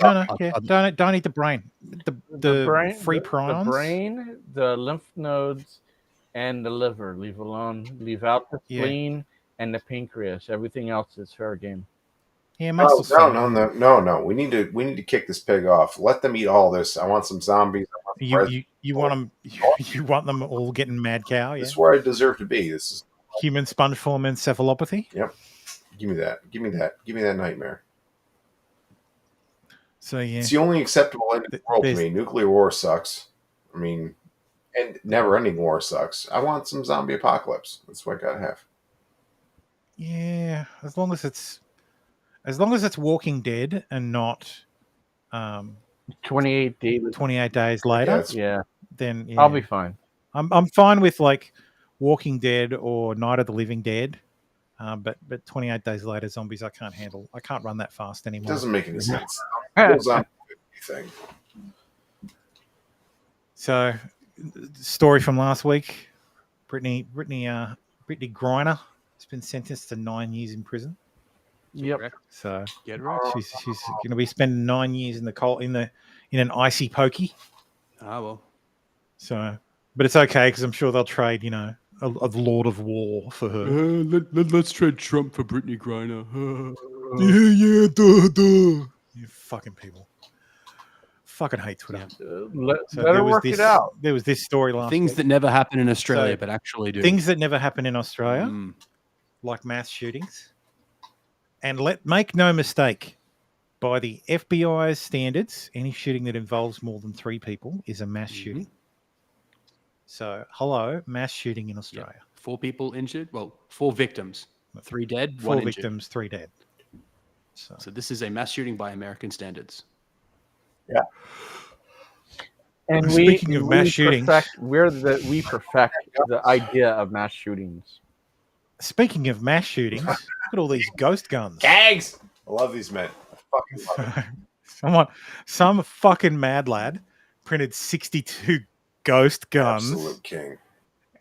No, don't eat the brain. The brain, free prions. The brain, the lymph nodes, and the liver. Leave alone. Leave out the spleen and the pancreas. Everything else is fair game. Yeah, no. We need to kick this pig off. Let them eat all this. I want some zombies. You want them? You want them all getting mad cow? Yeah. This is where I deserve to be. This is human spongiform encephalopathy. Yep. Give me that. Give me that nightmare. So yeah, it's the only acceptable end of the world to me. Nuclear war sucks. I mean, and never-ending war sucks. I want some zombie apocalypse. That's what I gotta have. Yeah, as long as it's Walking Dead and not 28 days later. Yeah. Then I'll be fine. I'm fine with like Walking Dead or Night of the Living Dead. But 28 days later, zombies I can't handle. I can't run that fast anymore. It doesn't make any sense. So, story from last week: Brittany Griner has been sentenced to 9 years in prison. Yep. So get right. She's going to be spending 9 years in an icy pokey. Ah well. So, but it's okay because I'm sure they'll trade, a Lord of War for her. Let's trade Trump for Brittany Griner. Yeah, duh. You fucking people. fucking hate Twitter. Let So her work it out. There was this story last Things week. that never happen in Australia, but actually do. Things that never happen in Australia, like mass shootings. And make no mistake, by the FBI's standards, any shooting that involves more than 3 people is a mass shooting. So, hello, mass shooting in Australia. 4 people injured. Well, 4 victims, 3 dead, 4 1 victims, injured. 3 dead. So this is a mass shooting by American standards. Yeah. And Speaking of mass shootings, we perfect the idea of mass shootings. Speaking of mass shootings, look at all these ghost guns. Gags! I love these men. I fucking love it. Some fucking mad lad printed 62 ghost guns. Absolute king.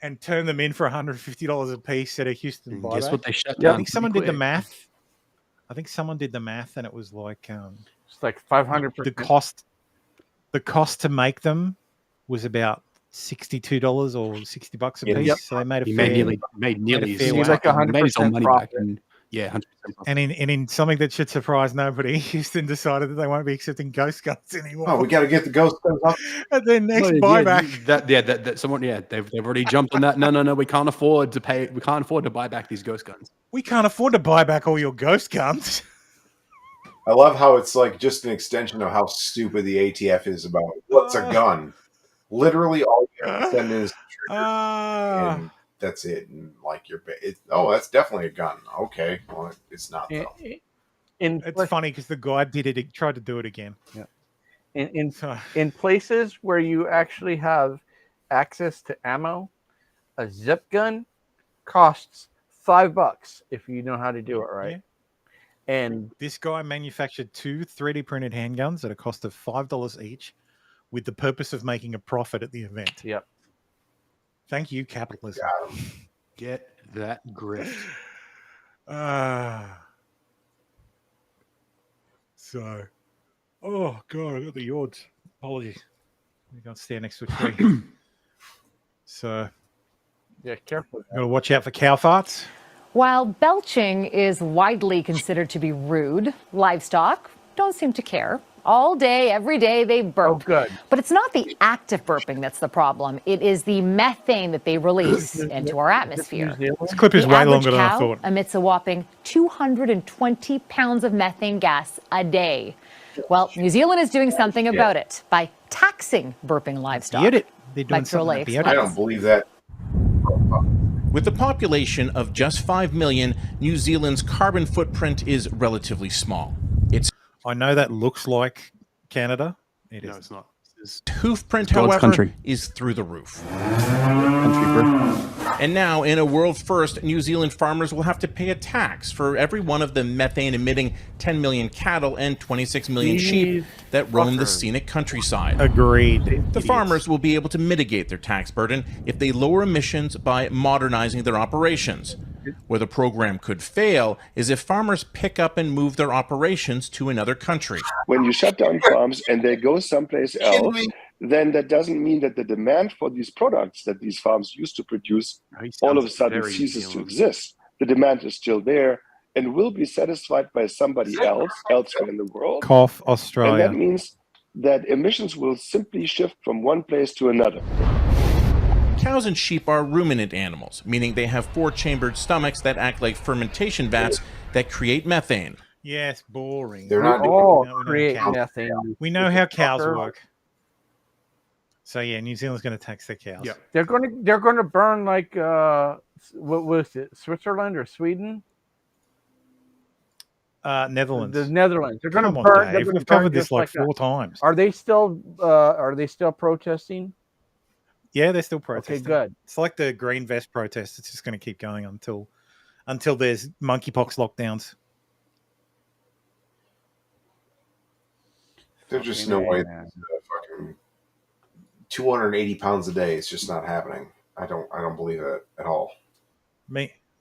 And turned them in for $150 a piece at a Houston buyback. Guess what they shut I down think someone did pretty the quick. math. I think someone did the math, and it was like it's like 500%. The cost to make them was about $62 or $60 a piece. Yep. So they made a He fair, made nearly fair seems whack. like made his own money back. profit. And, 100%. And in something that should surprise nobody, Houston decided that they won't be accepting ghost guns anymore. Oh, we got to get the ghost guns off. At their next buyback. Someone, they've already jumped on that. No, we can't afford to pay. We can't afford to buy back these ghost guns. We can't afford to buy back all your ghost guns. I love how it's like just an extension of how stupid the ATF is about what's a gun. Literally, all you have to send is and that's it. And like that's definitely a gun. Okay, well, it's not though. It's funny because the guy did it. He tried to do it again. Yeah. In places where you actually have access to ammo, a zip gun costs $5 if you know how to do it right. Yeah. And this guy manufactured 2 3D printed handguns at a cost of $5 each, with the purpose of making a profit at the event. Yep. Thank you, capitalism. Get that grip. So, oh god, I got the yawns. Apologies. We got to stand next to a tree. So, yeah, careful. Got to watch out for cow farts. While belching is widely considered to be rude, livestock don't seem to care. All day, every day, they burp. Oh, good. But it's not the act of burping that's the problem. It is the methane that they release into our atmosphere. This clip is The way average longer than I cow thought. emits a whopping 220 pounds of methane gas a day. Well, New Zealand is doing something about it by taxing burping livestock. Get it? They're doing Mike something Trolay about it. I don't believe that. With a population of just 5 million, New Zealand's carbon footprint is relatively small. Its I know that looks like Canada. It No, is. it's not. It's hoofprint, God's however, country. is through the roof. country, bro. And now, in a world first, New Zealand farmers will have to pay a tax for every one of the methane-emitting 10 million cattle and 26 million sheep that roam the scenic countryside. Agreed. The farmers will be able to mitigate their tax burden if they lower emissions by modernizing their operations. Where the program could fail is if farmers pick up and move their operations to another country. When you shut down farms and they go someplace else, then that doesn't mean that the demand for these products that these farms used to produce all of a sudden ceases to exist. The demand is still there and will be satisfied by somebody else elsewhere in the world. Cough, Australia. And that means that emissions will simply shift from one place to another. Cows and sheep are ruminant animals, meaning they have 4-chambered stomachs that act like fermentation vats that create methane. Yes, boring. They're not all We know create how- methane. We know how cows work. So yeah, New Zealand's going to tax their cows. Yeah. They're going to burn like what was it, Switzerland or Sweden? Netherlands. The Netherlands. They're going to Come on, burn. Dave. They're gonna We've covered burn this just like that. 4 times. Are they still protesting? Yeah, they're still protesting. Okay, good. It's like the green vest protest. It's just going to keep going until there's monkeypox lockdowns. There's just no way that fucking 280 pounds a day. It's just not happening. I don't believe that at all.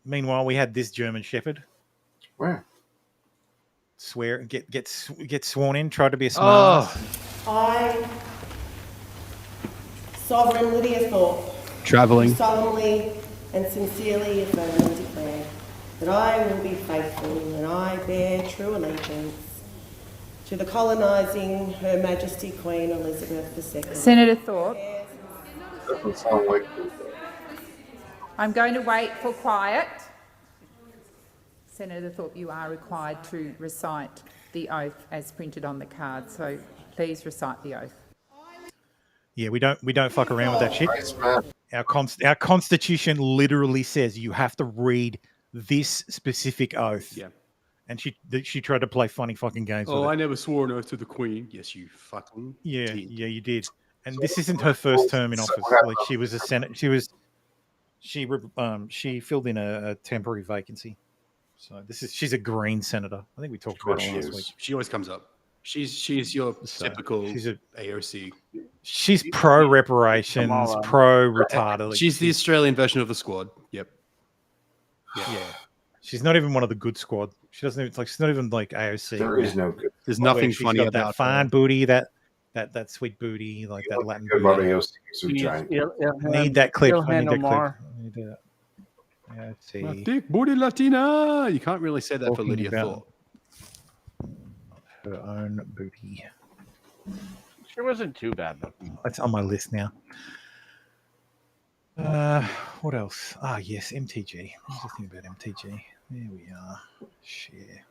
Meanwhile, we had this German Shepherd. Where? Get sworn in. Tried to be a smart. I, Sovereign Lydia Thorpe, Traveling. solemnly and sincerely affirm and declare that I will be faithful and I bear true allegiance to the colonising Her Majesty Queen Elizabeth II. Senator Thorpe. Doesn't sound like. I'm going to wait for quiet. Senator Thorpe, you are required to recite the oath as printed on the card, so please recite the oath. Yeah, we don't fuck around with that shit. Our constitution literally says you have to read this specific oath. Yeah. And she tried to play funny fucking games. Oh, with it. I never swore an oath to the Queen. Yes, you fucking Yeah, did. yeah, you did. And this isn't her first term in office. Like she was a Senate. She filled in a temporary vacancy. So she's a Green senator. I think we talked about it last week. She always comes up. She's your typical AOC. She's pro reparations, pro retarded. She's the Australian version of the Squad. Yep. Yeah. She's not even one of the good squad. She doesn't even she's not even like AOC. There is no good. There's nothing she's funny got about that fine booty, that sweet booty, like that Latin booty. I need that clip. I need that clip. Yeah, see. Thick booty Latina. You can't really say that for Lydia Thorpe. Her own booty. She wasn't too bad though. That's on my list now. What else? Yes, MTG. I was just thinking about MTG. There we are. Share.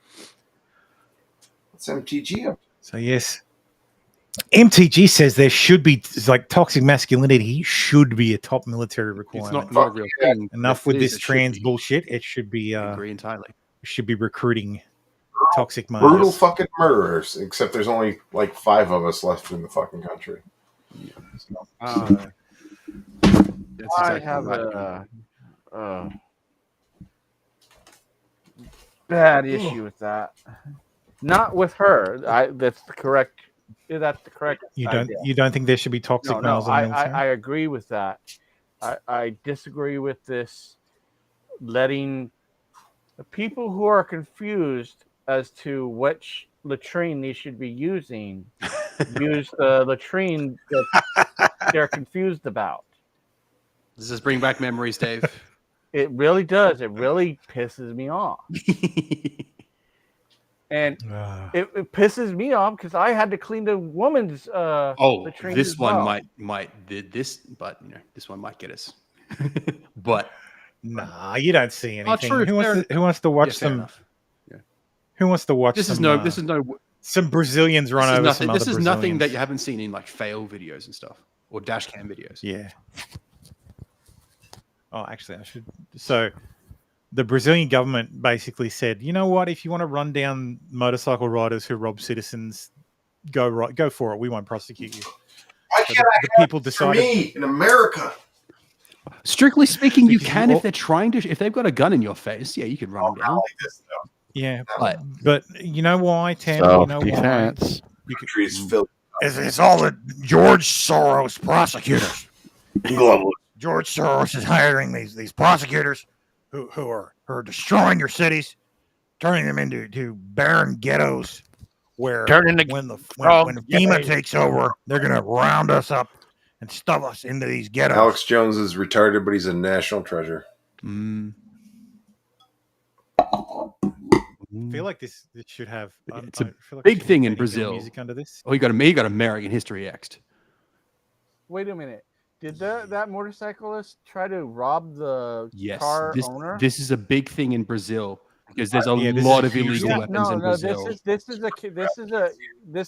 What's MTG up? So yes, MTG says there should be toxic masculinity should be a top military requirement. It's not a real thing. Enough with this trans bullshit. It should be. Agree entirely. Should be recruiting toxic males. Brutal fucking murderers. Except there's only like 5 of us left in the fucking country. I have a bad issue with that. Not with her. That's the correct. That's the correct. You idea. don't think there should be toxic males in the military? I agree with that. I disagree with this. Letting the people who are confused as to which latrine they should be using use the latrine that they're confused about. Does this bring back memories, Dave? It really does. It really pisses me off. And it pisses me off because I had to clean the woman's latrine. This as one well. might did this, but this one might get us. But nah, you don't see anything. True, Who wants to watch some? Yeah. Who wants to watch? This is some Brazilians run over some other This is Brazilians. nothing that you haven't seen in like fail videos and stuff or dash cam videos. Yeah. Oh, actually, I should. So, the Brazilian government basically said, you know what? If you want to run down motorcycle riders who rob citizens, go for it. We won't prosecute you. Why So can't the I people have this for decided. me in America? Strictly speaking, you can if they're trying to. If they've got a gun in your face, yeah, you can run them down. Yeah, but you know why, Tam? You know why? It's all the George Soros prosecutors. George Soros is hiring these prosecutors who are destroying your cities, turning them into barren ghettos where when FEMA takes over, they're going to round us up and stuff us into these ghettos. Alex Jones is retarded, but he's a national treasure. I feel like this should have. It's a big thing in Brazil. Music under this. Oh, you got American History X. Wait a minute. Did that motorcyclist try to rob the Yes, car owner? this is a big thing in Brazil because there's a lot of illegal weapons in Brazil. This is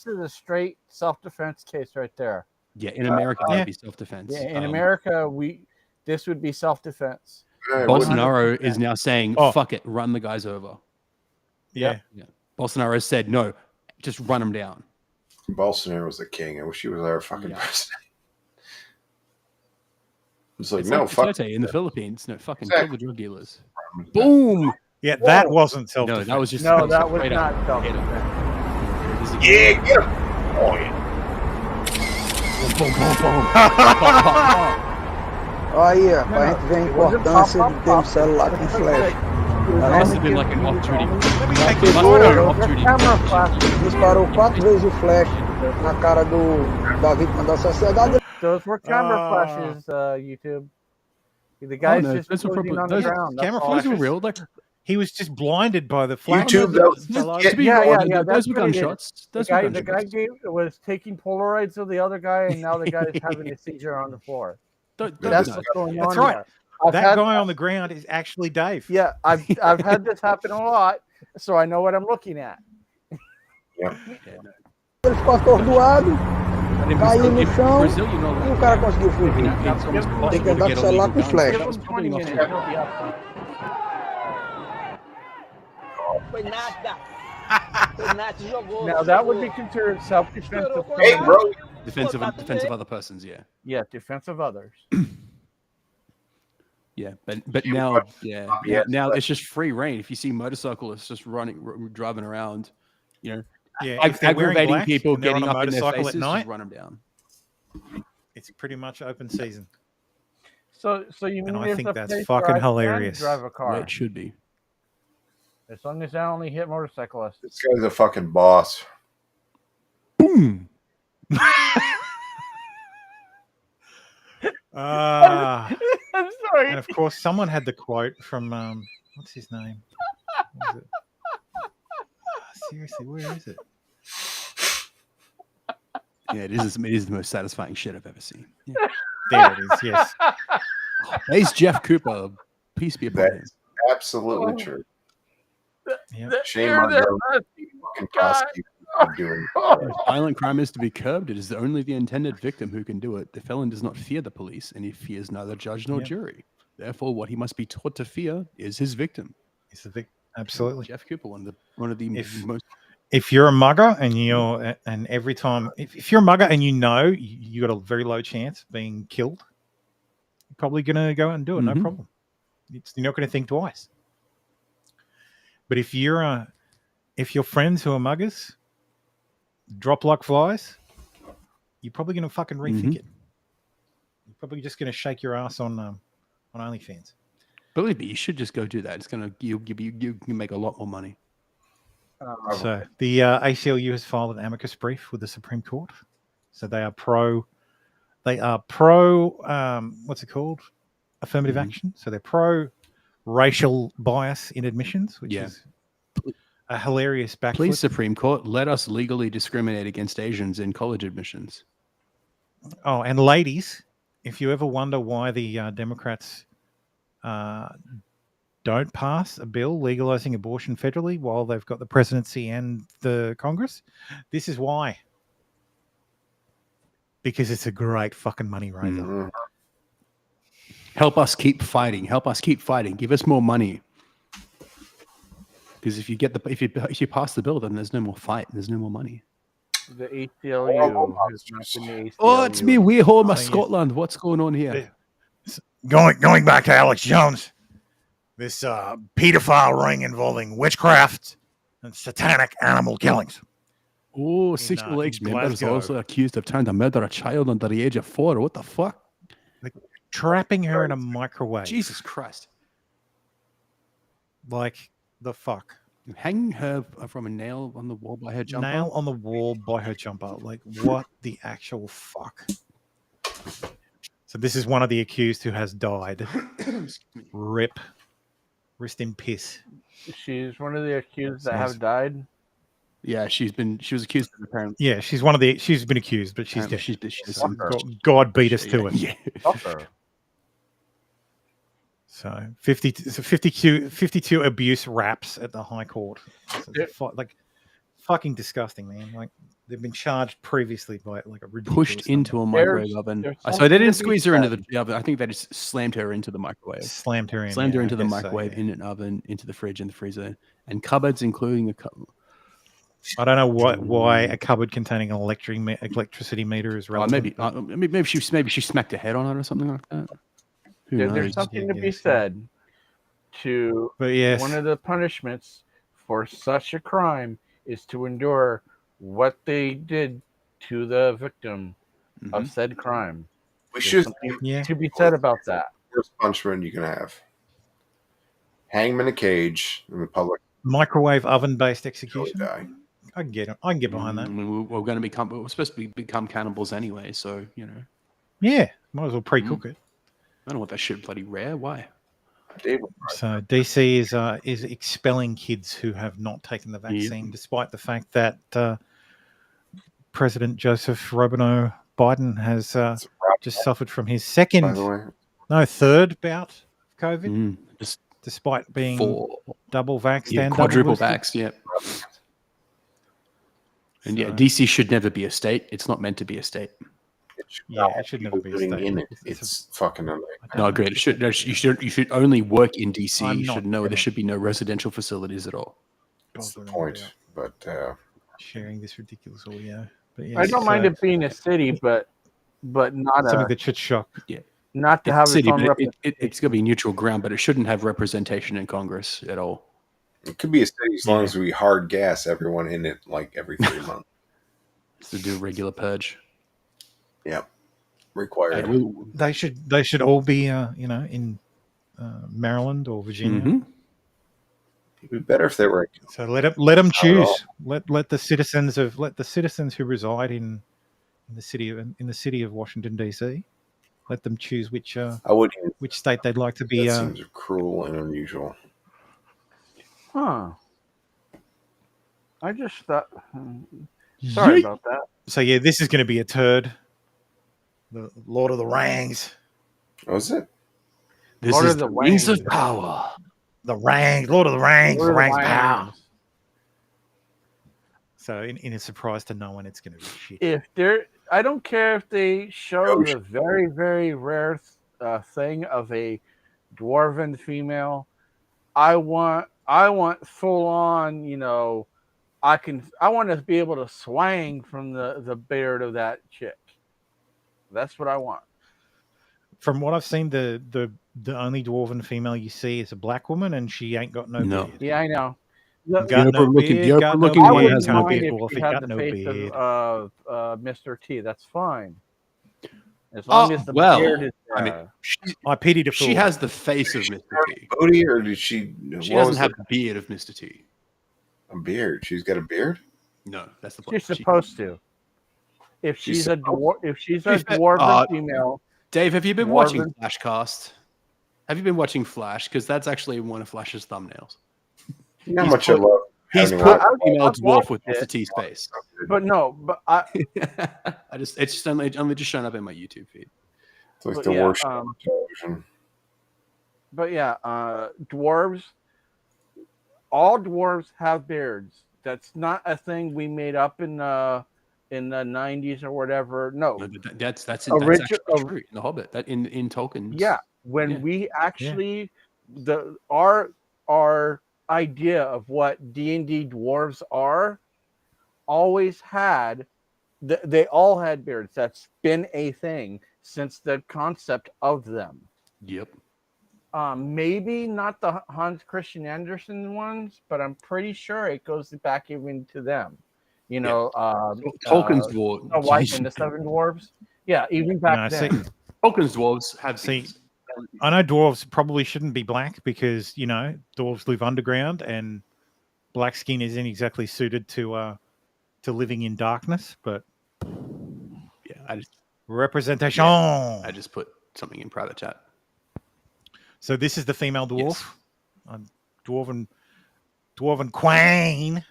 a straight self-defense case right there. Yeah, in America that'd be self-defense. Yeah, in America this would be self-defense. Bolsonaro is now saying, "Fuck it, run the guys over." Yeah. Bolsonaro said, "No, just run them down." Bolsonaro was the king. I wish he was our fucking president. It's like, It's no, like fuck. Duterte in the Philippines. No, fucking Exactly. kill the drug dealers. Boom. Yeah, that wasn't self-defense. No, that was just that was straight not up. self-defense. Yeah, get him. Oh, yeah. Boom, boom, boom. Aí, ó, pra gente ver a importância de ter um celular com flash. Must have been like an off-duty. Disparou 4 vezes o flash na cara da vítima da sociedade. Those were camera flashes, YouTube. The guy's just those were floating probably, on the those ground. camera flashes were real. Like He was just blinded by the flash. YouTube, those were gunshots. The guy was taking Polaroids of the other guy, and now the guy is having a seizure on the floor. That's what's going on. That's right. There. That guy on the ground is actually Dave. Yeah, I've had this happen a lot, so I know what I'm looking at. Yeah. Ele ficou atordoado, caiu no chão e o cara conseguiu fugir. Tem que andar com o celular com flash. Now that would be considered self-defense. Hey, bro. Defense of other persons, yeah. Yeah, defense of others. Yeah, but now, now it's just free reign. If you see motorcyclists just driving around, you know, aggravating people, getting up in their faces, at night, just run them down. It's pretty much open season. So you mean I think that's fucking hilarious. Drive a car. Well, it should be. As long as I only hit motorcyclists. This guy's a fucking boss. Boom. I'm sorry. And of course, someone had the quote from what's his name? What was it? Seriously, where is it? Yeah, it is the most satisfying shit I've ever seen. Yeah. There it is. Yes. He's Jeff Cooper. Peace be upon him. Absolutely true. Yep. Shame on them fucking prosecutors for doing If violent crime is to be curbed, it is only the intended victim who can do it. The felon does not fear the police, and he fears neither judge nor jury. Therefore, what he must be taught to fear is his victim. He's the victim. Absolutely. Jeff Cooper, one of the most. If you're a mugger and every time if you're a mugger and you got a very low chance of being killed, you're probably gonna go out and do it, no problem. You're not gonna think twice. But if your friends who are muggers drop like flies, you're probably gonna fucking rethink it. You're probably just gonna shake your ass on OnlyFans. Believe me, you should just go do that. It's gonna you can make a lot more money. So the ACLU has filed an amicus brief with the Supreme Court. So they are pro. What's it called? Affirmative action. So they're pro racial bias in admissions, which is a hilarious backflip. Please, Supreme Court, let us legally discriminate against Asians in college admissions. Oh, and ladies, if you ever wonder why the Democrats don't pass a bill legalizing abortion federally while they've got the presidency and the Congress, this is why. Because it's a great fucking money raiser. Help us keep fighting. Help us keep fighting. Give us more money. Because if you pass the bill, then there's no more fight. There's no more money. The ACLU has not been the ACLU. Oh, it's me, we're home, Scotland. What's going on here? Going back to Alex Jones, this pedophile ring involving witchcraft and satanic animal killings. Oh, 6 age member is also accused of trying to murder a child under the age of 4. What the fuck? Like, trapping her in a microwave. Jesus Christ. Like, the fuck. Hanging her from a nail on the wall by her jumper. Nail on the wall by her jumper. Like, what the actual fuck? So this is one of the accused who has died. Rip. Rest in piss. She's one of the accused that have died. Yeah, she was accused of apparently. Yeah, she's been accused, but she's dead. She's God beat us to it. Yeah. So 52 abuse raps at the High Court. So like fucking disgusting, man. Like they've been charged previously by like a ridiculous pushed into a microwave oven. So they didn't squeeze her into the oven. I think they just slammed her into the microwave. Slammed her into the microwave, in an oven, into the fridge, and the freezer, and cupboards, including a cupboard. I don't know why a cupboard containing an electricity meter is relevant. Maybe she smacked her head on it or something like that. There's something to be said to one of the punishments for such a crime is to endure what they did to the victim of said crime. Which is to be said about that. Worst punishment you can have. Hang him in a cage in the public. Microwave oven-based execution. I can get it. I can get behind that. I mean, we're supposed to become cannibals anyway, so you know. Yeah, might as well pre-cook it. I don't want that shit bloody rare. Why? So DC is expelling kids who have not taken the vaccine, despite the fact that President Joseph Robinette Biden has just suffered from his third bout of COVID, despite being double vaxxed and quadruple double vaxxed. Yep. And DC should never be a state. It's not meant to be a state. It should never be a state. It's fucking annoying. No, agreed. You should only work in DC. You should know there should be no residential facilities at all. That's the point. But sharing this ridiculous audio. But I don't mind it being a city, but not something that should shock. Yeah, not to have city, its own it's going to be neutral ground, but it shouldn't have representation in Congress at all. It could be a city as long as we hard gas everyone in it like every 3 months. To do a regular purge. Yep. Required. They should all be in Maryland or Virginia. Mm-hmm. It'd be better if they were. So let them choose. Let the citizens who reside in the city of Washington DC, let them choose which state they'd like to be. That seems cruel and unusual. Huh. I just thought. Sorry about that. So this is going to be a turd. The Lord of the Rings. Oh, is it? This is the Rings of Power. The Rings, Lord of the Rings, Lord the of Rings the power. Rings. So, in a surprise to no one, it's going to be shit. I don't care if they show the very, very rare thing of a dwarven female. I want full on. I want to be able to swang from the beard of that chick. That's what I want. From what I've seen, the only dwarven female you see is a black woman, and she ain't got no beard. Yeah, I know. Got no beard, got no I wouldn't beard, mind beard, if dwarf, she he had got the no face beard. of Mr. T. That's fine. As long as the beard is there. I pity the fool. She has the face of Mr. T. Bodhi, or did she? She doesn't have the beard of Mr. T. A beard? She's got a beard? No, that's the point. She's supposed to. If she's a dwarven female. Dave, have you been watching Flashcast? Have you been watching Flash? Because that's actually one of Flash's thumbnails. You know how much I love. He's put a female dwarf with Mr. T's face. But I it's just only just shown up in my YouTube feed. It's like the worst television. But dwarves. All dwarves have beards. That's not a thing we made up in the 90s or whatever. No, that's actually true in The Hobbit. That in Tolkien's. Yeah, when we actually our idea of what D&D dwarves are always had. They all had beards. That's been a thing since the concept of them. Yep. Maybe not the Hans Christian Andersen ones, but I'm pretty sure it goes back even to them. Tolkien's dwarves, White and the Seven Dwarves. Yeah, even back then. Tolkien's dwarves have I know dwarves probably shouldn't be black because dwarves live underground and black skin isn't exactly suited to living in darkness. But representation. I just put something in private chat. So this is the female dwarf, dwarven queen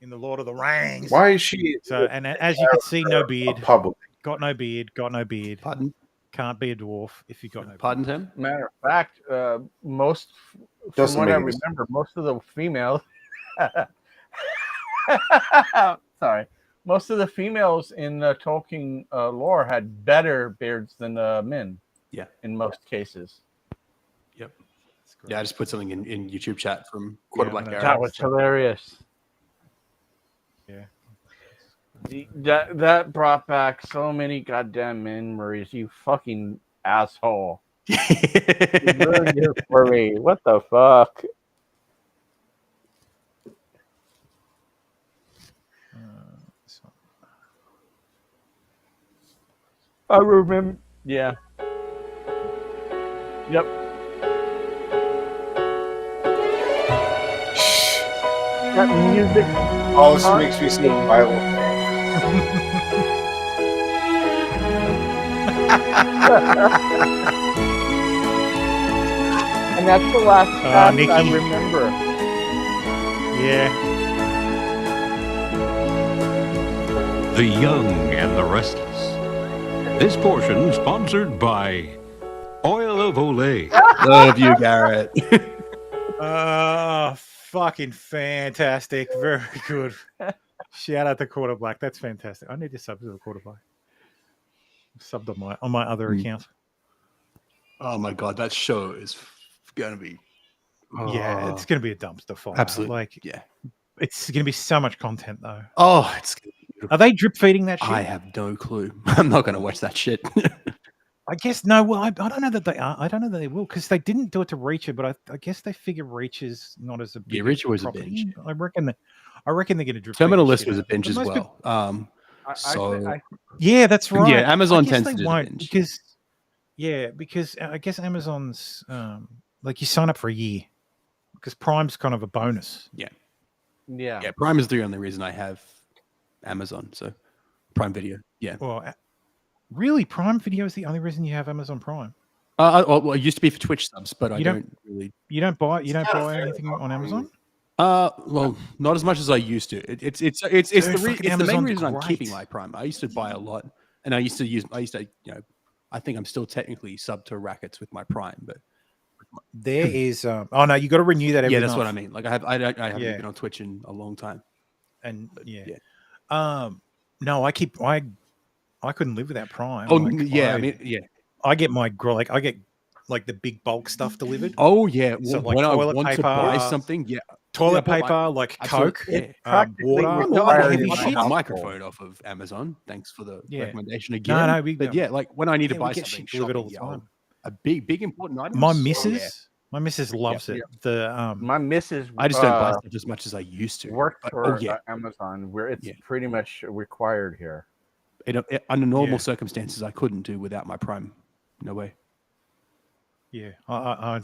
in the Lord of the Rings. Why is she? So and as you can see, no beard. Public. Got no beard. Got no beard. Pardon? Can't be a dwarf if you got no beard. Pardon him? Matter of fact, from what I remember, most of the females. Sorry. Most of the females in the Tolkien lore had better beards than the men. Yeah. In most cases. Yep. Yeah, I just put something in YouTube chat from Quarterback Garrett. That was hilarious. Yeah. That brought back so many goddamn memories, you fucking asshole. You ruined it for me. What the fuck? I remember. Yeah. Yep. That music. Oh, this makes me so violent. And that's the last pass Nikki. I remember. Yeah. The Young and the Restless. This portion sponsored by Oil of Olay. Love you, Garrett. Fucking fantastic. Very good. Shout out to Quarter Black. That's fantastic. I need to sub to the Quarter Black. Subbed on my other account. Oh my god, that show is gonna be. Yeah, it's gonna be a dumpster fire. Absolutely. Like, yeah, it's gonna be so much content though. Oh, it's. Are they drip feeding that shit? I have no clue. I'm not gonna watch that shit. I guess no. Well, I don't know that they are. I don't know that they will because they didn't do it to Reacher, but I guess they figure Reacher's not as a big Reacher was property. a binge. I reckon they're going to drip. Terminal feed List shit was a out of it. binge But as most well. people- So yeah, that's right. Yeah, Amazon I guess tends they to do the won't binge. because I guess Amazon's like you sign up for a year because Prime's kind of a bonus. Yeah. Yeah. Prime is the only reason I have Amazon. So Prime Video. Yeah. Well, really, Prime Video is the only reason you have Amazon Prime. Well, it used to be for Twitch subs, but I You don't really. You don't buy anything on Amazon. Well, not as much as I used to. It's Dude, the main Amazon's reason I'm great. keeping my Prime. I used to buy a lot, and I used to I think I'm still technically sub to Rackets with my Prime, but There is oh no, you got to renew that every yeah, that's month. what I mean. Like I haven't Yeah. been on Twitch in a long time, And no, I couldn't live without Prime. Oh, Like, yeah, I mean, yeah. I get like the big bulk stuff delivered. Oh yeah, So, when I toilet want to paper, buy something, yeah, toilet Yeah, I bought paper, like absolutely- Coke, yeah. water, all No, that I heavy bought shit. a microphone off of Amazon. Thanks for the Yeah. recommendation again. No, but yeah, like when I need to we buy get something, shit delivered all shopping, the time. a big important item. My Oh, missus, my missus loves it. The My missus. I just don't buy stuff as much as I used to. Works But- for oh yeah, Amazon, where it's pretty much required here. Under normal Yeah. circumstances, I couldn't do without my Prime. No way. Yeah, I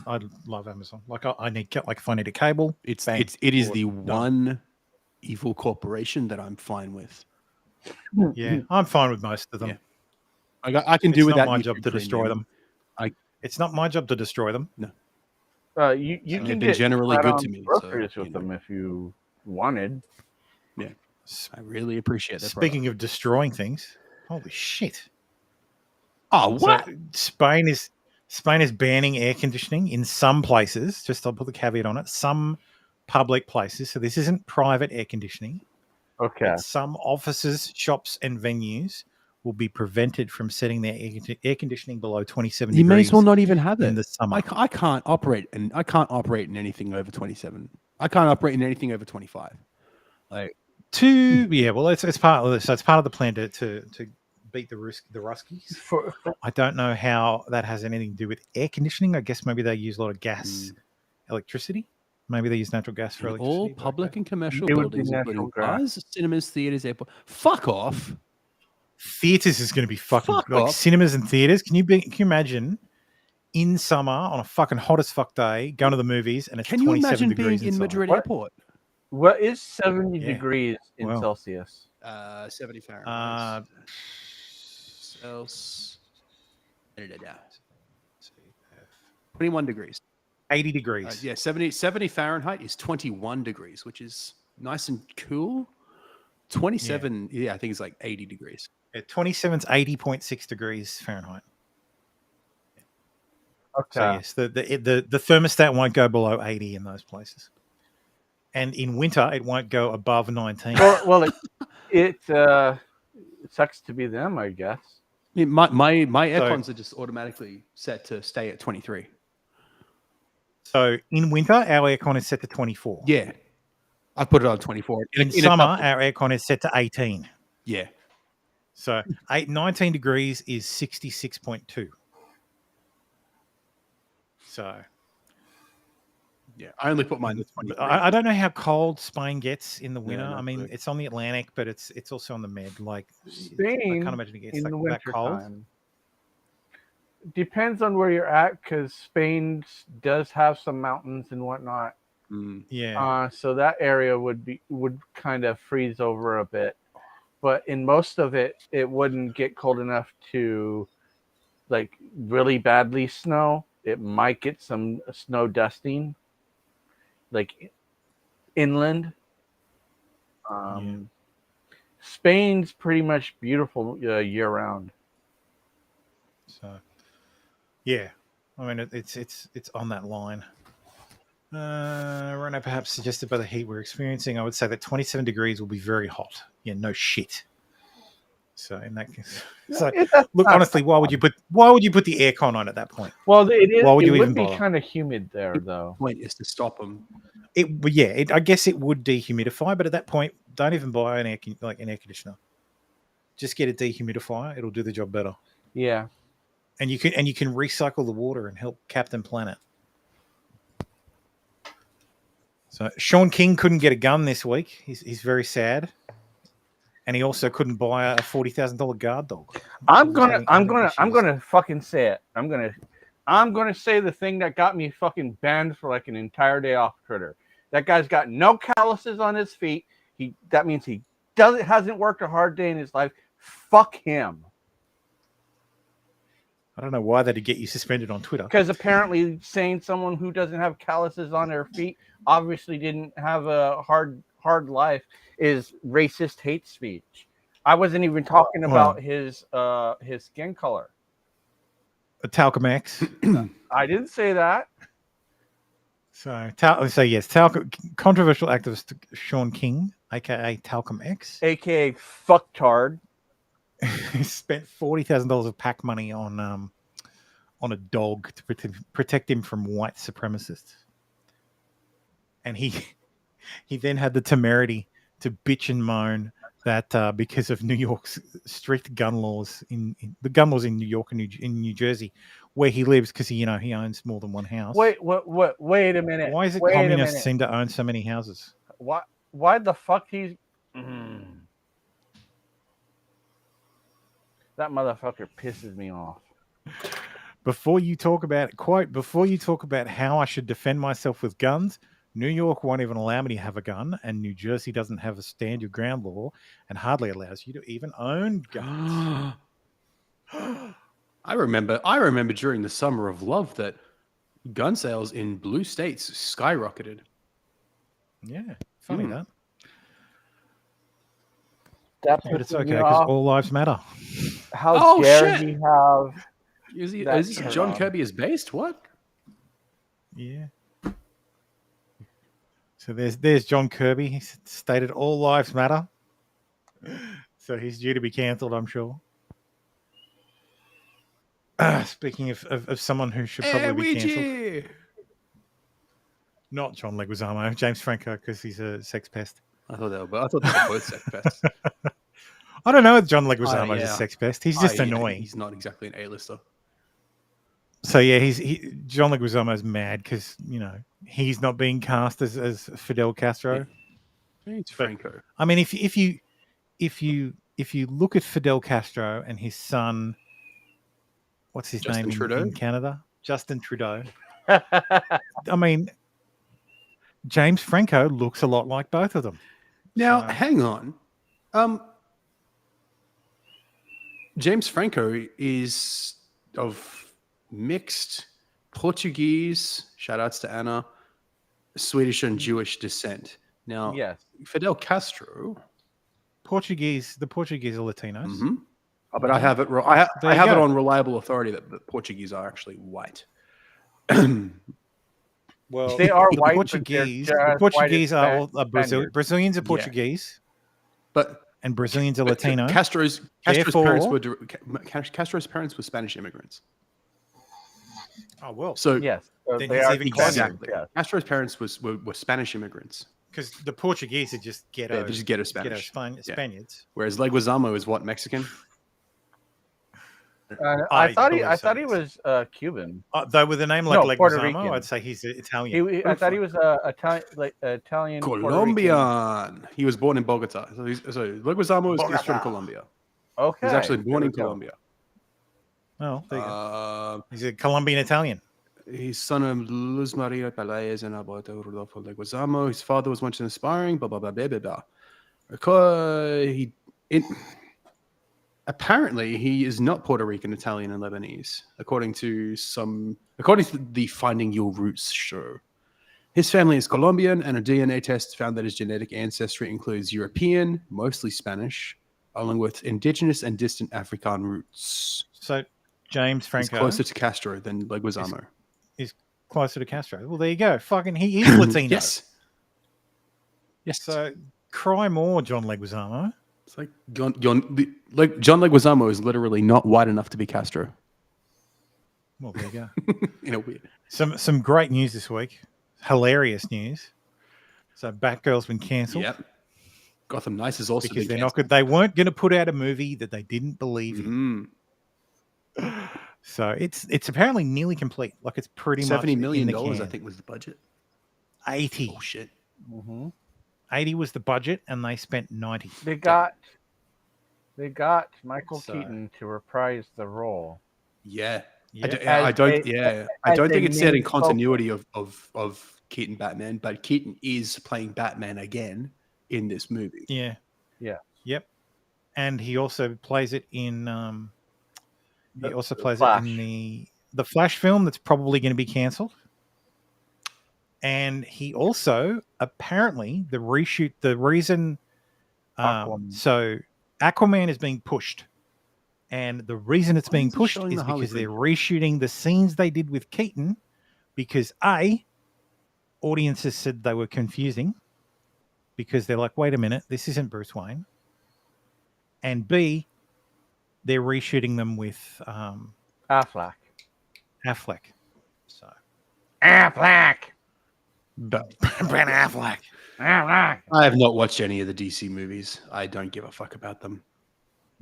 love Amazon. Like I need like if I need a cable, It is bought, the done. one evil corporation that I'm fine with. Yeah, I'm fine with most of them. Yeah. I can do It's without not my YouTube job to destroy Premium. them. It's not my job to destroy them. No. You They've can been get generally good add-on to me, so, groceries with you know. them if you wanted. Yeah, I really appreciate that. Speaking of destroying things, holy shit! Oh, what? So Spain is banning air conditioning in some places. Just I'll put the caveat on it. Some public places. So this isn't private air conditioning. Okay. But some offices, shops, and venues will be prevented from setting their air conditioning below 27 You degrees. may as well not even have it in the summer. I can't operate, and I can't operate in anything over 27. I can't operate in anything over 25. Like Well, it's part of the, so it's part of the plan to beat the Ruskies. I don't know how that has anything to do with air conditioning. I guess maybe they use a lot of gas, electricity. Maybe they use natural gas for in electricity. all public and commercial It would be buildings, natural including gas. bars, cinemas, theaters, airport. Fuck off. Theaters is going to be fucking Fuck like off. cinemas and theaters. Can you imagine in summer on a fucking hot as fuck day going to the movies and it's Can you 27 imagine degrees being in inside? Madrid Airport? What is 70 Yeah. degrees in Well. Celsius? 70 Fahrenheit. Celsius. 21 degrees. 80 degrees. Yeah, 70 Fahrenheit is 21 degrees, which is nice and cool. 27, I think it's like 80 degrees. Yeah, 27's 80.6 degrees Fahrenheit. Okay. So yes, the thermostat won't go below 80 in those places. And in winter, it won't go above 19. Well, it sucks to be them, I guess. I mean, my aircons are just automatically set to stay at 23. So in winter, our aircon is set to 24. Yeah. I put it on 24. In summer, our aircon is set to 18. Yeah. So 19 degrees is 66.2. So yeah, I only put mine to 23. I don't know how cold Spain gets in the winter. no I mean, clue. it's on the Atlantic, but it's also on the Med. Like Spain I can't imagine it gets in that, the that winter cold. time. Depends on where you're at, because Spain does have some mountains and whatnot. Yeah. So that area would kind of freeze over a bit, but in most of it, it wouldn't get cold enough to like really badly snow. it might get some snow dusting, like inland. Spain's pretty much beautiful year round. So, yeah, I mean it's on that line. Right now, perhaps suggested by the heat we're experiencing, I would say that 27 degrees will be very hot. Yeah, no shit. So in that case, so look, honestly, why would you put the aircon on at that point? Well, it is. Why would you it even would be bother? kind of humid there, though. The point is to stop them. I guess it would dehumidify, but at that point, don't even buy an air conditioner. Just get a dehumidifier; it'll do the job better. Yeah, and you can recycle the water and help Captain Planet. So Sean King couldn't get a gun this week. He's very sad, and he also couldn't buy a $40,000 guard dog. I'm gonna fucking say it. I'm gonna say the thing that got me fucking banned for like an entire day off Twitter. That guy's got no calluses on his feet. That means he hasn't worked a hard day in his life. Fuck him. I don't know why that'd get you suspended on Twitter. Because apparently saying someone who doesn't have calluses on their feet obviously didn't have a hard life is racist hate speech. I wasn't even talking about his skin color. Talcum X. I didn't say that. So yes, controversial activist Sean King, aka Talcum X, aka fucktard. He spent $40,000 of PAC money on a dog to protect him from white supremacists, and he then had the temerity to bitch and moan that because of New York's strict gun laws in New York and in New Jersey, where he lives, because he owns more than one house. Wait a minute. Why is it communists seem to own so many houses? Why the fuck he's? That motherfucker pisses me off. Before you talk about how I should defend myself with guns, New York won't even allow me to have a gun, and New Jersey doesn't have a stand your ground law and hardly allows you to even own guns. I remember during the summer of love that gun sales in blue states skyrocketed. Yeah, funny that. But it's okay because all lives matter. How dare he have? Is this John Kirby is based? What? Yeah. So there's John Kirby. He stated all lives matter. So he's due to be cancelled, I'm sure. Speaking of someone who should probably be cancelled. Not John Leguizamo, James Franco, because he's a sex pest. I thought they were both sex pests. I don't know if John Leguizamo is a sex pest. He's just annoying. He's not exactly an A-lister. So yeah, John Leguizamo's mad because he's not being cast as Fidel Castro. It's Franco. I mean, if you look at Fidel Castro and his son, what's his name in Canada? Justin Trudeau. I mean, James Franco looks a lot like both of them. Now, hang on. James Franco is of mixed Portuguese, shout outs to Anna, Swedish and Jewish descent. Now, yes. Fidel Castro. The Portuguese are Latinos. Mm-hmm. Oh, but I have it. I have it on reliable authority that the Portuguese are actually white. Well, they are white. The Portuguese are all Brazilians are Portuguese, and Brazilians are Latinos. Castro's parents were Spanish immigrants. Oh well. So yes, they are exactly. Yes. Castro's parents were Spanish immigrants. Because the Portuguese are just ghetto Spanish. Spaniards. Whereas Leguizamo is what, Mexican? I thought he was Cuban. Though with a name like Leguizamo, I'd say he's Italian. I thought he was Italian. Colombian. He was born in Bogota. So Leguizamo is from Colombia. Okay. He's actually born in Colombia. Oh, there you go. He's a Colombian Italian. He's son of Luz Maria Pelaez and Alberto Rodolfo Leguizamo. His father was once inspiring. Blah blah blah blah blah blah. Apparently, he is not Puerto Rican, Italian, and Lebanese, according to the Finding Your Roots show. His family is Colombian, and a DNA test found that his genetic ancestry includes European, mostly Spanish, along with indigenous and distant African roots. So James Franco is closer to Castro than Leguizamo. Is closer to Castro. Well, there you go. Fucking, he is Latino. Yes. So cry more, John Leguizamo. It's like John Leguizamo is literally not white enough to be Castro. Well, there you go. In a weird. Some great news this week. Hilarious news. So Batgirl's been cancelled. Yep. Gotham Knights is also because been they're not good. They weren't going to put out a movie that they didn't believe in. So it's apparently nearly complete. Like it's pretty much $70 million, I think, was the budget. 80. Oh shit. 80 was the budget, and they spent 90. They got Michael Keaton to reprise the role. Yeah. Yeah. I don't think it's set in continuity of Keaton Batman, but Keaton is playing Batman again in this movie. Yeah. Yeah. Yep. And he also plays it in he also plays Flash. it in the Flash film that's probably going to be cancelled. And he also apparently the reason so Aquaman is being pushed. And the reason it's being pushed is because they're reshooting the scenes they did with Keaton because audiences said they were confusing because they're like, wait a minute, this isn't Bruce Wayne. And B, they're reshooting them with Affleck. So Affleck. Ben Affleck. I have not watched any of the DC movies. I don't give a fuck about them.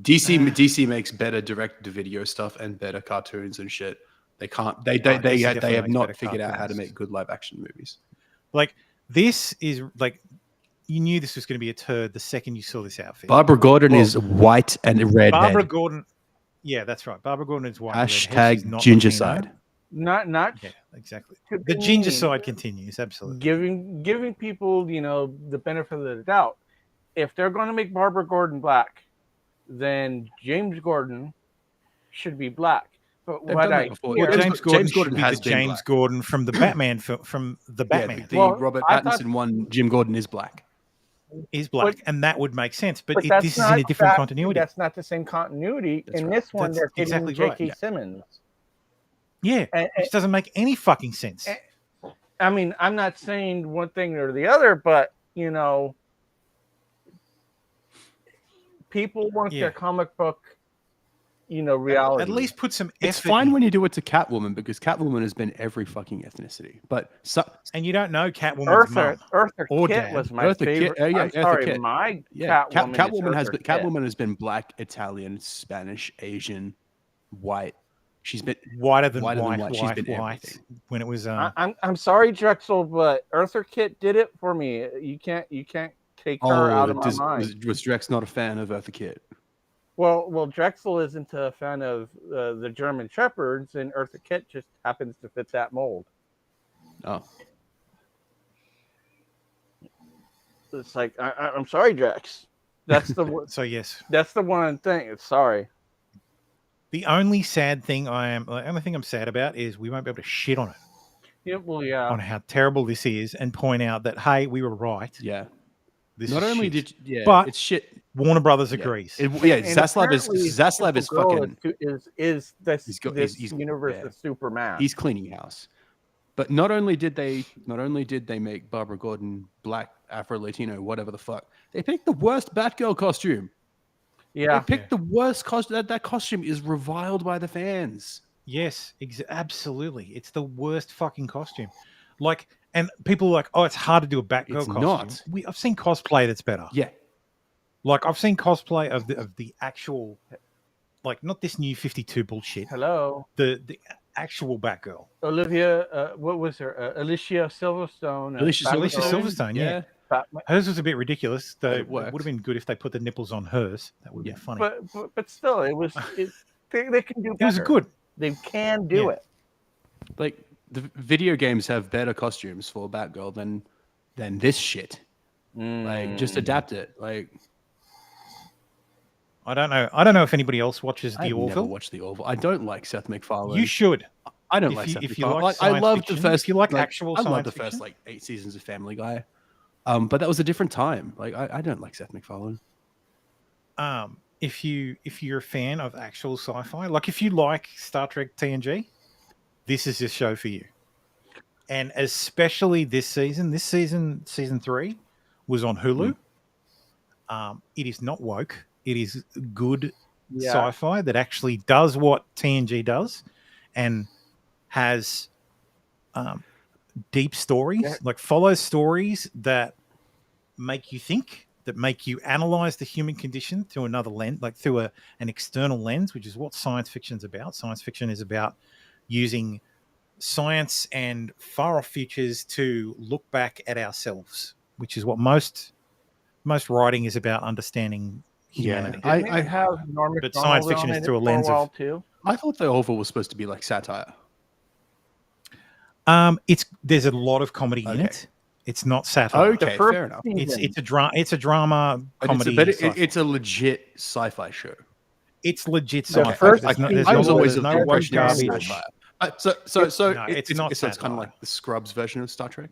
DC makes better direct-to-video stuff and better cartoons and shit. They can't. They have not figured out how to make good live-action movies. Like this is like you knew this was going to be a turd the second you saw this outfit. Barbara Gordon is white and redhead. Barbara Gordon. Yeah, that's right. Barbara Gordon is white. Hashtag ginger side. Not yeah, exactly. The ginger side continues, absolutely. Giving people, the benefit of the doubt. If they're going to make Barbara Gordon black, then James Gordon should be black. But James Gordon should be the James Gordon from the Batman from the Batman. The Robert Pattinson one, Jim Gordon is black. Is black, and that would make sense. But this is not in a different continuity. That's not the same continuity. In this one, they're getting exactly J.K. right. Simmons. Yeah, which doesn't make any fucking sense. I mean, I'm not saying one thing or the other, but people want their comic book, reality. At least put some. It's fine when you do it to Catwoman because Catwoman has been every fucking ethnicity. But and you don't know Catwoman's mom Eartha or Kitt dad. was my favorite. Catwoman has been black, Italian, Spanish, Asian, white. She's been whiter than white. She's been white. When it was, I'm sorry, Drexel, but Eartha Kitt did it for me. You can't take her out of my mind. Was Drex not a fan of Eartha Kitt? Well, Drexel isn't a fan of the German Shepherds, and Eartha Kitt just happens to fit that mold. Oh, it's like I'm sorry, Drex. That's the so yes. That's the one thing. Sorry. The only sad thing the only thing I'm sad about is we won't be able to shit on it. Yeah, well, yeah. On how terrible this is, and point out that hey, we were right. Yeah. This not is only shit. but it's shit. Warner Brothers agrees. Zaslav is fucking. Is this universe of Superman? He's cleaning house. But not only did they make Barbara Gordon black, Afro Latino, whatever the fuck, they picked the worst Batgirl costume. Yeah, they picked the worst costume. That costume is reviled by the fans. Yes, absolutely. It's the worst fucking costume. Like, and people are like, oh, it's hard to do a Batgirl It's costume. not. I've seen cosplay that's better. Yeah. Like, I've seen cosplay of the actual, like, not this new 52 bullshit. Hello. The actual Batgirl. Olivia, what was her? Alicia Silverstone. Alicia Silverstone, yeah. Hers was a bit ridiculous, though. It would have been good if they put the nipples on hers. That would have been funny. But still, it was. They can do better. It was good. They can do it. Like the video games have better costumes for Batgirl than this shit. Like, just adapt it. Like, I don't know. I don't know if anybody else watches The I've never Orville. watched The Orville. I don't like Seth MacFarlane. You should. I don't If like you- Seth if you MacFarlane. like I science loved the fiction, first. if you like actual I loved science the first fiction. 8 seasons of Family Guy. But that was a different time. Like I don't like Seth MacFarlane. If you're a fan of actual sci-fi, like if you like Star Trek TNG, this is a show for you. And especially this season, season 3 was on Hulu. It is not woke. It is good sci-fi that actually does what TNG does, and has deep stories, like follows stories that make you think, that make you analyze the human condition through another lens, like through an external lens, which is what science fiction is about. Science fiction is about using science and far off futures to look back at ourselves, which is what most writing is about, understanding humanity. I have Norm but science Macdonald fiction on is it through a for lens while of too. I thought The Orville was supposed to be like satire. there's a lot of comedy in it. It's not satire. Okay, fair enough. It's a drama But comedy. it's a legit sci-fi show. It's legit Okay. sci-fi. There's I was no, always there's of no the woke impression it was garbage. satire. So No, it's not so it's kind satire. of like the Scrubs version of Star Trek.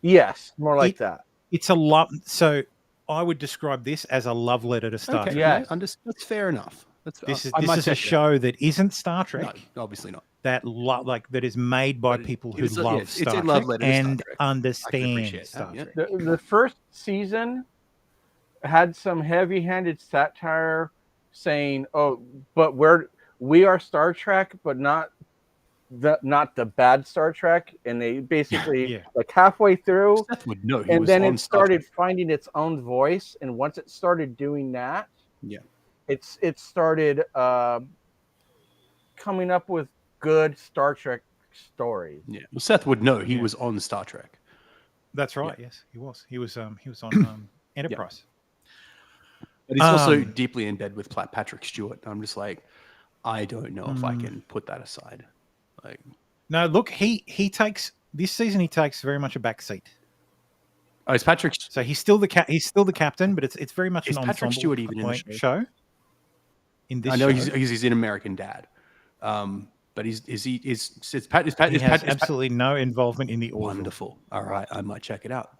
Yes, more like that. It's a lot. So I would describe this as a love letter to Star Okay, Trek. that's fair enough. This I might is a check it out. show that isn't Star Trek. No, obviously not. That that is made by people who love it's Star a Trek love letter to Star and Trek. I can understand appreciate Star that, Trek. The first season had some heavy-handed satire, saying, "Oh, but we are Star Trek, but not the bad Star Trek." And they basically like halfway through, Seth would know. He and was then on it Star started finding its own voice. And once it started doing that, it started coming up with good Star Trek stories. Yeah, well, Seth would know. He was on Star Trek. That's right. Yes, he was. He was on Enterprise. But he's also deeply in bed with Patrick Stewart. I'm just like, I don't know if I can put that aside. Like, no, look, he takes this season. He takes very much a back seat. Oh, is Patrick? So he's still the captain, but it's very much Is an Patrick ensemble Stewart even in the show. In this, I know show. he's in American Dad, but is He has absolutely no involvement in the Orville. Wonderful. All right, I might check it out.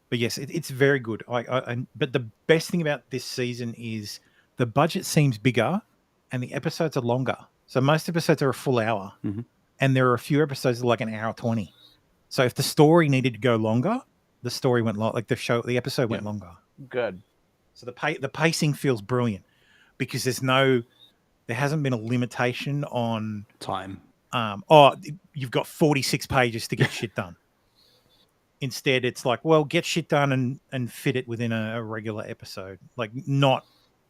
But yes, it's very good. But the best thing about this season is the budget seems bigger, and the episodes are longer. So most episodes are a full hour, and there are a few episodes that are like an hour 20. So if the story needed to go longer, the story went long. Like the episode went longer. Good. So the pacing feels brilliant because there hasn't been a limitation on time. You've got 46 pages to get shit done. Instead, it's like, well, get shit done and fit it within a regular episode. Like not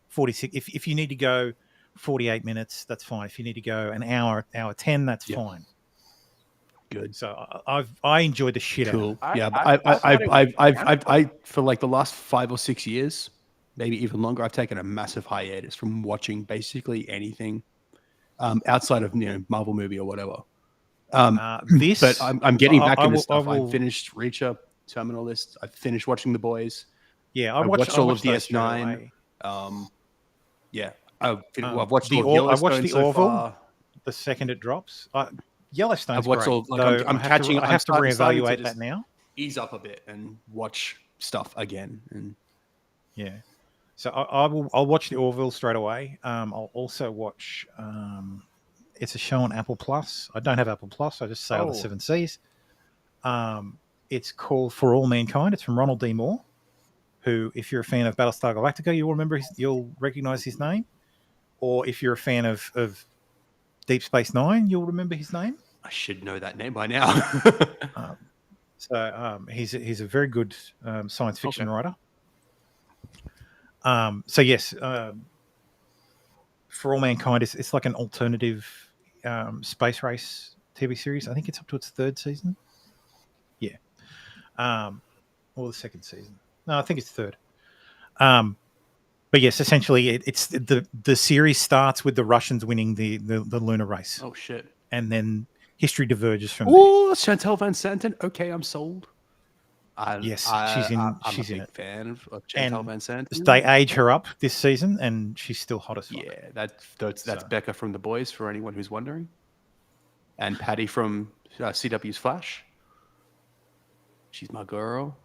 46. If you need to go 48 minutes, that's fine. If you need to go an hour 10, that's fine. Good. So I enjoyed the shit out of it. Yeah, I for like the last 5 or 6 years, maybe even longer, I've taken a massive hiatus from watching basically anything outside of Marvel movie or whatever. But I'm getting back into stuff. I finished Reacher, Terminal List. I finished watching The Boys. Yeah, I watched all of DS9. I've watched I Yellowstone watched the so Orville far. The second it drops. Yellowstone's I've watched great. all. Like, I'm catching. I have to I'm starting reevaluate just that now. Ease up a bit and watch stuff again. And yeah, so I'll watch the Orville straight away. I'll also watch. It's a show on Apple Plus. I don't have Apple Plus. I just sail the seven seas. It's called For All Mankind. It's from Ronald D. Moore, who, if you're a fan of Battlestar Galactica, you'll recognize his name. Or if you're a fan of Deep Space Nine, you'll remember his name. I should know that name by now. He's a very good science fiction writer. So yes, For All Mankind it's like an alternative space race TV series. I think it's up to its third season. Yeah, or the second season. No, I think it's third. But yes, essentially, it's the series starts with the Russians winning the lunar race. Oh shit! And then history diverges from Oh, Chantal Van Santen. Okay, I'm sold. Yes, I'm she's a in big it. fan of Chantal Van Sant. They age her up this season, and she's still hot as fuck. Yeah, that's Becca from The Boys, for anyone who's wondering, and Patty from CW's Flash. She's my girl.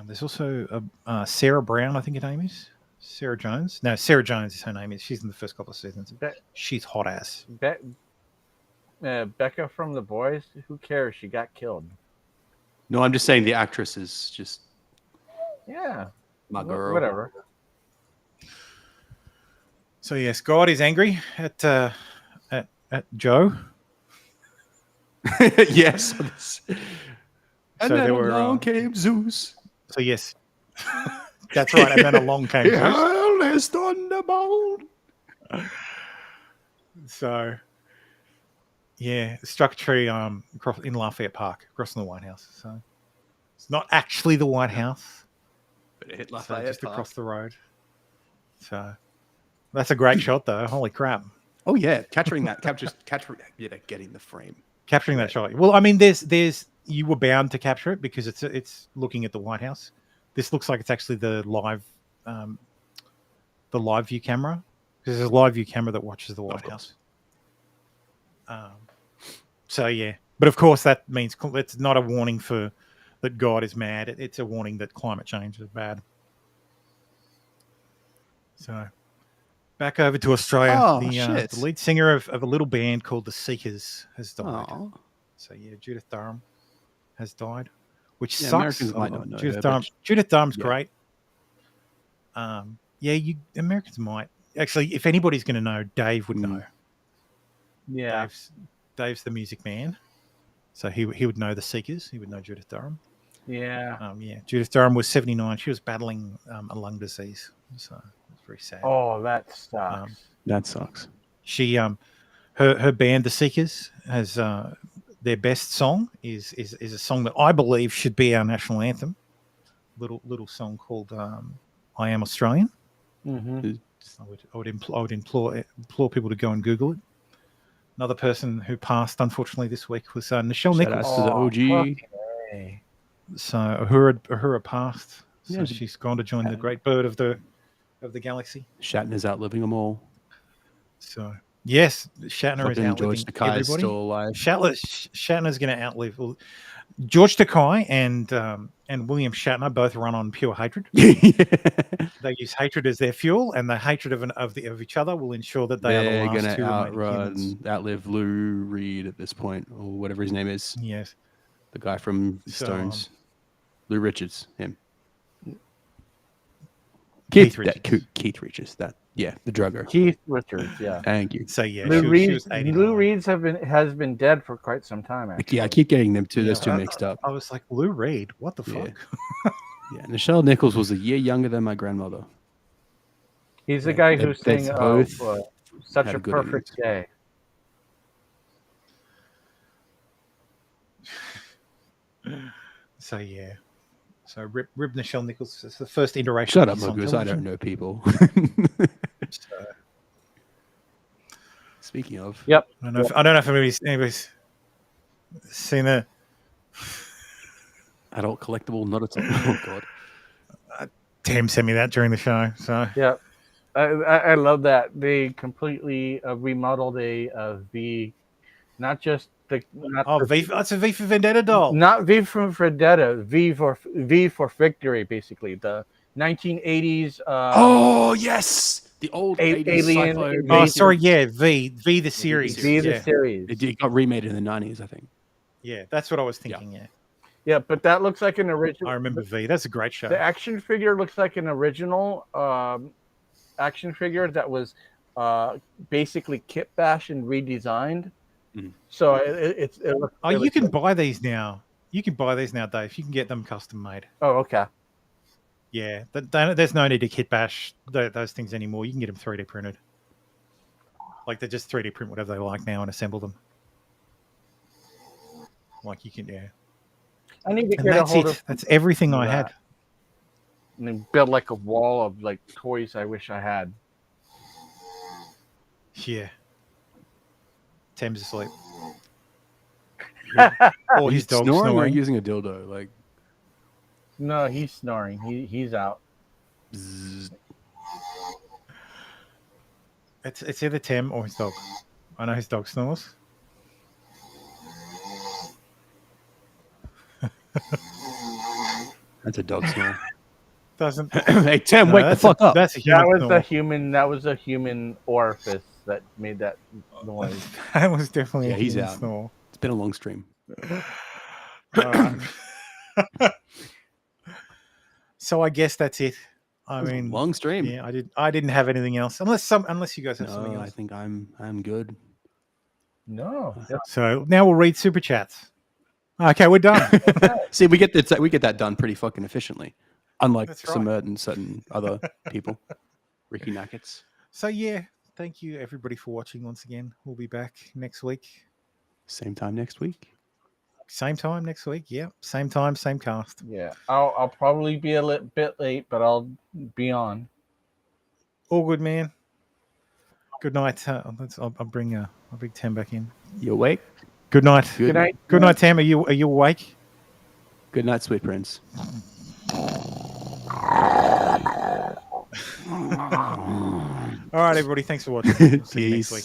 There's also Sarah Brown, I think her name is. Sarah Jones. No, Sarah Jones is her name. She's in the first couple of seasons. She's hot ass. Becca from The Boys. Who cares? She got killed. No, I'm just saying the actress is just my girl. Whatever. So yes, God is angry at Joe. Yes. And So then there were, along came Zeus. So yes, that's right. And then along came Zeus. Hell is thunderbolt. So yeah, struck a tree in Lafayette Park, across from the White House. So it's not actually the White House, but it hit so Lafayette just Park. across the road. So that's a great shot, though. Holy crap! Oh yeah, capturing getting the frame. Capturing that shot. Well, I mean, there's you were bound to capture it because it's looking at the White House. This looks like it's actually the live view camera, because there's a live view camera that watches the White House. So yeah, but of course that means it's not a warning that God is mad. It's a warning that climate change is bad. So back over to Australia. Oh, the lead singer of a little band called the Seekers has died. Aww. So yeah, Judith Durham has died, which Yeah, sucks. Americans might not know Judith Durham's great. You Americans might actually. If anybody's going to know, Dave would know. Yeah, Dave's the music man, so he would know the Seekers. He would know Judith Durham. Yeah. Judith Durham was 79. She was battling a lung disease, so it's very sad. Oh, that sucks. That sucks. She her band, the Seekers, has their best song is a song that I believe should be our national anthem. Little song called "I Am Australian." Mm-hmm. I would implore people to go and Google it. Another person who passed, unfortunately, this week was Nichelle Nichols. Shout out to the OG. So Uhura passed. So Yeah, she's gone to join the great bird of the galaxy. Shatner's outliving them all. So yes, Shatner is outliving George Takei is everybody. still alive. Shatner's going to outlive George Takei and William Shatner both run on pure hatred. They use hatred as their fuel, and the hatred of each other will ensure that they are the last two remaining humans. Outlive Lou Reed at this point, or whatever his name is. Yes, the guy from Stones, Lou Richards, him. Keith Richards. The drugger. Keith Richards, yeah. Thank you. So yeah, Lou Reed's has been dead for quite some time. Actually. Yeah, I keep getting those two mixed up. I was like, Lou Reed, what the fuck? Yeah, Nichelle Nichols was a year younger than my grandmother. He's the guy who sang "Such a Perfect Day." So yeah. So Rib Nichelle Nichols is the first iteration. Shut up, Mogus. I don't know people. Speaking of, yep. I don't know if anybody's seen the adult collectible. Not at all. Oh god. Tim sent me that during the show. So yeah, I love that they completely remodeled a V, not just the V. That's a V for Vendetta doll. Not V for Vendetta. V for Victory. Basically, the 1980s. Oh yes, the old Alien. Oh, sorry, yeah, V the series. V the series. It got remade in the 90s, I think. Yeah, that's what I was thinking. Yeah. Yeah, but that looks like an original. I remember V. That's a great show. The action figure looks like an original action figure that was basically kit bashed and redesigned. So it looks really you can buy these now. You can buy these now, Dave. You can get them custom made. Oh, okay. Yeah, there's no need to kit bash those things anymore. You can get them 3D printed. Like they just 3D print whatever they like now and assemble them. Like you can, yeah. I need to get a hold of. That's everything I had. And then build like a wall of like toys I wish I had. Yeah. Tim's asleep. Or his dog snoring or snoring. using a dildo. Like, No, he's snoring. He's out. It's either Tim or his dog. I know his dog snores. that's a dog snore. Doesn't. Hey Tim, wake the fuck up. That's a human That was snore. a human. That was a human orifice that made that noise. That was definitely Yeah, a he's human out. snore. It's been a long stream. So I guess that's it. I That was a mean, long stream. Yeah, I didn't have anything else, unless you guys have something No, else. I think I'm good. No. So now we'll read super chats. Okay, we're done. See, we get that done pretty fucking efficiently, unlike That's some right. certain other people. Ricky Nackets. So yeah, thank you everybody for watching once again. We'll be back next week. Same time next week. Same time next week. Yeah, same time, same cast. Yeah, I'll probably be a little bit late, but I'll be on. All good, man. Good night. I'll bring Tam back in. You awake? Good night. Good night. Good night, Tam. Are you awake? Good night, sweet prince. All right, everybody. Thanks for watching. See you next week.